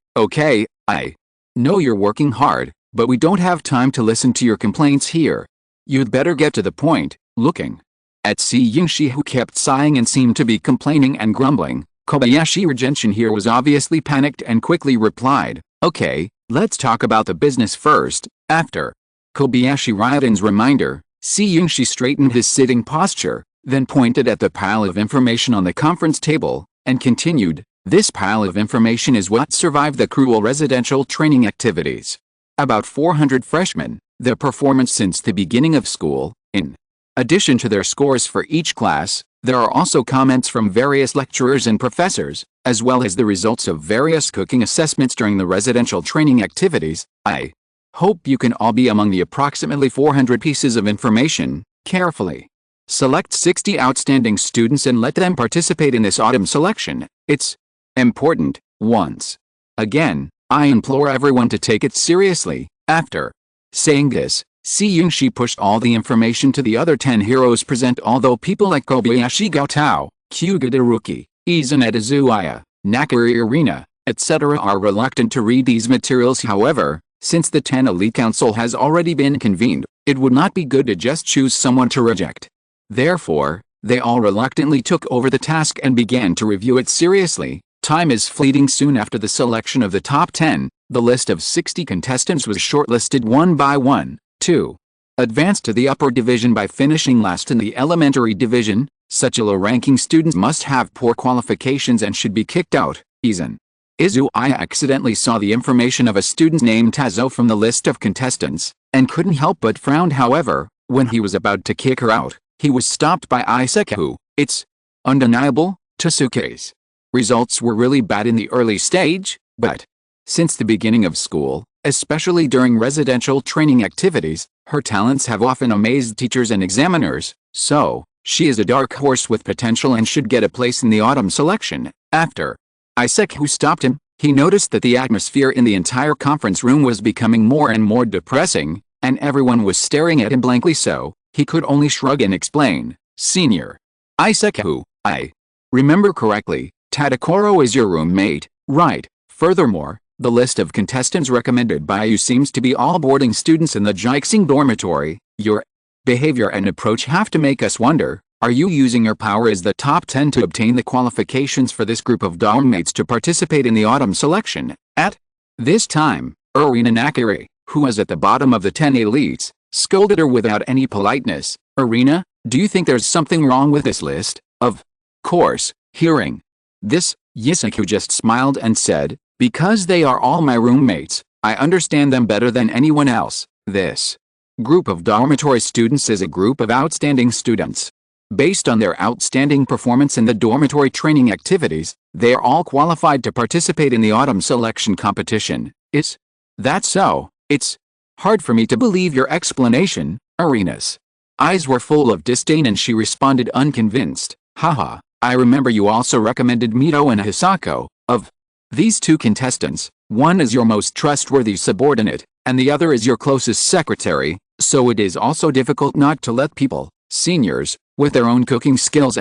I know you're working hard, but we don't have time to listen to your complaints here. You'd better get to the point. Looking at Si Yingshi, who kept sighing and seemed to be complaining and grumbling, Kobayashi Gentian here was obviously panicked and quickly replied, okay, let's talk about the business first. After Kobayashi Ryoden's reminder, Si Yingshi straightened his sitting posture, then pointed at the pile of information on the conference table, and continued, this pile of information is what survived the cruel residential training activities. About 400 freshmen, their performance since the beginning of school. In addition to their scores for each class, there are also comments from various lecturers and professors, as well as the results of various cooking assessments during the residential training activities. I hope you can all be among the approximately 400 pieces of information. Carefully select 60 outstanding students and let them participate in this autumn selection. It's important. Once again, I implore everyone to take it seriously. After saying this, Si Yingshi pushed all the information to the other 10 heroes present, although people like Kobayashi Gaotao, Kyuga Daruki, Izaneta Zuaya, Nakari Arena, etc. are reluctant to read these materials. However, since the 10 Elite Council has already been convened, it would not be good to just choose someone to reject. Therefore, they all reluctantly took over the task and began to review it seriously. Time is fleeting. Soon after the selection of the top 10, the list of 60 contestants was shortlisted one by one. To advance to the upper division by finishing last in the elementary division, such a low-ranking student must have poor qualifications and should be kicked out. Izakaya accidentally saw the information of a student named Tazo from the list of contestants, and couldn't help but frown. However, when he was about to kick her out, he was stopped by Izakaya. It's undeniable, Tasuke's results were really bad in the early stage, but since the beginning of school, especially during residential training activities, her talents have often amazed teachers and examiners, so she is a dark horse with potential and should get a place in the autumn selection. After Izakaya stopped him, he noticed that the atmosphere in the entire conference room was becoming more and more depressing, and everyone was staring at him blankly, so he could only shrug and explain, Senior Izakaya, I remember correctly, Tadakoro is your roommate, right? Furthermore, the list of contestants recommended by you seems to be all boarding students in the Jixing dormitory. Your behavior and approach have to make us wonder, are you using your power as the top 10 to obtain the qualifications for this group of dorm mates to participate in the autumn selection? At this time, Irina Nakari, who was at the bottom of the 10 elites, scolded her without any politeness. Irina, do you think there's something wrong with this list? Of course. Hearing this, Izakaya just smiled and said, because they are all my roommates, I understand them better than anyone else. This group of dormitory students is a group of outstanding students. Based on their outstanding performance in the dormitory training activities, they are all qualified to participate in the autumn selection competition. Is that so? It's hard for me to believe your explanation. Irina's eyes were full of disdain and she responded unconvinced. Haha, I remember you also recommended Mito and Hisako. Of these two contestants, one is your most trustworthy subordinate, and the other is your closest secretary, so it is also difficult not to let people, seniors, with their own cooking skills,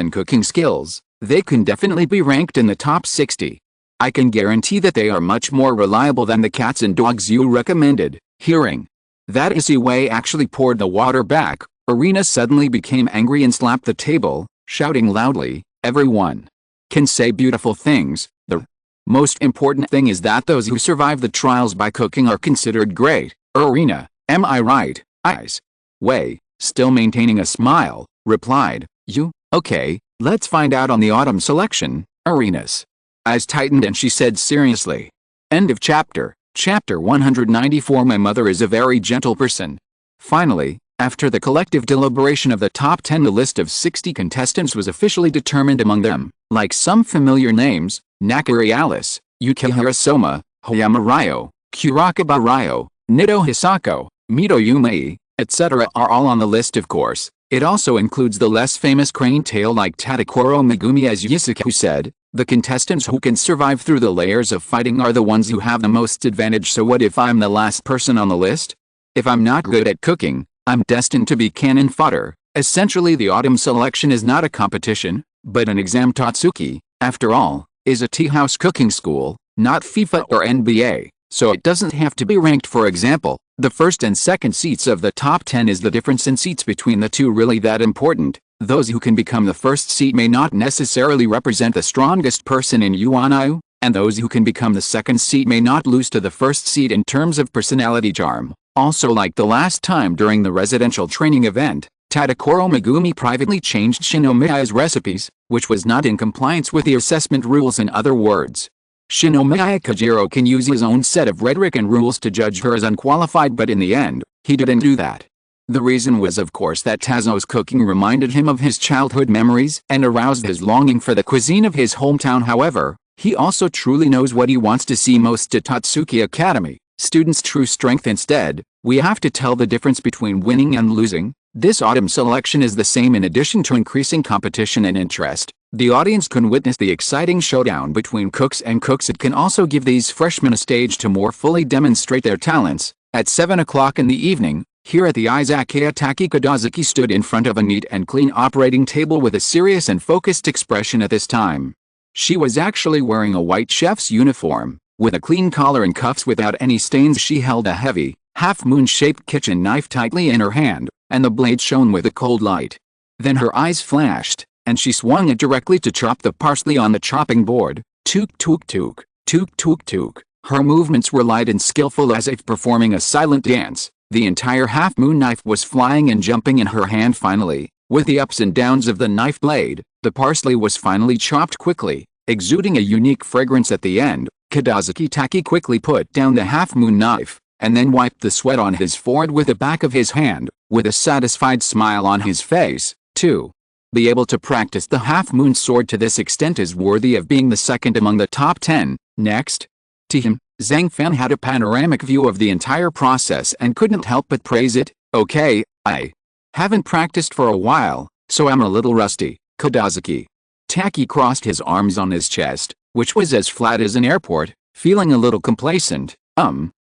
they can definitely be ranked in the top 60. I can guarantee that they are much more reliable than the cats and dogs you recommended. Hearing that Izakaya actually poured the water back, Irina suddenly became angry and slapped the table, shouting loudly, everyone can say beautiful things. The most important thing is that those who survive the trials by cooking are considered great. Irina, am I right? Eyes. Wei, still maintaining a smile, replied, you, okay, let's find out on the autumn selection. Irina's eyes tightened and she said seriously. End of chapter. Chapter 194. My mother is a very gentle person. Finally, after the collective deliberation of the top 10, the list of 60 contestants was officially determined. Among them, like some familiar names, Nakari Alice, Yukihira Soma, Hayama Ryo, Kurakaba Ryo, Nido Hisako, Mito Yumei, etc. are all on the list. Of course, it also includes the less famous crane tail like Tadakoro Megumi. As Yusuke said, the contestants who can survive through the layers of fighting are the ones who have the most advantage. So what if I'm the last person on the list? If I'm not good at cooking, I'm destined to be cannon fodder. Essentially, the autumn selection is not a competition, but an exam. Tatsuki, after all, is a tea house cooking school, not FIFA or NBA, so it doesn't have to be ranked. For example, the first and second seats of the top 10. Is the difference in seats between the two really that important? Those who can become the first seat may not necessarily represent the strongest person in Yuanai, and those who can become the second seat may not lose to the first seat in terms of personality charm. Also, like the last time during the residential training event, Tadakoro Megumi privately changed Shinomiya's recipes, which was not in compliance with the assessment rules. In other words, Shinomiya Kajiro can use his own set of rhetoric and rules to judge her as unqualified, but in the end, he didn't do that. The reason was, of course, that Tazo's cooking reminded him of his childhood memories and aroused his longing for the cuisine of his hometown. However, he also truly knows what he wants to see most at Tatsuki Academy: students' true strength. Instead, we have to tell the difference between winning and losing. This autumn selection is the same. In addition to increasing competition and interest, the audience can witness the exciting showdown between cooks and cooks. It can also give these freshmen a stage to more fully demonstrate their talents. At 7 o'clock in the evening, here at the Izakaya, Taki Kodazuki stood in front of a neat and clean operating table with a serious and focused expression at this time. She was actually wearing a white chef's uniform, with a clean collar and cuffs without any stains. She held a heavy, half-moon-shaped kitchen knife tightly in her hand, and the blade shone with a cold light. Then her eyes flashed, and she swung it directly to chop the parsley on the chopping board. Took, took, took, took, took, took. Her movements were light and skillful, as if performing a silent dance. The entire half-moon knife was flying and jumping in her hand. Finally, with the ups and downs of the knife blade, the parsley was finally chopped quickly, exuding a unique fragrance. At the end, Kodazuki Taki quickly put down the half-moon knife, and then wiped the sweat on his forehead with the back of his hand, with a satisfied smile on his face. To be able to practice the half-moon sword to this extent is worthy of being the second among the top 10. Next to him, Zhang Fan had a panoramic view of the entire process and couldn't help but praise it. Okay, I haven't practiced for a while, so I'm a little rusty. Kodazuki Taki crossed his arms on his chest, which was as flat as an airport, feeling a little complacent.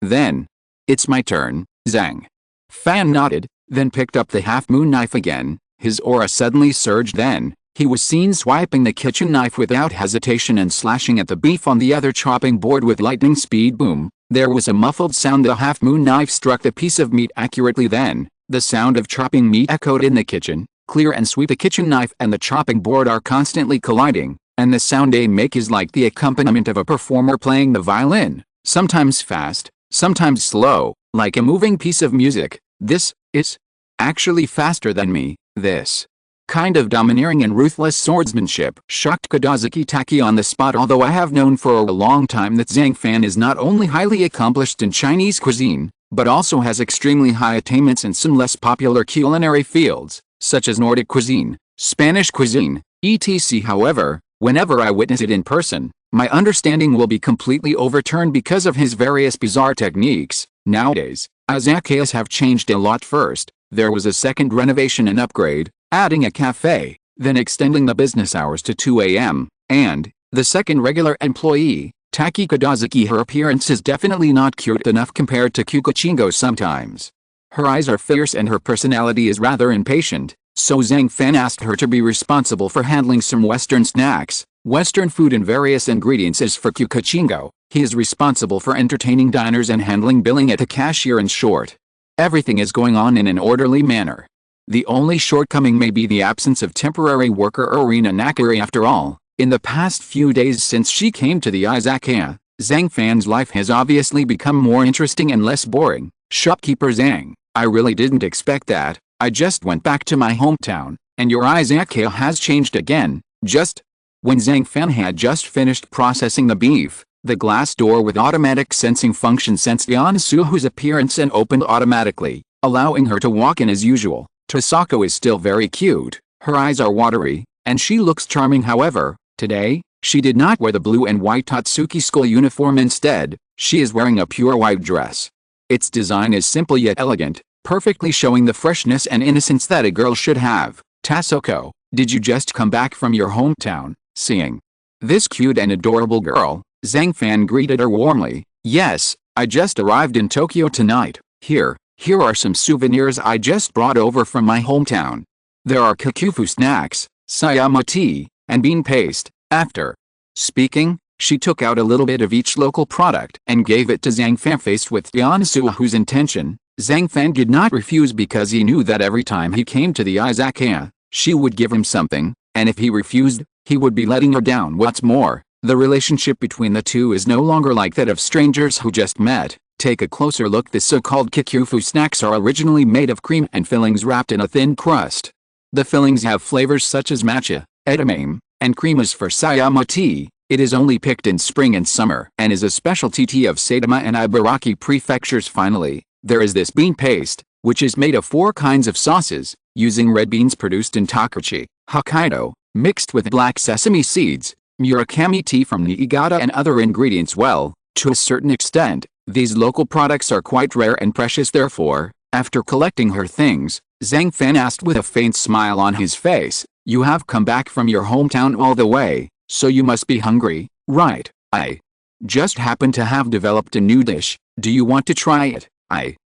Then it's my turn. Zhang Fan nodded, then picked up the half-moon knife again. His aura suddenly surged. Then he was seen swiping the kitchen knife without hesitation and slashing at the beef on the other chopping board with lightning speed. Boom! There was a muffled sound. The half-moon knife struck the piece of meat accurately. Then the sound of chopping meat echoed in the kitchen, clear and sweet. The kitchen knife and the chopping board are constantly colliding, and the sound they make is like the accompaniment of a performer playing the violin, sometimes fast, sometimes slow, like a moving piece of music. This is actually faster than me. This kind of domineering and ruthless swordsmanship shocked Kodazuki Taki on the spot. Although I have known for a long time that Zhang Fan is not only highly accomplished in Chinese cuisine, but also has extremely high attainments in some less popular culinary fields, such as Nordic cuisine, Spanish cuisine, etc. However, whenever I witness it in person, my understanding will be completely overturned because of his various bizarre techniques. Nowadays, izakayas have changed a lot. First, there was a second renovation and upgrade, adding a cafe, then extending the business hours to 2 a.m., and the second regular employee, Taki Kodazuki. Her appearance is definitely not cute enough compared to Kukichingo sometimes. Her eyes are fierce and her personality is rather impatient, so Zhang Fan asked her to be responsible for handling some Western snacks, Western food and various ingredients. As for Kukichingo, he is responsible for entertaining diners and handling billing at the cashier. In short, everything is going on in an orderly manner. The only shortcoming may be the absence of temporary worker Irina Nakari. After all, In the past few days since she came to the Izakaya, Zhang Fan's life has obviously become more interesting and less boring. Shopkeeper Zhang, I really didn't expect that. I just went back to my hometown, and your Izakaya has changed again. Just when Zhang Fan had just finished processing the beef, the glass door with automatic sensing function sensed Yan Suhu's appearance and opened automatically, allowing her to walk in as usual. Tasako is still very cute, her eyes are watery, and she looks charming. However, today, she did not wear the blue and white Tatsuki school uniform. Instead, she is wearing a pure white dress. Its design is simple yet elegant, perfectly showing the freshness and innocence that a girl should have. Tasako, did you just come back from your hometown? Seeing this cute and adorable girl, Zhang Fan greeted her warmly. Yes, I just arrived in Tokyo tonight. Here are some souvenirs I just brought over from my hometown. There are kakufu snacks, sayama tea, and bean paste. After speaking, she took out a little bit of each local product and gave it to Zhang Fan. Faced with Yan Suhu's intention, Zhang Fan did not refuse because he knew that every time he came to the Izakaya, she would give him something, and if he refused, he would be letting her down. What's more, the relationship between the two is no longer like that of strangers who just met. Take a closer look. The so-called kakufu snacks are originally made of cream and fillings wrapped in a thin crust. The fillings have flavors such as matcha, edamame, and cream. As for sayama tea, it is only picked in spring and summer and is a specialty tea of Saitama and Ibaraki prefectures. Finally, there is this bean paste, which is made of 4 kinds of sauces, using red beans produced in Tokachi, Hokkaido, mixed with black sesame seeds, Murakami tea from Niigata and other ingredients. Well, to a certain extent, these local products are quite rare and precious. Therefore, after collecting her things, Zhang Fan asked with a faint smile on his face, you have come back from your hometown all the way, so you must be hungry, right? I just happen to have developed a new dish. Do you want to try it?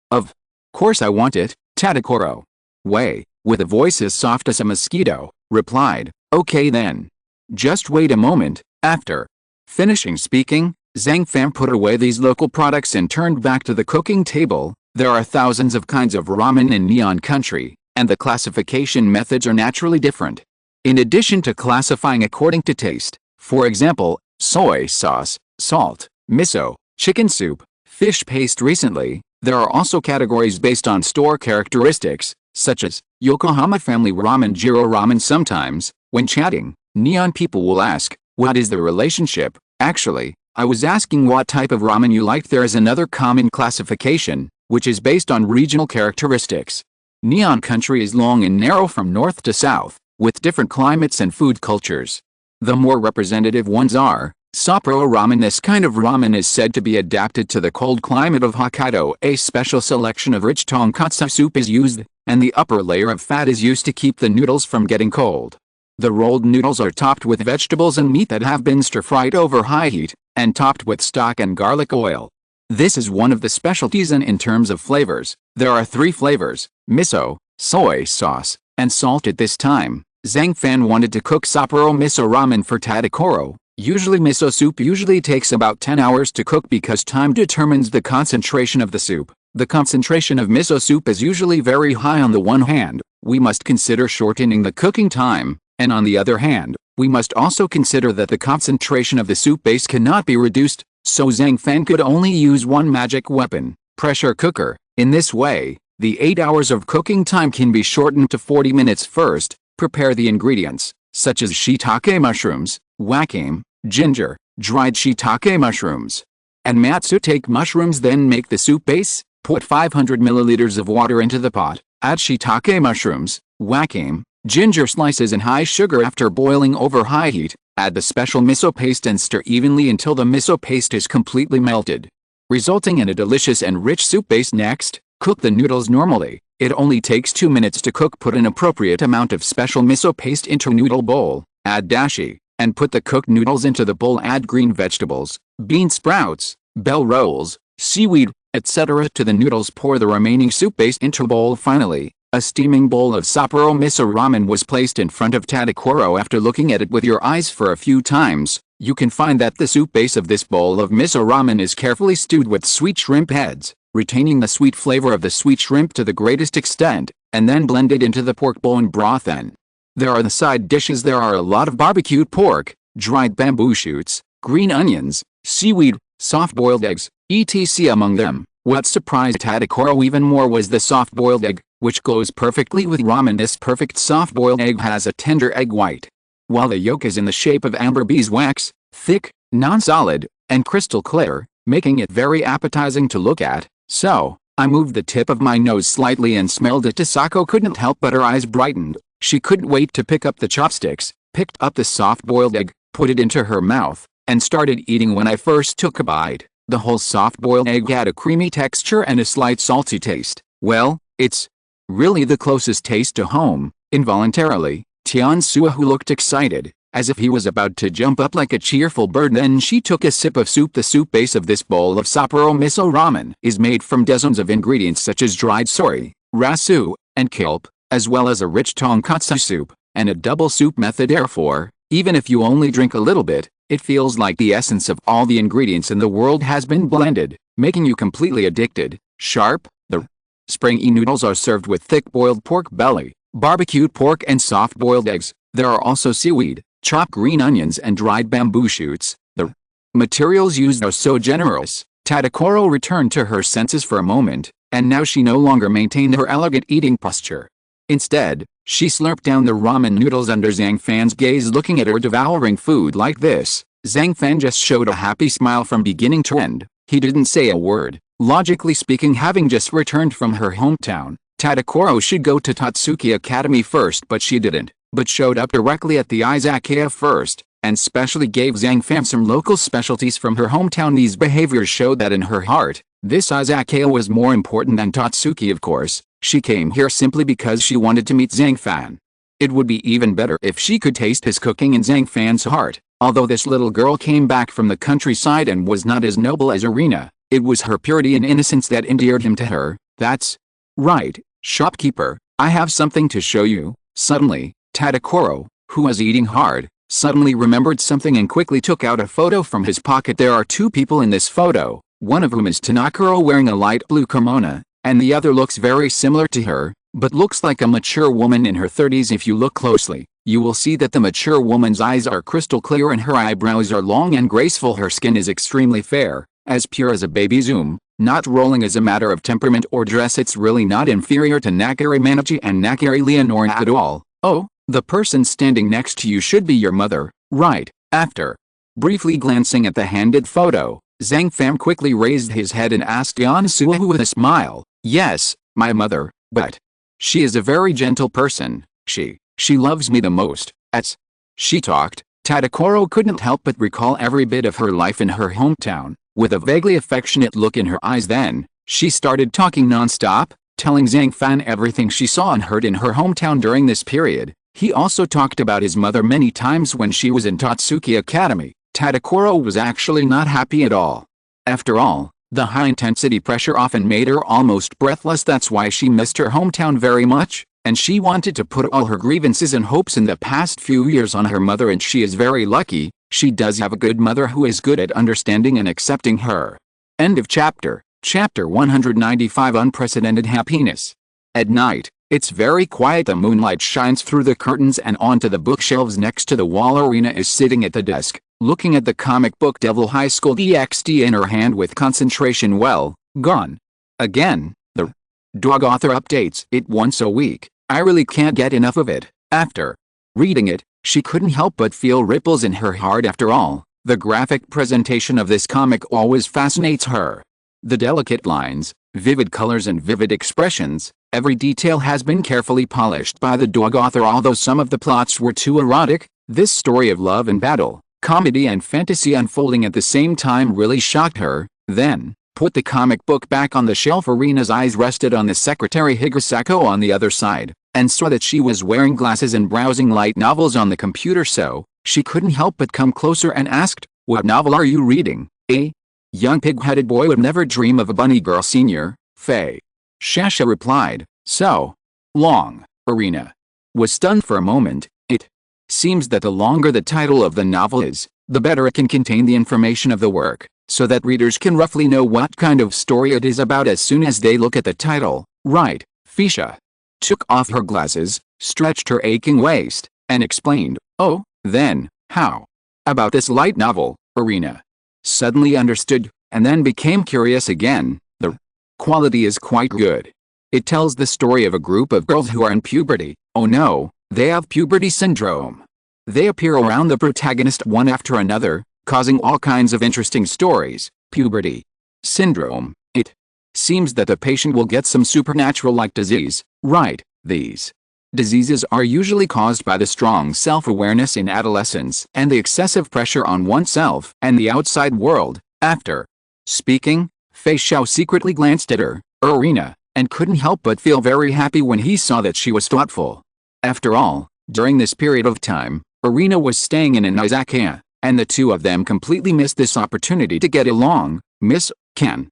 Of course I want it, Tadakoro. Wei, with a voice as soft as a mosquito, replied, okay then. Just wait a moment. After finishing speaking, Zhang Fan put away these local products and turned back to the cooking table. There are thousands of kinds of ramen in Neon Country, and the classification methods are naturally different. In addition to classifying according to taste, for example, soy sauce, salt, miso, chicken soup, fish paste. Recently, there are also categories based on store characteristics, such as Yokohama Family Ramen, Jiro Ramen. Sometimes, when chatting, Neon people will ask, what is the relationship? Actually, I was asking what type of ramen you liked. There is another common classification, which is based on regional characteristics. Neon Country is long and narrow from north to south, with different climates and food cultures. The more representative ones are Sapporo ramen. This kind of ramen is said to be adapted to the cold climate of Hokkaido. A special selection of rich tonkatsu soup is used, and the upper layer of fat is used to keep the noodles from getting cold. The rolled noodles are topped with vegetables and meat that have been stir-fried over high heat, and topped with stock and garlic oil. This is one of the specialties, and in terms of flavors, there are 3 flavors, miso, soy sauce, and salt. At this time, Zhang Fan wanted to cook Sapporo miso ramen for Tadakoro. Usually miso soup usually takes about 10 hours to cook because time determines the concentration of the soup. The concentration of miso soup is usually very high. On the one hand, we must consider shortening the cooking time, and on the other hand, we must also consider that the concentration of the soup base cannot be reduced, so Zhang Fan could only use one magic weapon, pressure cooker. In this way, the 8 hours of cooking time can be shortened to 40 minutes. First, prepare the ingredients, such as shiitake mushrooms, wakame, ginger, dried shiitake mushrooms, and matsutake mushrooms. Then make the soup base. Put 500 milliliters of water into the pot, add shiitake mushrooms, wakame, ginger slices and high sugar. After boiling over high heat, add the special miso paste and stir evenly until the miso paste is completely melted, resulting in a delicious and rich soup base. Next, cook the noodles normally. It only takes 2 minutes to cook. Put an appropriate amount of special miso paste into a noodle bowl, add dashi, and put the cooked noodles into the bowl. Add green vegetables, bean sprouts, bell rolls, seaweed, etc. to the noodles. Pour the remaining soup base into a bowl. Finally, a steaming bowl of Sapporo miso ramen was placed in front of Tadakoro. After looking at it with your eyes for a few times, you can find that the soup base of this bowl of miso ramen is carefully stewed with sweet shrimp heads, retaining the sweet flavor of the sweet shrimp to the greatest extent, and then blended into the pork bone broth. Then there are the side dishes. There are a lot of barbecued pork, dried bamboo shoots, green onions, seaweed, soft-boiled eggs, etc. Among them, what surprised Tadakoro even more was the soft-boiled egg, which goes perfectly with ramen. This perfect soft-boiled egg has a tender egg white, while the yolk is in the shape of amber beeswax, thick, non-solid, and crystal clear, making it very appetizing to look at. So, I moved the tip of my nose slightly and smelled it. Tasako couldn't help but her eyes brightened. She couldn't wait to pick up the chopsticks, picked up the soft-boiled egg, put it into her mouth, and started eating. When I first took a bite, the whole soft-boiled egg had a creamy texture and a slight salty taste. Well, it's really the closest taste to home. Involuntarily, Tian-Sua, who looked excited, as if he was about to jump up like a cheerful bird. Then she took a sip of soup. The soup base of this bowl of Sapporo miso ramen is made from dozens of ingredients such as dried soy, rasu, and kelp, as well as a rich tonkatsu soup, and a double soup method. Therefore, even if you only drink a little bit, it feels like the essence of all the ingredients in the world has been blended, making you completely addicted. Sharp, the springy noodles are served with thick boiled pork belly, barbecued pork, and soft-boiled eggs. There are also seaweed, chopped green onions, and dried bamboo shoots. The materials used are so generous. Tadakoro returned to her senses for a moment, and now she no longer maintained her elegant eating posture. Instead, she slurped down the ramen noodles under Zhang Fan's gaze. Looking at her devouring food like this, Zhang Fan just showed a happy smile from beginning to end. He didn't say a word. Logically speaking, having just returned from her hometown, Tadakoro should go to Tatsuki Academy first, but she didn't, but showed up directly at the Izakaya first, and specially gave Zhang Fan some local specialties from her hometown. These behaviors showed that in her heart, this Izakaya was more important than Tatsuki. Of course, she came here simply because she wanted to meet Zhang Fan. It would be even better if she could taste his cooking in Zhang Fan's heart. Although this little girl came back from the countryside and was not as noble as Irina, it was her purity and innocence that endeared him to her. That's right, shopkeeper, I have something to show you. Suddenly, Tadakoro, who was eating hard, suddenly remembered something and quickly took out a photo from his pocket. There are two people in this photo, one of whom is Tanakoro wearing a light blue kimono, and the other looks very similar to her, but looks like a mature woman in her 30s. If you look closely, you will see that the mature woman's eyes are crystal clear and her eyebrows are long and graceful. Her skin is extremely fair, as pure as a baby's womb, not rolling as a matter of temperament or dress. It's really not inferior to Nakari Manachi and Nakari Leonora at all. Oh, the person standing next to you should be your mother, right? After briefly glancing at the handed photo, Zhang Fan quickly raised his head and asked Tian-Sua with a smile, yes, my mother, but she is a very gentle person. She loves me the most. As she talked, Tadakoro couldn't help but recall every bit of her life in her hometown, with a vaguely affectionate look in her eyes. Then, she started talking non-stop, telling Zhang Fan everything she saw and heard in her hometown during this period. He also talked about his mother many times when she was in Tatsuki Academy. Tadakoro was actually not happy at all. After all, the high-intensity pressure often made her almost breathless. That's why she missed her hometown very much, and she wanted to put all her grievances and hopes in the past few years on her mother, and she is very lucky. She does have a good mother who is good at understanding and accepting her. End of chapter. Chapter 195. Unprecedented happiness. At night, it's very quiet. The moonlight shines through the curtains and onto the bookshelves next to the wall. Irina is sitting at the desk, looking at the comic book Devil High School DxD in her hand with concentration well gone. Again, the dog author updates it once a week. I really can't get enough of it. After reading it, she couldn't help but feel ripples in her heart. After all, the graphic presentation of this comic always fascinates her. The delicate lines, vivid colors, and vivid expressions, every detail has been carefully polished by the dog author. Although some of the plots were too erotic, this story of love and battle, comedy and fantasy unfolding at the same time really shocked her. Then, put the comic book back on the shelf. Irina's eyes rested on the secretary Higasako on the other side, and saw that she was wearing glasses and browsing light novels on the computer, so she couldn't help but come closer and asked, "What novel are you reading?" "A young pig-headed boy would never dream of a bunny girl, Senior," Faye Shasha replied. "So long." Irina was stunned for a moment. It seems that the longer the title of the novel is, the better it can contain the information of the work, so that readers can roughly know what kind of story it is about as soon as they look at the title. Right. Fisha took off her glasses, stretched her aching waist, and explained, "Oh, then, how About this light novel, Arena suddenly understood, and then became curious again. The quality is quite good. It tells the story of a group of girls who are in puberty. Oh no, they have puberty syndrome. They appear around the protagonist one after another, causing all kinds of interesting stories. Puberty syndrome. It seems that the patient will get some supernatural-like disease, right? These diseases are usually caused by the strong self-awareness in adolescence and the excessive pressure on oneself and the outside world. After speaking, Fei Xiao secretly glanced at her, Arena, and couldn't help but feel very happy when he saw that she was thoughtful. After all, during this period of time, Arena was staying in an izakaya, and the two of them completely missed this opportunity to get along. Miss, can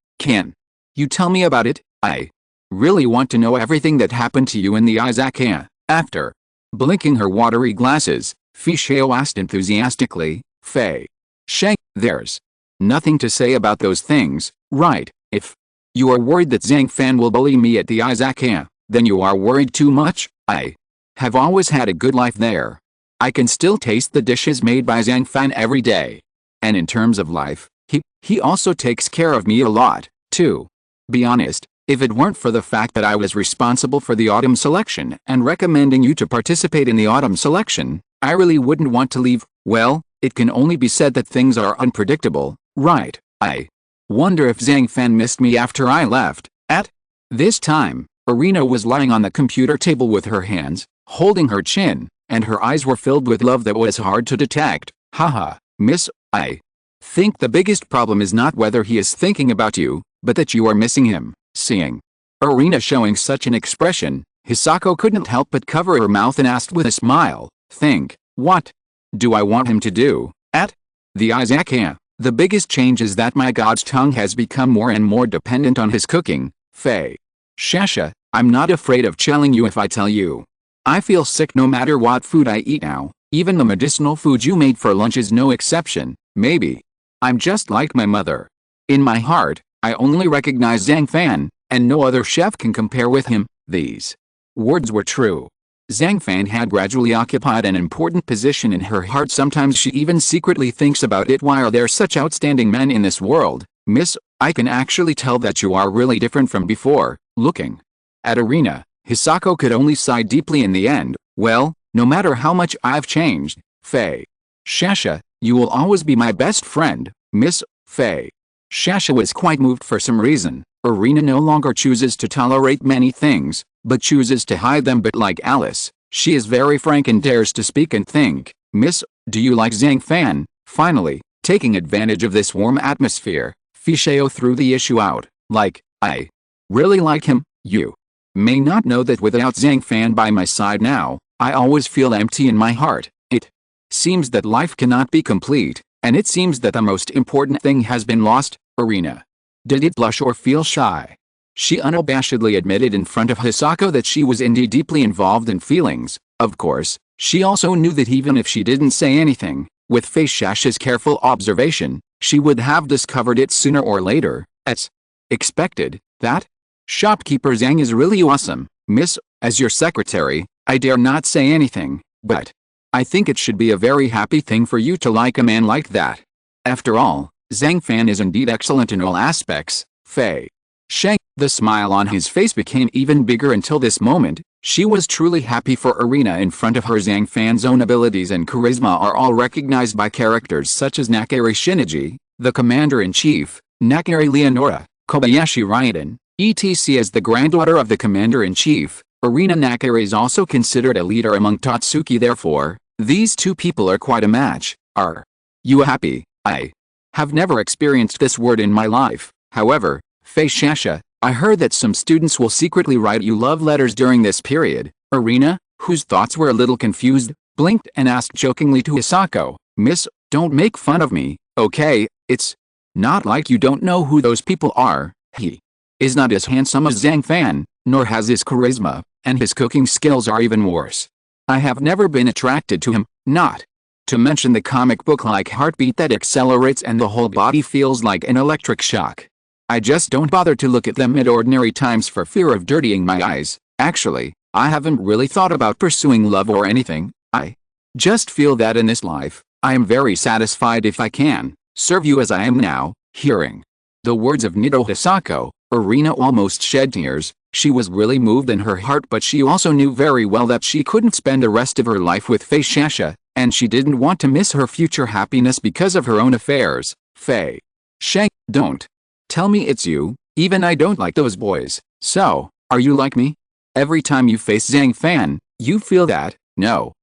you tell me about it? I really want to know everything that happened to you in the izakaya. After blinking her watery glasses, Fei Xiao asked enthusiastically, Fei Xiao, there's nothing to say about those things, right? If you are worried that Zhang Fan will bully me at the izakaya, then you are worried too much. I have always had a good life there. I can still taste the dishes made by Zhang Fan every day. And in terms of life, he also takes care of me a lot, too. Be honest, if it weren't for the fact that I was responsible for the autumn selection and recommending you to participate in the autumn selection, I really wouldn't want to leave. Well, it can only be said that things are unpredictable, right? I wonder if Zhang Fan missed me after I left. At this time, Arena was lying on the computer table with her hands holding her chin, and her eyes were filled with love that was hard to detect. Haha, Miss, I think the biggest problem is not whether he is thinking about you, but that you are missing him. Seeing Arena showing such an expression, Hisako couldn't help but cover her mouth and asked with a smile, what do I want him to do? At the izakaya, the biggest change is that my god's tongue has become more and more dependent on his cooking. Fei Shasha, I'm not afraid of chilling you if I tell you. I feel sick no matter what food I eat now. Even the medicinal food you made for lunch is no exception. Maybe I'm just like my mother. In my heart, I only recognize Zhang Fan, and no other chef can compare with him. These words were true. Zhang Fan had gradually occupied an important position in her heart. Sometimes she even secretly thinks about it. While there's such outstanding men in this world, Miss, I can actually tell that you are really different from before. Looking at Arena, Hisako could only sigh deeply in the end. Well, no matter how much I've changed, Fei Shasha, you will always be my best friend. Miss. Fei Shasha was quite moved for some reason. Arena no longer chooses to tolerate many things, but chooses to hide them. But like Alice, she is very frank and dares to speak and think. Miss, do you like Zhang Fan? Finally, taking advantage of this warm atmosphere, Fei Xiao threw the issue out. Like, I really like him. You may not know that without Zhang Fan by my side now, I always feel empty in my heart. It seems that life cannot be complete, and it seems that the most important thing has been lost. Arena did it blush or feel shy? She unabashedly admitted in front of Hisako that she was indeed deeply involved in feelings. Of course, she also knew that even if she didn't say anything, with Fei Shasha's careful observation, she would have discovered it sooner or later. As expected, that shopkeeper Zhang is really awesome. Miss, as your secretary, I dare not say anything, but I think it should be a very happy thing for you to like a man like that. After all, Zhang Fan is indeed excellent in all aspects. Fei Sheng, the smile on his face became even bigger until this moment. She was truly happy for Arena in front of her. Zhang Fan's own abilities and charisma are all recognized by characters such as Nakari Shinichi, the Commander-in-Chief, Nakari Leonora, Kobayashi Gentian, etc. As the granddaughter of the Commander-in-Chief, Arena Nakari is also considered a leader among Totsuki. Therefore, these two people are quite a match. Are you happy? I have never experienced this word in my life. However, Fei Shasha, I heard that some students will secretly write you love letters during this period. Arena, whose thoughts were a little confused, blinked and asked jokingly to Hisako, Miss, don't make fun of me, okay? It's not like you don't know who those people are. He is not as handsome as Zhang Fan, nor has his charisma, and his cooking skills are even worse. I have never been attracted to him, not to mention the comic book-like heartbeat that accelerates and the whole body feels like an electric shock. I just don't bother to look at them at ordinary times for fear of dirtying my eyes. Actually, I haven't really thought about pursuing love or anything. I just feel that in this life, I am very satisfied if I can serve you as I am now." Hearing the words of Nido Hisako, Irina almost shed tears. She was really moved in her heart, but she also knew very well that she couldn't spend the rest of her life with Fei Shasha, and she didn't want to miss her future happiness because of her own affairs. "Fei Shang, don't tell me it's you. Even I don't like those boys. So, are you like me? Every time you face Zhang Fan, you feel that?" No,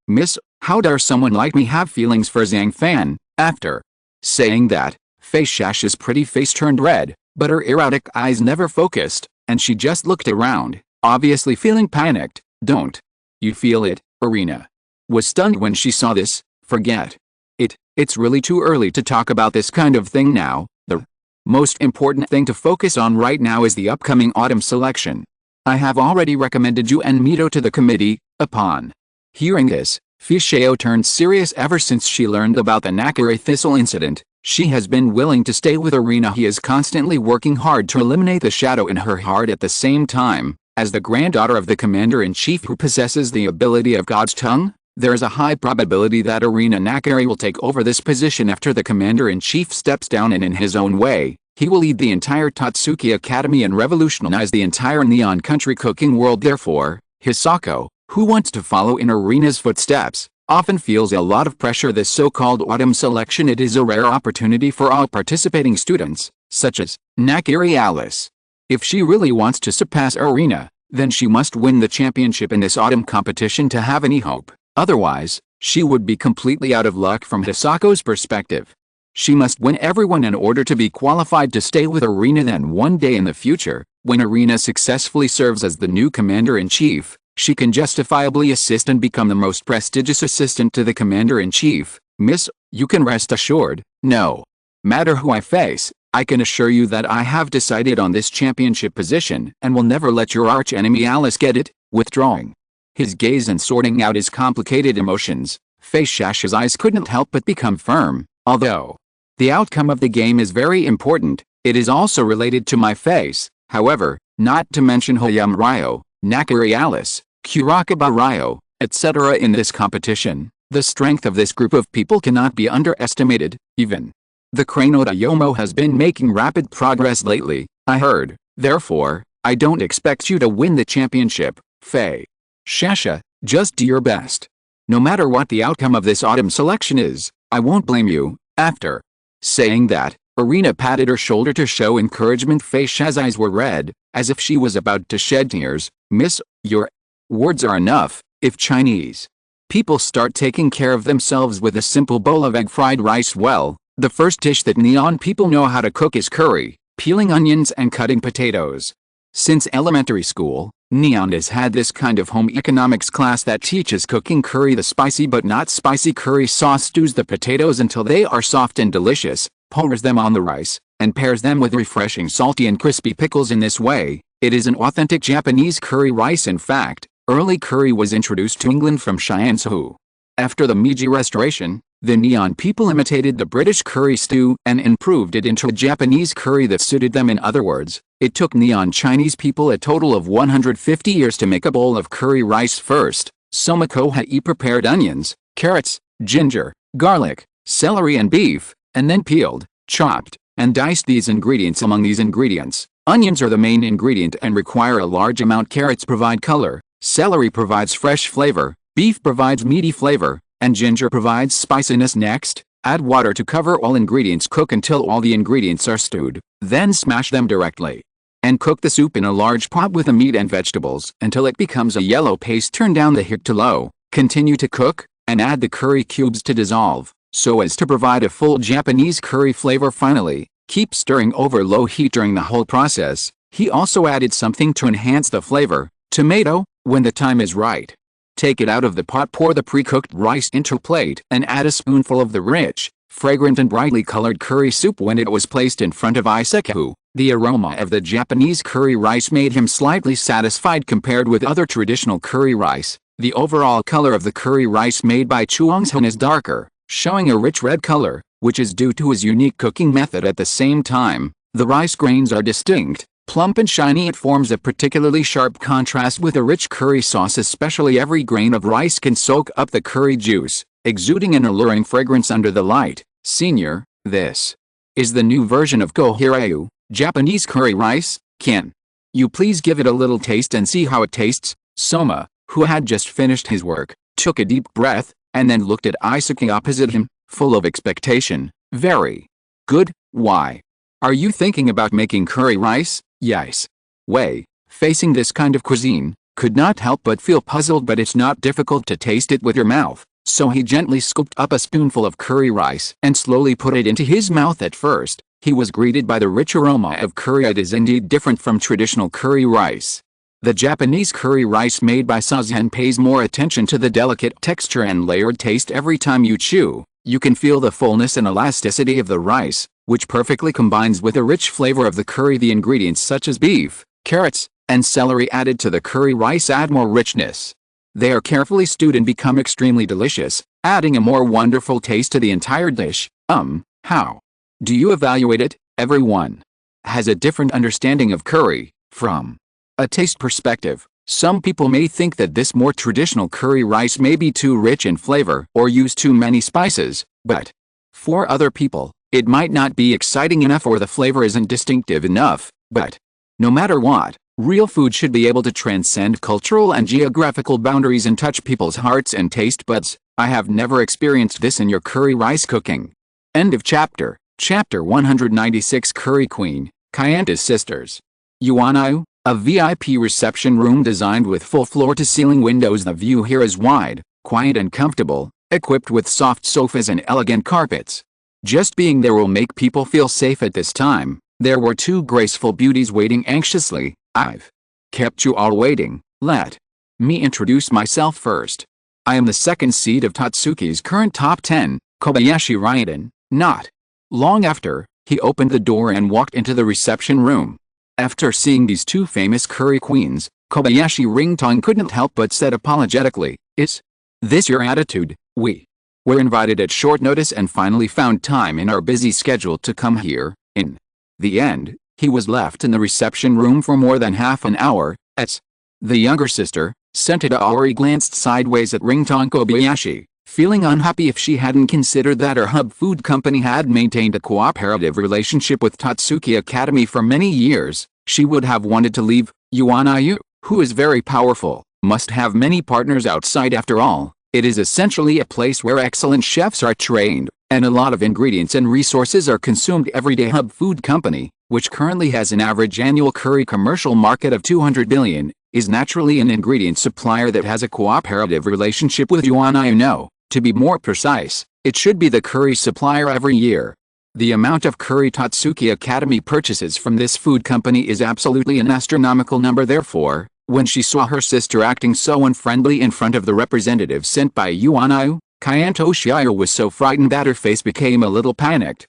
miss, how dare someone like me have feelings for Zhang Fan?" After saying that, Fei Shasha's pretty face turned red, but her erratic eyes never focused, and she just looked around, obviously feeling panicked. "Don't you feel it?" Irina was stunned when she saw this. "Forget it. It's really too early to talk about this kind of thing now. The most important thing to focus on right now is the upcoming autumn selection. I have already recommended you and Mito to the committee." Upon hearing this, Fishao turned serious. Ever since she learned about the Nakari Thistle incident, she has been willing to stay with Irina. He is constantly working hard to eliminate the shadow in her heart. At the same time, as the granddaughter of the commander-in-chief who possesses the ability of God's tongue, there is a high probability that Irina Nakari will take over this position after the commander-in-chief steps down, and in his own way, he will lead the entire Tatsuki Academy and revolutionize the entire Neon country cooking world. Therefore, Hisako, who wants to follow in Irina's footsteps, often feels a lot of pressure. This so-called autumn selection, it is a rare opportunity for all participating students, such as Nakari Alice. If she really wants to surpass Irina, then she must win the championship in this autumn competition to have any hope. Otherwise, she would be completely out of luck from Hisako's perspective. She must win everyone in order to be qualified to stay with Irina. Then one day in the future, when Irina successfully serves as the new commander-in-chief, she can justifiably assist and become the most prestigious assistant to the commander-in-chief. "Miss, you can rest assured, no matter who I face, I can assure you that I have decided on this championship position and will never let your arch-enemy Alice get it." Withdrawing his gaze and sorting out his complicated emotions, Fei Shasha's eyes couldn't help but become firm. "Although the outcome of the game is very important, it is also related to my face. However, not to mention Hoyam Ryo, Nakari Alice, Kurakaba Ryo, etc. in this competition, the strength of this group of people cannot be underestimated. Even the Cranoda Yomo has been making rapid progress lately, I heard. Therefore, I don't expect you to win the championship, Fei Shasha. Just do your best. No matter what the outcome of this autumn selection is, I won't blame you." After saying that, Irina patted her shoulder to show encouragement. Fei Shasha's eyes were red, as if she was about to shed tears. "Miss, your words are enough. If Chinese people start taking care of themselves with a simple bowl of egg fried rice, well, the first dish that Neon people know how to cook is curry, peeling onions and cutting potatoes." Since elementary school, Neon has had this kind of home economics class that teaches cooking curry. The spicy but not spicy curry sauce stews the potatoes until they are soft and delicious, pours them on the rice, and pairs them with refreshing salty and crispy pickles. In this way, it is an authentic Japanese curry rice. In fact, early curry was introduced to England from Shiansu. After the Meiji Restoration, the Neon people imitated the British curry stew and improved it into a Japanese curry that suited them. In other words, it took Neon Chinese people a total of 150 years to make a bowl of curry rice. First, Somako Hai prepared onions, carrots, ginger, garlic, celery and beef, and then peeled, chopped, and diced these ingredients. Among these ingredients, onions are the main ingredient and require a large amount. Carrots provide color, celery provides fresh flavor, beef provides meaty flavor, and ginger provides spiciness. Next, add water to cover all ingredients. Cook until all the ingredients are stewed, then smash them directly. And cook the soup in a large pot with the meat and vegetables until it becomes a yellow paste. Turn down the heat to low, continue to cook, and add the curry cubes to dissolve, so as to provide a full Japanese curry flavor. Finally, keep stirring over low heat during the whole process. He also added something to enhance the flavor, tomato. When the time is right, take it out of the pot, pour the pre-cooked rice into a plate, and add a spoonful of the rich, fragrant and brightly colored curry soup. When it was placed in front of Izakaya, the aroma of the Japanese curry rice made him slightly satisfied. Compared with other traditional curry rice, the overall color of the curry rice made by Chuang's-han is darker, showing a rich red color, which is due to his unique cooking method. At the same time, the rice grains are distinct, plump and shiny. It forms a particularly sharp contrast with a rich curry sauce. Especially every grain of rice can soak up the curry juice. exuding an alluring fragrance under the light. Senior, this is the new version of Kohirayu, Japanese curry rice. Can you please give it a little taste and see how it tastes? Soma, who had just finished his work, took a deep breath, and then looked at Izakaya opposite him, full of expectation. Very good. Why are you thinking about making curry rice? Yes. Wei, facing this kind of cuisine, could not help but feel puzzled, but it's not difficult to taste it with your mouth, so he gently scooped up a spoonful of curry rice and slowly put it into his mouth. At first, he was greeted by the rich aroma of curry. It is indeed different from traditional curry rice. The Japanese curry rice made by Sazhen pays more attention to the delicate texture and layered taste. Every time you chew, you can feel the fullness and elasticity of the rice, which perfectly combines with the rich flavor of the curry. The ingredients such as beef, carrots, and celery added to the curry rice add more richness. They are carefully stewed and become extremely delicious, adding a more wonderful taste to the entire dish. How do you evaluate it? Everyone has a different understanding of curry. From a taste perspective, some people may think that this more traditional curry rice may be too rich in flavor or use too many spices, but for other people, it might not be exciting enough or the flavor isn't distinctive enough. But no matter what, real food should be able to transcend cultural and geographical boundaries and touch people's hearts and taste buds. I have never experienced this in your curry rice cooking. End of chapter. Chapter 196. Curry Queen, Kyanta's Sisters. Yuanayu, a VIP reception room designed with full floor-to-ceiling windows. The view here is wide, quiet and comfortable, equipped with soft sofas and elegant carpets. Just being there will make people feel safe. At this time, there were two graceful beauties waiting anxiously. I've kept you all waiting. Let me introduce myself first. I am the second seed of Tatsuki's current top 10, Kobayashi Gentian. Not long after, he opened the door and walked into the reception room. After seeing these two famous curry queens, Kobayashi Gentian couldn't help but said apologetically, "Is this your attitude? We were invited at short notice and finally found time in our busy schedule to come here." In the end, he was left in the reception room for more than half an hour. As the younger sister, Sentada Aori glanced sideways at Gentian Kobayashi, feeling unhappy. If she hadn't considered that her hub food company had maintained a cooperative relationship with Tatsuki Academy for many years, she would have wanted to leave. Yuanayu, who is very powerful, must have many partners outside. After all, it is essentially a place where excellent chefs are trained, and a lot of ingredients and resources are consumed every day. Hub Food Company, which currently has an average annual curry commercial market of 200 billion, is naturally an ingredient supplier that has a cooperative relationship with Yuanayu. No, to be more precise, it should be the curry supplier every year. The amount of curry Tatsuki Academy purchases from this food company is absolutely an astronomical number. Therefore, when she saw her sister acting so unfriendly in front of the representative sent by Yuanayu, Kyanto Shire was so frightened that her face became a little panicked.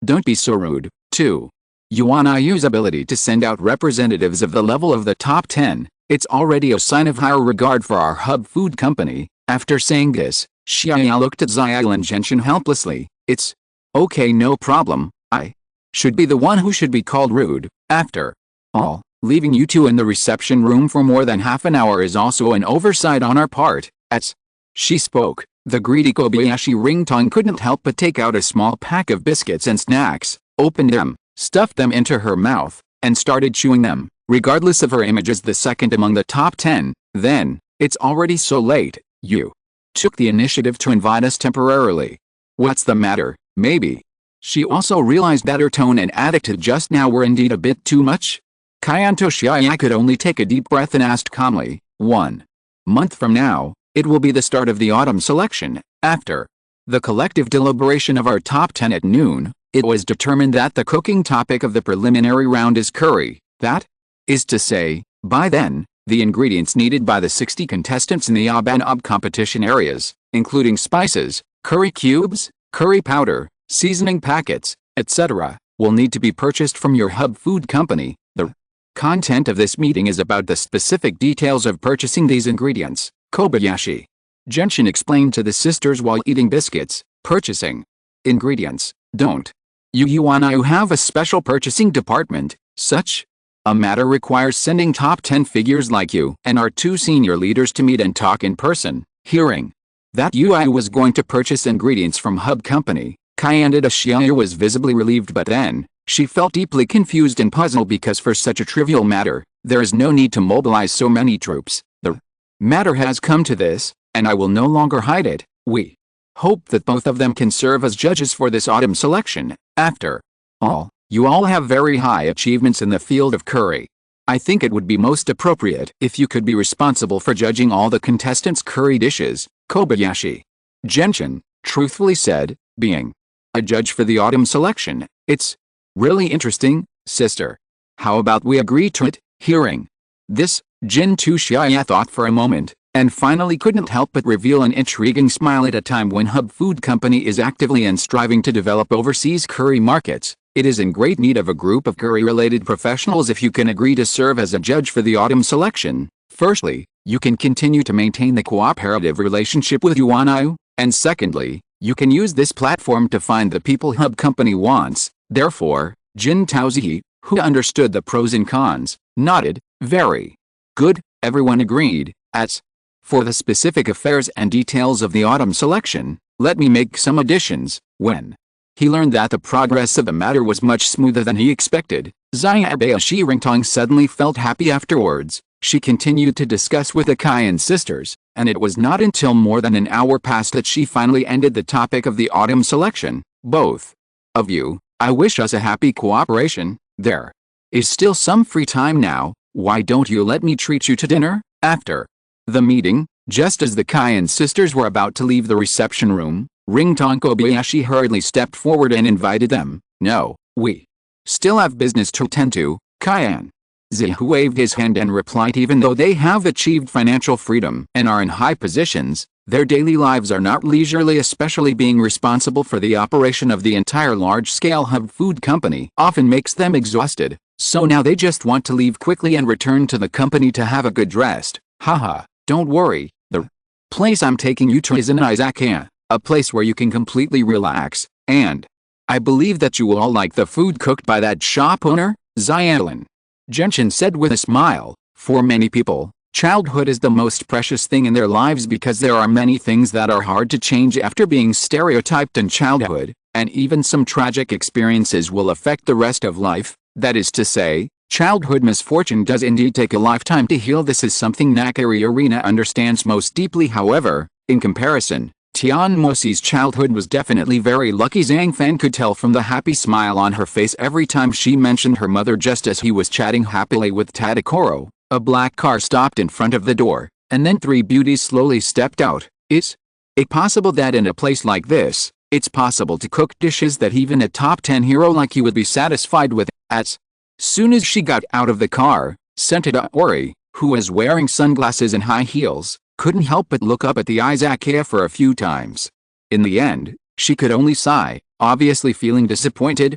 Don't be so rude. 2. Yuanayu's ability to send out representatives of the level of the top 10, it's already a sign of higher regard for our hub food company. After saying this, Xiaya looked at Zhang Gentian helplessly. It's okay, no problem. I should be the one who should be called rude. After all, leaving you two in the reception room for more than half an hour is also an oversight on our part. As she spoke, the greedy Kobayashi Gentian couldn't help but take out a small pack of biscuits and snacks, opened them, stuffed them into her mouth, and started chewing them. Regardless of her image as the second among the top 10, then, it's already so late. You took the initiative to invite us temporarily. What's the matter? Maybe she also realized that her tone and attitude just now were indeed a bit too much. Kyanto Shire could only take a deep breath and asked calmly, 1 month from now, it will be the start of the autumn selection. After the collective deliberation of our top 10 at noon, it was determined that the cooking topic of the preliminary round is curry. That is to say, by then, the ingredients needed by the 60 contestants in the ob and ob competition areas, including spices, curry cubes, curry powder, seasoning packets, etc., will need to be purchased from your hub food company. The content of this meeting is about the specific details of purchasing these ingredients, Kobayashi Gentian explained to the sisters while eating biscuits. Purchasing ingredients. Don't you wanna have a special purchasing department? Such a matter requires sending top 10 figures like you and our two senior leaders to meet and talk in person. Hearing that UI was going to purchase ingredients from Hub Company. Candida Shiya was visibly relieved, but then, she felt deeply confused and puzzled because for such a trivial matter, there is no need to mobilize so many troops. The matter has come to this, and I will no longer hide it. We hope that both of them can serve as judges for this autumn selection. After all, you all have very high achievements in the field of curry. I think it would be most appropriate if you could be responsible for judging all the contestants' curry dishes. Kobayashi Gentian truthfully said, being a judge for the autumn selection. It's really interesting, sister. How about we agree to it? Hearing this, Jin Shiya thought for a moment, and finally couldn't help but reveal an intriguing smile. At a time when Hub Food Company is actively and striving to develop overseas curry markets, it is in great need of a group of curry-related professionals. If you can agree to serve as a judge for the autumn selection, firstly, you can continue to maintain the cooperative relationship with Yuanayu, and secondly, you can use this platform to find the people Hub Company wants. Therefore, Jin Taozi, who understood the pros and cons, nodded. Very good, everyone agreed. As for the specific affairs and details of the autumn selection, let me make some additions. When he learned that the progress of the matter was much smoother than he expected, Kobayashi Gentian suddenly felt happy afterwards. She continued to discuss with the Kayan sisters, and it was not until more than an hour passed that she finally ended the topic of the autumn selection. Both of you, I wish us a happy cooperation. There is still some free time now. Why don't you let me treat you to dinner? After the meeting, just as the Kayan sisters were about to leave the reception room, Kobayashi hurriedly stepped forward and invited them. No, we still have business to attend to. Kayan Zihu waved his hand and replied, even though they have achieved financial freedom and are in high positions, their daily lives are not leisurely, especially being responsible for the operation of the entire large-scale Hub Food Company often makes them exhausted, so now they just want to leave quickly and return to the company to have a good rest. Haha, don't worry, the place I'm taking you to is in Izakaya, a place where you can completely relax, and I believe that you will all like the food cooked by that shop owner, Zhang Gentian said with a smile. For many people, childhood is the most precious thing in their lives because there are many things that are hard to change after being stereotyped in childhood, and even some tragic experiences will affect the rest of life. That is to say, childhood misfortune does indeed take a lifetime to heal. This is something Nakari Arena understands most deeply. However, in comparison, Tian Mosi's childhood was definitely very lucky. Zhang Fan could tell from the happy smile on her face every time she mentioned her mother. Just as he was chatting happily with Tadakoro, a black car stopped in front of the door, and then three beauties slowly stepped out. Is it possible that in a place like this, it's possible to cook dishes that even a top 10 hero like you would be satisfied with? As soon as she got out of the car, Sentada Ori, who was wearing sunglasses and high heels, couldn't help but look up at the Izakaya for a few times. In the end, she could only sigh, obviously feeling disappointed.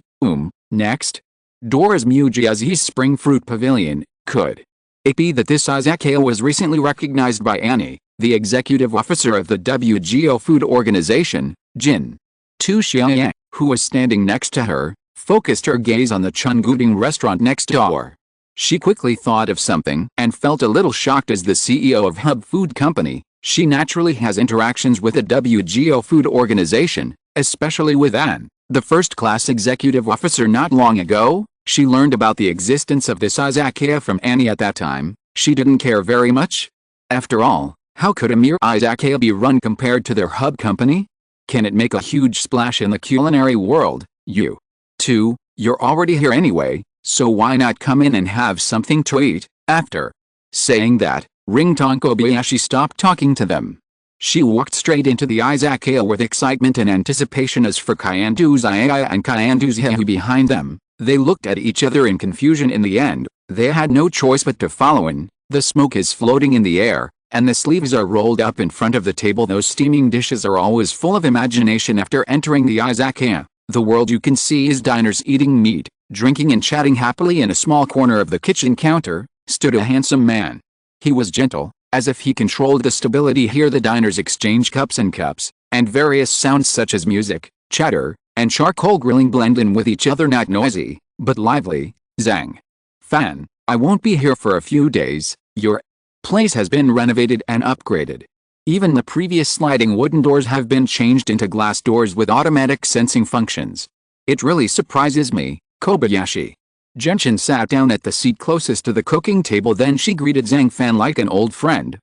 Next door is Mujiazi's Spring Fruit Pavilion. Could it be that this Izakaya was recently recognized by Annie, the executive officer of the WGO Food Organization? Jin Shiya, who was standing next to her, focused her gaze on the Chunguding restaurant next door. She quickly thought of something and felt a little shocked. As the CEO of Hub Food Company, she naturally has interactions with the WGO Food Organization, especially with Anne, the first-class executive officer. Not long ago, she learned about the existence of this Izakaya from Annie. At that time, she didn't care very much. After all, how could a mere Izakaya be run compared to their Hub Company? Can it make a huge splash in the culinary world? You two, you're already here anyway, so why not come in and have something to eat? After saying that, Kobayashi stopped talking to them. She walked straight into the Izakaya with excitement and anticipation. As for Zhang and Zhang behind them, they looked at each other in confusion. In the end, they had no choice but to follow in. The smoke is floating in the air, and the sleeves are rolled up in front of the table. Those steaming dishes are always full of imagination. After entering the Izakaya, the world you can see is diners eating meat, drinking and chatting happily. In a small corner of the kitchen counter, stood a handsome man. He was gentle, as if he controlled the stability here. The diners exchange cups, and various sounds such as music, chatter, and charcoal grilling blend in with each other. Not noisy, but lively. Zhang Fan, I won't be here for a few days. Your place has been renovated and upgraded. Even the previous sliding wooden doors have been changed into glass doors with automatic sensing functions. It really surprises me. Kobayashi Gentian sat down at the seat closest to the cooking table, then she greeted Zhang Fan like an old friend.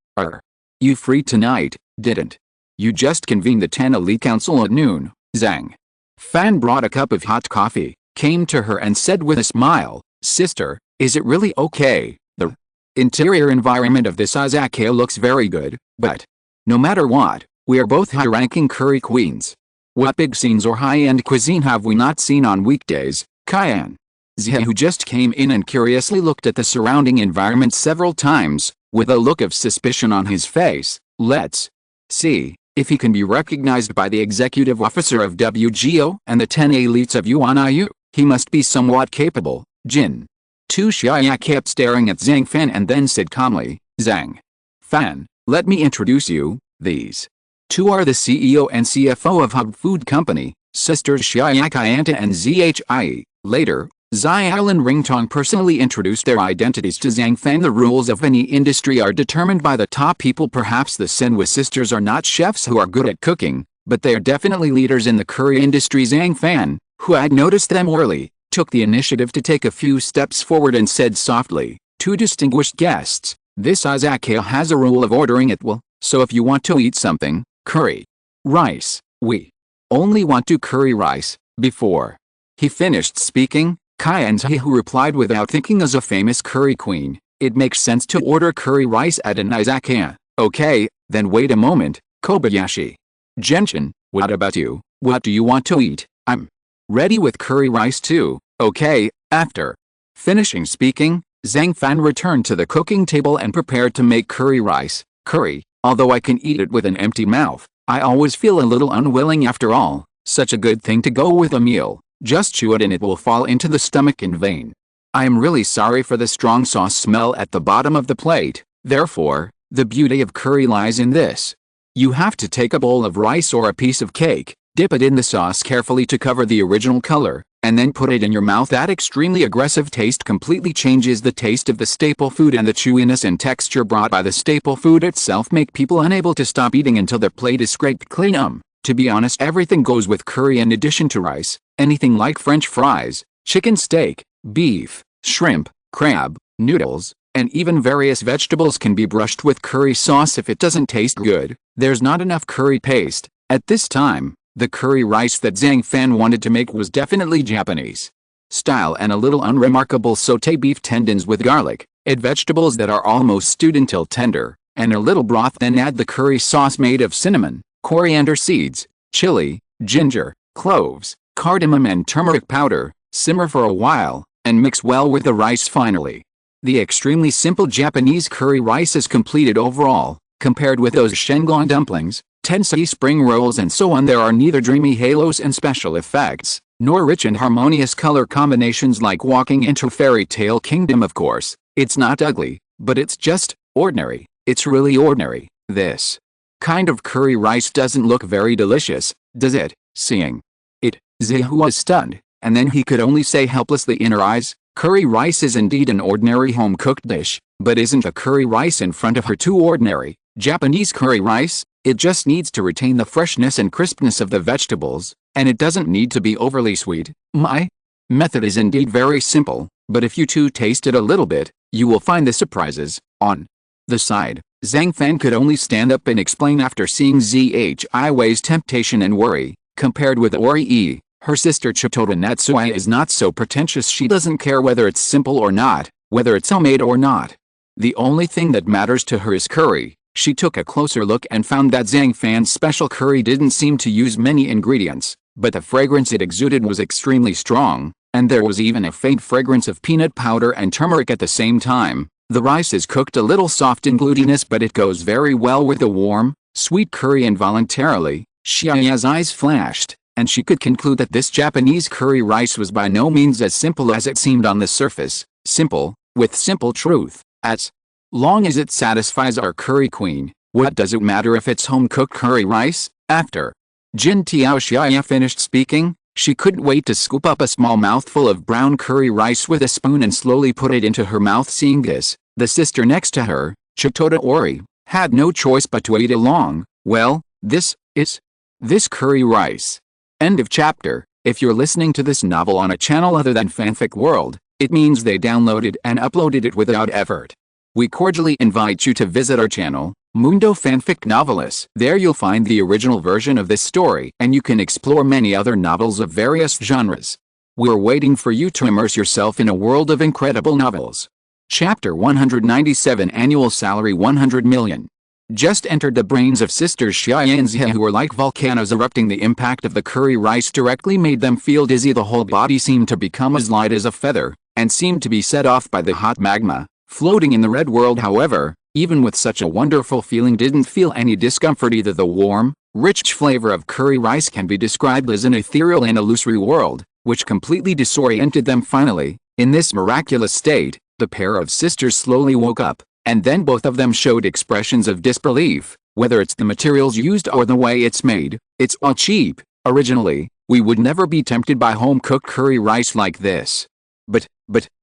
You free tonight, didn't you just convene the 10 Elite Council at noon? Zhang Fan brought a cup of hot coffee, came to her and said with a smile, Sister, is it really okay? The interior environment of this izakaya looks very good, but no matter what, we are both high-ranking curry queens. What big scenes or high-end cuisine have we not seen on weekdays? Kyan Zhe, who just came in and curiously looked at the surrounding environment several times, with a look of suspicion on his face. Let's see if he can be recognized by the executive officer of WGO and the 10 elites of Yuan. He must be somewhat capable. Jin Tu Xiaoya kept staring at Zhang Fan and then said calmly, Zhang Fan, let me introduce you. These two are the CEO and CFO of Hub Food Company, sisters Xiaoya and Zhie. Later, Xiaolin Ringtong personally introduced their identities to Zhang Fan. The rules of any industry are determined by the top people. Perhaps the Senwa sisters are not chefs who are good at cooking, but they are definitely leaders in the curry industry. Zhang Fan, who had noticed them early, took the initiative to take a few steps forward and said softly, to distinguished guests, this izakaya has a rule of ordering at will, so if you want to eat something, curry rice, we only want to curry rice. Before he finished speaking, Kyanzi, who replied without thinking as a famous curry queen, it makes sense to order curry rice at an izakaya. Okay, then wait a moment, Kobayashi Gentian, what about you? What do you want to eat? I'm ready with curry rice too. Okay. After finishing speaking, Zhang Fan returned to the cooking table and prepared to make curry rice. Curry, although I can eat it with an empty mouth, I always feel a little unwilling after all. Such a good thing to go with a meal. Just chew it and it will fall into the stomach in vain. I am really sorry for the strong sauce smell at the bottom of the plate. Therefore, the beauty of curry lies in this. You have to take a bowl of rice or a piece of cake, dip it in the sauce carefully to cover the original color, and then put it in your mouth. That extremely aggressive taste completely changes the taste of the staple food, and the chewiness and texture brought by the staple food itself make people unable to stop eating until their plate is scraped clean. To be honest, everything goes with curry in addition to rice. Anything like French fries, chicken steak, beef, shrimp, crab, noodles, and even various vegetables can be brushed with curry sauce if it doesn't taste good. There's not enough curry paste. At this time, the curry rice that Zhang Fan wanted to make was definitely Japanese style and a little unremarkable. Sauté beef tendons with garlic, add vegetables that are almost stewed until tender, and a little broth. Then add the curry sauce made of cinnamon, coriander seeds, chili, ginger, cloves, cardamom and turmeric powder. Simmer for a while, and mix well with the rice. Finally, the extremely simple Japanese curry rice is completed overall. Compared with those Shenglong dumplings, tensai spring rolls and so on, there are neither dreamy halos and special effects, nor rich and harmonious color combinations like walking into fairy tale kingdom. Of course, it's not ugly, but it's just ordinary. It's really ordinary. This kind of curry rice doesn't look very delicious, does it? Seeing it, Zehu was stunned, and then he could only say helplessly in her eyes, curry rice is indeed an ordinary home-cooked dish, but isn't a curry rice in front of her too ordinary? Japanese curry rice, it just needs to retain the freshness and crispness of the vegetables, and it doesn't need to be overly sweet. My method is indeed very simple, but if you too taste it a little bit, you will find the surprises. On the side, Zhang Fan could only stand up and explain after seeing Zhiwei's temptation and worry. Compared with Ori, her sister Chitoda Natsuya is not so pretentious. She doesn't care whether it's simple or not, whether it's homemade or not. The only thing that matters to her is curry. She took a closer look and found that Zhang Fan's special curry didn't seem to use many ingredients, but the fragrance it exuded was extremely strong, and there was even a faint fragrance of peanut powder and turmeric at the same time. The rice is cooked a little soft in glutiness, but it goes very well with the warm, sweet curry. Involuntarily, Xiaoya's eyes flashed, and she could conclude that this Japanese curry rice was by no means as simple as it seemed on the surface. Simple, with simple truth. As long as it satisfies our curry queen, what does it matter if it's home-cooked curry rice? After Jin Xiaoya finished speaking, she couldn't wait to scoop up a small mouthful of brown curry rice with a spoon and slowly put it into her mouth. Seeing this, the sister next to her, Chitoda Ori, had no choice but to eat along. Well, this curry rice. End of chapter. If you're listening to this novel on a channel other than Fanfic World, it means they downloaded and uploaded it without effort. We cordially invite you to visit our channel, Mundo Fanfic Novelis. There you'll find the original version of this story, and you can explore many other novels of various genres. We're waiting for you to immerse yourself in a world of incredible novels. Chapter 197, Annual Salary 100 Million. Just entered the brains of sisters Xia and Zhe, who were like volcanoes erupting. The impact of the curry rice directly made them feel dizzy. The whole body seemed to become as light as a feather, and seemed to be set off by the hot magma, floating in the red world. However, even with such a wonderful feeling, didn't feel any discomfort either. The warm, rich flavor of curry rice can be described as an ethereal and illusory world, which completely disoriented them. Finally, in this miraculous state, the pair of sisters slowly woke up, and then both of them showed expressions of disbelief. Whether it's the materials used or the way it's made, it's all cheap. Originally, we would never be tempted by home-cooked curry rice like this. But,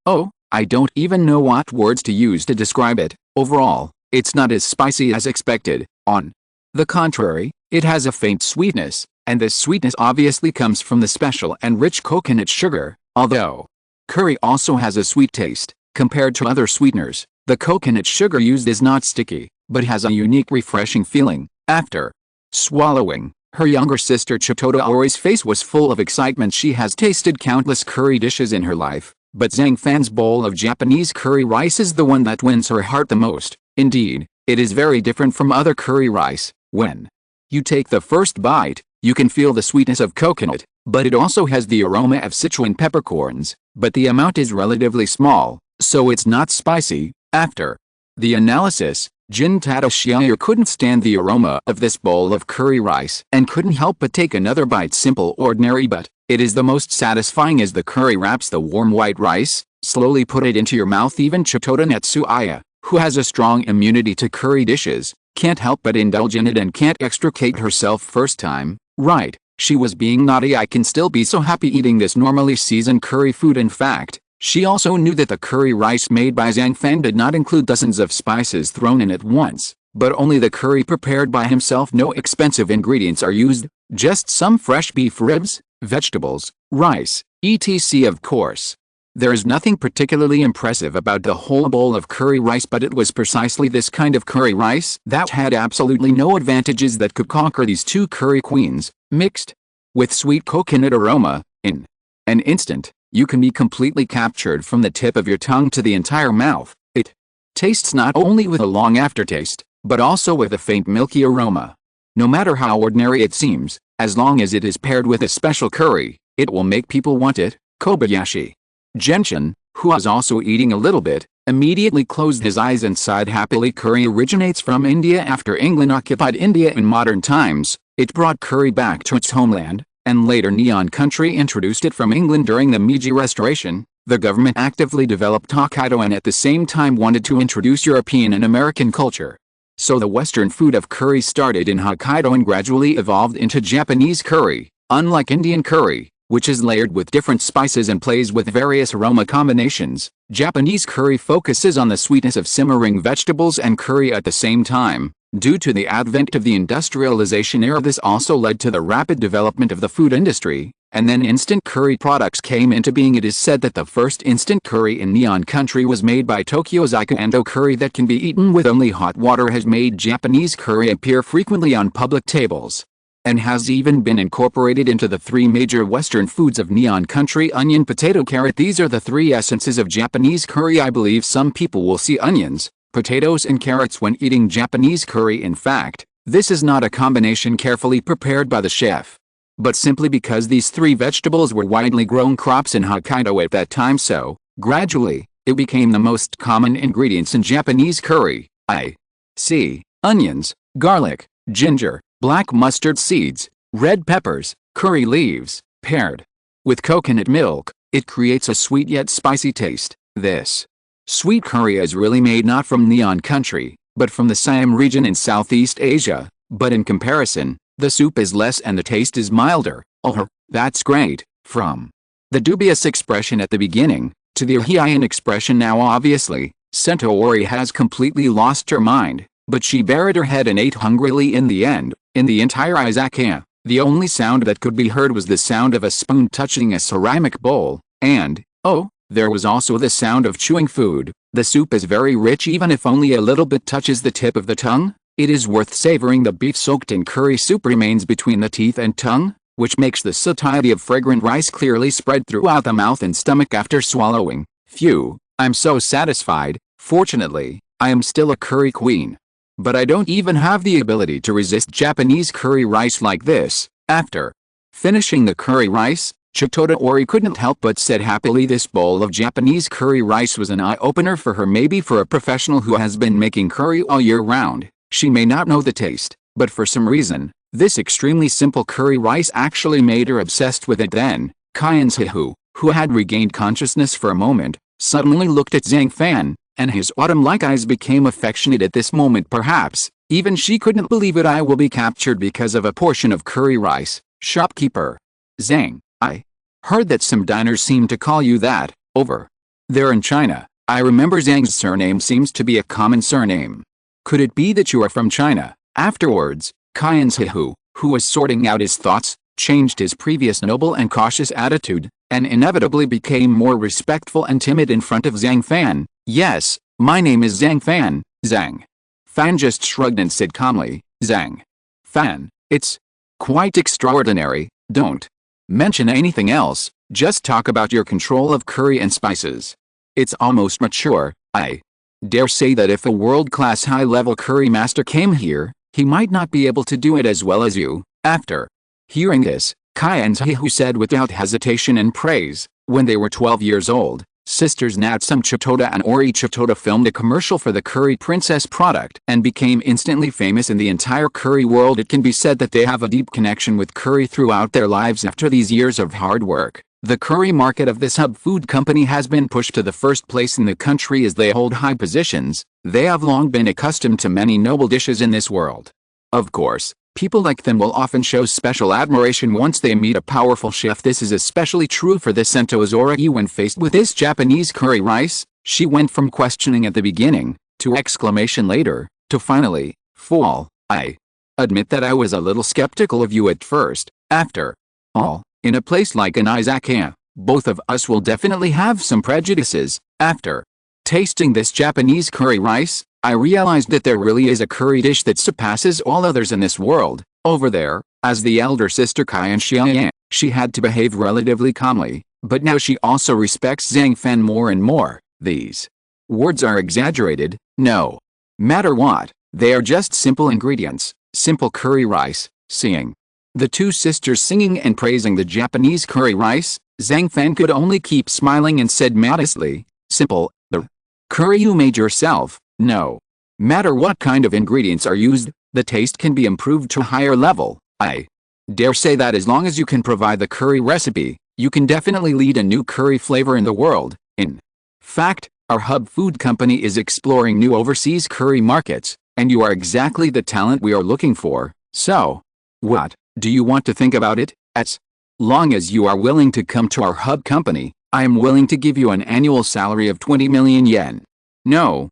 oh, I don't even know what words to use to describe it. Overall, it's not as spicy as expected. On the contrary, it has a faint sweetness, and this sweetness obviously comes from the special and rich coconut sugar. Although curry also has a sweet taste, compared to other sweeteners, the coconut sugar used is not sticky, but has a unique refreshing feeling. After swallowing, her younger sister Chitodo's face was full of excitement. She has tasted countless curry dishes in her life, but Zhang Fan's bowl of Japanese curry rice is the one that wins her heart the most. Indeed, it is very different from other curry rice. When you take the first bite, you can feel the sweetness of coconut, but it also has the aroma of Sichuan peppercorns, but the amount is relatively small, so it's not spicy. After the analysis, Jin Tadashia couldn't stand the aroma of this bowl of curry rice and couldn't help but take another bite. Simple, ordinary, but it is the most satisfying as the curry wraps the warm white rice. Slowly put it into your mouth. Even Chitoda Netsuaya, who has a strong immunity to curry dishes, can't help but indulge in it and can't extricate herself. First time, right, she was being naughty. I can still be so happy eating this normally seasoned curry food. In fact, she also knew that the curry rice made by Zhang Fan did not include dozens of spices thrown in at once, but only the curry prepared by himself. No expensive ingredients are used, just some fresh beef ribs, vegetables, rice, etc. Of course, there is nothing particularly impressive about the whole bowl of curry rice, but it was precisely this kind of curry rice that had absolutely no advantages that could conquer these two curry queens. Mixed with sweet coconut aroma, in an instant, you can be completely captured from the tip of your tongue to the entire mouth. It tastes not only with a long aftertaste, but also with a faint milky aroma. No matter how ordinary it seems, as long as it is paired with a special curry, it will make people want it. Kobayashi Gentian, who was also eating a little bit, immediately closed his eyes and sighed happily. Curry originates from India. After England occupied India in modern times, it brought curry back to its homeland, and later Nihon country introduced it from England during the Meiji Restoration. The government actively developed Hokkaido and at the same time wanted to introduce European and American culture. So the Western food of curry started in Hokkaido and gradually evolved into Japanese curry. Unlike Indian curry, which is layered with different spices and plays with various aroma combinations, Japanese curry focuses on the sweetness of simmering vegetables and curry at the same time. Due to the advent of the industrialization era, this also led to the rapid development of the food industry, and then instant curry products came into being. It is said that the first instant curry in Nihon country was made by Tokyo's Ando curry that can be eaten with only hot water has made Japanese curry appear frequently on public tables, and has even been incorporated into the three major Western foods of Nihon country: onion, potato, carrot. These are the three essences of Japanese curry. I believe some people will see onions, potatoes and carrots when eating Japanese curry. In fact, this is not a combination carefully prepared by the chef, but simply because these three vegetables were widely grown crops in Hokkaido at that time, so, gradually, it became the most common ingredients in Japanese curry. I see onions, garlic, ginger, black mustard seeds, red peppers, curry leaves, paired with coconut milk. It creates a sweet yet spicy taste. This sweet curry is really made not from Nihon country, but from the Siam region in Southeast Asia, but in comparison, the soup is less and the taste is milder. Oh, that's great. From the dubious expression at the beginning, to the Heian expression now, obviously, Centauri has completely lost her mind. But she buried her head and ate hungrily in the end. In the entire izakaya, the only sound that could be heard was the sound of a spoon touching a ceramic bowl, and, oh, there was also the sound of chewing food. The soup is very rich even if only a little bit touches the tip of the tongue. It is worth savoring. The beef soaked in curry soup remains between the teeth and tongue, which makes the satiety of fragrant rice clearly spread throughout the mouth and stomach after swallowing. Phew, I'm so satisfied. Fortunately, I am still a curry queen. But I don't even have the ability to resist Japanese curry rice like this. After finishing the curry rice, Chitoda Ori couldn't help but said happily this bowl of Japanese curry rice was an eye-opener for her. Maybe for a professional who has been making curry all year round, she may not know the taste, but for some reason, this extremely simple curry rice actually made her obsessed with it. Then, Kyan's Hihu, who had regained consciousness for a moment, suddenly looked at Zhang Fan, and his autumn-like eyes became affectionate at this moment. Perhaps, even she couldn't believe it. I will be captured because of a portion of curry rice. Shopkeeper. Zhang, I heard that some diners seem to call you that, over there in China. I remember Zhang's surname seems to be a common surname. Could it be that you are from China? Afterwards, Kyan's Hihu, who was sorting out his thoughts, changed his previous noble and cautious attitude, and inevitably became more respectful and timid in front of Zhang Fan. Yes, my name is Zhang Fan. Zhang Fan just shrugged and said calmly, Zhang Fan, it's quite extraordinary. Don't mention anything else, just talk about your control of curry and spices. It's almost mature. I dare say that if a world-class high-level curry master came here, he might not be able to do it as well as you. After hearing this, Kyan's Hihu said without hesitation and praise, when they were 12 years old, sisters Natsum Chitoda and Ori Chitoda filmed a commercial for the Curry Princess product and became instantly famous in the entire curry world. It can be said that they have a deep connection with curry throughout their lives. After these years of hard work, the curry market of this hub food company has been pushed to the first place in the country as they hold high positions. They have long been accustomed to many noble dishes in this world. Of course, people like them will often show special admiration once they meet a powerful chef. This is especially true for the Sento Izoragi. When faced with this Japanese curry rice, she went from questioning at the beginning, to exclamation later, to finally, fall. I admit that I was a little skeptical of you at first. After all, in a place like an izakaya, both of us will definitely have some prejudices. After tasting this Japanese curry rice, I realized that there really is a curry dish that surpasses all others in this world. Over there, as the elder sister Kyan Xiaoyan, she had to behave relatively calmly, but now she also respects Zhang Fan more and more. These words are exaggerated. No matter what, they are just simple ingredients, simple curry rice. Seeing the two sisters singing and praising the Japanese curry rice, Zhang Fan could only keep smiling and said modestly, simple, the curry you made yourself. No matter what kind of ingredients are used, the taste can be improved to a higher level. I dare say that as long as you can provide the curry recipe, you can definitely lead a new curry flavor in the world. In fact, our hub food company is exploring new overseas curry markets, and you are exactly the talent we are looking for. So, what do you want to think about it? As long as you are willing to come to our hub company, I am willing to give you an annual salary of 20 million yen. No,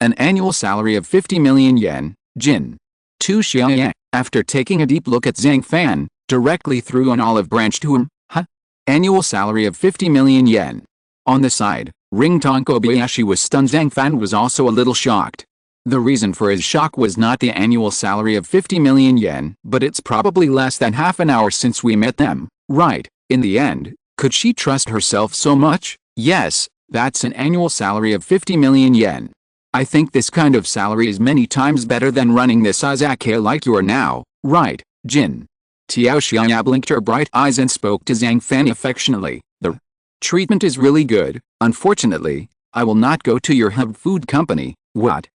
an annual salary of 50 million yen, Jin. Tu Xiaoyan, after taking a deep look at Zhang Fan, directly threw an olive branch to him. Annual salary of 50 million yen. On the side, Ringtong Kobayashi was stunned. Zhang Fan was also a little shocked. The reason for his shock was not the annual salary of 50 million yen, but it's probably less than half an hour since we met them, right? In the end, could she trust herself so much? Yes, that's an annual salary of 50 million yen. I think this kind of salary is many times better than running this izakaya like you are now, right, Jin? Tiao Xiaoya blinked her bright eyes and spoke to Zhang Fan affectionately. The treatment is really good. Unfortunately, I will not go to your hub food company. What?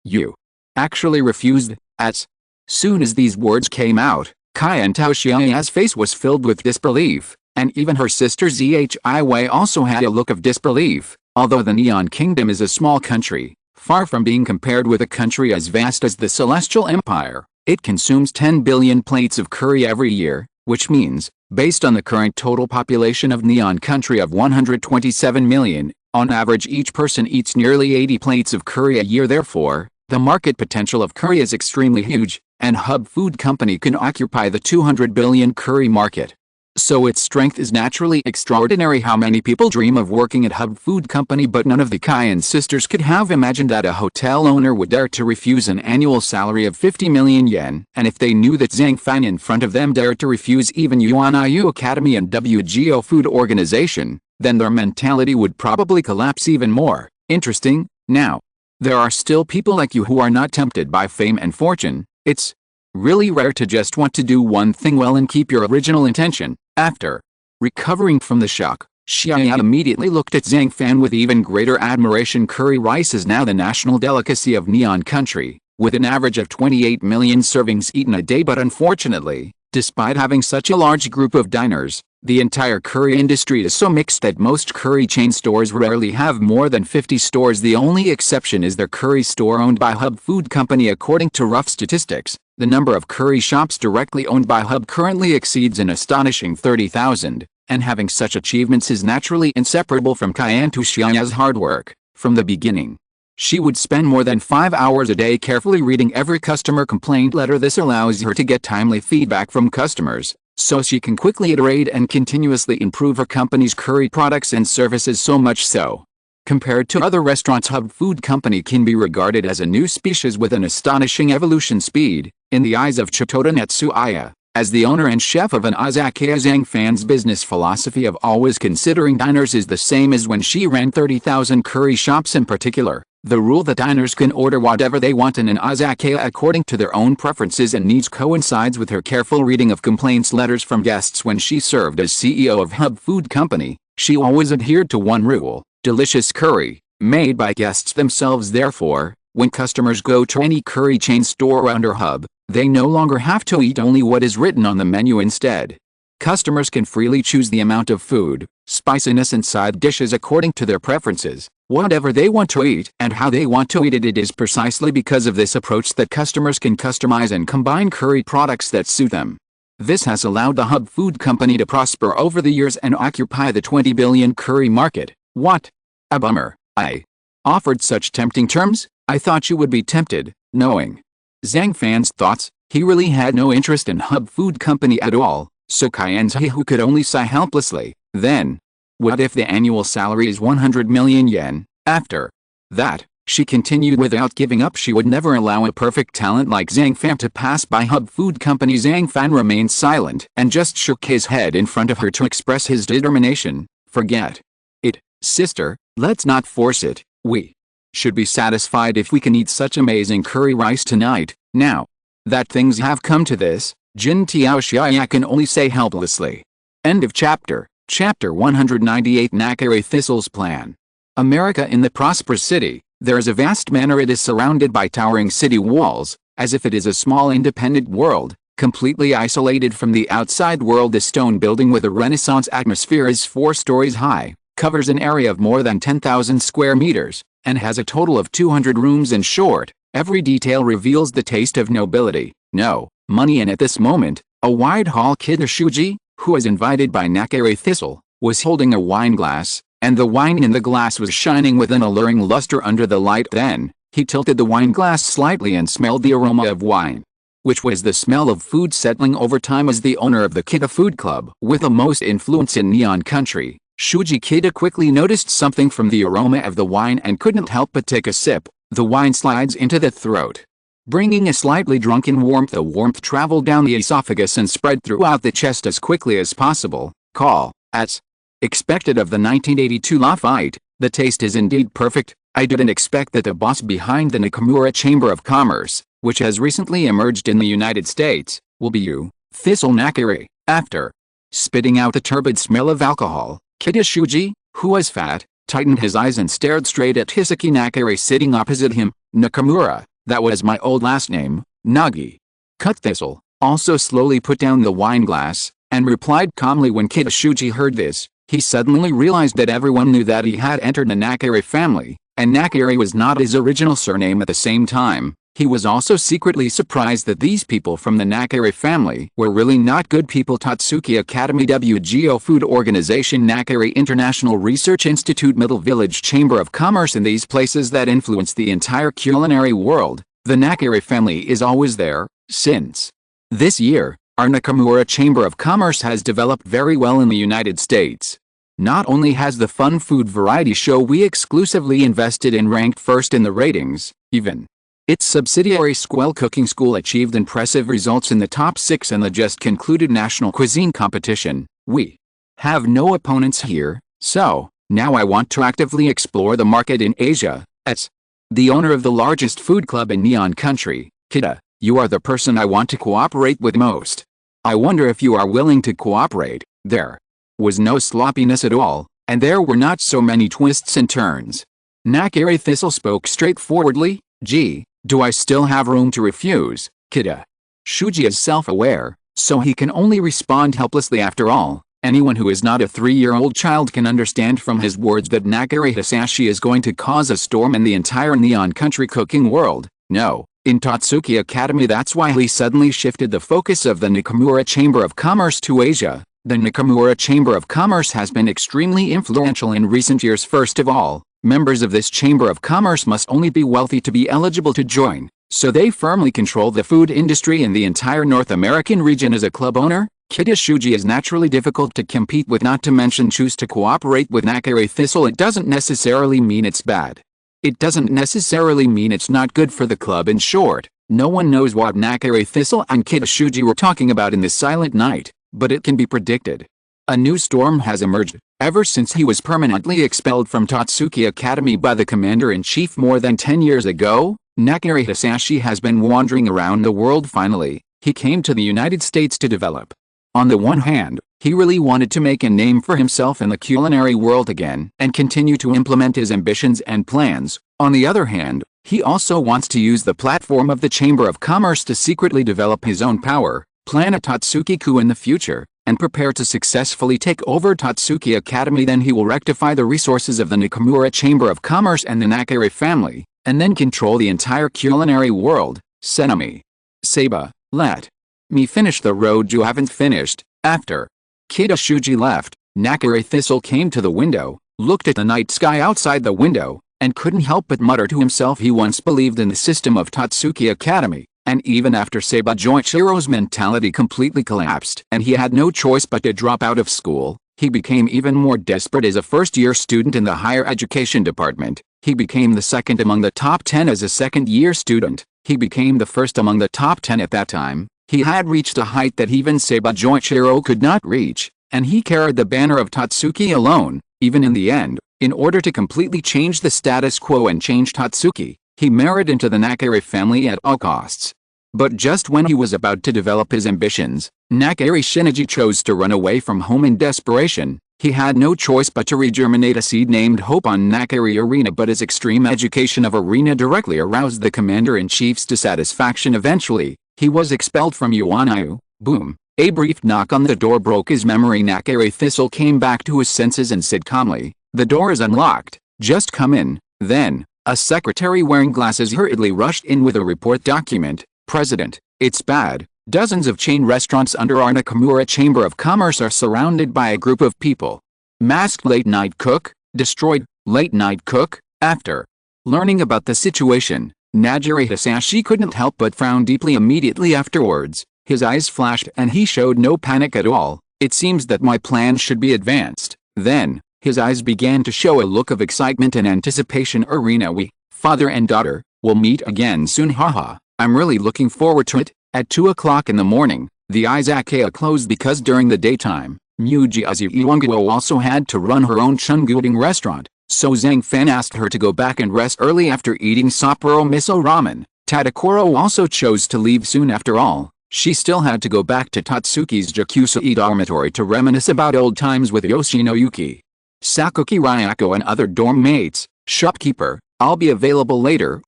You actually refused? As soon as these words came out, Kyan Tao Xiaoya's face was filled with disbelief, and even her sister Zhiwei also had a look of disbelief. Although the Neon Kingdom is a small country, far from being compared with a country as vast as the Celestial Empire, it consumes 10 billion plates of curry every year, which means, based on the current total population of Neon Country of 127 million, on average each person eats nearly 80 plates of curry a year. Therefore, The market potential of curry is extremely huge, and Hub Food Company can occupy the 200 billion curry market. So its strength is naturally extraordinary. How many people dream of working at Hub Food Company, but none of the Cayenne sisters could have imagined that a hotel owner would dare to refuse an annual salary of 50 million yen, and if they knew that Zhang Fan in front of them dared to refuse even Yuan IU Academy and WGO Food Organization, then their mentality would probably collapse even more. Interesting. Now, there are still people like you who are not tempted by fame and fortune. It's really rare to just want to do one thing well and keep your original intention. After recovering from the shock, Xiaoya immediately looked at Zhang Fan with even greater admiration. Curry rice is now the national delicacy of Neon Country, with an average of 28 million servings eaten a day. But unfortunately, despite having such a large group of diners, the entire curry industry is so mixed that most curry chain stores rarely have more than 50 stores. The only exception is their curry store owned by Hub Food Company. According to rough statistics, the number of curry shops directly owned by Hub currently exceeds an astonishing 30,000, and having such achievements is naturally inseparable from Cayenne to Xiaoya's hard work. From the beginning, she would spend more than 5 hours a day carefully reading every customer complaint letter. This allows her to get timely feedback from customers, so she can quickly iterate and continuously improve her company's curry products and services. So much so, compared to other restaurants, Hub Food Company can be regarded as a new species with an astonishing evolution speed. In the eyes of Chitoda Natsuya, as the owner and chef of an Izakaya, Zhang Fan's business philosophy of always considering diners is the same as when she ran 30,000 curry shops. In particular, the rule that diners can order whatever they want in an Izakaya according to their own preferences and needs coincides with her careful reading of complaints letters from guests. When she served as CEO of Hub Food Company, she always adhered to one rule: delicious curry, made by guests themselves. Therefore, when customers go to any curry chain store under Hub, they no longer have to eat only what is written on the menu. Instead, customers can freely choose the amount of food, spiciness and side dishes according to their preferences, whatever they want to eat and how they want to eat it. It is precisely because of this approach that customers can customize and combine curry products that suit them. This has allowed the Hub Food Company to prosper over the years and occupy the 20 billion curry market. What a bummer. I offered such tempting terms. I thought you would be tempted. Knowing Zhang Fan's thoughts, he really had no interest in Hub Food Company at all, so Cayenne's who could only sigh helplessly. Then, what if the annual salary is 100 million yen? After that, she continued without giving up. She would never allow a perfect talent like Zhang Fan to pass by Hub Food Company. Zhang Fan remained silent and just shook his head in front of her to express his determination. Forget it, sister, let's not force it. We should be satisfied if we can eat such amazing curry rice tonight. Now that things have come to this, Jin Xiaoya can only say helplessly. End of chapter. Chapter 198. Nakare Thistle's Plan. America. In the prosperous city, there is a vast manor. It is surrounded by towering city walls, as if it is a small independent world, completely isolated from the outside world. The stone building with a Renaissance atmosphere is 4 stories high, covers an area of more than 10,000 square meters, and has a total of 200 rooms. In short, every detail reveals the taste of nobility. No money. And at this moment, a wide hall kid Shuji, who was invited by Nakare Thistle, was holding a wine glass, and the wine in the glass was shining with an alluring luster under the light. Then, he tilted the wine glass slightly and smelled the aroma of wine, which was the smell of food settling over time. As the owner of the Kita Food Club with the most influence in Neon Country, Shuji Kita quickly noticed something from the aroma of the wine and couldn't help but take a sip. The wine slides into the throat, bringing a slightly drunken warmth. The warmth traveled down the esophagus and spread throughout the chest as quickly as possible. Call, as expected of the 1982 La Fight, the taste is indeed perfect. I didn't expect that the boss behind the Nakamura Chamber of Commerce, which has recently emerged in the United States, will be you, Thistle Nakare. After spitting out the turbid smell of alcohol, Kita Shuji, who was fat, tightened his eyes and stared straight at Hisaki Nakare sitting opposite him. Nakamura, that was my old last name, Nagi. Cut Thistle also slowly put down the wine glass, and replied calmly. When Kita Shuji heard this, he suddenly realized that everyone knew that he had entered the Nakare family, and Nakare was not his original surname. At the same time, He was also secretly surprised that these people from the Nakare family were really not good people. Tatsuki Academy, WGO Food Organization, Nakare International Research Institute, Middle Village Chamber of Commerce. In these places that influence the entire culinary world, the Nakare family is always there. Since this year, our Nakamura Chamber of Commerce has developed very well in the United States. Not only has the fun food variety show we exclusively invested in ranked first in the ratings, even its subsidiary Squell Cooking School achieved impressive results in the top 6 in the just concluded national cuisine competition. We have no opponents here, so now I want to actively explore the market in Asia. As the owner of the largest food club in Neon Country, Kita, you are the person I want to cooperate with most. I wonder if you are willing to cooperate. There was no sloppiness at all, and there were not so many twists and turns. Nakare Thistle spoke straightforwardly. Gee, do I still have room to refuse, Kita? Shuji is self-aware, so he can only respond helplessly. After all, anyone who is not a 3-year-old child can understand from his words that Nakare Hisashi is going to cause a storm in the entire Neon Country cooking world. No, in Tatsuki Academy. That's why he suddenly shifted the focus of the Nakamura Chamber of Commerce to Asia. The Nakamura Chamber of Commerce has been extremely influential in recent years. First of all, members of this Chamber of Commerce must only be wealthy to be eligible to join, so they firmly control the food industry in the entire North American region. As a club owner, Kita Shuji is naturally difficult to compete with, not to mention choose to cooperate with Nakare Thistle. It doesn't necessarily mean it's bad. It doesn't necessarily mean it's not good for the club. In short, no one knows what Nakare Thistle and Kita Shuji were talking about in this silent night, but it can be predicted. A new storm has emerged. Ever since he was permanently expelled from Tatsuki Academy by the commander-in-chief more than 10 years ago, Nakare Hisashi has been wandering around the world. Finally, he came to the United States to develop. On the one hand, he really wanted to make a name for himself in the culinary world again and continue to implement his ambitions and plans. On the other hand, he also wants to use the platform of the Chamber of Commerce to secretly develop his own power, plan a Tatsuki-ku in the future, and prepare to successfully take over Tatsuki Academy. Then he will rectify the resources of the Nakamura Chamber of Commerce and the Nakare family, and then control the entire culinary world. Senami. Seba, let me finish the road you haven't finished. After Kita Shuji left, Nakare Thistle came to the window, looked at the night sky outside the window, and couldn't help but mutter to himself. He once believed in the system of Tatsuki Academy, and even after Seba Joichiro's mentality completely collapsed and he had no choice but to drop out of school, he became even more desperate. As a first-year student in the higher education department, he became the second among the top 10. As a second-year student, he became the first among the top 10 at that time. He had reached a height that even Seba Joichiro could not reach, and he carried the banner of Tatsuki alone. Even in the end, in order to completely change the status quo and change Tatsuki, he married into the Nakare family at all costs. But just when he was about to develop his ambitions, Nakare Shinichi chose to run away from home in desperation. He had no choice but to regerminate a seed named Hope on Nakare Arena, but his extreme education of Arena directly aroused the commander-in-chief's dissatisfaction. Eventually, he was expelled from Yuanayu. Boom. A brief knock on the door broke his memory. Nakare Thistle came back to his senses and said calmly, "The door is unlocked. Just come in." Then, a secretary wearing glasses hurriedly rushed in with a report document. "President, it's bad. Dozens of chain restaurants under our Nakamura Chamber of Commerce are surrounded by a group of people. Masked late-night cook, destroyed, late-night cook." After learning about the situation, Nakare Hisashi couldn't help but frown deeply. Immediately afterwards, his eyes flashed and he showed no panic at all. "It seems that my plan should be advanced." Then, his eyes began to show a look of excitement and anticipation. "Arena, we, father and daughter, will meet again soon. Haha. I'm really looking forward to it." At 2 o'clock in the morning, the Izakaya closed because during the daytime, Mujiazu Iwanguo also had to run her own chunguding restaurant, so Zhang Fan asked her to go back and rest early after eating Sapporo miso ramen. Tadakoro also chose to leave soon. After all, she still had to go back to Tatsuki's Jakusai dormitory to reminisce about old times with Yoshinoyuki, Sakuki Ryako and other dorm mates. "Shopkeeper, I'll be available later.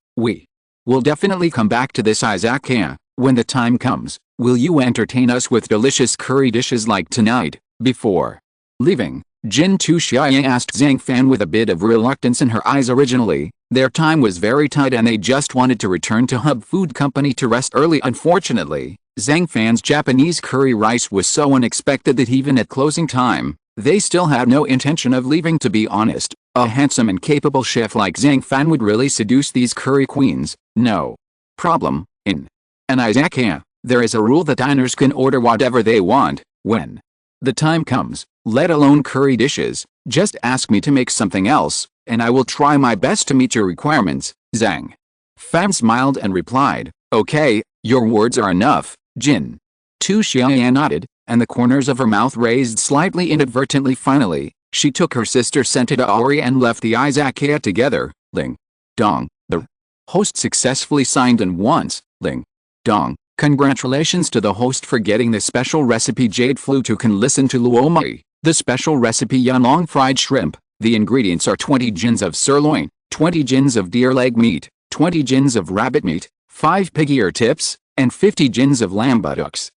We'll definitely come back to this izakaya. When the time comes, will you entertain us with delicious curry dishes like tonight?" Before leaving, Jin Tushia asked Zhang Fan with a bit of reluctance in her eyes. Originally, Their time was very tight and they just wanted to return to Hub Food Company to rest early. Unfortunately, Zhang Fan's Japanese curry rice was so unexpected that even at closing time, they still had no intention of leaving. To be honest, a handsome and capable chef like Zhang Fan would really seduce these curry queens. No problem. In an izakaya, there is a rule that diners can order whatever they want, when the time comes, let alone curry dishes. Just ask me to make something else, and I will try my best to meet your requirements. Zhang Fan smiled and replied, okay, your words are enough, Jin. Tu Xiaoyan nodded, and the corners of her mouth raised slightly inadvertently. Finally, she took her sister scented aori and left the izakaya together. Ling Dong, the host successfully signed, and once, Ling Dong, congratulations to the host for getting the special recipe jade flute. You can listen to luomai, the special recipe yanlong fried shrimp. The ingredients are 20 jins of sirloin, 20 jins of deer leg meat, 20 jins of rabbit meat, 5 pig ear tips, and 50 jins of lamb buttocks.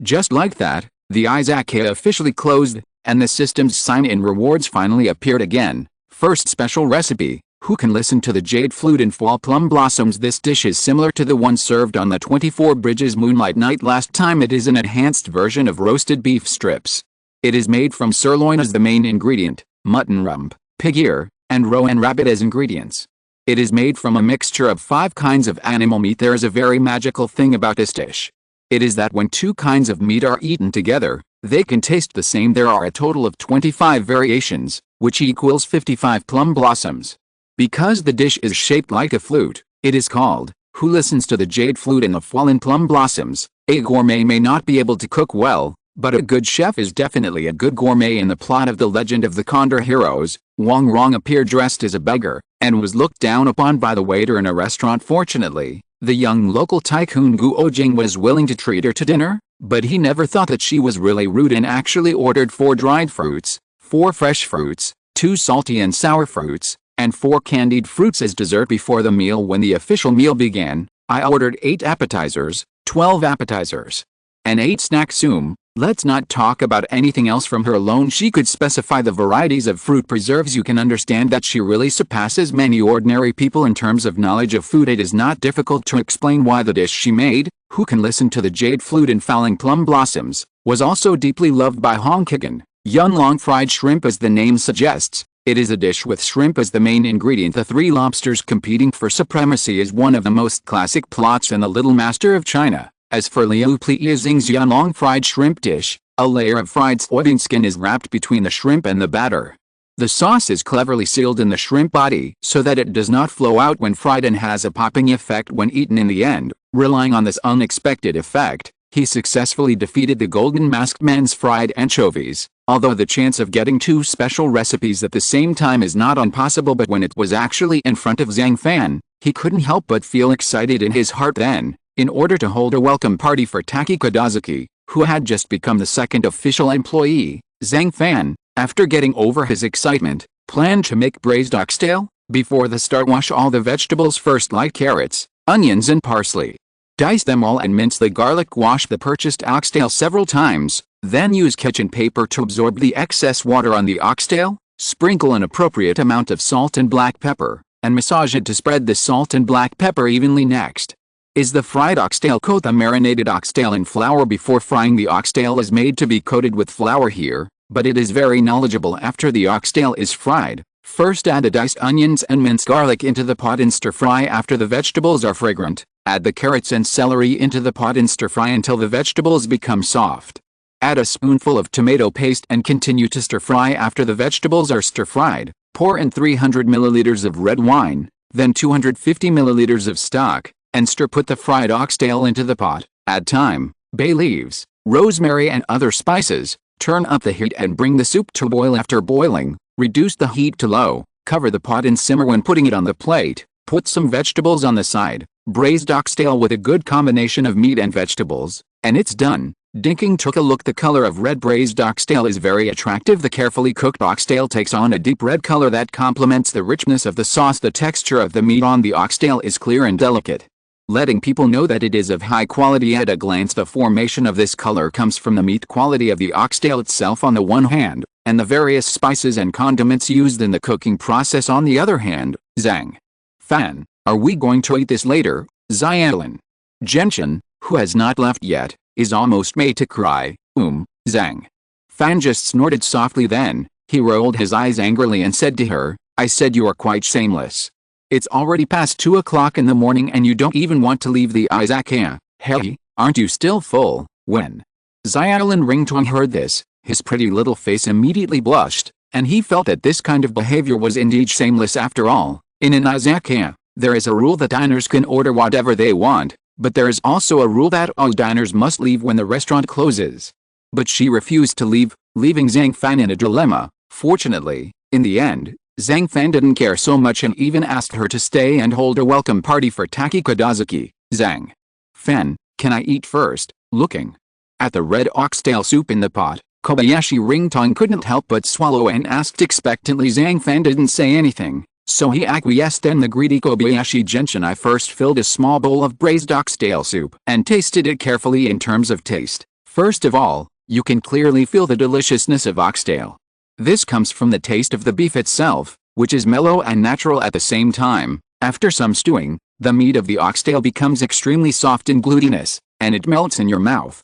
Just like that, the izakaya officially closed, and the system's sign-in rewards finally appeared again. First special recipe, who can listen to the jade flute and fall plum blossoms? This dish is similar to the one served on the 24 Bridges Moonlight Night last time. It is an enhanced version of roasted beef strips. It is made from sirloin as the main ingredient, mutton rump, pig ear, and roe and rabbit as ingredients. It is made from a mixture of 5 kinds of animal meat. There is a very magical thing about this dish. It is that when 2 kinds of meat are eaten together, they can taste the same. There are a total of 25 variations, which equals 55 plum blossoms. Because the dish is shaped like a flute, it is called, who listens to the jade flute and the fallen plum blossoms. A gourmet may not be able to cook well, but a good chef is definitely a good gourmet. In the plot of The Legend of the Condor Heroes, Wang Rong appeared dressed as a beggar, and was looked down upon by the waiter in a restaurant. Fortunately, the young local tycoon Guo Jing was willing to treat her to dinner, but he never thought that she was really rude and actually ordered 4 dried fruits, 4 fresh fruits, 2 salty and sour fruits, and 4 candied fruits as dessert before the meal. When the official meal began, I ordered 8 appetizers, 12 appetizers, and 8 snacks. Let's not talk about anything else. From her alone she could specify the varieties of fruit preserves. You can understand that she really surpasses many ordinary people in terms of knowledge of food. It is not difficult to explain why the dish she made, who can listen to the jade flute and falling plum blossoms, was also deeply loved by Hong Kong. Yunlong fried shrimp, as the name suggests, it is a dish with shrimp as the main ingredient. The 3 lobsters competing for supremacy is one of the most classic plots in The Little Master of China. As for Liu Plixing's Yanlong fried shrimp dish, a layer of fried soybean skin is wrapped between the shrimp and the batter. The sauce is cleverly sealed in the shrimp body so that it does not flow out when fried and has a popping effect when eaten. In the end, relying on this unexpected effect, he successfully defeated the Golden Masked Man's fried anchovies. Although the chance of getting 2 special recipes at the same time is not impossible, but when it was actually in front of Zhang Fan, he couldn't help but feel excited in his heart. Then, in order to hold a welcome party for Taki Kadazuki, who had just become the 2nd official employee, Zhang Fan, after getting over his excitement, planned to make braised oxtail. Before the start, wash all the vegetables first, like carrots, onions and parsley. Dice them all and mince the garlic. Wash the purchased oxtail several times, then use kitchen paper to absorb the excess water on the oxtail. Sprinkle an appropriate amount of salt and black pepper, and massage it to spread the salt and black pepper evenly. Next is the fried oxtail. Coat the marinated oxtail in flour before frying. The oxtail is made to be coated with flour here, but it is very knowledgeable after the oxtail is fried. First add the diced onions and minced garlic into the pot and stir fry. After the vegetables are fragrant, add the carrots and celery into the pot and stir fry until the vegetables become soft. Add a spoonful of tomato paste and continue to stir fry. After the vegetables are stir fried, pour in 300 milliliters of red wine, then 250 milliliters of stock, and stir. Put the fried oxtail into the pot, add thyme, bay leaves, rosemary and other spices, turn up the heat and bring the soup to boil. After boiling, reduce the heat to low, cover the pot and simmer. When putting it on the plate, put some vegetables on the side. Braised oxtail with a good combination of meat and vegetables, and it's done. Dinking took a look. The color of red braised oxtail is very attractive. The carefully cooked oxtail takes on a deep red color that complements the richness of the sauce. The texture of the meat on the oxtail is clear and delicate, letting people know that it is of high quality at a glance. The formation of this color comes from the meat quality of the oxtail itself on the one hand, and the various spices and condiments used in the cooking process on the other hand. Zhang Fan, are we going to eat this later? Zhang Gentian, who has not left yet, is almost made to cry. Zhang Fan just snorted softly, then he rolled his eyes angrily and said to her, I said you are quite shameless. It's already past 2 o'clock in the morning and you don't even want to leave the Izakaya. Hey, aren't you still full? When Zhang Ringtong heard this, his pretty little face immediately blushed, and he felt that this kind of behavior was indeed shameless after all. In an izakaya, there is a rule that diners can order whatever they want, but there is also a rule that all diners must leave when the restaurant closes. But she refused to leave, leaving Zhang Fan in a dilemma. Fortunately, in the end, Zhang Fan didn't care so much and even asked her to stay and hold a welcome party for Taki Kodazuki. Zhang Fan, can I eat first? Looking at the red oxtail soup in the pot, Kobayashi Ringtong couldn't help but swallow and asked expectantly. Zhang Fan didn't say anything, so he acquiesced. Then the greedy Kobayashi Gentian I first filled a small bowl of braised oxtail soup and tasted it carefully. In terms of taste, first of all, you can clearly feel the deliciousness of oxtail. This comes from the taste of the beef itself, which is mellow and natural at the same time. After some stewing, the meat of the oxtail becomes extremely soft and glutinous, and it melts in your mouth.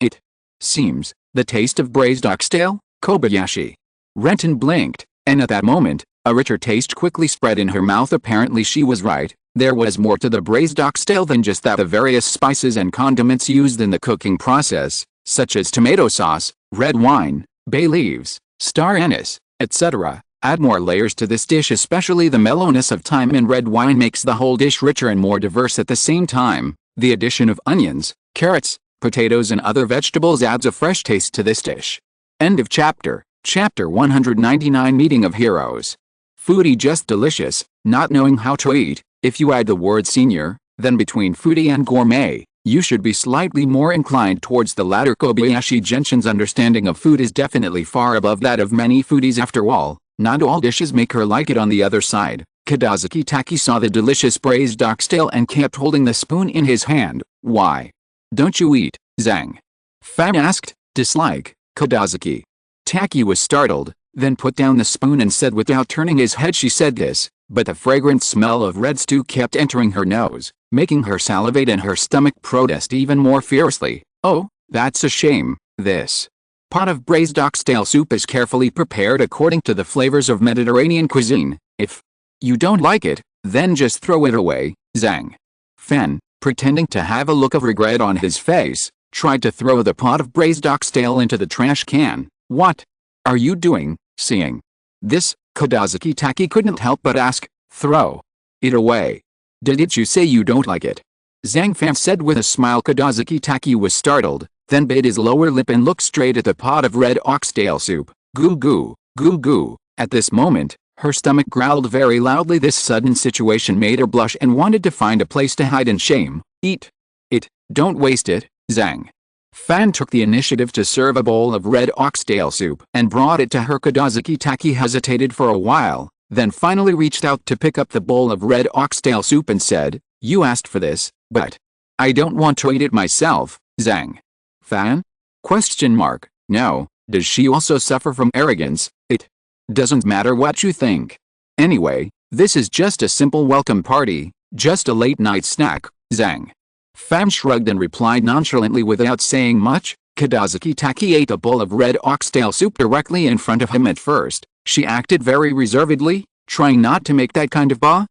It seems the taste of braised oxtail? Kobayashi Renton blinked, and at that moment, a richer taste quickly spread in her mouth. Apparently she was right. There was more to the braised oxtail than just that. The various spices and condiments used in the cooking process, such as tomato sauce, red wine, bay leaves, star anise, etc., add more layers to this dish. Especially the mellowness of thyme and red wine makes the whole dish richer and more diverse. At the same time, the addition of onions, carrots, potatoes and other vegetables adds a fresh taste to this dish. End of chapter. Chapter 199 Meeting of Heroes. Foodie just delicious, not knowing how to eat. If you add the word senior, then between foodie and gourmet, you should be slightly more inclined towards the latter. Kobayashi Gentian's understanding of food is definitely far above that of many foodies. After all, not all dishes make her like it. On the other side, Kodazuki Taki saw the delicious braised oxtail and kept holding the spoon in his hand. Why don't you eat? Zhang Fan asked. Dislike. Kodazuki Taki was startled, then put down the spoon and said without turning his head. She said this, but the fragrant smell of red stew kept entering her nose, making her salivate and her stomach protest even more fiercely. Oh, that's a shame. This pot of braised oxtail soup is carefully prepared according to the flavors of Mediterranean cuisine. If you don't like it, then just throw it away. Zhang Fan, pretending to have a look of regret on his face, tried to throw the pot of braised oxtail into the trash can. What are you doing? Seeing this, Kodazuki Taki couldn't help but ask, throw it away. Didn't you say you don't like it? Zhang Fan said with a smile. Kodazuki Taki was startled, then bit his lower lip and looked straight at the pot of red oxtail soup. Goo goo, goo goo. At this moment, her stomach growled very loudly. This sudden situation made her blush and wanted to find a place to hide in shame. Eat it, don't waste it. Zhang Fan took the initiative to serve a bowl of red oxtail soup and brought it to her. Kodazuki Taki hesitated for a while, then finally reached out to pick up the bowl of red oxtail soup and said, you asked for this, but I don't want to eat it myself. Zhang Fan? Question mark. No, does she also suffer from arrogance? It doesn't matter what you think. Anyway, this is just a simple welcome party, just a late night snack. Zhang Fan shrugged and replied nonchalantly without saying much. Kodazuki Taki ate a bowl of red oxtail soup directly in front of him. At first, she acted very reservedly, trying not to make that kind of ba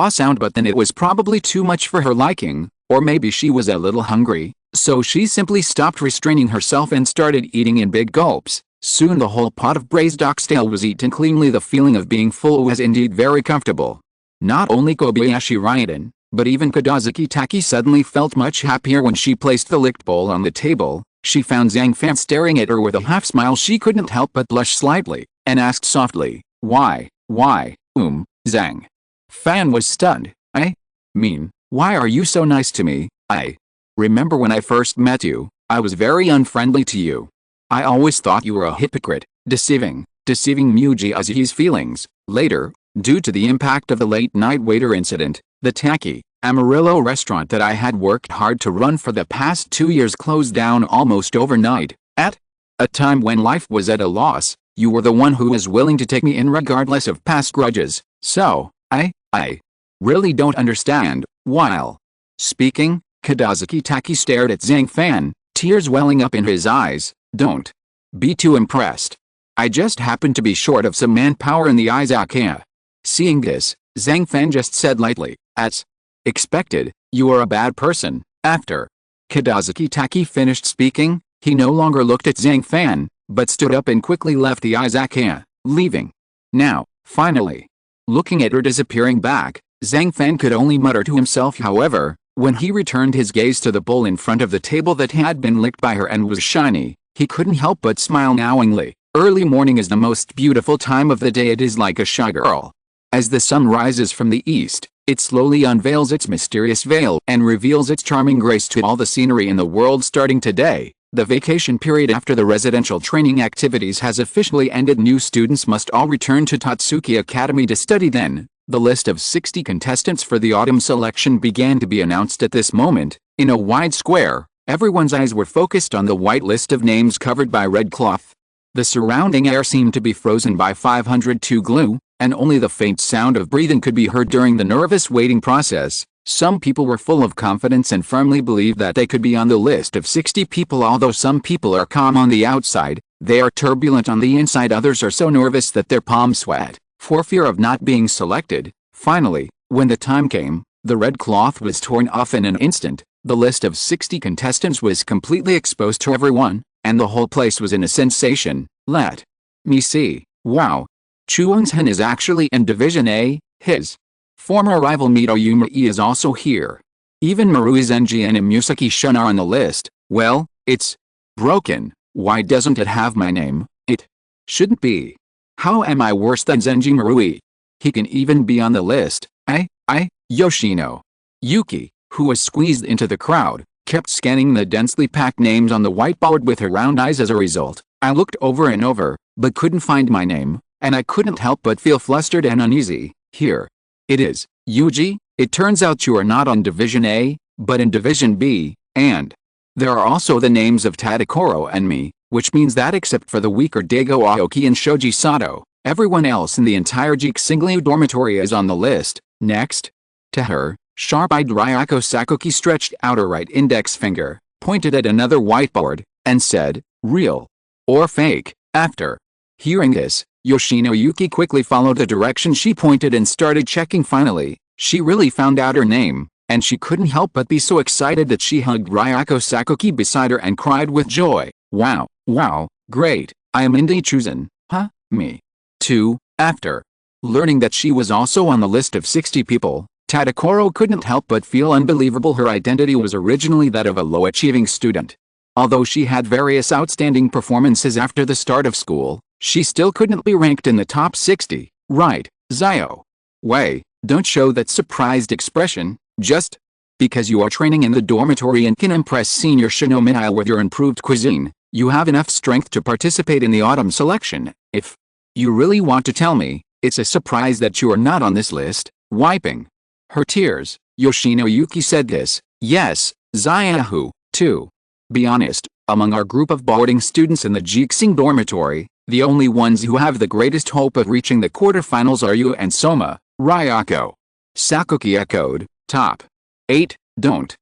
sound, but then it was probably too much for her liking, or maybe she was a little hungry, so she simply stopped restraining herself and started eating in big gulps. Soon the whole pot of braised oxtail was eaten cleanly. The feeling of being full was indeed very comfortable. Not only Kobayashi Ryoden, but even Kodazuki Taki suddenly felt much happier when she placed the licked bowl on the table. She found Zhang Fan staring at her with a half smile. She couldn't help but blush slightly, and asked softly, why? Zhang Fan was stunned. I mean, why are you so nice to me? I remember when I first met you, I was very unfriendly to you. I always thought you were a hypocrite, deceiving Mujiazuki's feelings. Later, due to the impact of the late-night waiter incident, the Taki Amarillo restaurant that I had worked hard to run for the past 2 years closed down almost overnight. At a time when life was at a loss, you were the one who was willing to take me in regardless of past grudges. So, I really don't understand. While speaking, Kadazaki Taki stared at Zhang Fan, tears welling up in his eyes. Don't be too impressed. I just happened to be short of some manpower in the Izakaya. Seeing this, Zhang Fan just said lightly, as expected, you are a bad person. After Kadazaki Taki finished speaking, he no longer looked at Zhang Fan, but stood up and quickly left the Izakaya, leaving. Now, finally, looking at her disappearing back, Zhang Fan could only mutter to himself. However, when he returned his gaze to the bowl in front of the table that had been licked by her and was shiny, he couldn't help but smile knowingly. Early morning is the most beautiful time of the day. It is like a shy girl. As the sun rises from the east, it slowly unveils its mysterious veil and reveals its charming grace to all the scenery in the world. Starting today, the vacation period after the residential training activities has officially ended. New students must all return to Tatsuki Academy to study. Then, the list of 60 contestants for the autumn selection began to be announced. At this moment, in a wide square, everyone's eyes were focused on the white list of names covered by red cloth. The surrounding air seemed to be frozen by 502 glue, and only the faint sound of breathing could be heard during the nervous waiting process. Some people were full of confidence and firmly believed that they could be on the list of 60 people. Although some people are calm on the outside, they are turbulent on the inside. Others are so nervous that their palms sweat, for fear of not being selected. Finally, when the time came, the red cloth was torn off in an instant. The list of 60 contestants was completely exposed to everyone, and the whole place was in a sensation. Let me see. Wow. Chuungshen is actually in Division A. His former rival Mito Yumei is also here. Even Marui Zenji and Imusaki Shun are on the list. Well, it's broken. Why doesn't it have my name? It shouldn't be. How am I worse than Zenji Marui? He can even be on the list. Yoshino Yuki, who was squeezed into the crowd, kept scanning the densely packed names on the whiteboard with her round eyes. As a result, I looked over and over, but couldn't find my name, and I couldn't help but feel flustered and uneasy. Here it is. Yuji, it turns out you are not on Division A, but in Division B, and there are also the names of Tadakoro and me, which means that except for the weaker Daigo Aoki and Shoji Sato, everyone else in the entire Jikisinglu dormitory is on the list. Next to her, sharp-eyed Ryako Sakuki stretched out her right index finger, pointed at another whiteboard, and said, "Real or fake?" After hearing this, Yoshino Yuki quickly followed the direction she pointed and started checking. Finally, she really found out her name, and she couldn't help but be so excited that she hugged Ryako Sakuki beside her and cried with joy. Wow, great, I am indeed chosen. Huh? Me too. After learning that she was also on the list of 60 people, Tadakoro couldn't help but feel unbelievable. Her identity was originally that of a low-achieving student. Although she had various outstanding performances after the start of school, she still couldn't be ranked in the top 60. Right, Zio? Wei, don't show that surprised expression. Just because you are training in the dormitory and can impress senior Shinomine with your improved cuisine, you have enough strength to participate in the autumn selection. If you really want to tell me, it's a surprise that you are not on this list. Wiping her tears, Yoshino Yuki said this. Yes, Zio, too. Be honest, among our group of boarding students in the Jikising dormitory, the only ones who have the greatest hope of reaching the quarterfinals are you and Soma. Ryako Sakuki echoed. Top 8, don't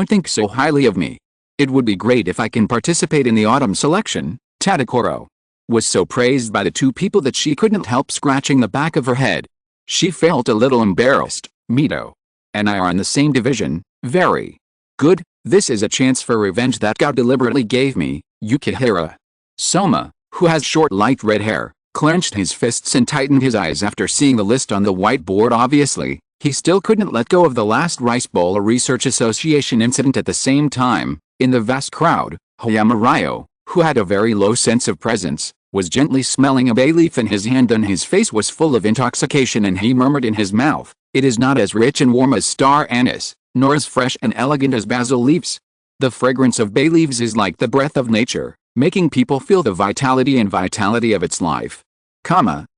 think so highly of me. It would be great if I can participate in the autumn selection. Tadakoro was so praised by the two people that she couldn't help scratching the back of her head. She felt a little embarrassed. Mito and I are in the same division. Very good. This is a chance for revenge that God deliberately gave me. Yukihira Soma, who has short light red hair, clenched his fists and tightened his eyes after seeing the list on the whiteboard. Obviously, he still couldn't let go of the last Rice Bowl Research Association incident. At the same time, in the vast crowd, Hayama Ryo, who had a very low sense of presence, was gently smelling a bay leaf in his hand, and his face was full of intoxication, and he murmured in his mouth, "It is not as rich and warm as star anise, nor as fresh and elegant as basil leaves. The fragrance of bay leaves is like the breath of nature, making people feel the vitality of its life.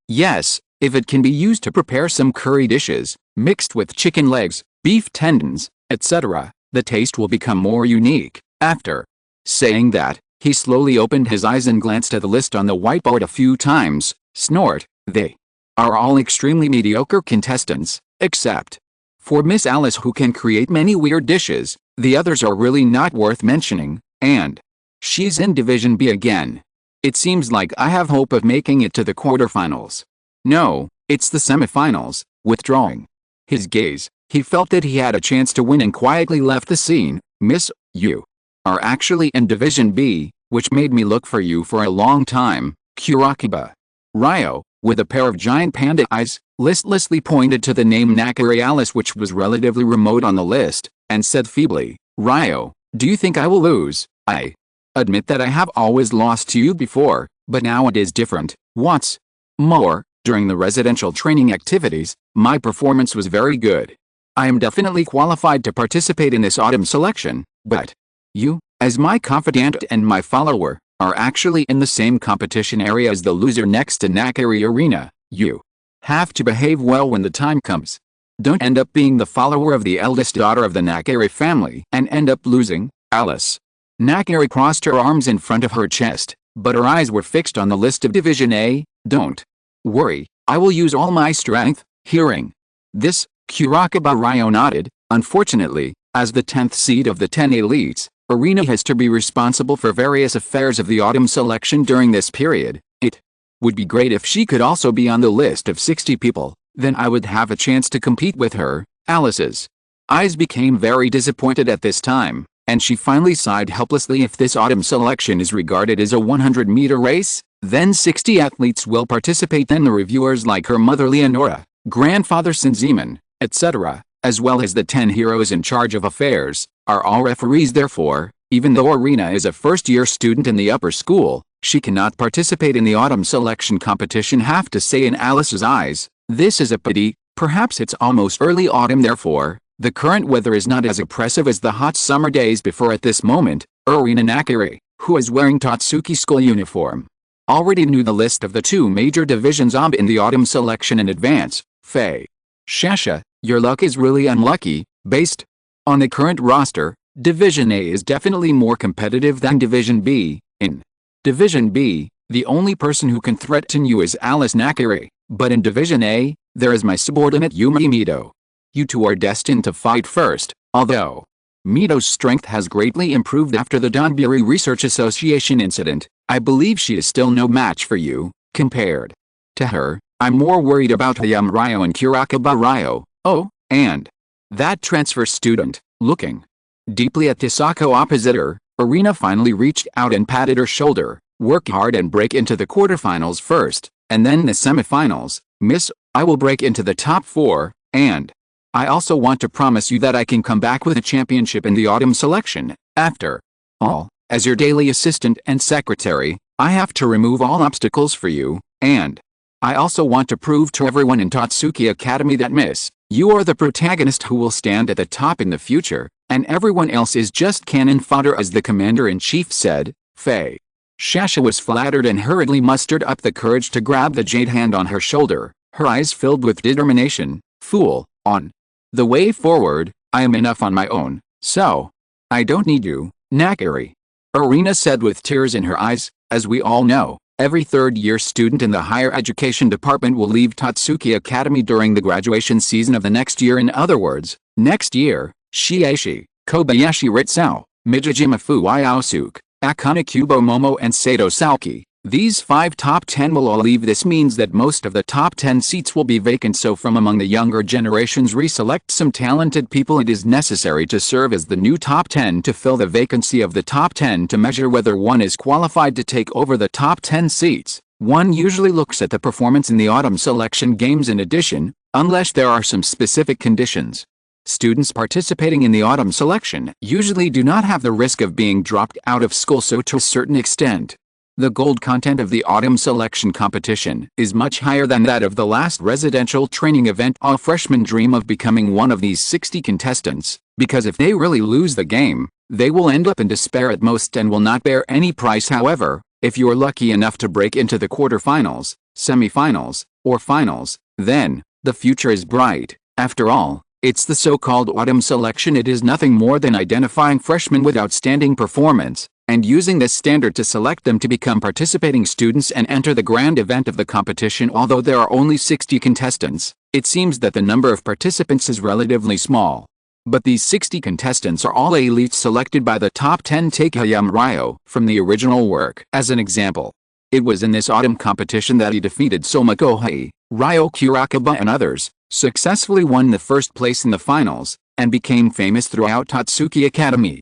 Yes, if it can be used to prepare some curry dishes, mixed with chicken legs, beef tendons, etc., the taste will become more unique. After saying that, he slowly opened his eyes and glanced at the list on the whiteboard a few times. Snort, they are all extremely mediocre contestants, except for Miss Alice, who can create many weird dishes. The others are really not worth mentioning, and she's in Division B again. It seems like I have hope of making it to the quarterfinals. No, it's the semifinals. Withdrawing his gaze, he felt that he had a chance to win and quietly left the scene. Miss, you are actually in Division B, which made me look for you for a long time. Kurakiba Ryo, with a pair of giant panda eyes, listlessly pointed to the name Nakari Alice, which was relatively remote on the list, and said feebly, Ryo, do you think I will lose? I admit that I have always lost to you before, but now it is different. What's more, during the residential training activities, my performance was very good. I am definitely qualified to participate in this autumn selection, but you, as my confidant and my follower, are actually in the same competition area as the loser next to Nakari Arena. You have to behave well when the time comes. Don't end up being the follower of the eldest daughter of the Nakari family and end up losing. Alice Nakari crossed her arms in front of her chest, but her eyes were fixed on the list of Division A. Don't worry, I will use all my strength. Hearing this, Kurakiba Ryo nodded. Unfortunately, as the 10th seed of the 10 elites, Arena has to be responsible for various affairs of the autumn selection during this period. It would be great if she could also be on the list of 60 people, then I would have a chance to compete with her. Alice's eyes became very disappointed at this time, and she finally sighed helplessly. If this autumn selection is regarded as a 100-meter race, then 60 athletes will participate. Then the reviewers like her mother Leonora, grandfather Sinzeman, etc., as well as the 10 heroes in charge of affairs, are all referees. Therefore, even though Arena is a first-year student in the upper school, she cannot participate in the autumn selection competition. Have to say, in Alice's eyes, this is a pity. Perhaps it's almost early autumn, therefore the current weather is not as oppressive as the hot summer days before. At this moment, Arena Nakari, who is wearing Tatsuki school uniform, already knew the list of the 2 major divisions in the autumn selection in advance. Faye Shasha, your luck is really unlucky. Based on the current roster, Division A is definitely more competitive than Division B. In Division B, the only person who can threaten you is Alice Nakari, but in Division A, there is my subordinate Yumi Mito. You two are destined to fight first, although Mito's strength has greatly improved after the Donburi Research Association incident. I believe she is still no match for you. Compared to her, I'm more worried about Hayam Ryo and Kurakiba Ryo. Oh, and that transfer student. Looking deeply at Hisako opposite her, Arena finally reached out and patted her shoulder. Work hard and break into the quarterfinals first, and then the semifinals. Miss, I will break into the top 4, and I also want to promise you that I can come back with a championship in the autumn selection. After all, as your daily assistant and secretary, I have to remove all obstacles for you, and I also want to prove to everyone in Tatsuki Academy that Miss, you are the protagonist who will stand at the top in the future, and everyone else is just cannon fodder, as the commander-in-chief said. Faye Shasha was flattered and hurriedly mustered up the courage to grab the jade hand on her shoulder, her eyes filled with determination. Fool, on the way forward, I am enough on my own, so I don't need you, Nakari. Arena said with tears in her eyes. As we all know, every third-year student in the higher education department will leave Tatsuki Academy during the graduation season of the next year. In other words, next year, Shieishi, Kobayashi Ritsao, Mijijima Fuyaosuke, Akane Kubo Momo and Sato Salki, these 5 top 10 will all leave. This means that most of the top 10 seats will be vacant, so from among the younger generations reselect some talented people. It is necessary to serve as the new top 10 to fill the vacancy of the top 10. To measure whether one is qualified to take over the top 10 seats, one usually looks at the performance in the autumn selection games. In addition, unless there are some specific conditions, students participating in the autumn selection usually do not have the risk of being dropped out of school. So to a certain extent, the gold content of the autumn selection competition is much higher than that of the last residential training event. All freshmen dream of becoming one of these 60 contestants, because if they really lose the game, they will end up in despair at most and will not bear any price. However, if you're lucky enough to break into the quarterfinals, semifinals, or finals, then the future is bright. After all, It's the so-called autumn selection. It is nothing more than identifying freshmen with outstanding performance, and using this standard to select them to become participating students and enter the grand event of the competition. Although there are only 60 contestants, it seems that the number of participants is relatively small. But these 60 contestants are all elites selected by the top 10 Takayama Ryo from the original work. As an example, it was in this autumn competition that he defeated Soma Kohei, Ryo Kurakaba and others, successfully won the first place in the finals, and became famous throughout Totsuki Academy!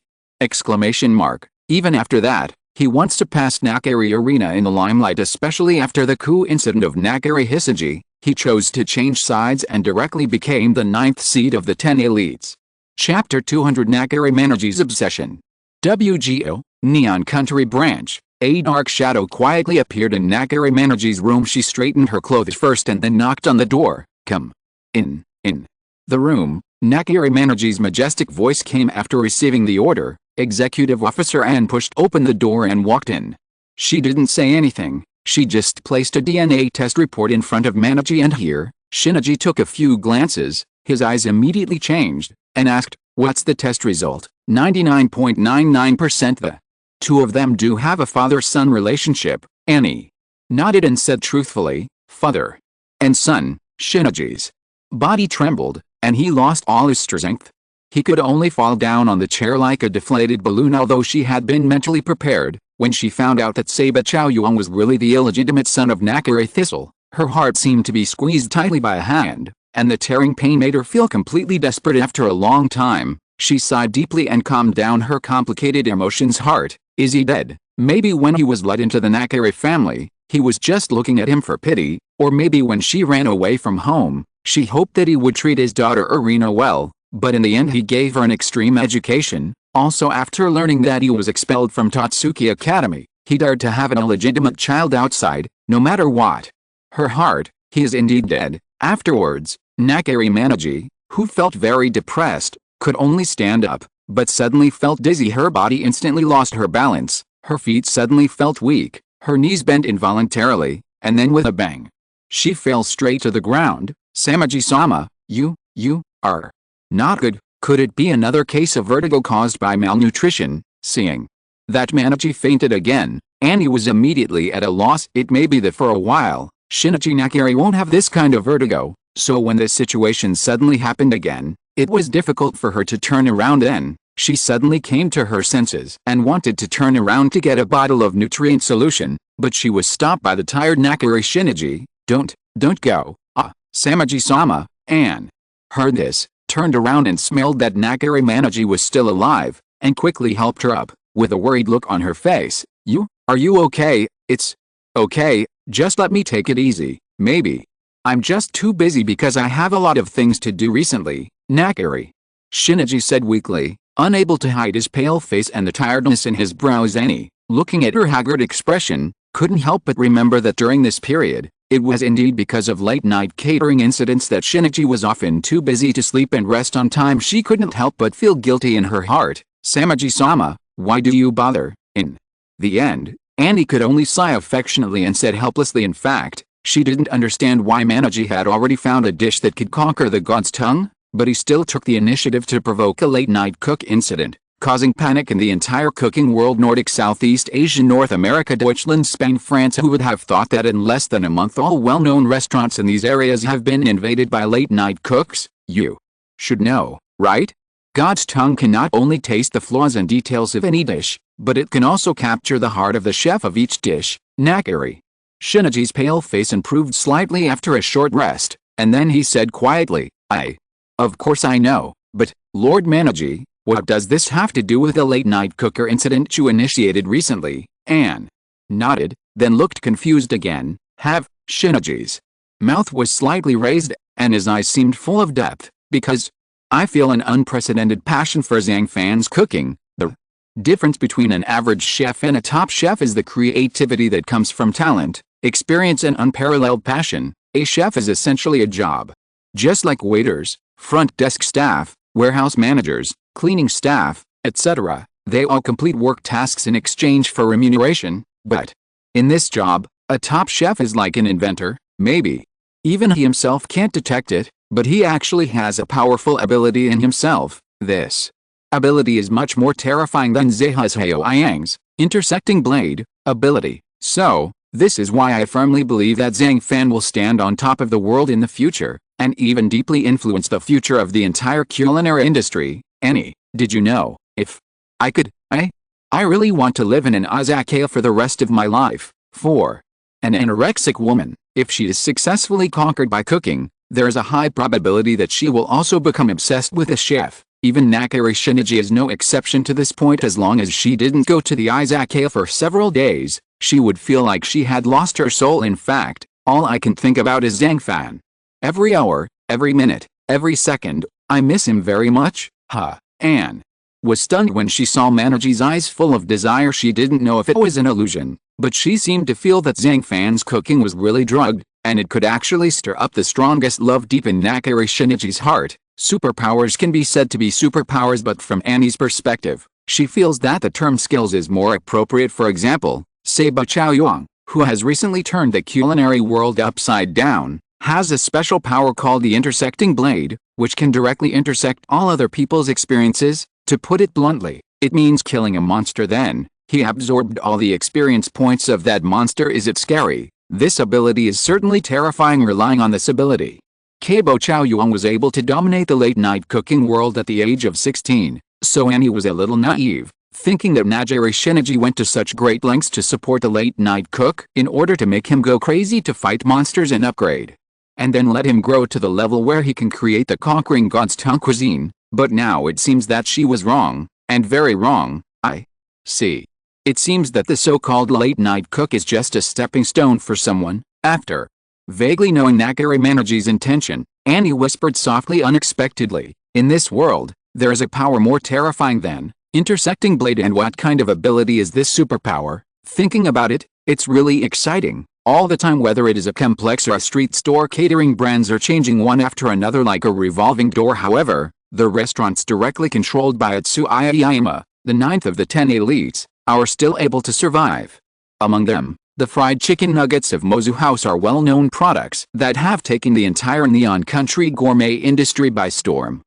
Even after that, he once surpassed Nakari Arena in the limelight, especially after the coup incident of Nakari Hisaji. He chose to change sides and directly became the 9th seed of the 10 elites. Chapter 200 Nakari Managee's Obsession. WGO, Neon Country Branch. A dark shadow quietly appeared in Nakari Managee's room. She straightened her clothes first and then knocked on the door. Come in. The room. Nakari Managee's majestic voice came after receiving the order. Executive Officer Ann pushed open the door and walked in. She didn't say anything. She just placed a DNA test report in front of Managee, and here, Shinichi took a few glances. His eyes immediately changed, and asked, "What's the test result?" 99.99%. The two of them do have a father-son relationship. Annie nodded and said truthfully, "Father and son." Shinichi's body trembled, and he lost all his strength. He could only fall down on the chair like a deflated balloon. Although she had been mentally prepared, when she found out that Seiba Chaoyuan was really the illegitimate son of Nakari Thistle, her heart seemed to be squeezed tightly by a hand, and the tearing pain made her feel completely desperate. After a long time, she sighed deeply and calmed down her complicated emotions. Heart, is he dead? Maybe when he was let into the Nakari family, he was just looking at him for pity, or maybe when she ran away from home, she hoped that he would treat his daughter Irina well, but in the end he gave her an extreme education. Also, after learning that he was expelled from Totsuki Academy, he dared to have an illegitimate child outside, no matter what. Her heart, he is indeed dead. Afterwards, Nakari Managee, who felt very depressed, could only stand up, but suddenly felt dizzy. Her body instantly lost her balance, her feet suddenly felt weak, her knees bent involuntarily, and then with a bang, she fell straight to the ground. Samaji-sama, you are not good. Could it be another case of vertigo caused by malnutrition? Seeing that Managee fainted again, Annie was immediately at a loss. It may be that for a while, Shinichi Nakari won't have this kind of vertigo, so when this situation suddenly happened again, it was difficult for her to turn around. Then, she suddenly came to her senses and wanted to turn around to get a bottle of nutrient solution, but she was stopped by the tired Nakari. Shinichi, don't go. Samaji-sama. Anne heard this, turned around and smelled that Nakari Managee was still alive, and quickly helped her up, with a worried look on her face. Are you okay? It's okay, just let me take it easy, maybe. I'm just too busy because I have a lot of things to do recently, Nakari. Shinichi said weakly, unable to hide his pale face and the tiredness in his brows. Annie, looking at her haggard expression, couldn't help but remember that during this period, it was indeed because of late-night catering incidents that Shinichi was often too busy to sleep and rest on time. She couldn't help but feel guilty in her heart. Samaji-sama, why do you bother? In the end, Annie could only sigh affectionately and said helplessly, in fact, she didn't understand why Managee had already found a dish that could conquer the god's tongue, but he still took the initiative to provoke a late-night cook incident, causing panic in the entire cooking world. Nordic, Southeast Asia, North America, Deutschland, Spain, France. Who would have thought that in less than a month all well-known restaurants in these areas have been invaded by late-night cooks? You should know, right? God's tongue can not only taste the flaws and details of any dish, but it can also capture the heart of the chef of each dish. Nakari. Shinichi's pale face improved slightly after a short rest, and then he said quietly, of course I know, but, Lord Managee, what does this have to do with the late-night cooker incident you initiated recently? Anne nodded, then looked confused again. Shinichi's mouth was slightly raised, and his eyes seemed full of depth, because I feel an unprecedented passion for Zhang Fan's cooking. The difference between an average chef and a top chef is the creativity that comes from talent, experience and unparalleled passion. A chef is essentially a job. Just like waiters, front desk staff, warehouse managers, cleaning staff, etc., they all complete work tasks in exchange for remuneration, but in this job, a top chef is like an inventor. Maybe even he himself can't detect it, but he actually has a powerful ability in himself. This ability is much more terrifying than Zeha's Heo Yang's intersecting blade ability. So, this is why I firmly believe that Zhang Fan will stand on top of the world in the future, and even deeply influence the future of the entire culinary industry. Annie, did you know, if I could, I really want to live in an izakaya for the rest of my life. For an anorexic woman, if she is successfully conquered by cooking, there is a high probability that she will also become obsessed with a chef. Even Nakari Shinichi is no exception to this point. As long as she didn't go to the izakaya for several days, she would feel like she had lost her soul. In fact, all I can think about is Zhang Fan. Every hour, every minute, every second, I miss him very much. Anne was stunned when she saw Manaji's eyes full of desire. She didn't know if it was an illusion, but she seemed to feel that Zhang Fan's cooking was really drugged, and it could actually stir up the strongest love deep in Nakari Shinichi's heart. Superpowers can be said to be superpowers, but from Annie's perspective, she feels that the term skills is more appropriate. For example, Seiba Chaoyuan, who has recently turned the culinary world upside down, has a special power called the intersecting blade, which can directly intersect all other people's experiences. To put it bluntly, it means killing a monster, then he absorbed all the experience points of that monster. Is it scary? This ability is certainly terrifying. Relying on this ability, Keibo Chaoyuan was able to dominate the late-night cooking world at the age of 16, so Annie was a little naive, thinking that Nakari Shinichi went to such great lengths to support the late-night cook in order to make him go crazy to fight monsters and upgrade, and then let him grow to the level where he can create the conquering god's tongue cuisine. But now it seems that she was wrong, and very wrong. I see. It seems that the so-called late-night cook is just a stepping stone for someone. After vaguely knowing Nakari Manaji's intention, Annie whispered softly. Unexpectedly, in this world, there is a power more terrifying than intersecting blade. And what kind of ability is this superpower? Thinking about it, it's really exciting. All the time, whether it is a complex or a street store, catering brands are changing one after another like a revolving door. However, the restaurants directly controlled by Izakaya, the 9th of the 10 elites, are still able to survive. Among them, the fried chicken nuggets of Mozu House are well-known products that have taken the entire Neon Country gourmet industry by storm.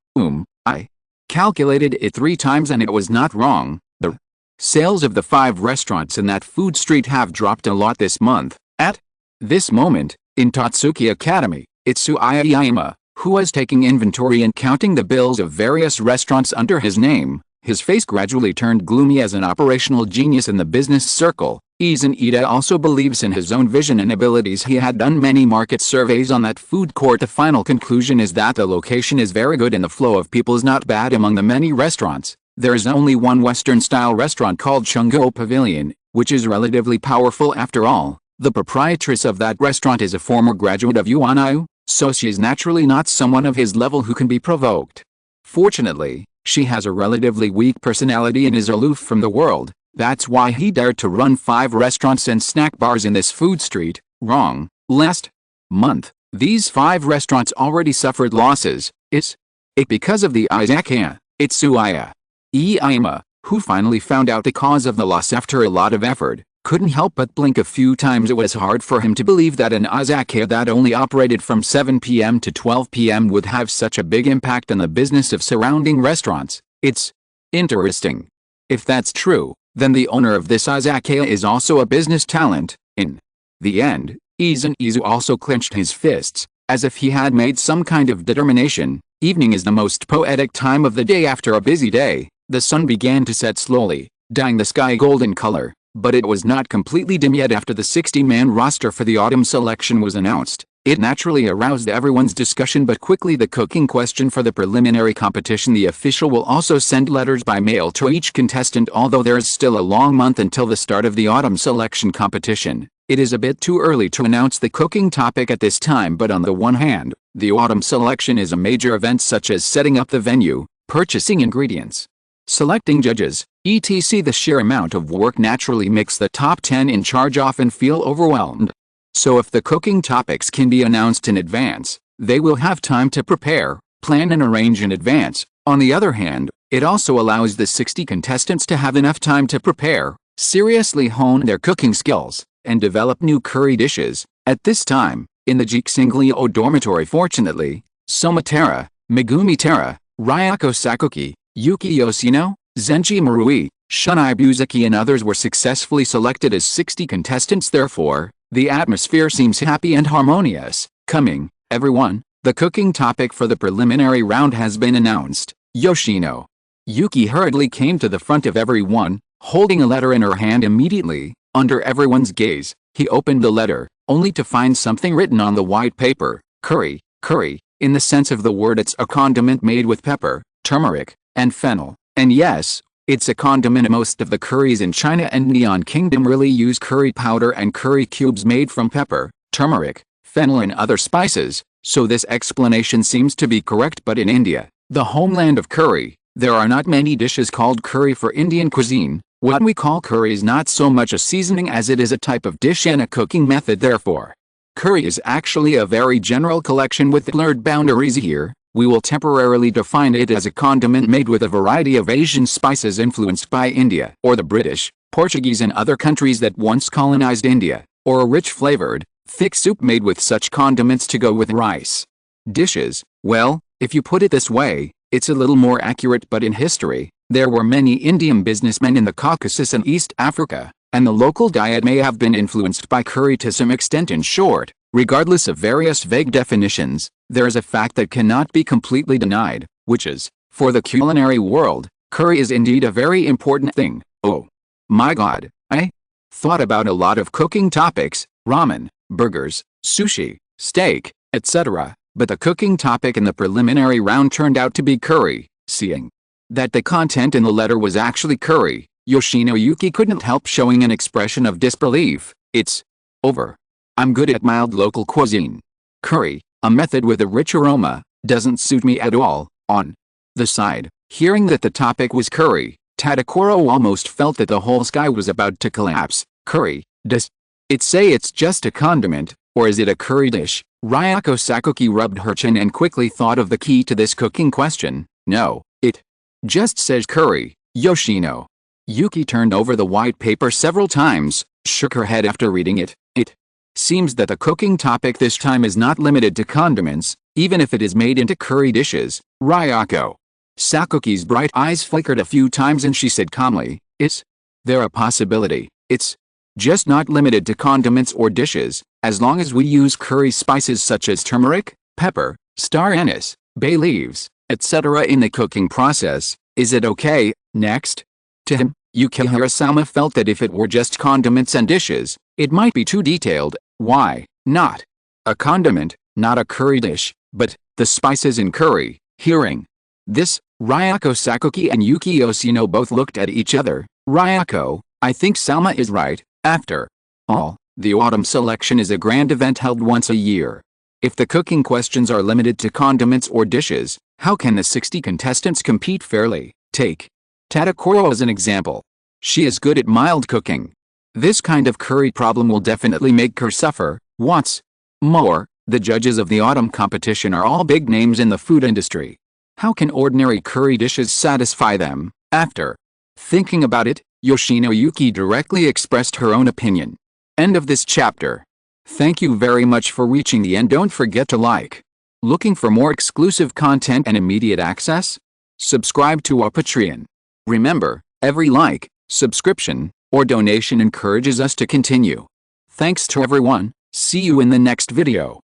I calculated it 3 times and it was not wrong. The sales of the 5 restaurants in that food street have dropped a lot this month. At this moment, in Tatsuki Academy, Izakaya, who was taking inventory and counting the bills of various restaurants under his name, his face gradually turned gloomy. As an operational genius in the business circle, Izan Ida also believes in his own vision and abilities. He had done many market surveys on that food court. The final conclusion is that the location is very good and the flow of people is not bad. Among the many restaurants, there is only one Western-style restaurant called Chungo Pavilion, which is relatively powerful. After all, the proprietress of that restaurant is a former graduate of UNIU, so she is naturally not someone of his level who can be provoked. Fortunately, she has a relatively weak personality and is aloof from the world. That's why he dared to run 5 restaurants and snack bars in this food street. Wrong. Last month, these 5 restaurants already suffered losses. Is it because of the izakaya, Izakaya, who finally found out the cause of the loss after a lot of effort, couldn't help but blink a few times. It was hard for him to believe that an izakaya that only operated from 7 p.m. to 12 p.m. would have such a big impact on the business of surrounding restaurants. It's interesting. If that's true, then the owner of this izakaya is also a business talent. In the end, Izan Izu also clenched his fists, as if he had made some kind of determination. Evening is the most poetic time of the day. After a busy day, the sun began to set slowly, dyeing the sky golden color. But it was not completely dim yet. After the 60-man roster for the autumn selection was announced, it naturally aroused everyone's discussion. But quickly the cooking question for the preliminary competition. The official will also send letters by mail to each contestant. Although there is still a long month until the start of the autumn selection competition, it is a bit too early to announce the cooking topic at this time. But on the one hand, the autumn selection is a major event such as setting up the venue, purchasing ingredients, selecting judges, etc. The sheer amount of work naturally makes the top 10 in charge often feel overwhelmed. So if the cooking topics can be announced in advance, they will have time to prepare, plan and arrange in advance. On the other hand, it also allows the 60 contestants to have enough time to prepare, seriously hone their cooking skills, and develop new curry dishes. At this time, in the Jiksinglio dormitory, fortunately, Somatera, Megumi Tera, Ryako Sakuki, Yuki Yoshino, Zenji Marui, Shunai Buzaki and others were successfully selected as 60 contestants. Therefore, the atmosphere seems happy and harmonious. Coming, everyone, the cooking topic for the preliminary round has been announced. Yoshino. Yuki hurriedly came to the front of everyone, holding a letter in her hand. Immediately, under everyone's gaze, he opened the letter, only to find something written on the white paper. Curry. Curry, in the sense of the word, it's a condiment made with pepper, turmeric, and fennel. And yes, it's a condiment. Most of the curries in China and Neon Kingdom really use curry powder and curry cubes made from pepper, turmeric, fennel and other spices, so this explanation seems to be correct. But in India, the homeland of curry, there are not many dishes called curry for Indian cuisine. What we call curry is not so much a seasoning as it is a type of dish and a cooking method. Therefore, curry is actually a very general collection with blurred boundaries. Here, we will temporarily define it as a condiment made with a variety of Asian spices influenced by India or the British, Portuguese and other countries that once colonized India, or a rich flavored, thick soup made with such condiments to go with rice. Dishes, well, if you put it this way, it's a little more accurate. But in history, there were many Indian businessmen in the Caucasus and East Africa, and the local diet may have been influenced by curry to some extent. In short, regardless of various vague definitions, there is a fact that cannot be completely denied, which is, for the culinary world, curry is indeed a very important thing. Oh my god, I thought about a lot of cooking topics, ramen, burgers, sushi, steak, etc., but the cooking topic in the preliminary round turned out to be curry. Seeing that the content in the letter was actually curry, Yoshino Yuki couldn't help showing an expression of disbelief. It's over. I'm good at mild local cuisine. Curry, a method with a rich aroma, doesn't suit me at all. On the side, hearing that the topic was curry, Tadakoro almost felt that the whole sky was about to collapse. Curry, does it say it's just a condiment, or is it a curry dish? Ryako Sakuki rubbed her chin and quickly thought of the key to this cooking question. No, it just says curry, Yoshino. Yuki turned over the white paper several times, shook her head after reading it. It seems that the cooking topic this time is not limited to condiments, even if it is made into curry dishes. Ryako Sakuki's bright eyes flickered a few times and she said calmly, is there a possibility it's just not limited to condiments or dishes, as long as we use curry spices such as turmeric, pepper, star anise, bay leaves, etc. in the cooking process? Is it okay? Next to him, Yukihira-sama felt that if it were just condiments and dishes, it might be too detailed. Why not a condiment, not a curry dish, but the spices in curry? Hearing this, Ryako Sakuki and Yuki Yoshino both looked at each other. Ryako, I think Salma is right. After all, the autumn selection is a grand event held once a year. If the cooking questions are limited to condiments or dishes, how can the 60 contestants compete fairly? Take Tadakoro as an example. She is good at mild cooking. This kind of curry problem will definitely make her suffer. What's more, the judges of the autumn competition are all big names in the food industry. How can ordinary curry dishes satisfy them? After thinking about it, Yoshino Yuki directly expressed her own opinion. End of this chapter. Thank you very much for reaching the end. Don't forget to like. Looking for more exclusive content and immediate access? Subscribe to our Patreon. Remember, every like, subscription, or donation encourages us to continue. Thanks to everyone. See you in the next video.